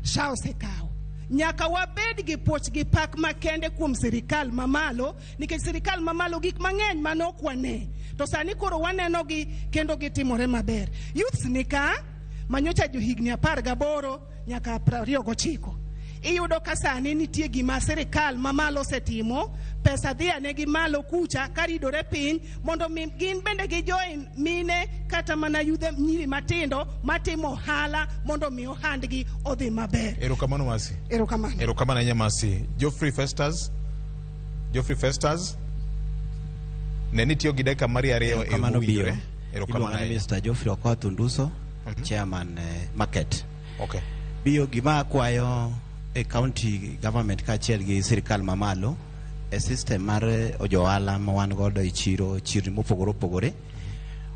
sha osekawo. Nyaka wabed gi poch gi pak makende kuom sirikal mamalo nikech sirikal mamalo gik mang'eny manokwane to sani koro waneno gi kendo gitimore maber. Youths nika manyocha johigni 18 nyaka 29. Iyudo ka sani nitie gima sirikal mamalo setimo, pesa dhi anegi malo kucha karidore piny mondo gin bende gi join mine kata mana yudhe nyiri matindo matimo hala mondo mi ohandgi odhi maber. Erokamano Masi. Erokamano nya Masi. Geoffrey Festus ne nitiyo gi dakika mari 2 e wuire. Erokamano Mr. Geoffrey Okoth Nduso, chairman market. Okay. Biyo gima kwayo e county government ka chiel gi sirikal mamalo e system mar ojohala ma wan godo e chirni mopogore opogore.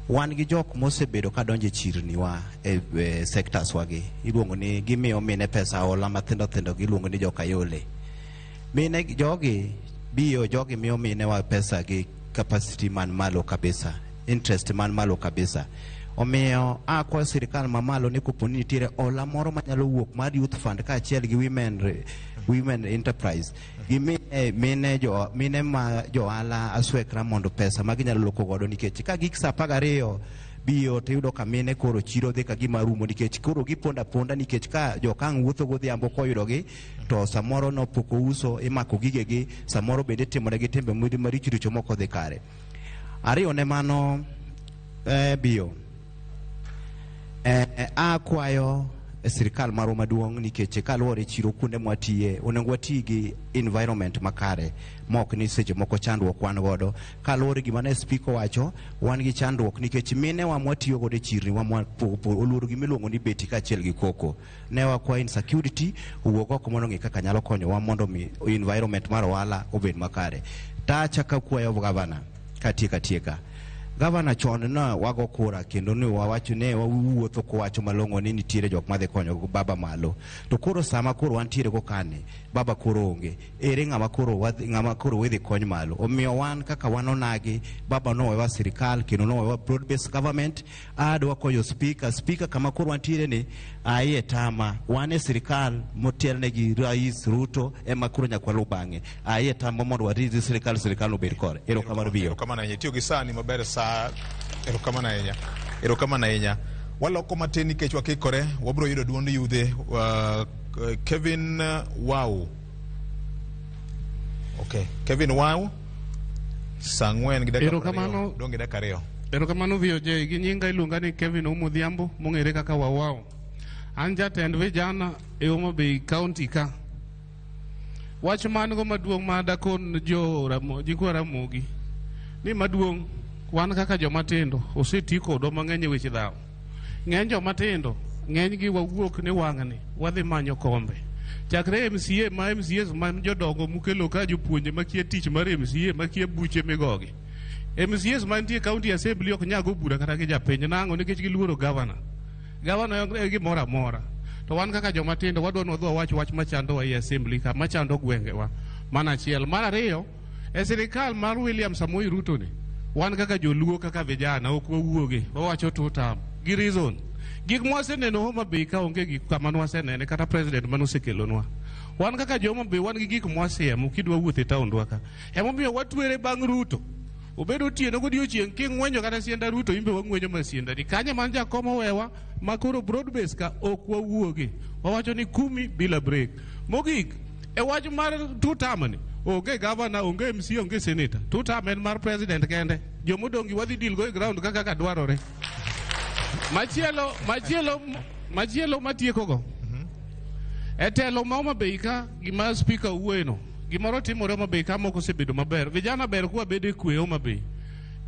Wan gi jok mosebedo ka donjo e chirni wa e sectors wagi. Iluongo ni gimiyo mine pesa hola mathindo thindo giluongo ni jokayole. Mine jogi biyo jogi miyo mine wa pesa gi capacity man malo kabisa, interest man malo kabisa. Omiyo kwa sirikal mamalo ni kuponi nitiere hola moro manyalo wuok mar youth fund ka achiel gi women enterprise gi mine ma johala aswekra mondo pesa ma ginyalo loko godo, nikech ka gik sa 12 biyo to yudo ka mine koro chiro dhi ka gima rumo, nikech koro giponda ponda, nikech ka jokang' wuotho godhiambo koyudogi to samoro no poko uso imako gigegi, samoro bende timore tembe maricho moko dhi kare. Ariyo ne mano biyo akwayo sirikal maro maduong' nikech kaluwore chiro kuonde mwatiye onego wati gi environment makare mok ni seche moko chandruok wan godo. Kaluwore gima ne speaker wacho, wan gi chandruok nikech mine wa mwatiyo godo chirni wa oluoro gi miluongo ni beti ka achiel gi koko. Ne wakwa insecurity owuok oko mondo ng'i kaka nyalo konyowa mondo mi environment mar ohala obed makare. Tachaka kwayo gavana katieka Gavana chon na wago kura kendo ni wawacho ne wawuotho kowacho malongo ni nitiere jok madhi konyo baba malo. To koro sama koro wantiere go kane baba koro onge. Ere ng'ama koro wedhi kony malo. Omiyo wan kaka wanonagi baba no wewa sirikal kendo no wewa broad based government. Adwa koyo speaker kama koro wantiere ni aye tama wane sirikal motelne gi Rais Ruto ema koro nyakwalo bang'e. Aye tama mondo wariti sirikal no bed kore. Erokamano biyo. Erokamano ahinya. Tiyo gi sani maber sa erokamano ahinya. Waloko matin nikech wakikore wabro yudo duond yudhe Kevin Wau. Okay, Kevin Wau sang'wen gi dakika ariyo. Erokamano VOJ gi nyinga iluonga ni Kevin Omodhiambo mong'ere kaka Wawao. An jatend vijana e Homa Bay County ka. Wach man go maduong' ma dakon jikwa Ramogi ni maduong' wan kaka jomatindo oseti kodwa mang'eny e weche dhawo. Ng'eny jomatindo ng'eny gi wawuok ni wang'ni wadhi manyo kombe. Chakre MCA ma jodongo mukelo ka jopuonje makie tich mar MCA makie buche migogi. MCAs mantie county assembly ok nyago bura kata gi japiny nang'o nikech giluoro governor. Governor e gimoro amora. To wan kaka jomatindo wadwa nodho wach machando wa assembly ka machando gwengewa. Mana achiel. Mar ariyo e sirikal mar William Samoei Ruto ni wan kaka joluo kaka vijana ok wawuoge wawacho tutam gi reason gik mwaseneno Homa Bay ka onge gik kama nwasenene kata president manosekelonwa. Wan kaka Homa Bay wan gi gik mwasiemo kidwa wuotho e taondwa ka. Emomiyo watwere bang' Ruto. Obedo tieno godiochieng' king'wenyo kata sienda Ruto imbe wang'wenyo masienda ni kanye man jakomo wewa makoro broad base ka ok wawuoge. Wawacho ni 10 bila break. Mogik e wach mar tutamani onge governor, onge MC, onge senator. Tutam en mar president kende. Jomodongi wadhi deal go e ground kaka dwarore. Machielo matieko go. Etelo ma Homa Bay ka gima speaker uweno. Gimoro timore Homa Bay ka moko osebedo maber. Vijana ber kuwa bede kwe Homa Bay.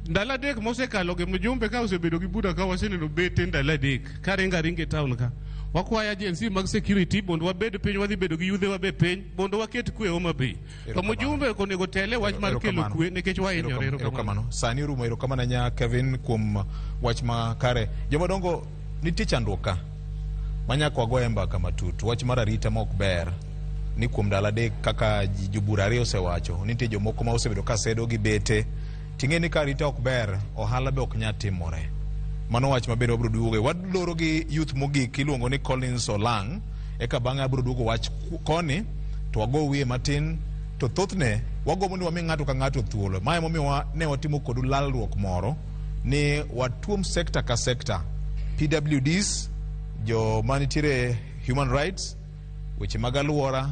Ndala dek mosekalo ge mjumbe ka osebedo gi buda ka waseneno bete ndala dek. Karinga ringe town ka. Wakwaya agency mag security bondo wabed piny wadhi bedo gi yudhe wabe piny bondo waket kwe Homa Bay. To mjumbe konego tele wach mar kelo kwe nikech wahinyore. Erokamano. Sani rumo erokamano nya Kevin kuom wach makare. Jomadongo nitie chandruok ka. Manyaka wagoye mbaka matut. Wach mar arita ma ok ber. Ni kuom ndalo adek kaka jobura ariyo osewacho. Nitie jomoko ma osebedo ka sedo gi bete. Ting'e ni ka arita ok ber, ohala be ok nyal timore. Mano wach maber wabro duogo. Wadloro gi youth mogik iluongo ni Collins Olang. Eka bang'e abro duogo wach koni to wago wiye matin to thothne wagomo ni wami ng'ato ka ng'ato thuolo. Mae momiyo ne watimo kodu lalruok moro ni watuom sekta ka sekta. PWDs, jo manitiere human rights, weche mag alwora,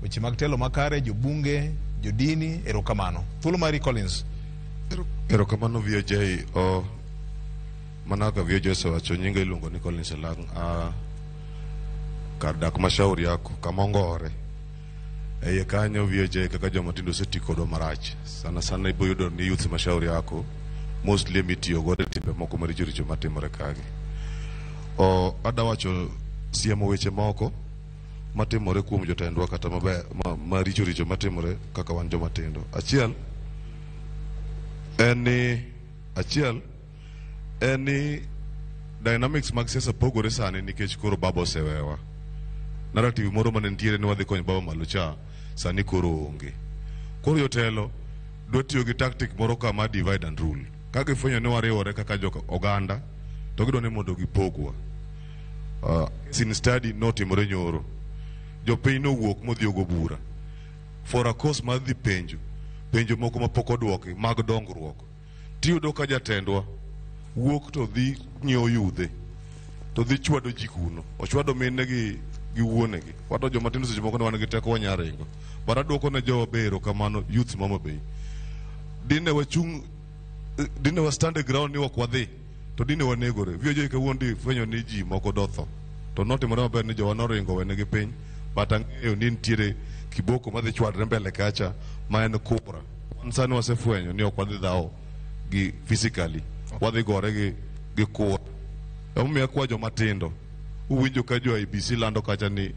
weche mag telo makare, jobunge, jodini, erokamano. Thuolo mari Collins. Erokamano VOJ. Manaka VOJ osewacho nyinga iluongo ni Collins Olang. Kar dak mashauri yako kama ongore. Eye kanyo VOJ kaka jomatindo oseti kodwa marach. Sana ibo yudo ni youth mashauri yako mostly mitiyo godo timbe moko maricho matimore kagi. Adawacho siemo weche moko matimore kuom jotendwa kata maricho richo matimore kaka wan joma tindo. Achiel en ni dynamics mag siasa pogore sani nikech koro baba osewewa. Narrative moro mane nitiere ni wadhi konyo baba malo cha sani koro onge. Koro jotelo dwa tiyo gi tactic moro kama divide and rule. Kaka ifwenyo ni wariwore kaka oganda to gidwa ni mondo gipogwa. Sin study notimore nyoro. Jopiny nowuok modhi ogo bura for a course mar dhi penjo moko mapok odwoki mag dongruok. Tiyudo ka jatendwa wuok to dhi nyiewo yudhe to dhi chwado ji kuno, ochwado mine gi wuonegi. Wato joma tindo seche moko ne wan gi teko wanyaringo, bara dwoko ne jowa bero kamano youth ma Homa Bay. Dine wa stand ground ni wak wadhi to dine wanegore. Vio joi kawuondi fwenyo ni ji moko dotho to notimore maber ni jowa noringo wenegi piny. But ang'eyo ni nitiere kiboko madhi chwadre mbele kacha ma en kura. Sani wasefwenyo ni ok wadhi dhao gi physically, wadhi gore gi kura. Omiyo kwa joma tindo uwinjo ka jo IBC lando kacha ni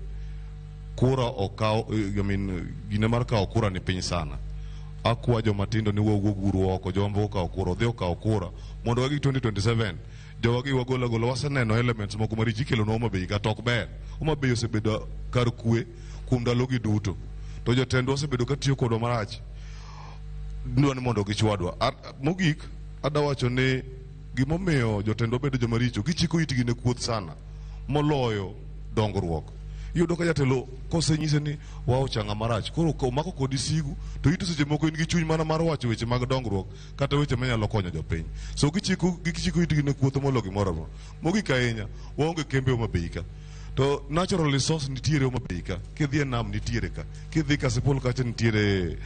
kura okaw, gine mar kawo kura ni piny sana. Akwa joma tindo ni wuog guru oko, joma mbo kawo kura, odhi okawo kura mondo wagi 2027 jowagi wagola waseneno elements moko maricho kelo no Homa Bay ka tok ber. Homa Bay osebedo kar kwe kuom ndalogi duto, to jotendwa osebedo ka tiyo kodwa marach. Dwa ni mondo gichwadwa. Mogik adawacho ni gimomiyo jotendwa bedo joma richo, gichiko itgi ne kuoth sana moloyo dongruok. Yudo ka jatelo kosenyise ni wao changa marach, koro omako kodi sigu to ito seche moko in gi chuny mana mar wacho weche mag dongruok kata weche manyalo konyo jopiny. So gichiko itgi ne kuoth moloyo gimoro amora. Mogik ahinya waonge kembe Homa Bay ka. To natural resource nitiere Homa Bay ka. Kidhi e nam nitiere ka. Kidhi Kasipul kacha nitiere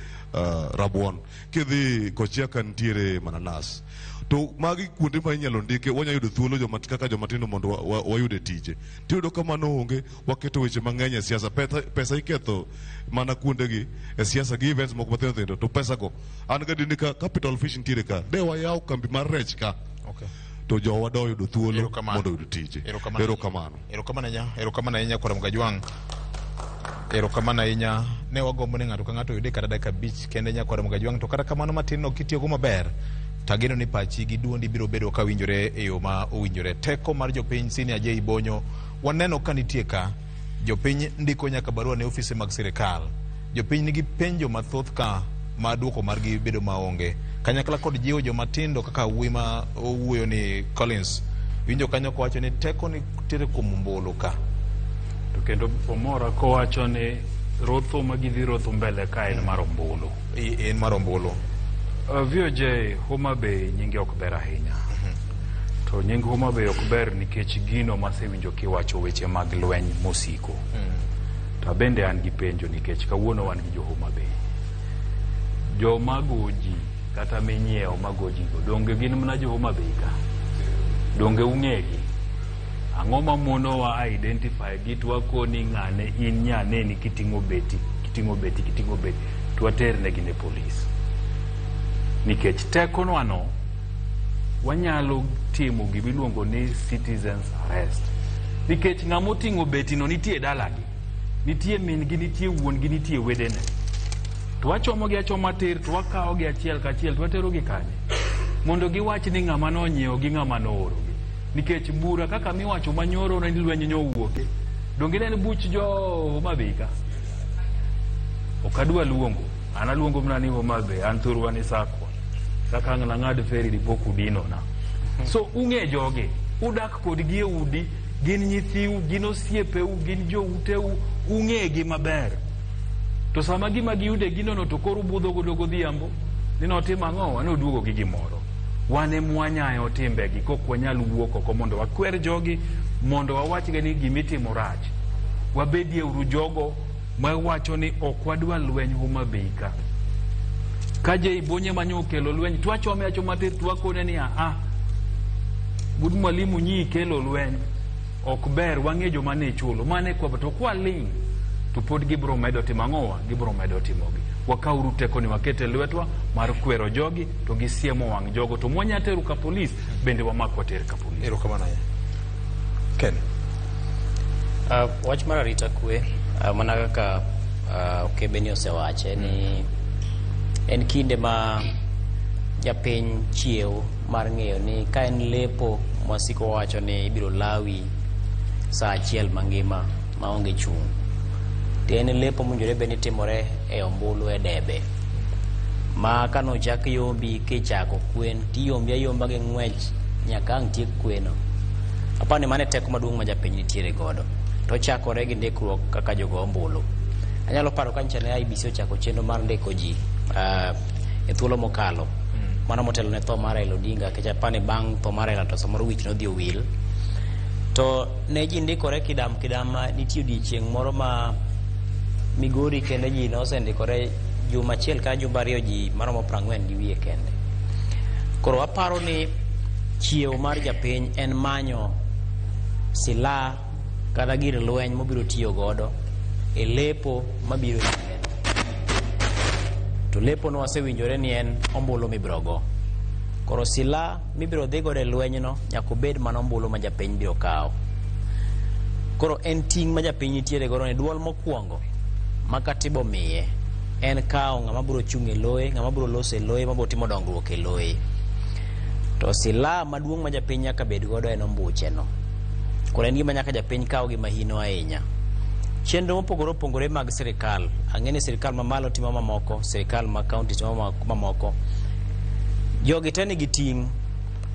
rabuon. Kidhi Kochiaka nitiere mananas. To magi kuonde ma inyalo ndike wanya yudo thuolo kaka joma tindo mondo wayude tije. Tiyudo kamano onge, waketo weche mang'eny e siasa. Pesa iketho mana kuondegi e siasa gi events moko mathindo thindo. To pesa go an gadi ni ka Capital Fish nitiere ka. De wayaw kambi mar rech ka. Okay. To jowa do yudo thuolo mondo yudo tije. Erokamano. Erokamano ahinya Kwara Mgajwang'. Erokamano ahinya. Ne wagombo ni ng'ato ka ng'ato yude kata dakika 5 kende nya Kwara Mgajwang', to kata kamano matin no kitiyogo maber. Tageno ni pachi gi duondi biro bedo ka winjore e yo ma owinjore. Teko mar jopiny Sini Ajay Bonyo waneno ka nitie ka jopiny ndiko nyaka barua ne ofise mag sirikal. Jopiny nigi penjo mathoth ka ma duoko margi bedo maonge. Kanyakla kod jiwo joma tindo kaka wuoyi ma owuoyo ni Collins winjo kanyo kowacho ni teko ni tere kuom mbulu ka. To kendo omora kowacho ni rotho magidhi rotho mbele ka en mar ombulu. En mar ombulu. VOJ Homa Bay nyingi ok ber ahinya. To nying Homa Bay ok ber nikech gino masewinjo kiwacho weche mag lweny mosiko. To bende an gi penjo nikech kawuono wan gi jo Homa Bay. Jo magoji kata menyiewo magoji go donge gin mana jo Homa Bay ka. Donge ung'egi. Ang'o ma mono wa identify gitwa koni ng'ane in nyane ni kiting'o beti. Tuaterne gine police. Nikech tekono ano wanyalo timo gibiluongo ni citizens arrest. Nikech ng'amo ting'o beti no nitie dalagi. Nitie min gi, nitie wuon gi, nitie wedene. To wachomo gi achoma tir, to wakawo gi achiel kachiel, to watero gi kanye. Mondo giwach ni ng'ama no nyiewo gi ng'ama no oro gi. Nikech bura kaka miwacho manyoro na lweny nyo wuoke. Donge ne buch jo Homa Bay ka. Okadwa luongo. Ana luongo mna ni Homa Bay, anthurwa ni Sakwa. Saka ng'ana ng'ad feri di poku dino na. So ung'e joge, udak kod gi e udi, gin nyithiu, gin osiepeu, gin jo uteu, ung'e gi maber. To sama gima giyude gino no to koro budho godo godhiambo, ni notima ang'o, ne oduogo gi gimoro. Wane mwanyayo timbegi kok wanyal wuok oko mondo wakwer jogi, mondo wawachga ni gimitimo rach. Wabedie uru jogo mawacho ni ok wadwa lweny Homa Bay ka. Kaje Bonye manyo kelo lweny, twachome achoma tir twakone ni Bud Mwalimu nyi kelo lweny ok ber, wang'e joma ne chulo mane kwa to kwa ling to pod gibro medo timang'owa, gibro medo timogi. Wakauru teko ni wakete lwetwa mar kwero jogi to gisiemo wang' jogo to mwanya teru ka polis bende wamako ter ka polis. Erokamano. Ken. Wach mar arita kwe mana kaka Kebeni osewache ni en kinde ma japiny chiew mar ng'eyo ni ka en lepo mwasiko wacho ni ibiro lawi saa achiel mangima maonge chung'. To en lepo mowinjore bed ni timore e ombulu e debe ma kanochak yombi kichako kwen tiyombi ayomba gi ng'wech nyaka ang' tiek kweno. Apani mane teko maduong' ma japiny nitiere godo. To chakore gi ndikruok kaka jogo ombulu. Anyalo paro ka nchane IBC ochako chenro mar ndiko ji e thuolo mokalo. Mano motelo ne tho mar Raila Odinga kecha apani bang' tho mar Raila to samoro wich nodhi owil. To ne ji ndikore kidam nitie odiochieng' moro ma Migori kende ji nosendikore juma achiel ka juma ariyo ji maromo 40 gi wiye kende. Koro aparo ni chiew mar japiny en manyo silaha kata gir lweny mobiro tiyo godo e lepo mabiro nyien. To lepo no wasewinjore ni en ombulu mibiro go. Koro silaha mibiro dhi godo e lweny no nyaka obed mana ombulu ma japiny biro kawo. Koro en ting' ma japiny nitiere godo ni duol mokwongo ma katiba omiye en kawo ng'ama biro chung' e loye, ng'ama biro loso e loye, mabiro timo dongruok e loye. To silaha maduong' ma japiny nyaka bed godo en ombuche no. Koro en gima nyaka japiny kawo gi mahino ahinya. Chenro mopogore opogore mag sirikal, ang'eni sirikal mamalo timo mamoko, sirikal ma kaunti timo mamoko. Jogi te nigi ting'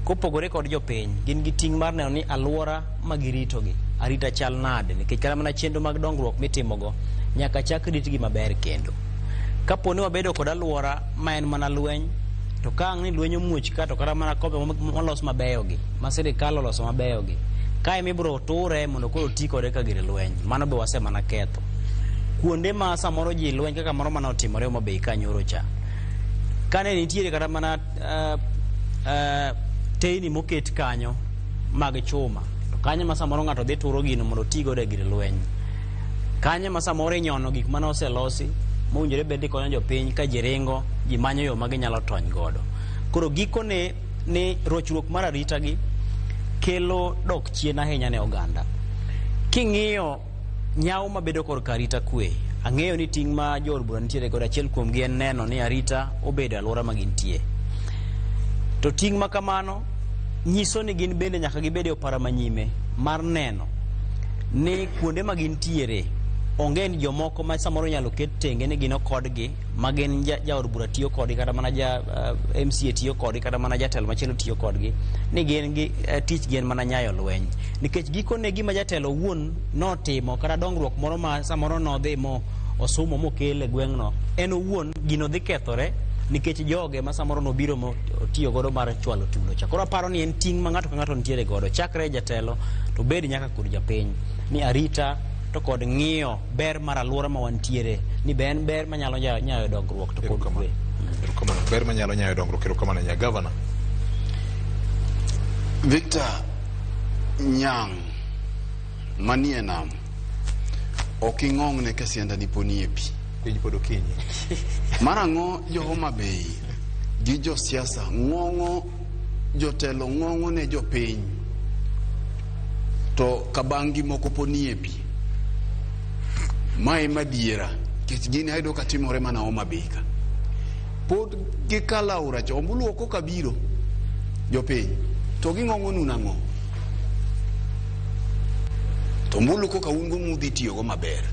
kopogore kod jopiny, gin gi ting' mar neno ni alwora ma giritogi arita chal nade, nikech kata mana chenro mag dongruok mitimogo nyaka chak ritgi maber kendo. Kapo ni wabedo kod alwora ma en mana lweny, to ka ang' ni lweny omuoch ka to kata mana kombe molos mabeyogi, ma sirikal oloso mabeyogi, kae mibiro ture mondo koro ti kode ka gir lweny, mano be wase mana ketho. Kuonde ma samoro ji lweny kaka moro mana otimore Homa Bay kanyoro cha, kane nitiere kata mana teyni moket kanyo mag chuma, to kanyo ma samoro ng'ato dhi turo gino mondo ti godo e gir lweny. Kanyo ma samoro inyono gik mane oselosi mowinjore bed ni konyo jopiny ka ji ringo, ji manyo yo ma ginyalo tony godo. Koro gikone ni rochruok mar arita gi kelo dok chien ahinya ne oganda. King'iyo nyawo mabedo kod arita kwe, ang'eyo ni ting' ma jood bura nitiere kod achiel kuom gi en neno ni arita obedo alwora ma gintie. To ting' ma kamano nyiso ni gin bende nyaka gibed e opara manyime mar neno ni kuonde ma gintiere onge ni jomoko ma samoro nyalo ket tenge ni gino kodgi ma gin jaod bura tiyo kodgi kata mana MCA tiyo kodgi kata mana jatelo machielo tiyo kodgi ni gin gi tich gin mana nyayo lweny. Nikech gikone gima jatelo wuon notimo kata dongruok moro ma samoro nodhi mo osomo mokele gweng'no, en owuon gino dhi kethore nikech joge ma samoro nobiro mo tiyo godo mar chwalo tulo cha. Koro aparo ni en ting' ma ng'ato ka ng'ato nitiere godo, chakre jatelo to bed nyaka kod japiny, ni arita to kod ng'iyo ber mar alwora ma wantiere, ni be en ber manyalo nyayo dongruok to kod kwe. Ber manyalo nyayo dongruok. Erokamano nya gavana. Victor Nyang' manie nam ok ing'ong' ne kasienda ni poni e pi piny pod okinyi. Mar ang'o jo Homa Bay gi jo siasa ng'ong'o jotelo ng'ong'o ne jopiny to kabangi moko poni e pi? Mae madiera kech gini ayudo ka timore mana Homa Bay ka. Pod gikala ura cho ombulu oko kabiro jopiny to ging'ong'o nu nang'o? To ombulu koka ungo mudhi tiyogo maber.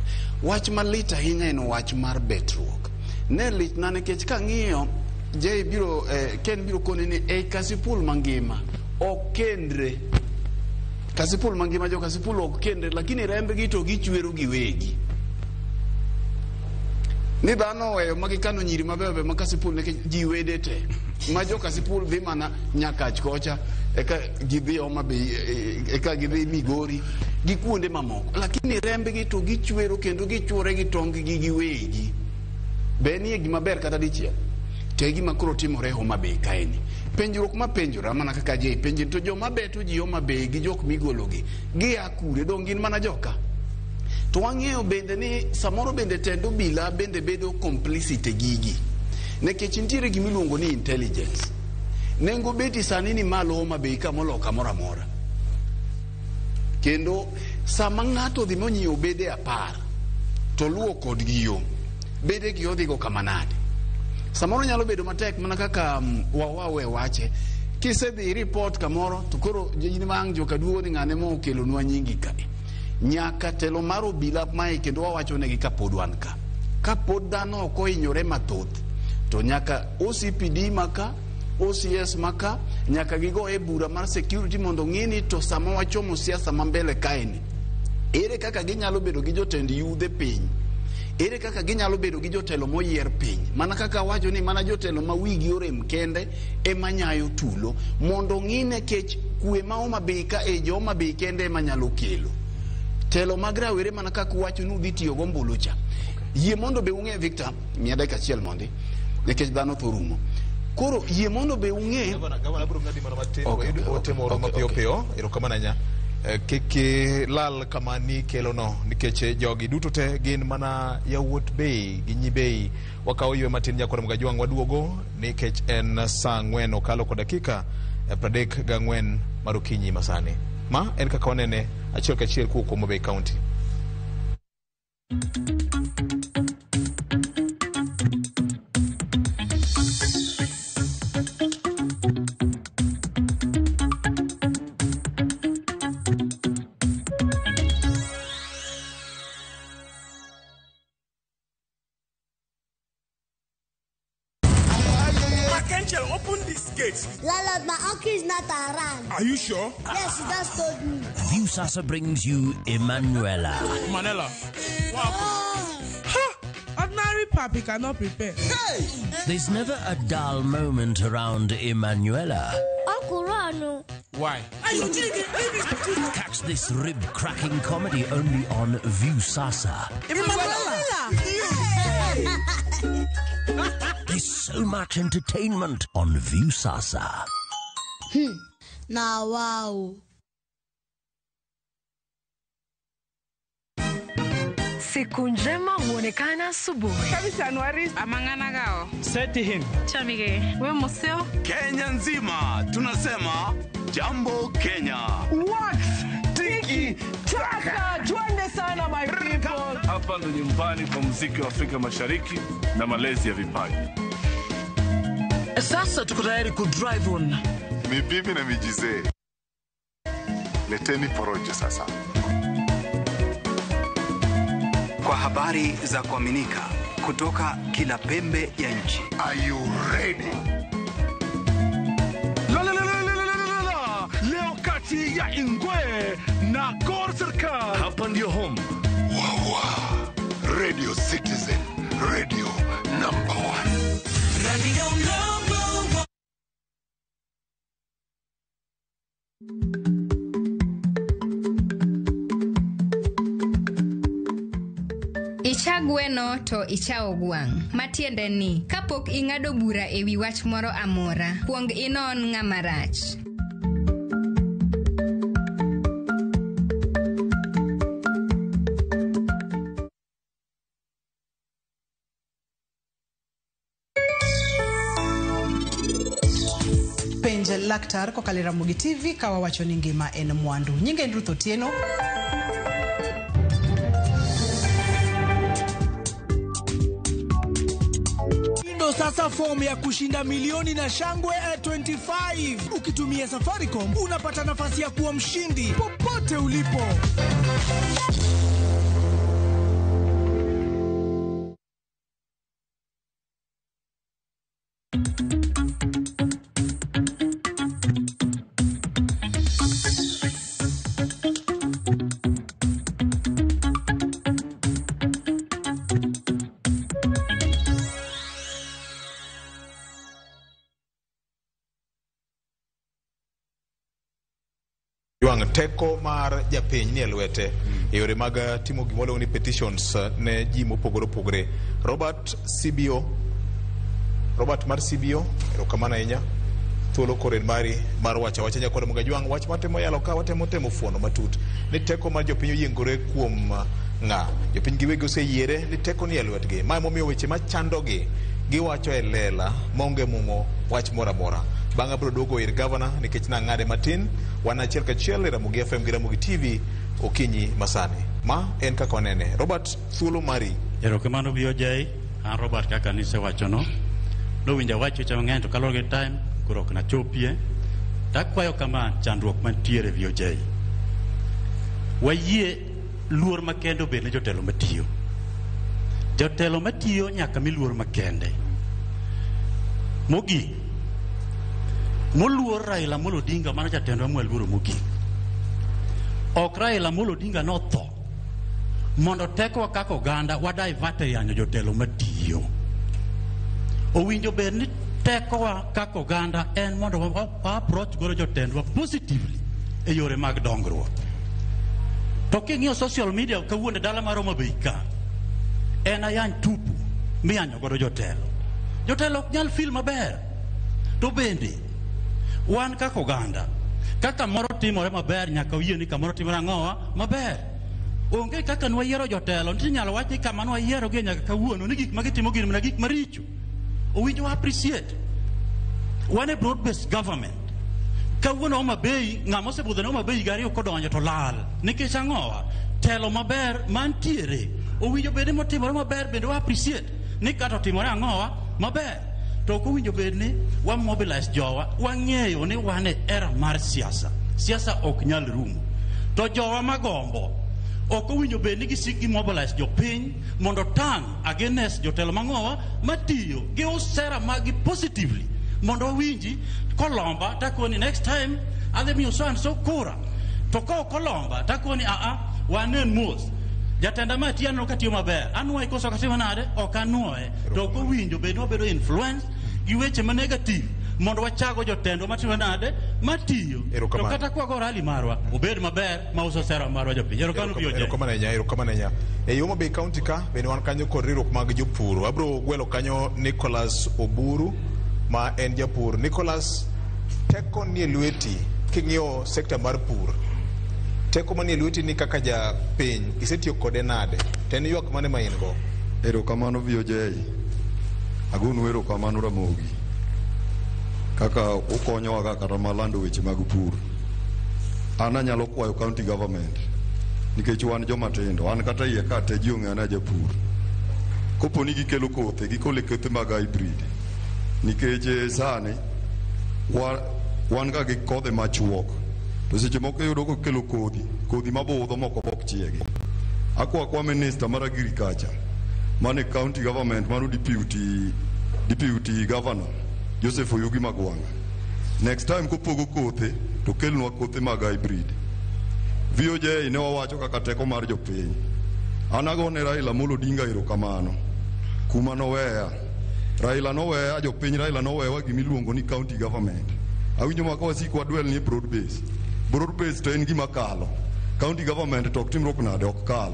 Wach malit ahinya en wach mar betruok. Ne lit na nikech kang'iyo je biro Ken biro kone ni Kasipul mangima ok kendre. Kasipul mangima jo Kasipul ok kendre, lakini rembgi to gichwero giwegi. Ni dhano weyo magikano nyiri mabebe ma Kasipul nikech ji wede te. Ma jo Kasipul dhi mana Nyakach kocha, eka gidhi Homa Bay, eka gidhi Migori, gi kuonde mamoko. Lakini rembgi to gichwero kendo gichwore gi tonggi giwegi. Be nie gima ber kata dichiel. Te gima koro timore Homa Bay kaeni. Penjruok ma penjora mana kaka je penji to joma beto ji Homa Bay gi jok migologi. Gi akure dong gin mana joka. To wang'eyo bende ni samoro bende tendo bila bende bedo complicity gigi. Nekech nitiere gimiluongo ni intelligence. Nengo beti sani ni malo Homa Bay ka molo kamora mora. kendo sama ng'ato dhi monyiewo bede 10 to luwo kodgi yo, bede gi odhigo kamanade. Samoro nyalo bedo matek mana kaka wawawe wache, kisedhi report kamoro to koro jini mang joka duogo ni ng'ane mo okelo nwa nyingi ka nyaka telo mar obila mae kendo wawacho negi kapod wan ka, kapod dhano ok ohinyore mathoth to nyaka OCPD maka, OCS maka, nyaka gigo e bura mar security mondo ng'ini to sama wachomo siasa mambele kaeni, ere kaka ginyalo bedo gi jotend yudhe piny, ere kaka ginyalo bedo gi jotelo moyier piny, mana kaka wacho ni mana jotelo ma wigi orem kende ema nyayo tulo, mondo ng'ine kech kwe ma Homa Bay ka e jo Homa Bay kende ema nyalo kelo telo mag rawere, mana kaka wacho ni udhi tiyo gombulu cha. Yie mondo be ung'e Victor, miya dakika achiel mondi nikech dhano tho rumo. Koro yie mondo be ung'e gavana bro ngadi mara matin otemo mapiyo piyo erokamano nya kiki lal kama ni kelo no nikech jogi duto te gin mana yawuot bei gi nyibei wakawo ywe matin nyakoro Mgajwang waduogo nikech en saa 4 okalo kod dakika 34 mar okinyi masani. Ma en kaka wanene achiel kachiel kuom Homa Bay County. Open this gate. Lala, my uncle is not around. Are you sure? Yes, he just told me. Viusasa brings you Emanuela. Manela. Ordinary papi cannot prepare. Hey! There's never a dull moment around Emanuela. Uncle Rano. Why? Catch this rib-cracking comedy only on Viusasa. There's so much entertainment on Viusasa. Now, wow. Siku njema huonekana asubuhi. Kabisa Januari amangana gao. Seti him. Chamige. We museo. Kenya nzima tunasema jambo Kenya. What? Tiki taka. Twende sana my people. Hapa ndo nyumbani kwa muziki wa Afrika Mashariki na malezi ya vipaji. Sasa tuko tayari ku drive on. Mibibi na mijize. Leteni porojo sasa. Kwa habari za kuaminika kutoka kila pembe ya nchi. Are you ready? Leo kati ya Ingwe na Gor Serikal. Hapa ndio home. Radio Citizen, radio number 1. Radio number 1. Ichagweno to ichao gwang. Matiende ni kapok ing'ado bura ewi wach moro amora, kuong inon ng'ama rach. Penj laktar kokalo Ramogi TV kawa wacho ni ngima en mwandu. Nyinge Ruth Otieno. Sasa fomu ya kushinda milioni na shangwe A25. Ukitumia Safaricom unapata nafasi ya kuwa mshindi popote ulipo. Juang teko mar japiny ni elwete yore mag timo gimolo ni petitions ne ji mopogore opogore. Robert mar CBO erokamano ahinya thuolo koren mari mar wacha nyakore Mgajwang wach matemo yalo ka watemo fuono matut ni teko mar jopiny oyiengore kuom ng'a jopiny giwegi oseyiere ni teko ni elwetgi. Ma momiyo weche machandogi giwacho e lela maonge mumo wach mora mora. bang'a bro duogo ir governor nikech na ng'ade matin. Wan achiel kachiel e Ramogi FM gi Ramogi TV okinyi masani. Ma en kaka wanene. Robert thuolo mari. Erokamano BOJ, an Robert kaka nisewachono. Nowinja wacho cha mang'eny to kaluwore gi time koro ok nachopie. Takwayo kama chandruok mantiere BOJ. Wayie luor makende obed ne jotelo matiyo. Jotelo matiyo nyaka mi luor makende. Mogik, moluor Raila Amolo Odinga mano jatendwa mwaluoro mogik. Ok Raila Amolo Odinga notho mondo tekowa kaka oganda wadiverte yanyo jotelo matiyo. Owinjo bed ni tekowa kaka oganda en mondo wa approach godo jotendwa positively e yore mag dongruok. To king'iyo social media kawuono dala mar Homa Bay ka en ayany tupu miyanyo godo jotelo. Jotelo ok nyal feel maber. To bende wan kaka oganda kaka moro timore maber nyaka uyie ni kamoro timore ang'owa maber. Onge kaka nwayiero jotelo nitie nyalo wach ni kama nwayiero gi nyaka kawuono ni gik magitimo gin mana gik maricho. Owinjo wa appreciate. Wan e broad based government. Kawuono Homa Bay ng'ama osebudho ne Homa Bay gari kodonjo to lal nikech ang'owa telo maber mantiere. Owinjo bed ni motimore maber bende wa appreciate ni kata otimore ang'owa maber. To ok owinjo bed ni wa mobilize jowa wang'eyo ni wan e era mar siasa. Siasa ok nyal rumo. To jowa magombo ok owinjo bed ni gisik gi mobilize jopiny mondo tang' against jotelo mang'owa matiyo gi usera magi positively mondo winji kolomba takoni next time adhi miyo so and so kura. To ka kolomba takoni wanen mos jatenda matiyo no katiyo maber anwoye koso katimo nade ok anwoye. To ok owinjo bed ni wabedo influence gi weche ma negative mondo wachago jotendwa matimo nade matiyo. To kata kwago rally marwa obed maber ma uso sera marwa jopiny. Erokamano nya. E Homa Bay County ka bende wan kanyo kod riwruok mag jopur. Abro gwelo kanyo Nicholas Oburu ma en japur. Nicholas, teko ni lweti king'iyo sekta mar pur. Teko manie lweti ni kaka ja piny isetiyo kode nade? Ten ywak mane ma in go? Erokamano BOJ. Agonu erokamano Ramogi. Kaka ukonyowa kaka malando weche mag pur. An anyalo kwayo county government nikech wan joma tindo, an kata iye ka te ji ong'ana japur. Kopo ni gikelo kothe, gikole kothe mag hybrid. Nikech sani wan ga gi kodhe machuok. To seche moko yudo ko kelo kodhi mabudho moko ok chiegi. Akwa minister mar agriculture mane county government mano deputy governor Joseph Oyugi Magwanga. Next time kopogo kothe to kelnwa kothe mag hybrid. VOJ ne wawacho kaka teko mar jopiny. Anagone Raila Amolo Odinga erokamano. Kuma noweya. Raila noweya jopiny, Raila nowewa gimiluongo ni county government. Awinjo maka wasiko wadwel ni broad base. Broad base to en gima kalo. County government to ok timruok nade ok kal.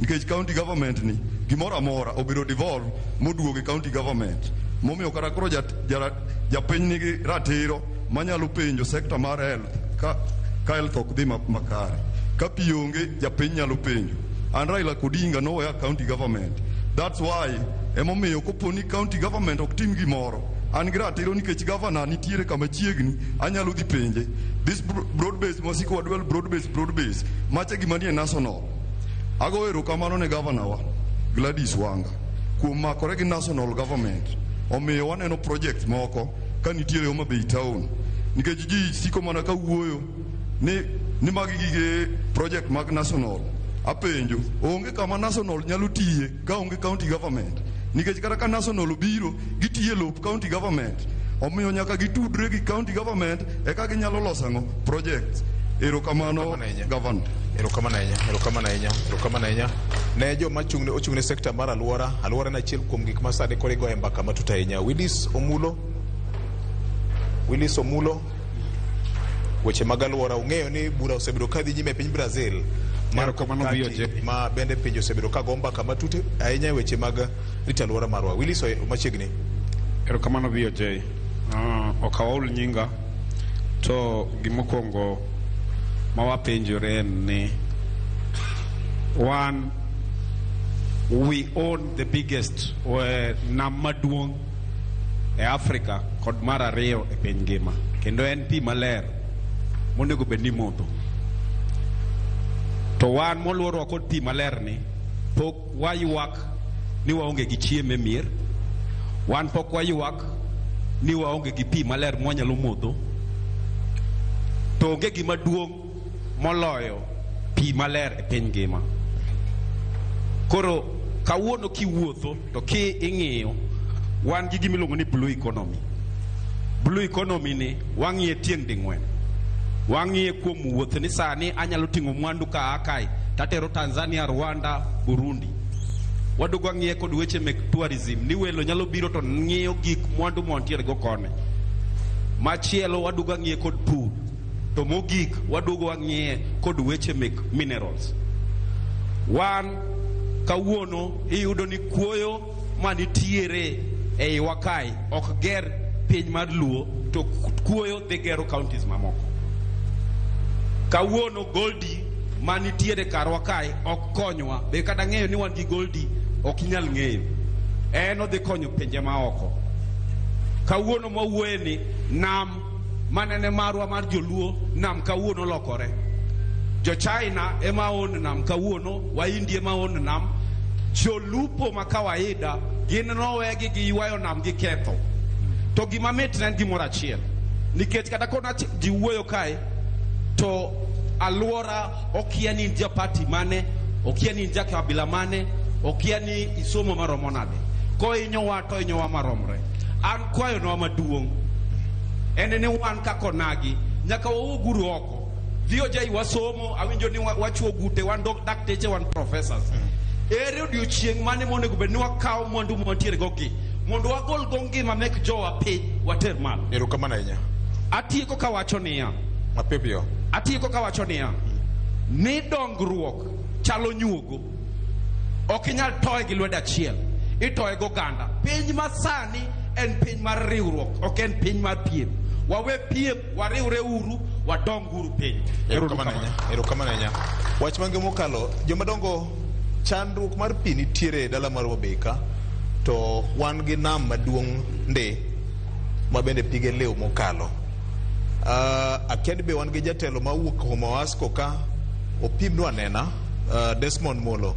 Nikech county government ni gimoro amora obiro devolve moduoge county government. Momiyo kata koro japiny nigi ratiro manyalo penjo sekta mar health ka health ok dhi makare. Ka pi onge japiny nyalo penjo. An Raila Odinga noweya county government. That's why emomiyo kopo ni county government ok tim gimoro an gi ratiro nikech governor nitiere kama chiegni anyalo dhi penje. This broad base wasiko wadwel broad base mache gima nie national. Ago erokamano ne governor wa Gladys Wanga kuom makore gi national government. Omiyo waneno project moko ka nitiere Homa Bay town nikech ji siko mana ka wuoyo ni magi gige project mag national. Apenjo onge kama national nyalo tiye ka onge county government. Nikech kata ka national obiro gitiye lop county government. Omiyo nyaka gitudre gi county government eka ginyalo losango project. Erokamano governor. Erokamano nya. Ne jo ochung'ne sekta mar alwora na achiel kuom gik ma sani koro igoye mbaka matut ahinya. Willis Omulo weche mag alwora ung'eyo ni bura osebedo kadhi nyime e piny Brazil mar ma bende pinje osebedo ka go mbaka matut ahinya weche mag rito alwora marwa. Willis machiegni. Erokamano BOJ. Okawaul nyinga to gimokwongo mawapenjore ni we own the biggest nam maduong' e Afrika kod mar ariyo e piny ngima, kendo en pi maler monego bed ni modho. To wan moluorwa kod pi maler ni pok waywak ni waonge gi chiemo e mier, wan pok waywak ni waonge gi pi maler mwanyalo modho, to onge gima duong' moloyo pi maler e piny ngima. Koro kawuono kiwuotho to ki ing'iyo, wan gi gimiluongo ni blue economy. Blue economy ni wang'iye tieng' ding'wen. Wang'iye kuom wuoth ni sani anyalo ting'o mwandu ka akai tatero Tanzania, Rwanda, Burundi. Wadugo ng'iye kod weche mek tourism ni welo nyalo biro to ng'iyo gik mwandu montiere go kone. Machielo wadugo ng'iye kod pur. To mogik wadugo ng'iye kod weche mek minerals. Wan kawuono iyudo ni kuoyo manitiere ei wakai ok ger piny mar Luo, to kuoyo dhi gero counties mamoko. Kawuono goldi manitiere kar wakai ok konywa, be kada ng'eyo ni wan gi goldi ok inyal ng'eyo. En odhi konyo pinje maoko. Kawuono mawuoye ni nam manene marwa mar joluo, nam kawuono lokore. Jo China ema on nam kawuono, wa India ema on nam. Jolupo ma kawaida gin nowegi gi ywayo nam gi ketho. To gima mit en gimoro achiel, nikech kata kona ji wuoyo kae to alwora okia ni ja party mane, okia ni ja kabila mane, okia ni isomo maromo nade. Ko inyowa to inyowa maromre. An kwayo no maduong' en ni wan kakonagi nyaka wawuguru oko. VOJ wasomo, awinjo ni wachuo gute, wan dakteche, wan professors. Ere odiochieng' mane monego bed ni wakawo mwandu mantiere gogi mondo wagol go ngima mek jowa piny water malo. Erokamano ahinya. Atieko kawacho niya, mapipio, atieko kawacho niya, ni dongruok chalo nyuogo, ok inyal toye gi lwedo achiel, itoye go ganda. Piny masani en piny mar riwruok, ok en piny mar piem. Wawe piem, wariwre uru, wadong uru piny. Erokamano ahinya. Wach mange mokalo, jomadongo chandruok mar pi nitiere dala mar Wabeka, to wan gi nam maduong' Nde ma bende pige leo mokalo. Aked be wan gi jatelo ma wuok Homa Wasco ka opimnwa nena, Desmond Molo.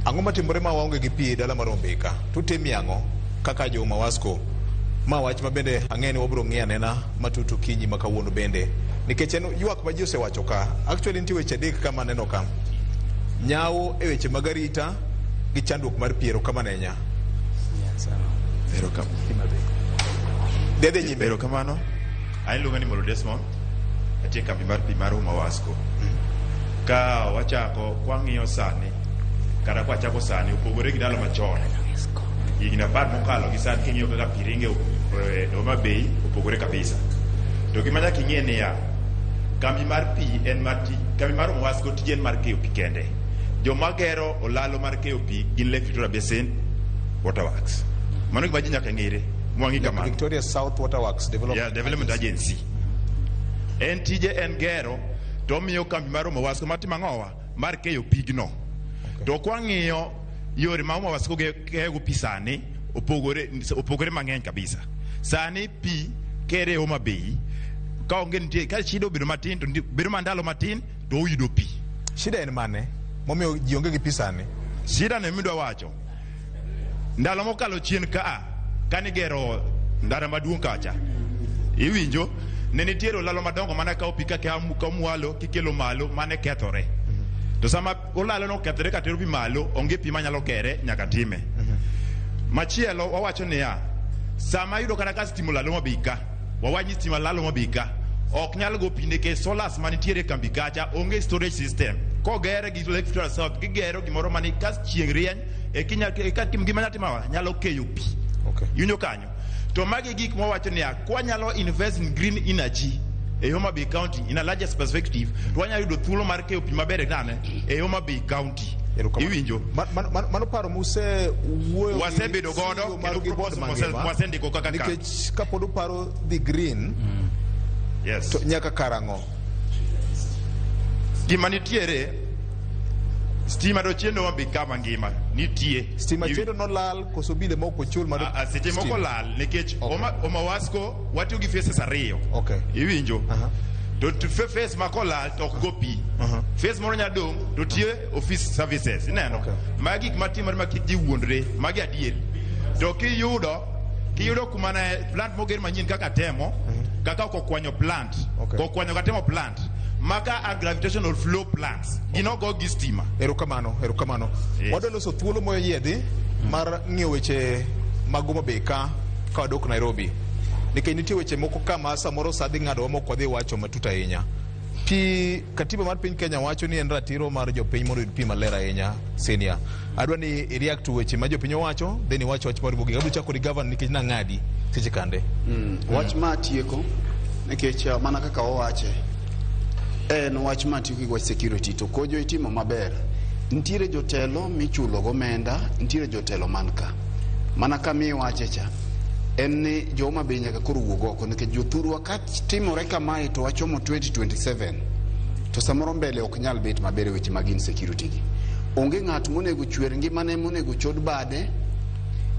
Ang'o matimore ma waonge gi pi dala mar Wabeka? Tutimi ang'o kaka jo Homa Wasco? Ma wach ma bende ang'eni wabro ng'iya nena matutu kinyi ma kawuono bende. Nikech en ywak ma ji osewacho ka. Actually nitie weche adek kama neno ka. Nyawo e weche mag arita gi chandruok mar piero kama nenya. Dede kamano. Ai luonga ni Molo Desmond. Atie kambi mar pi mar Homa Wasco. Ka wachako kwang'iyo sani, kada kwachako sani opogore gi ndalo machon. Higni 10 mokalo gi sani king'iyo kaka pi ringe Homa Bay opogore kabisa. To gima nyaka ing'e ni ya kambi mar pi en kambi mar Homa Wasco tije en mar keyo pi kende. Joma gero olalo mar keyo pi gin Lake Victoria Basin Waterworks. Mano gima ji nyaka ng'ere. Mwangi kamano. Victoria South Waterworks Development Agency. En tije en gero to miyo kambi mar Homa Wasco matimo ang'owa mar keyo pigno. To kwang'iyo yore ma Homa Wasco keyo pi sani opogore mang'eny kabisa. Sani pi kere Homa Bay ka onge nitie, ka shida obedo matin to bedo mandalo matin to uyudo pi. Shida en mane? Momiyo ji onge gi pi sani? Shida ne midwa wacho. Ndalo mokalo chien ka kanigero ndara maduong' kacha, iwinjo ne nitiere olalo madongo mane kawo pi ka mwalo kikelo malo mane kethore. To sama olalo no kethore ka tero pi malo, onge pi manyalo kere nyaka time. Machielo wawacho niya, sama yudo kata ka stima olalo mabika, wawanyi stima lalo mabika, ok nyal go pi nikech solars manitiere kambi kacha onge storage system. Kogere gi Lake Victoria South, gigero gimoro mani ka chieng' rieny gima nyalo keyo pi. Yunyo kanyo. To magi gik mwawacho niya, kwa nyalo invest in green energy e Homa Bay County in a larger perspective, to wanyalo yudo thuolo mar keyo pi maber nane e Homa Bay County. Iwinjo? Mano paro muse wuoyo wasebedo godo kendo wasendiko kaka ka. Nikech kapod uparo the green, yes, to nyaka karang'o? Gima nitiere stima do chendo mabe kama ngima nitie stima chendo no lal koso bile moko chul mar seche moko lal nikech Mawasco watiyo gi faces ariyo. Okay. Iwinjo? To face makolal to ok go pi. Face moro nyadong to tie office services. Ineno? Magi gik matimore ma kik ji wuondre, magi adier. To kiyudo kuma na plant moger manyien kaka temo, kaka kokwanyo plant, kokwanyo katemo plant. Maka are gravitational flow plants. Gino go gi stima. Erokamano. Wadwa loso thuolo moyiedhi mar ng'iyo weche mag Homabay ka wadok Nairobi. Nikech nitie weche moko kama samoro sadhi ng'ado moko wadhi wacho matut ahinya. Katiba mar piny Kenya wacho ni en ratiro mar jopiny mondo yud pi maler ahinya. Senior, adwa ni react to weche ma jopiny wacho, then iwacho wach mar mogik. Adwa chako ni governor nikech nang'adi seche kande. Wach ma tieko nikech mana kaka owache en wach ma tieko gi wach security to kojo itimo maber. Ntiere jotelo michulo gomenda, ntiere jotelo manka. Mana kami wache cha en ni jo Homabay nyaka koro wuog oko nikech jothuru wakati timore kamae to wachomo 2027 to samoro mbele ok nyal bet maber weche mag insecurity gi. Onge ng'at monego chwer ngimane, monego chod bade,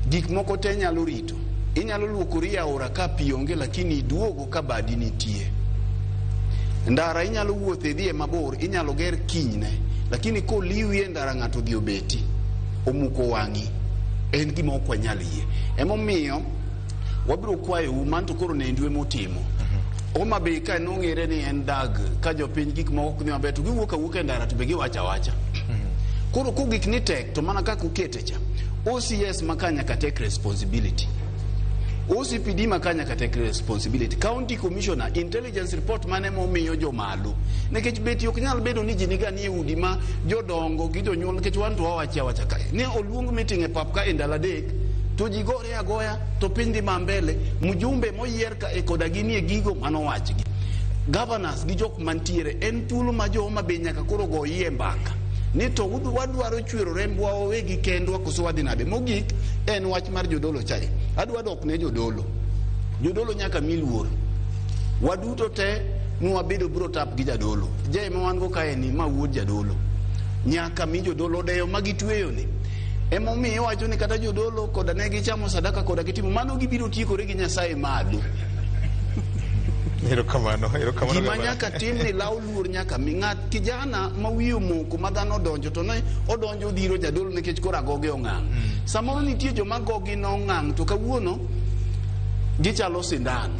gik moko te nyalo rito. Inyalo luokori aora ka pi onge lakini iduogo ka badi nitie. Ndara inyalo wuothe dhie mabor, inyalo ger kinyne, lakini ko liwi e ndara ng'ato dhi obeti omuko wang'i, en gima ok wanyal yie. Emomiyo wabiro kwayo man to koro nendwe motimo. Homabay ka nong'ere ni en dag ka jopiny gik moko ni maber to giwuok awuoka e ndara to be giwacha wacha. Koro kugik ni tek to mana kaka ukete cha. OCS makanya ka take responsibility. OCPD makanya ka take responsibility. County Commissioner intelligence report mane momiyo jo malo. Nikech beti ok nyal bedo ni ji nigani e udi ma jodongo gi jonyuol nikech wan to wawacha kae. Ne oluong meeting e pap ka e ndala dek to ji gore agoya to piny dhi mbele. Mjumbe moyier ka e koda gini e gigo manowachgi. Governors gi jok mantiere en thuolo ma jo Homabay nyaka koro go yie mbaka. Ni to wadwaro chwero rembwa owegi kendwa koso wadhi nade. Mogik en wach mar jodolo chai. Adwa dok ne jodolo. Jodolo nyaka miluor. Waduto te nwabedo bro tap gi jadolo. Je ma wan go kae ni ma wuod jadolo. Nyaka mi jodolo deyo magitweyo ni. Emomiyo wacho ni kata jodolo koda ne gichamo sadaka koda gitimo mano gibiro tiekore gi Nyasaye malo. Erokamano. Gima nyaka tim ni law luor nyaka mi ng'at kijana ma wiyo moko ma dhano odonjo to ne odonjo dhiro jadolo nikech koro agoge ong'ang'. Samoro nitie joma gogi nong'ang' to kawuono gichalo sindan.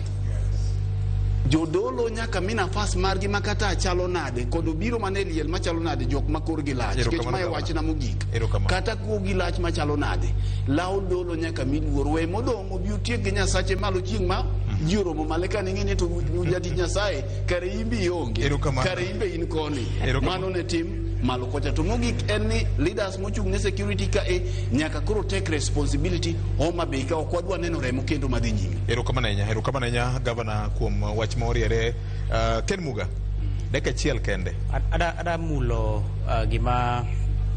Jodolo nyaka mi nafas margi makata chalo nade kod obiro mane liel machalo nade jok makor gi lach nikech mae wach na mogik kata ko gi lach machalo nade law dolo nyaka mi luor we modong' obi otiek gi Nyasache malo chieng' ma ji oromo maleka ni ng'eni to jati Nyasaye kare imbi onge kare imbe in koni mano ne tim malo kocha to mogik en ni leaders mochung' ne security ka nyaka koro take responsibility. Homabay ka ok wadwa neno remo kendo madhi nyime. Erokamano ahinya gavana kuom wach moriere. Ken Muga deka chiel kende ada mulo gima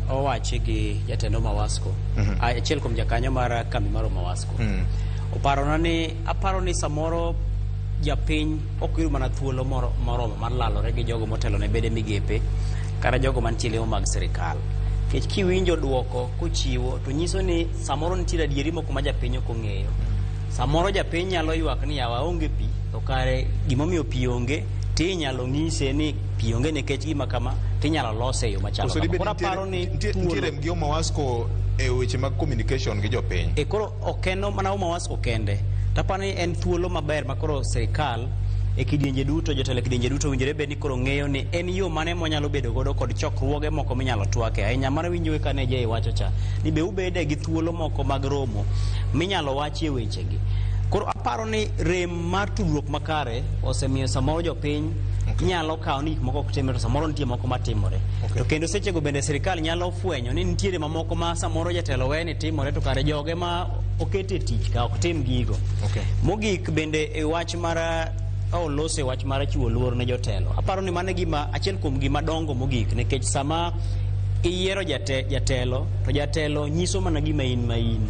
owachi gi jatendo Mawasco achiel kuom jakanyo mar kambi mar Mawasco. Aparo ni samoro japiny ok yud mana thuolo moromo mar lalore gi jogo motelo ne bede migepe kata jogo mantiere mag sirikal. Kech kiwinjo duoko kochiwo to nyiso ni samoro nitiere adieri moko ma japiny ok ong'eyo. Samoro japiny nyalo ywak ni yawa onge pi to kare gimomiyo pi onge tinyalo ng'ise ni pi onge nikech gima kama tinyalo lose yo machalo kama. Koro aparo ni nitiere gi Mawasco e weche mag communication gi jopiny. Koro ok en mana Mawasco kende. Taparo ni en thuolo maber ma koro sirikal e kidienje duto jotelo kidienje duto winjore bed ni koro ng'eyo ni en yo mane monyalo bedo godo kod chokruoge moko minyalo twake ahinya mar winjowe kane je iwacho cha ni be ubede gi thuolo moko mag romo minyalo wachie wechegi. Koro aparo ni rem mar tudruok makare osemiyo samoro jopiny nyalo kawo ni gik moko ok timore to samoro nitie moko matimore. To kendo sechego bende sirikal nyalo fwenyo ni nitiere mamoko ma samoro jatelo we ni timore to kare joge ma okete tich ka ok tim gigo. Mogik bende e wach mar olose wach mar chiwo luor ne jotelo. Aparo ni mane gima achiel kuom gima dongo mogik nikech sama iyiero jatelo to jatelo nyiso mana gima in ma in.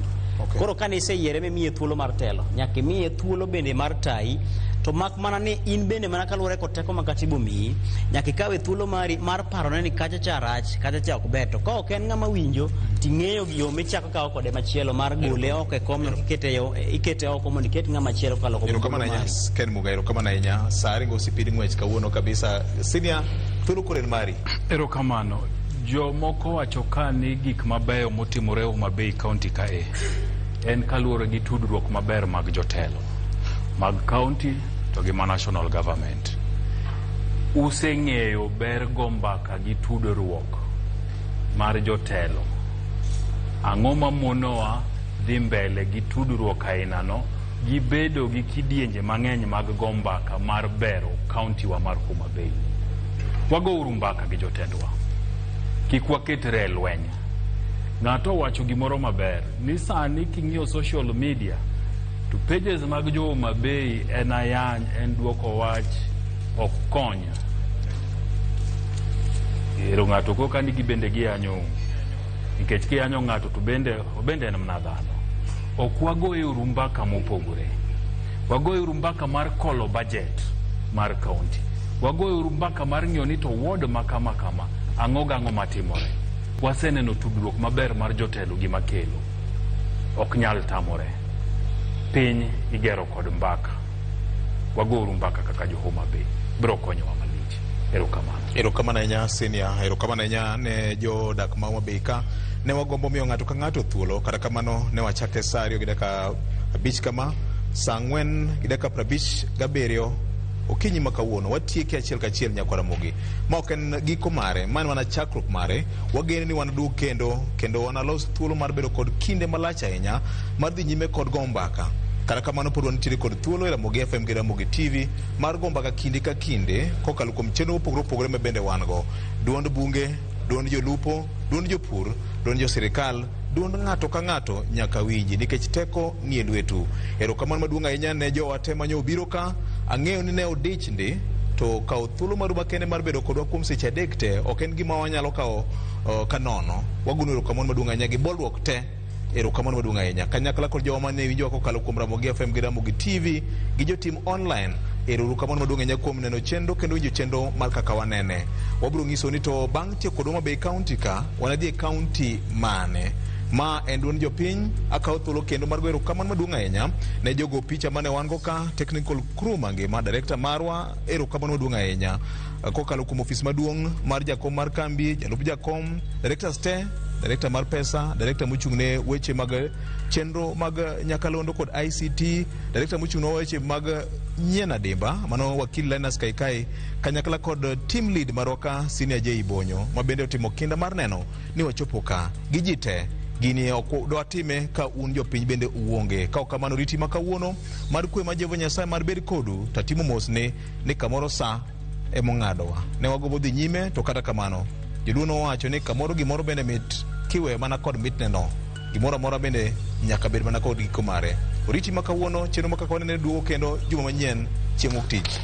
Koro kane iseyiere miye thuolo mar telo nyaka miye thuolo bende mar tayi to mak mana ni in bende mana kaluwore kod teko ma katibu miyi nyaka ikawe thuolo mari mar parone ni kacha cha rach kacha cha ok ber to ka ok en ng'ama winjo ting'eyo yo michako kawo kode machielo mar gole oko e kom ikete oko mondo iket ng'ama chielo kaloko Ken Muga erokamano ahinya sari ngo sipidi ng'wech kawuono kabisa Senior thuolo kore mari erokamano jomoko wacho ka ni gik mabeyo motimore Homa Bay County kae en kaluwore gi tudruok maber mag jotelo mag county to gi ma national government. Useng'eyo ber go mbaka gi tudruok mar jotelo. Ang'o mamonowa dhi mbele gi tudruok ainano gi bedo gi kidienje mang'eny mag go mbaka mar bero county wa mar Homa Bay. Wago uru mbaka gi jotendwa. Kik waketre e lweny. Ng'ato wacho gimoro maber ni sani king'iyo social media to pages mag jo Homa Bay en ayany en duoko wach ok konya. Ero ng'ato koka nigi bende giyanyo nikech kiyanyo ng'ato to bende en mana dhano. Ok wagoye uru mbaka mopogore. Wagoye uru mbaka mar kolo budget mar county. Wagoye uru mbaka mar ng'iyo ni to ward makama kama ang'o gang'o matimore. Waseneno tudruok maber mar jotelo gi makelo. Ok nyal tamore. Piny igero kod mbaka. Wagoru mbaka kaka jo Homa Bay. Bro konyowa malich. Erokamano. Erokamano ahinya Senior. Erokamano ahinya ne jo dak ma Homa Bay ka. Ne wagombo miyo ng'ato ka ng'ato thuolo. Kata kamano ne wachake sa 2 gi dakika 5 kama. Sa 4 gi dakika 57 okinyi ma kawuono watieke achiel kachiel nyaka Ramogi. Ma ok en giko mare, man wana chakruok mare. Wageno ni wanadu kendo wanalos thuolo mar bedo kod kinde malach ahinya mar dhi nyime kod go mbaka. Kata kamano pod wantiere kod thuolo e Ramogi FM gi Ramogi TV mar go mbaka kinde ka kinde kokalo kuom chenro opogore ma bende wan go. Duond bunge, duond jolupo, duond jopur, duond jo sirikal, duond ng'ato ka ng'ato nyaka winji nikech teko nie lwetu. Erokamano maduong' ahinya ne jowa te manyo obiro ka. Ang'eyo ni ne odich ndi to kawo thuolo maru makende mar bedo kodwa kuom seche 3 te ok en gima wanyalo kawo kanono. Wagoyo erokamano maduong' ahinya gi bolruok te. Erokamano maduong' ahinya kanyakla kod jowa mane winjowa kokalo kuom Ramogi FM gi Ramogi TV gi jotim online. Erokamano maduong' ahinya kuom neno chenro kendo winjo chenro mar kaka wanene. Wabiro ng'iso ni to bang' tieko kod Homa Bay County ka wanadhi e county mane. Ma en duond jopiny akawo thuolo kendo mar goyo erokamano maduong' ahinya ne jogo picha mane wan go ka technical crew mangima director marwa erokamano maduong' ahinya kokalo kuom ofis maduong' mar jakom mar kambi jalup jakom directors te director mar pesa director mochung'ne weche mag chenro mag nyakalondo kod ICT director mochung'ne weche mag nyiena dimba mano wakil Linus Kaikai kanyakla kod team lead maroka Senior J Bonyo ma bende otimo kinda mar neno ni wachopo ka gi ji te gini ok do atime ka un jopiny bende uonge ka kamano riti makawuono mar kwe ma Jehova Nyasaye mar bed kodu tatimo mosne ni kamoro sa e mong'adowa ne wagobo dhi nyime to kata kamano joduono wacho ni kamoro gimoro bende mit kiwe mana kod mitneno gimoro amora bende nyaka bed mana kod giko mare. Oriti makawuono chenro makaka wanene duogo kendo juma manyien chieng' wuok tich.